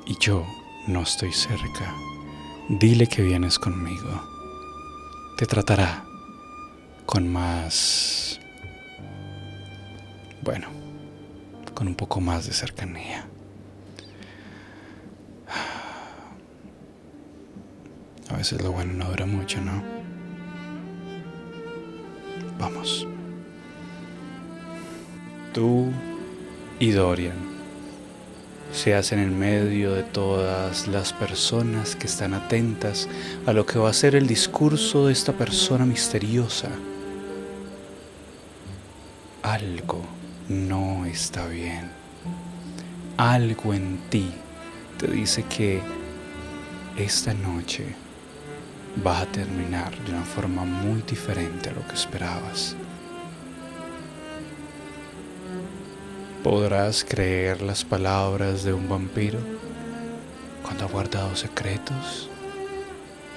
y yo no estoy cerca, dile que vienes conmigo. Te tratará con más, bueno, con un poco más de cercanía. A veces lo bueno no dura mucho, ¿no? Vamos. Tú y Dorian se hacen en medio de todas las personas que están atentas a lo que va a ser el discurso de esta persona misteriosa. Algo no está bien. Algo en ti te dice que esta noche va a terminar de una forma muy diferente a lo que esperabas. ¿Podrás creer las palabras de un vampiro cuando ha guardado secretos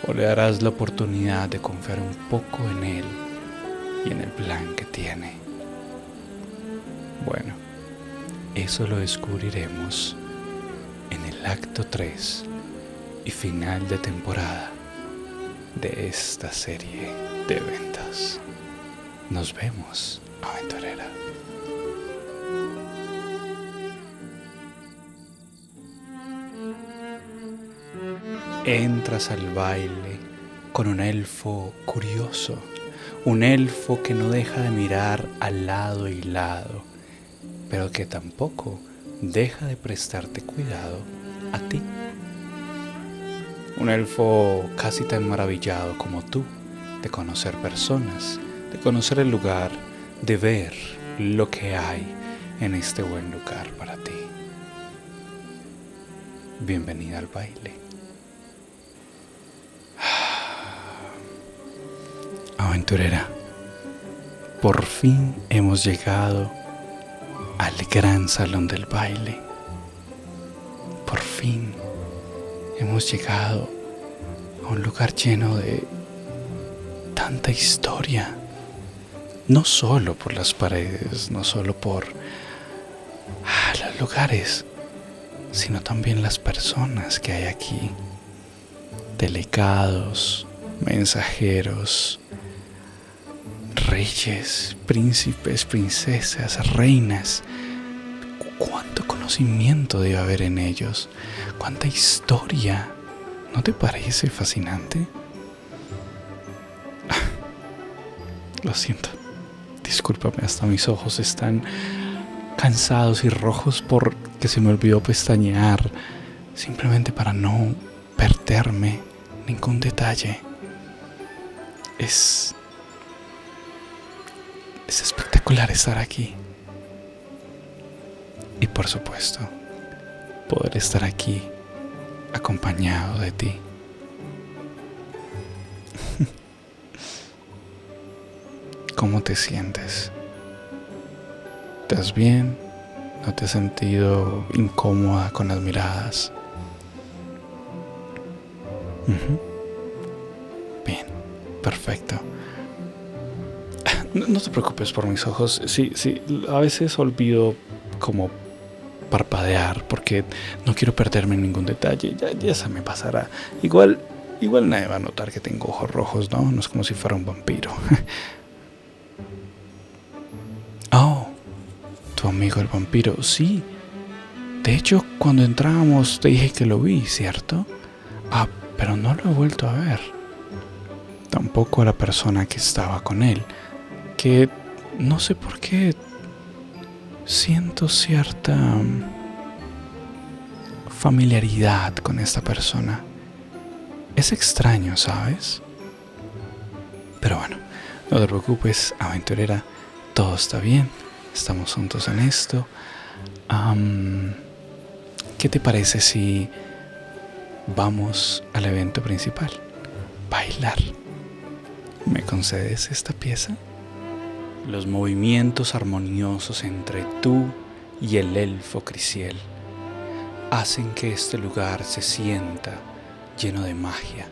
o le darás la oportunidad de confiar un poco en él y en el plan que tiene? Bueno, eso lo descubriremos en el acto 3 y final de temporada de esta serie de eventos. Nos vemos, aventurera. Entras al baile con un elfo curioso, un elfo que no deja de mirar al lado y lado, pero que tampoco deja de prestarte cuidado a ti. Un elfo casi tan maravillado como tú de conocer personas, de conocer el lugar, de ver lo que hay en este buen lugar para ti. Bienvenida al baile. Aventurera, por fin hemos llegado al gran salón del baile. Por fin hemos llegado a un lugar lleno de tanta historia. No solo por las paredes, no solo por los lugares, sino también las personas que hay aquí. Delegados, mensajeros, reyes, príncipes, princesas, reinas. Cuánto conocimiento debe haber en ellos, cuánta historia. ¿No te parece fascinante? Lo siento, discúlpame, hasta mis ojos están cansados y rojos porque se me olvidó pestañear, simplemente para no perderme ningún detalle. Es espectacular estar aquí. Y por supuesto, poder estar aquí acompañado de ti. ¿Cómo te sientes? ¿Estás bien? ¿No te has sentido incómoda con las miradas? Bien, perfecto. No te preocupes por mis ojos. Sí, a veces olvido como parpadear porque no quiero perderme en ningún detalle. Ya se me pasará. Igual nadie va a notar que tengo ojos rojos, ¿no? No es como si fuera un vampiro. Oh, tu amigo el vampiro. Sí. De hecho, cuando entrábamos te dije que lo vi, ¿cierto? Pero no lo he vuelto a ver. Tampoco a la persona que estaba con él. Que no sé por qué siento cierta familiaridad con esta persona. Es extraño, ¿sabes? Pero bueno, no te preocupes, aventurera, todo está bien, estamos juntos en esto. ¿Qué te parece si vamos al evento principal? Bailar. ¿Me concedes esta pieza? Los movimientos armoniosos entre tú y el elfo Crisiel hacen que este lugar se sienta lleno de magia,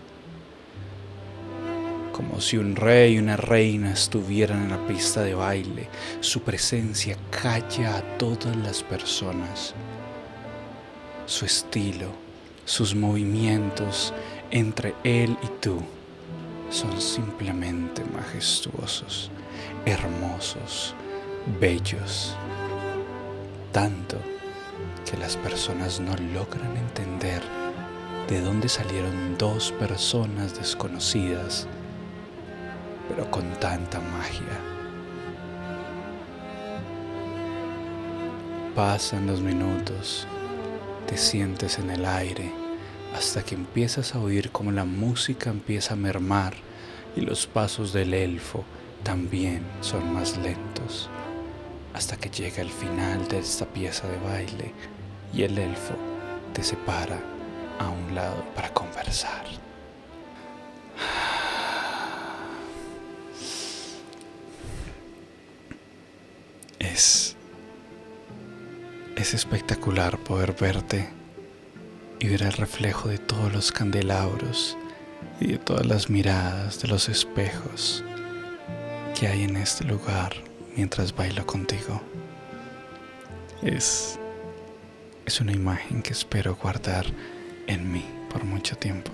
como si un rey y una reina estuvieran en la pista de baile. Su presencia calla a todas las personas. Su estilo, sus movimientos entre él y tú son simplemente majestuosos, hermosos, bellos, tanto que las personas no logran entender de dónde salieron dos personas desconocidas, pero con tanta magia. Pasan los minutos, te sientes en el aire, hasta que empiezas a oír cómo la música empieza a mermar y los pasos del elfo también son más lentos, hasta que llega el final de esta pieza de baile y el elfo te separa a un lado para conversar. Es espectacular poder verte y ver el reflejo de todos los candelabros y de todas las miradas de los espejos que hay en este lugar mientras bailo contigo. Es una imagen que espero guardar en mí por mucho tiempo.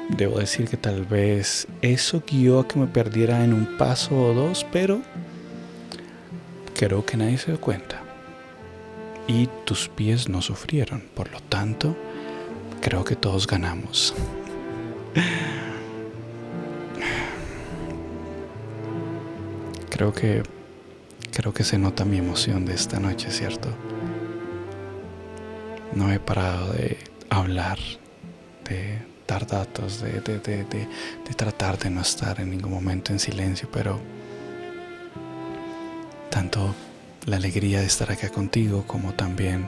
Debo decir que tal vez eso guió a que me perdiera en un paso o dos, pero creo que nadie se dio cuenta. Y tus pies no sufrieron, por lo tanto, creo que todos ganamos. Creo que se nota mi emoción de esta noche, ¿cierto? No he parado de hablar, de dar datos, de tratar de no estar en ningún momento en silencio, pero tanto la alegría de estar acá contigo como también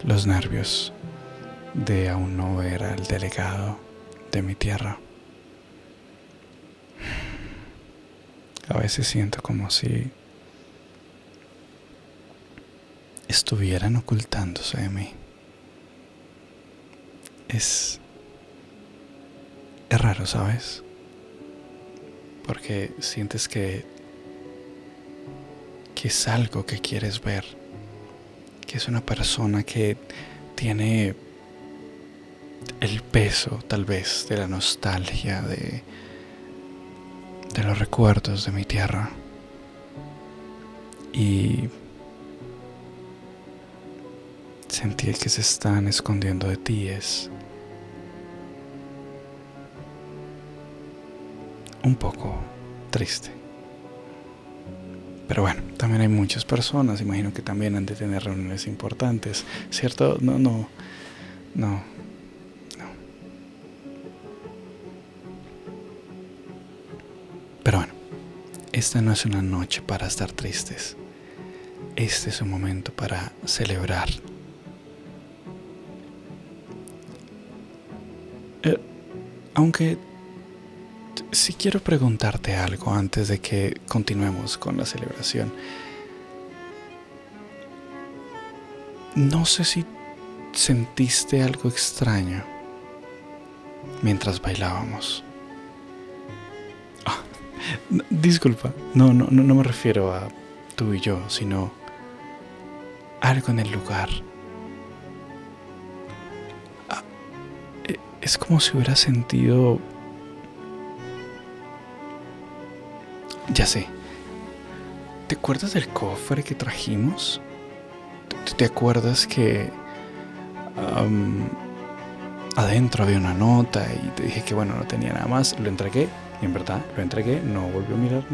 los nervios de aún no ver al delegado de mi tierra. A veces siento como si estuvieran ocultándose de mí. Es raro, ¿sabes? Porque sientes que es algo que quieres ver, que es una persona que tiene el peso, tal vez, de la nostalgia, de los recuerdos de mi tierra. Y sentir que se están escondiendo de ti es un poco triste. Pero bueno, también hay muchas personas, imagino que también han de tener reuniones importantes, ¿cierto? No. Pero bueno, esta no es una noche para estar tristes. Este es un momento para celebrar. Aunque sí quiero preguntarte algo antes de que continuemos con la celebración. No sé si sentiste algo extraño mientras bailábamos. Disculpa, no me refiero a tú y yo, sino algo en el lugar. Es como si hubiera sentido... Ya sé. ¿Te acuerdas del cofre que trajimos? ¿Te acuerdas que adentro había una nota y te dije que bueno, no tenía nada más? Lo entregué, y en verdad lo entregué, no volvió a mirar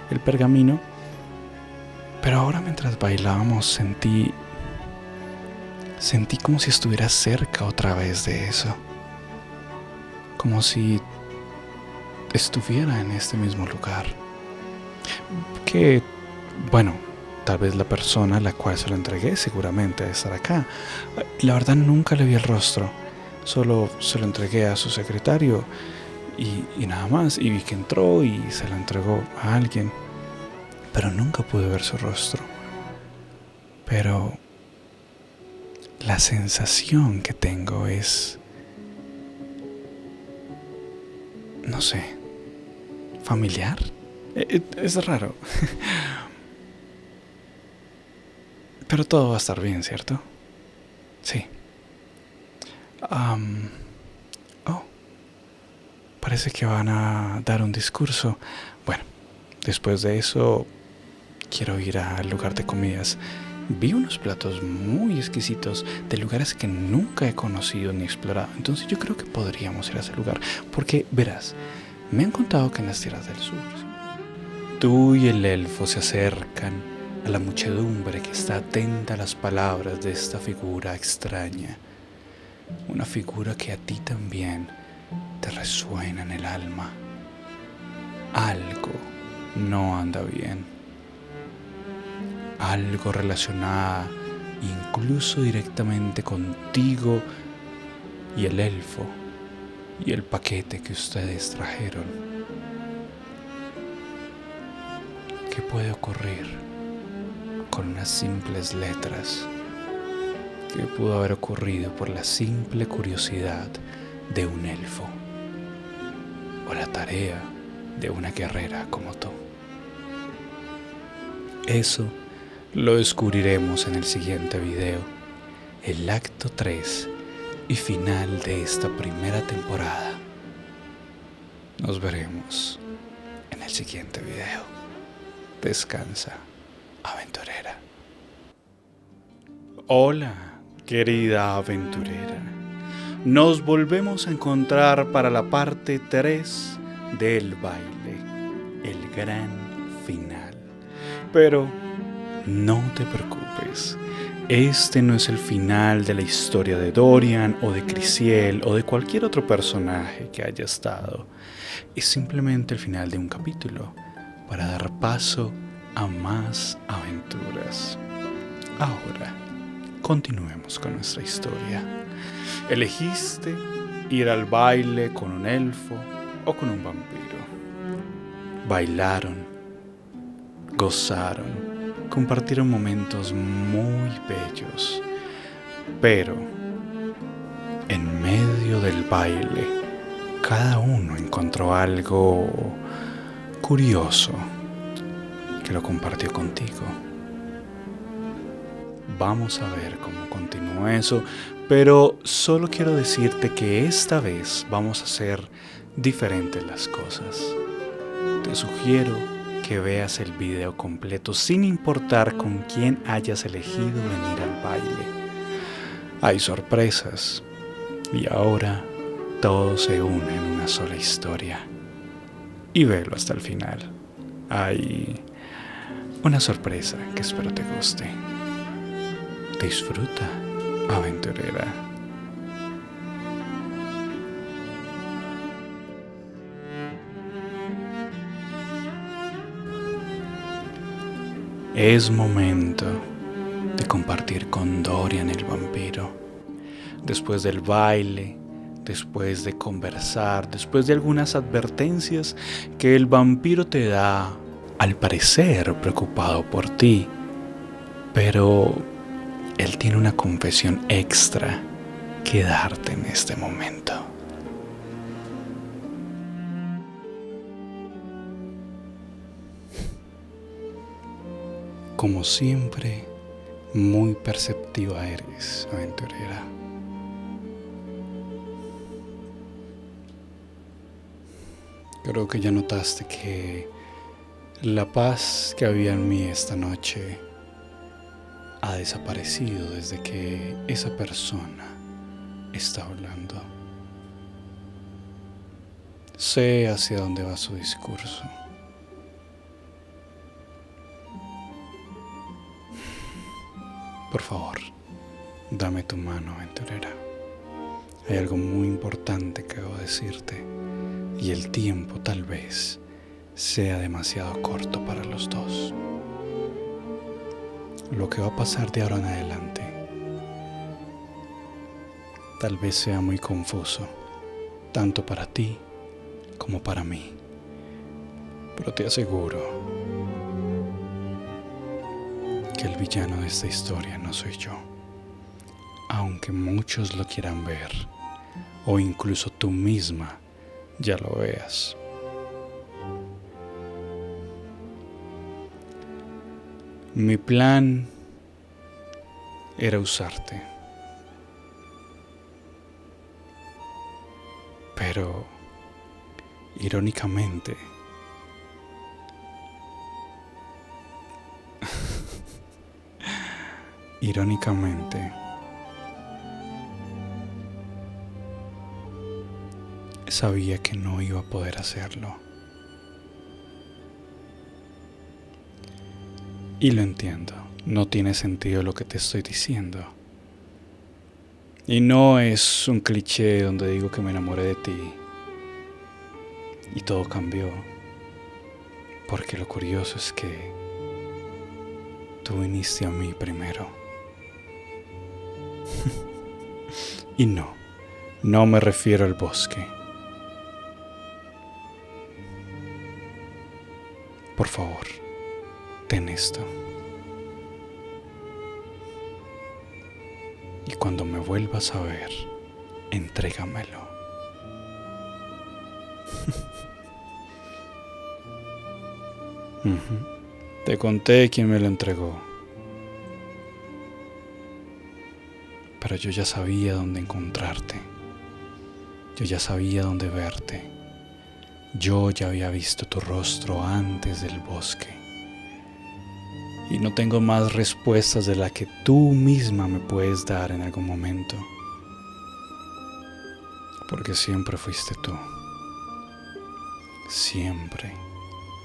el pergamino. Pero ahora mientras bailábamos sentí como si estuviera cerca otra vez de eso. Como si estuviera en este mismo lugar. Que, bueno, tal vez la persona a la cual se lo entregué seguramente debe estar acá. La verdad nunca le vi el rostro. Solo se lo entregué a su secretario y nada más. Y vi que entró y se lo entregó a alguien. Pero nunca pude ver su rostro. Pero la sensación que tengo es, no sé, familiar. Es raro. Pero todo va a estar bien, ¿cierto? Sí. Parece que van a dar un discurso. Bueno, después de eso quiero ir al lugar de comidas. Vi unos platos muy exquisitos de lugares que nunca he conocido ni explorado. Entonces yo creo que podríamos ir a ese lugar. Porque, verás, me han contado que en las tierras del sur, tú y el elfo se acercan a la muchedumbre que está atenta a las palabras de esta figura extraña. Una figura que a ti también te resuena en el alma. Algo no anda bien. Algo relacionado incluso directamente contigo y el elfo y el paquete que ustedes trajeron. ¿Qué puede ocurrir con unas simples letras que pudo haber ocurrido por la simple curiosidad de un elfo o la tarea de una guerrera como tú. Eso lo descubriremos en el siguiente video, el acto 3 y final de esta primera temporada. Nos veremos en el siguiente video. Descansa, aventurera. Hola, querida aventurera. Nos volvemos a encontrar para la parte 3 del baile, el gran final. Pero no te preocupes, este no es el final de la historia de Dorian o de Crisiel o de cualquier otro personaje que haya estado. Es simplemente el final de un capítulo para dar paso a más aventuras. Ahora, continuemos con nuestra historia. Elegiste ir al baile con un elfo o con un vampiro. Bailaron, gozaron, compartieron momentos muy bellos, pero en medio del baile, cada uno encontró algo curioso que lo compartió contigo. Vamos a ver cómo continúa eso, pero solo quiero decirte que esta vez vamos a hacer diferentes las cosas. Te sugiero que veas el video completo sin importar con quién hayas elegido venir al baile. Hay sorpresas y ahora todo se une en una sola historia. Y velo hasta el final. Hay una sorpresa que espero te guste. Disfruta, aventurera. Es momento de compartir con Dorian el vampiro. Después del baile, después de conversar, después de algunas advertencias que el vampiro te da, al parecer preocupado por ti, pero él tiene una confesión extra que darte en este momento. Como siempre, muy perceptiva eres, aventurera. Creo que ya notaste que la paz que había en mí esta noche ha desaparecido desde que esa persona está hablando. Sé hacia dónde va su discurso. Por favor, dame tu mano, aventurera. Hay algo muy importante que debo decirte y el tiempo tal vez sea demasiado corto para los dos. Lo que va a pasar de ahora en adelante tal vez sea muy confuso, tanto para ti como para mí. Pero te aseguro que el villano de esta historia no soy yo, aunque muchos lo quieran ver, o incluso tú misma ya lo veas. Mi plan era usarte, pero irónicamente sabía que no iba a poder hacerlo. Y lo entiendo, no tiene sentido lo que te estoy diciendo. Y no es un cliché donde digo que me enamoré de ti y todo cambió. Porque lo curioso es que tú viniste a mí primero. Y no me refiero al bosque. Por favor, ten esto. Y cuando me vuelvas a ver, entrégamelo. Te conté quién me lo entregó. Pero yo ya sabía dónde encontrarte. Yo ya sabía dónde verte. Yo ya había visto tu rostro antes del bosque. Y no tengo más respuestas de las que tú misma me puedes dar en algún momento. Porque siempre fuiste tú. Siempre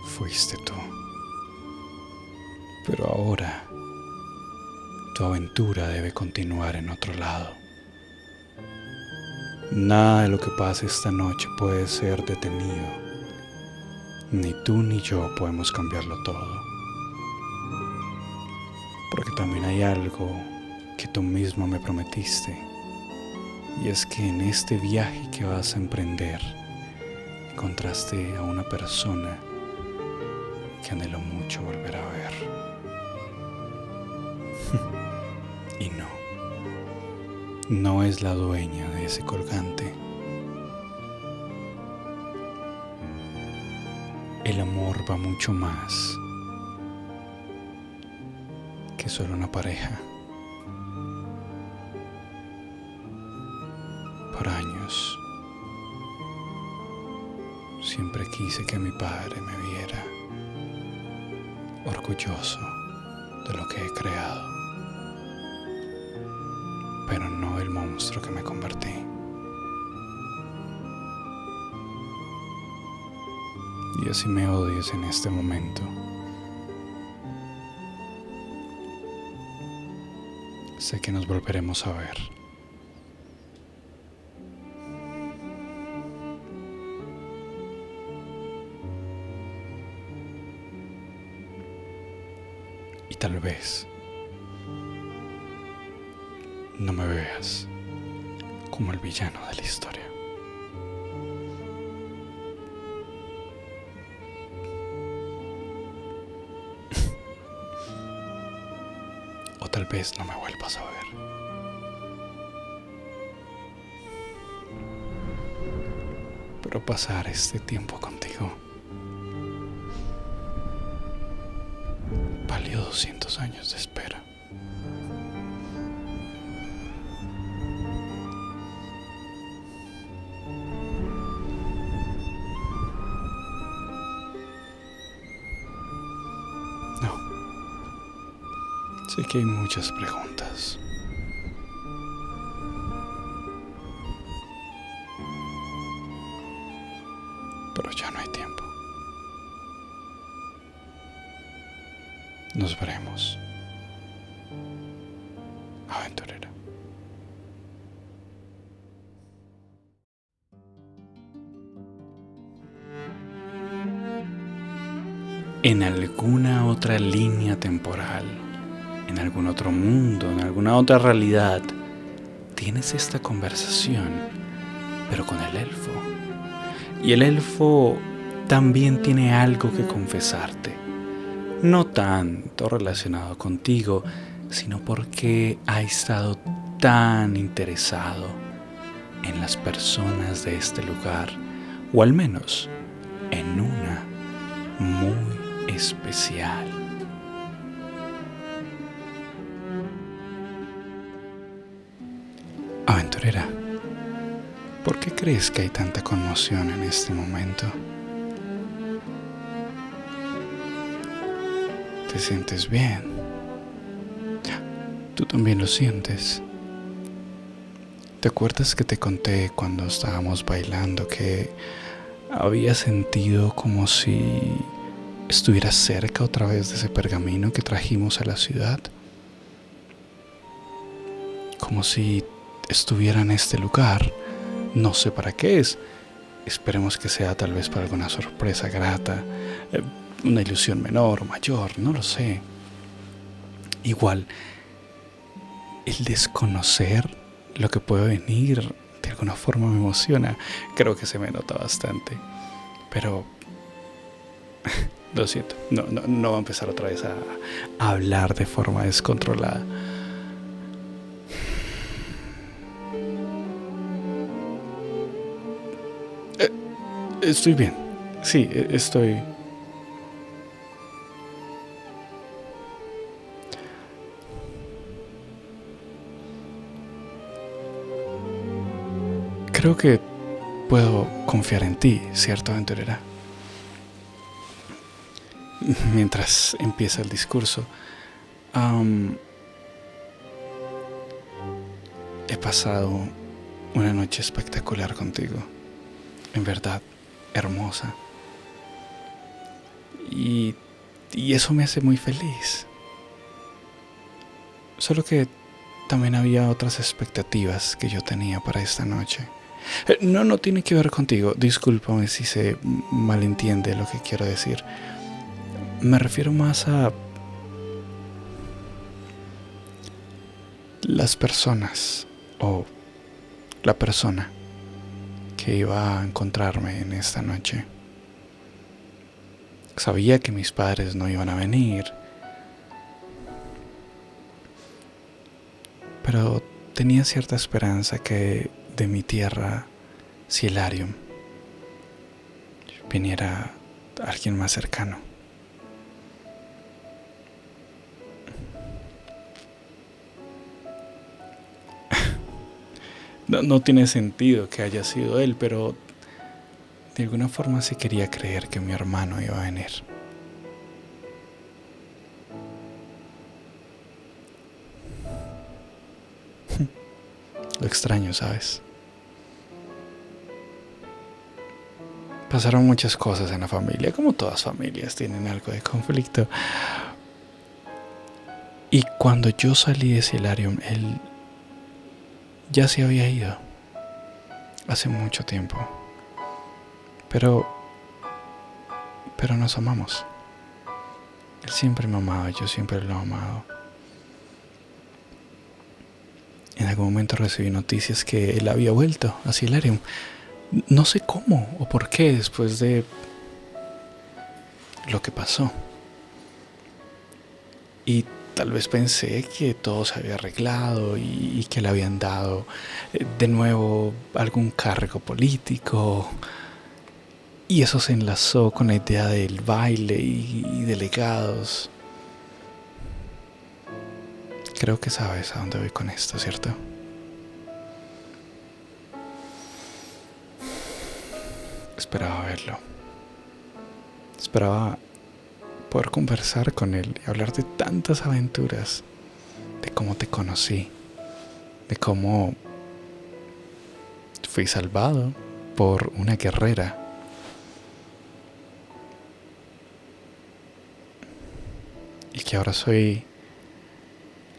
fuiste tú. Pero ahora tu aventura debe continuar en otro lado. Nada de lo que pase esta noche puede ser detenido. Ni tú ni yo podemos cambiarlo todo. Porque también hay algo que tú mismo me prometiste. Y es que en este viaje que vas a emprender, encontraste a una persona que anhelo mucho volver a ver. Y no es la dueña de ese colgante. El amor va mucho más que solo una pareja. Por años siempre quise que mi padre me viera orgulloso de lo que he creado, pero no el monstruo que me convertí. Y así me odies en este momento, sé que nos volveremos a ver. Y tal vez no me veas como el villano de la historia. O tal vez no me vuelvas a ver. Pero pasar este tiempo contigo valió 200 años de espera. Sé que hay muchas preguntas. Pero ya no hay tiempo. Nos veremos, aventurera. En alguna otra línea temporal, en algún otro mundo, en alguna otra realidad, tienes esta conversación, pero con el elfo. Y el elfo también tiene algo que confesarte. No tanto relacionado contigo, sino porque ha estado tan interesado en las personas de este lugar, o al menos en una muy especial. Aventurera, ¿por qué crees que hay tanta conmoción en este momento? ¿Te sientes bien? ¿Tú también lo sientes? ¿Te acuerdas que te conté cuando estábamos bailando que había sentido como si estuvieras cerca otra vez de ese pergamino que trajimos a la ciudad? Como si estuviera en este lugar. No sé para qué es. Esperemos que sea tal vez para alguna sorpresa grata, una ilusión menor o mayor, no lo sé. Igual, el desconocer lo que puede venir de alguna forma me emociona. Creo que se me nota bastante. Pero lo siento, no voy a empezar otra vez a hablar de forma descontrolada. Estoy bien. Sí, estoy... Creo que puedo confiar en ti, ¿cierto, aventurera? Mientras empieza el discurso, he pasado una noche espectacular contigo, en verdad, hermosa. Y eso me hace muy feliz. Solo que también había otras expectativas que yo tenía para esta noche. No tiene que ver contigo. Discúlpame si se malentiende lo que quiero decir. Me refiero más a las personas o la persona que iba a encontrarme en esta noche. Sabía que mis padres no iban a venir, pero tenía cierta esperanza que de mi tierra, Cielarium, viniera alguien más cercano. No tiene sentido que haya sido él, pero de alguna forma sí quería creer que mi hermano iba a venir. Lo extraño, ¿sabes? Pasaron muchas cosas en la familia, como todas familias tienen algo de conflicto. Y cuando yo salí de Cielarium, él ya se había ido hace mucho tiempo. Pero nos amamos. Él siempre me amaba, yo siempre lo he amado. En algún momento recibí noticias que él había vuelto a Cielarium. No sé cómo o por qué después de lo que pasó. Y tal vez pensé que todo se había arreglado y que le habían dado de nuevo algún cargo político. Y eso se enlazó con la idea del baile y de legados. Creo que sabes a dónde voy con esto, ¿cierto? Esperaba verlo. Esperaba poder conversar con él y hablar de tantas aventuras, de cómo te conocí, de cómo fui salvado por una guerrera. Y que ahora soy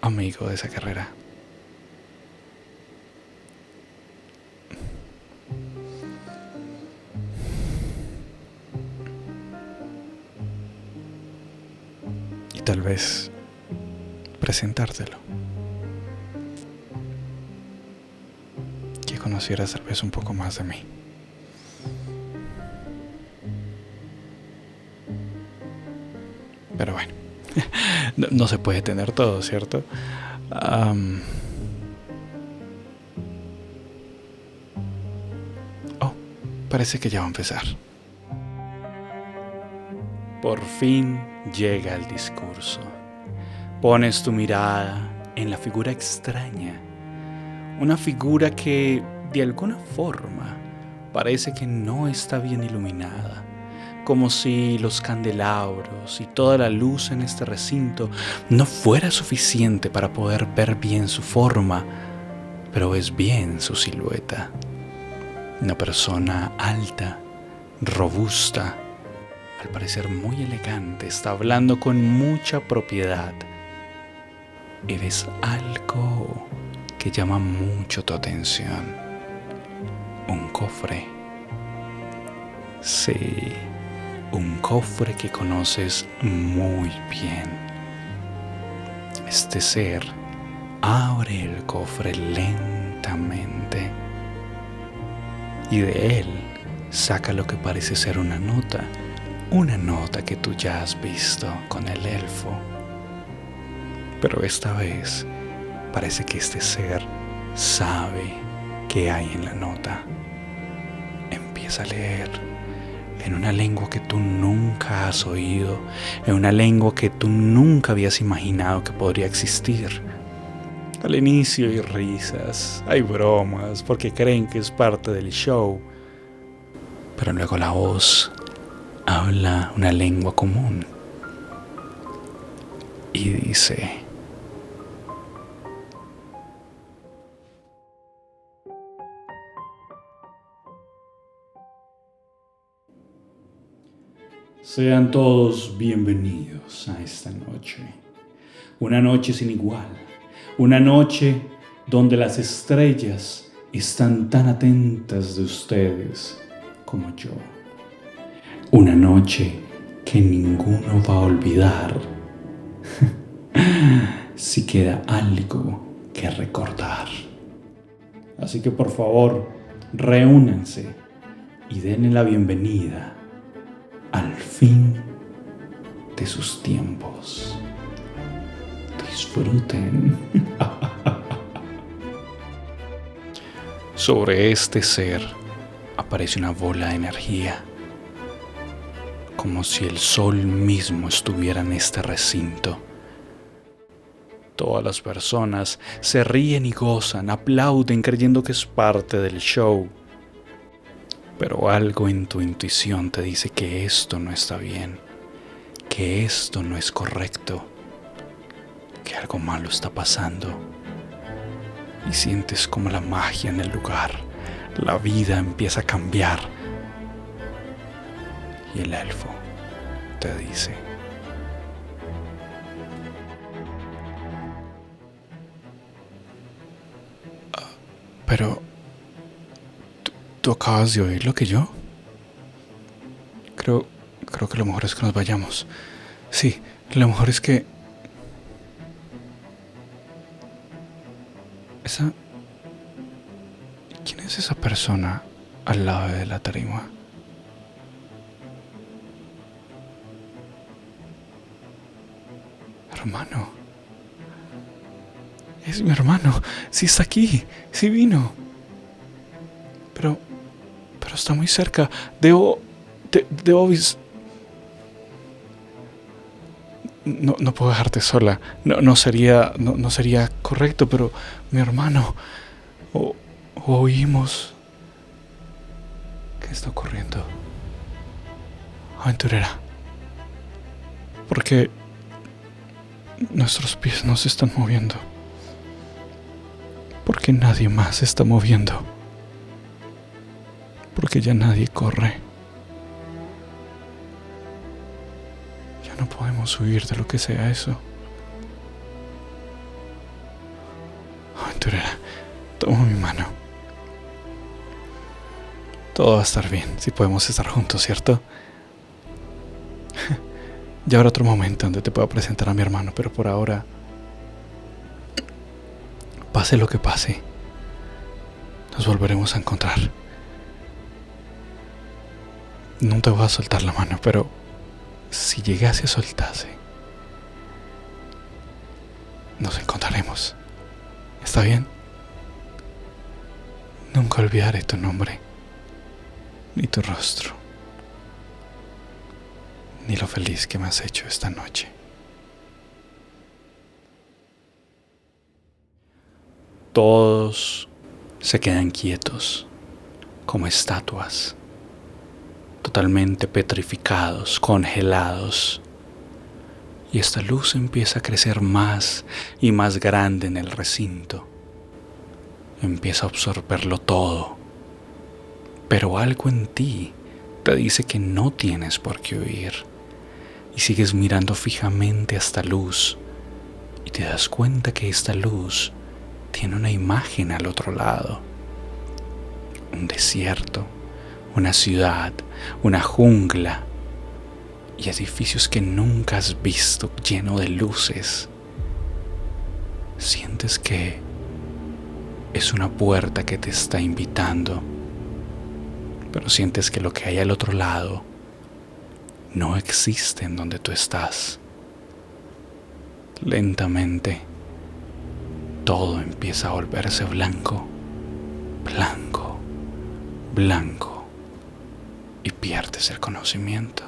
amigo de esa guerrera. Y tal vez presentártelo. Que conocieras tal vez un poco más de mí. Pero bueno. No se puede tener todo, ¿cierto? Parece que ya va a empezar. Por fin llega el discurso. Pones tu mirada en la figura extraña. Una figura que, de alguna forma, parece que no está bien iluminada. Como si los candelabros y toda la luz en este recinto no fuera suficiente para poder ver bien su forma, pero ves bien su silueta. Una persona alta, robusta, al parecer muy elegante, está hablando con mucha propiedad. Y ves algo que llama mucho tu atención. Un cofre. Sí. Un cofre que conoces muy bien. Este ser abre el cofre lentamente y de él saca lo que parece ser una nota que tú ya has visto con el elfo. Pero esta vez parece que este ser sabe qué hay en la nota. Empieza a leer. en una lengua que tú nunca has oído, en una lengua que tú nunca habías imaginado que podría existir. Al inicio hay risas, hay bromas, porque creen que es parte del show, pero luego la voz habla una lengua común y dice: sean todos bienvenidos a esta noche. Una noche sin igual. Una noche donde las estrellas están tan atentas de ustedes como yo. Una noche que ninguno va a olvidar si queda algo que recordar. Así que por favor, reúnanse y denle la bienvenida al fin de sus tiempos. Disfruten. Sobre este ser aparece una bola de energía, como si el sol mismo estuviera en este recinto. Todas las personas se ríen y gozan, aplauden creyendo que es parte del show. Pero algo en tu intuición te dice que esto no está bien, que esto no es correcto, que algo malo está pasando. Y sientes como la magia en el lugar, la vida empieza a cambiar. Y el elfo te dice: pero ¿tú acabas de oír lo que yo? Creo que lo mejor es que nos vayamos. Sí, lo mejor es que... ¿Quién es esa persona al lado de la tarima? Hermano. Es mi hermano. Sí está aquí. Sí vino. Pero está muy cerca. Debo No puedo dejarte sola. No sería correcto, pero mi hermano, oímos. ¿Qué está ocurriendo? Aventurera, porque nuestros pies no se están moviendo, porque nadie más se está moviendo, porque ya nadie corre. No podemos huir de lo que sea eso. Aventurera, toma mi mano. Todo va a estar bien si podemos estar juntos, ¿cierto? Ya habrá otro momento donde te pueda presentar a mi hermano, pero por ahora, pase lo que pase, nos volveremos a encontrar. No te voy a soltar la mano, pero si llegase a soltarse, nos encontraremos. ¿Está bien? Nunca olvidaré tu nombre, ni tu rostro, ni lo feliz que me has hecho esta noche. Todos se quedan quietos, como estatuas, totalmente petrificados, congelados. Y esta luz empieza a crecer más y más grande en el recinto. Empieza a absorberlo todo. Pero algo en ti te dice que no tienes por qué huir. Y sigues mirando fijamente a esta luz. Y te das cuenta que esta luz tiene una imagen al otro lado. Un desierto, una ciudad, una jungla y edificios que nunca has visto lleno de luces. Sientes que es una puerta que te está invitando, pero sientes que lo que hay al otro lado no existe en donde tú estás. Lentamente, todo empieza a volverse blanco, blanco, blanco y pierdes el conocimiento.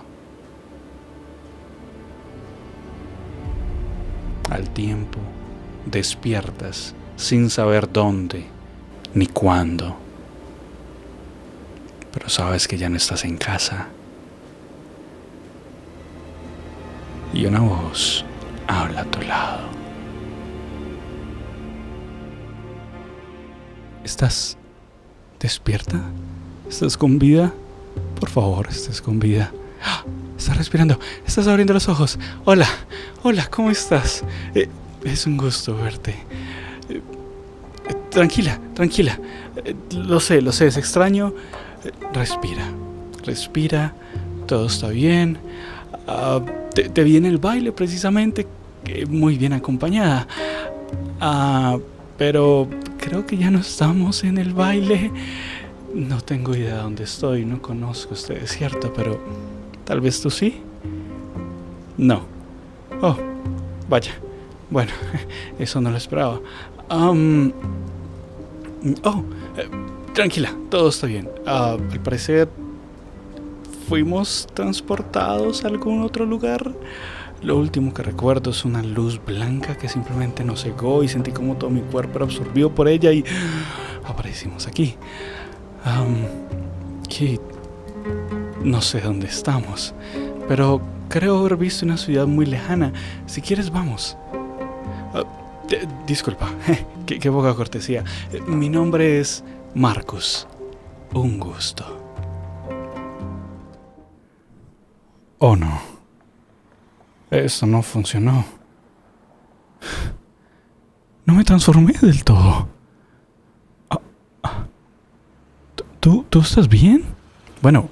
Al tiempo, despiertas sin saber dónde ni cuándo, pero sabes que ya no estás en casa. Y una voz habla a tu lado. ¿Estás despierta? ¿Estás con vida? Por favor, estés con vida. Estás respirando, estás abriendo los ojos. Hola, ¿cómo estás? Es un gusto verte. Tranquila. Lo sé, es extraño. Respira, todo está bien. Te vi en el baile precisamente, muy bien acompañada. Pero creo que ya no estamos en el baile. No tengo idea de dónde estoy, no conozco este desierto, pero tal vez tú sí. No. Oh, vaya. Bueno, eso no lo esperaba. Tranquila, todo está bien. Al parecer fuimos transportados a algún otro lugar. Lo último que recuerdo es una luz blanca que simplemente nos cegó y sentí como todo mi cuerpo era absorbido por ella y aparecimos aquí. Y no sé dónde estamos, pero creo haber visto una ciudad muy lejana. Si quieres, vamos. Disculpa, qué poca cortesía. Mi nombre es Marcus. Un gusto. Oh no. Eso no funcionó. No me transformé del todo. ¿Tú estás bien? Bueno,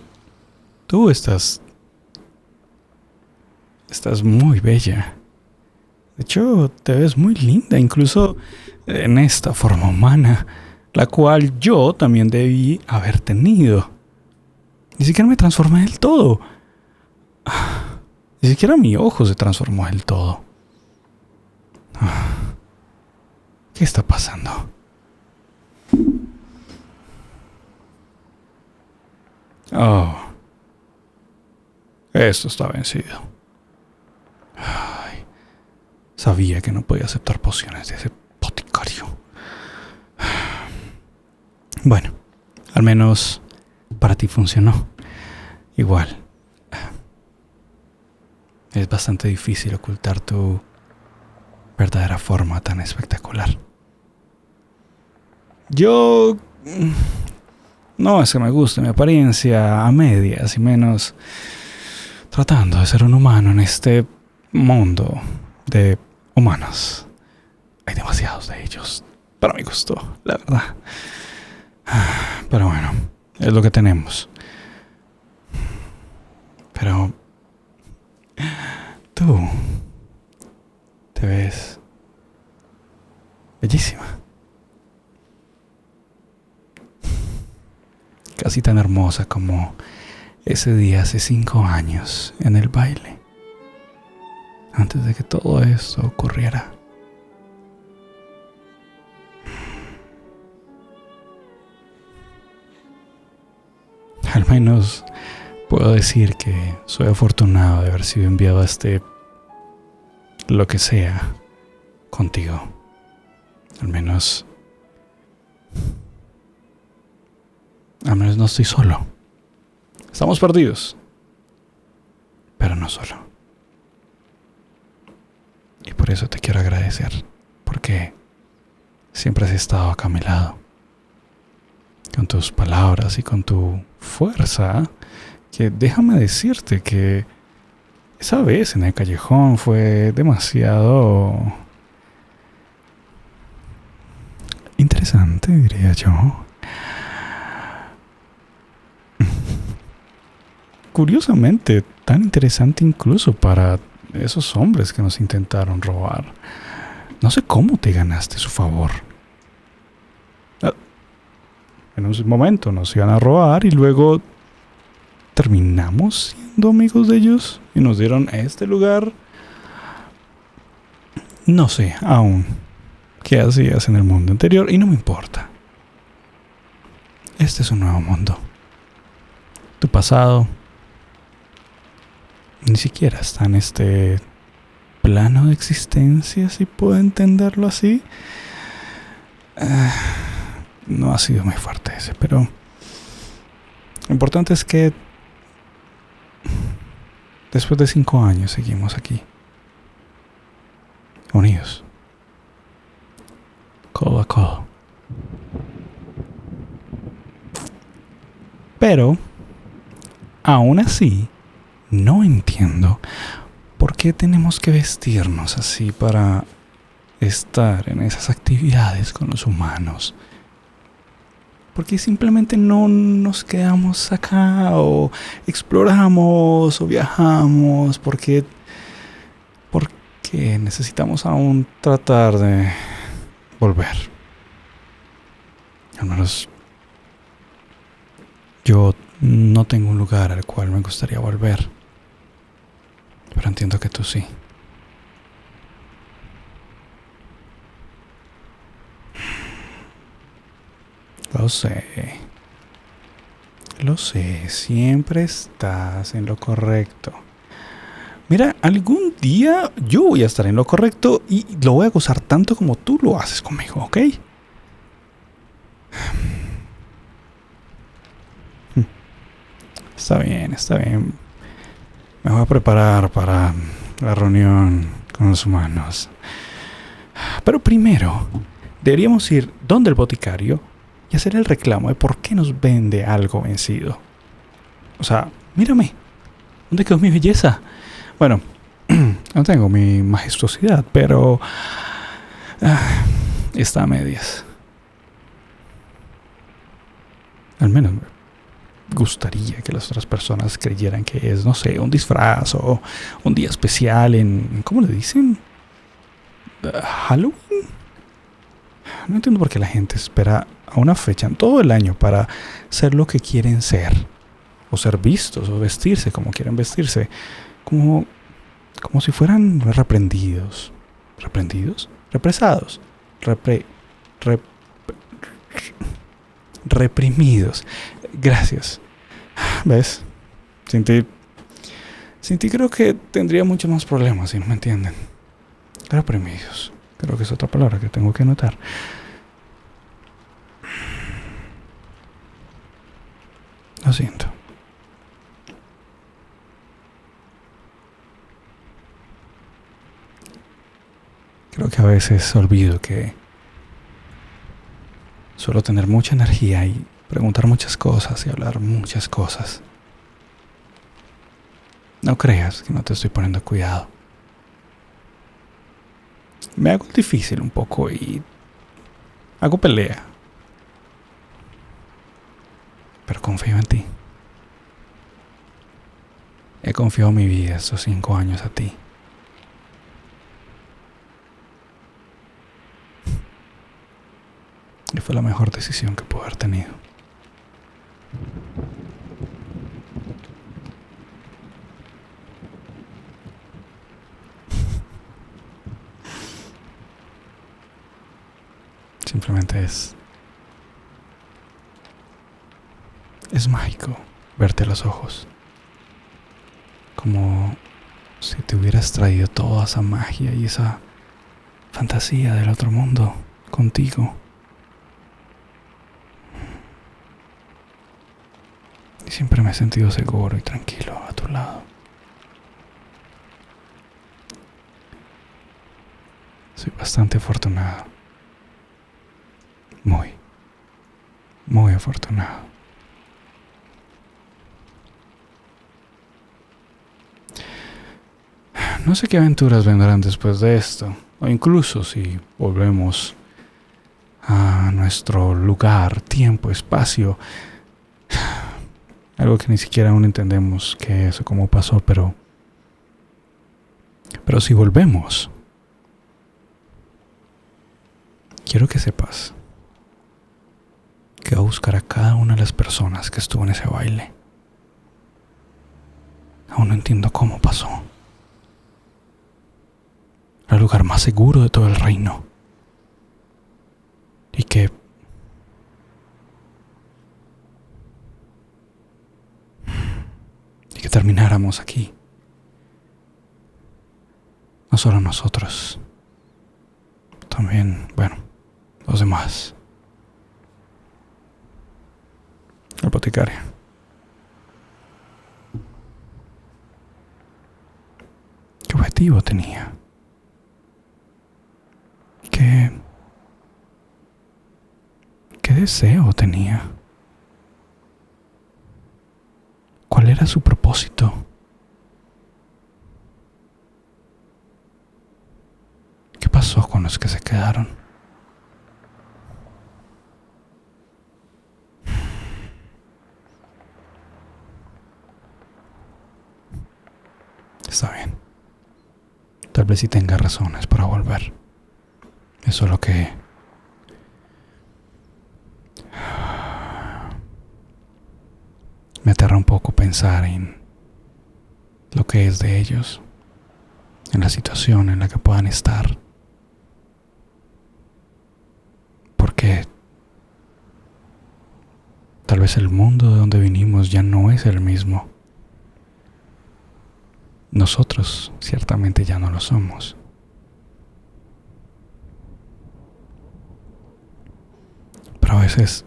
tú estás muy bella. De hecho, te ves muy linda, incluso en esta forma humana, la cual yo también debí haber tenido. Ni siquiera me transformé del todo. Ni siquiera mi ojo se transformó del todo. ¿Qué está pasando? Oh, esto está vencido. Ay, sabía que no podía aceptar pociones de ese boticario. Bueno, al menos para ti funcionó. Igual, es bastante difícil ocultar tu verdadera forma tan espectacular. Yo no es que me guste mi apariencia a medias, y menos tratando de ser un humano en este mundo de humanos. Hay demasiados de ellos, para mi gusto, la verdad. Pero bueno, es lo que tenemos. Pero tú te ves bellísima. Casi tan hermosa como ese día hace 5 años en el baile, antes de que todo esto ocurriera. Al menos puedo decir que soy afortunado de haber sido enviado a lo que sea, contigo. Al menos no estoy solo. Estamos perdidos, pero no solo. Y por eso te quiero agradecer, porque siempre has estado acá a mi lado, con tus palabras y con tu fuerza, que déjame decirte que esa vez en el callejón fue demasiado interesante, diría yo. Curiosamente, tan interesante incluso para esos hombres que nos intentaron robar. No sé cómo te ganaste su favor. En un momento nos iban a robar y luego terminamos siendo amigos de ellos y nos dieron este lugar. No sé aún qué hacías en el mundo anterior y no me importa. Este es un nuevo mundo. Tu pasado ni siquiera está en este plano de existencia, si puedo entenderlo así. No ha sido muy fuerte ese, pero lo importante es que después de 5 años seguimos aquí, unidos, codo a codo. Pero aún así no entiendo por qué tenemos que vestirnos así para estar en esas actividades con los humanos. ¿Por qué simplemente no nos quedamos acá o exploramos o viajamos? ¿Por qué necesitamos aún tratar de volver? Al menos yo no tengo un lugar al cual me gustaría volver. Pero entiendo que tú sí. Lo sé, siempre estás en lo correcto. Mira, algún día yo voy a estar en lo correcto y lo voy a gozar tanto como tú lo haces conmigo, ¿ok? Está bien. Me voy a preparar para la reunión con los humanos. Pero primero, deberíamos ir donde el boticario y hacer el reclamo de por qué nos vende algo vencido. O sea, mírame, ¿dónde quedó mi belleza? Bueno, no tengo mi majestuosidad, pero está a medias. Al menos me gustaría que las otras personas creyeran que es, no sé, un disfraz o un día especial en, ¿cómo le dicen? ¿Halloween? No entiendo por qué la gente espera a una fecha en todo el año para ser lo que quieren ser, o ser vistos, o vestirse como quieren vestirse, como si fueran reprendidos. ¿Reprendidos? Represados. Reprimidos. Gracias. ¿Ves? Sin ti creo que tendría muchos más problemas, si no me entienden. Reprimidos. Creo que es otra palabra que tengo que anotar. Lo siento. Creo que a veces olvido que suelo tener mucha energía y preguntar muchas cosas y hablar muchas cosas. No creas que no te estoy poniendo cuidado. Me hago el difícil un poco y hago pelea. Pero confío en ti. He confiado mi vida estos 5 años a ti. Y fue la mejor decisión que pude haber tenido. Simplemente es mágico verte a los ojos. Como si te hubieras traído toda esa magia y esa fantasía del otro mundo contigo. Y siempre me he sentido seguro y tranquilo a tu lado. Soy bastante afortunado. Muy afortunado. No sé qué aventuras vendrán después de esto, o incluso si volvemos a nuestro lugar, tiempo, espacio. Algo que ni siquiera aún entendemos qué es o cómo pasó, pero si volvemos, quiero que sepas que voy a buscar a cada una de las personas que estuvo en ese baile. Aún no entiendo cómo pasó. Era el lugar más seguro de todo el reino. Y que termináramos aquí. No solo nosotros, también, bueno, los demás. El boticario. ¿Qué objetivo tenía? ¿Qué deseo tenía? ¿Cuál era su propósito? ¿Qué pasó con los que se quedaron? Está bien. Tal vez sí tenga razones para volver. Eso es lo que me aterra un poco pensar en lo que es de ellos, en la situación en la que puedan estar. Porque tal vez el mundo de donde vinimos ya no es el mismo. Nosotros ciertamente ya no lo somos. Pero a veces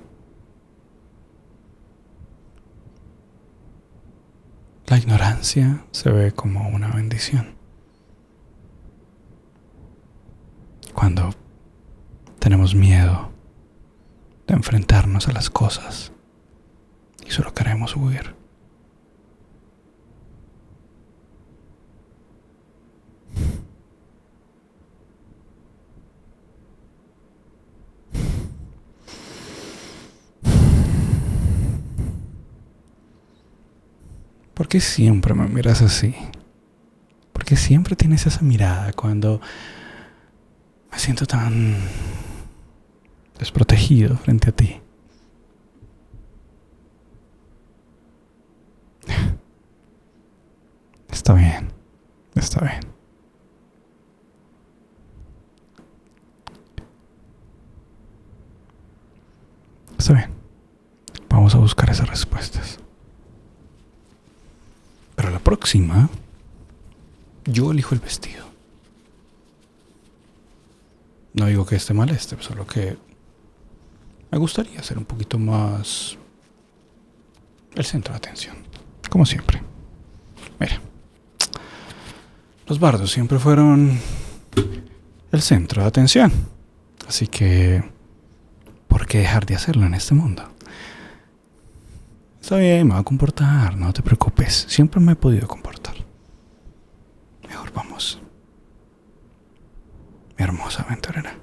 la ignorancia se ve como una bendición. Cuando tenemos miedo de enfrentarnos a las cosas y solo queremos huir. ¿Por qué siempre me miras así? ¿Por qué siempre tienes esa mirada cuando me siento tan desprotegido frente a ti? Está bien, está bien. Está bien. Vamos a buscar esas respuestas. Pero la próxima, yo elijo el vestido. No digo que esté mal solo que me gustaría ser un poquito más el centro de atención, como siempre. Mira, los bardos siempre fueron el centro de atención, así que ¿por qué dejar de hacerlo en este mundo? Está bien, me voy a comportar, no te preocupes. Siempre me he podido comportar. Mejor vamos. Mi hermosa aventurera.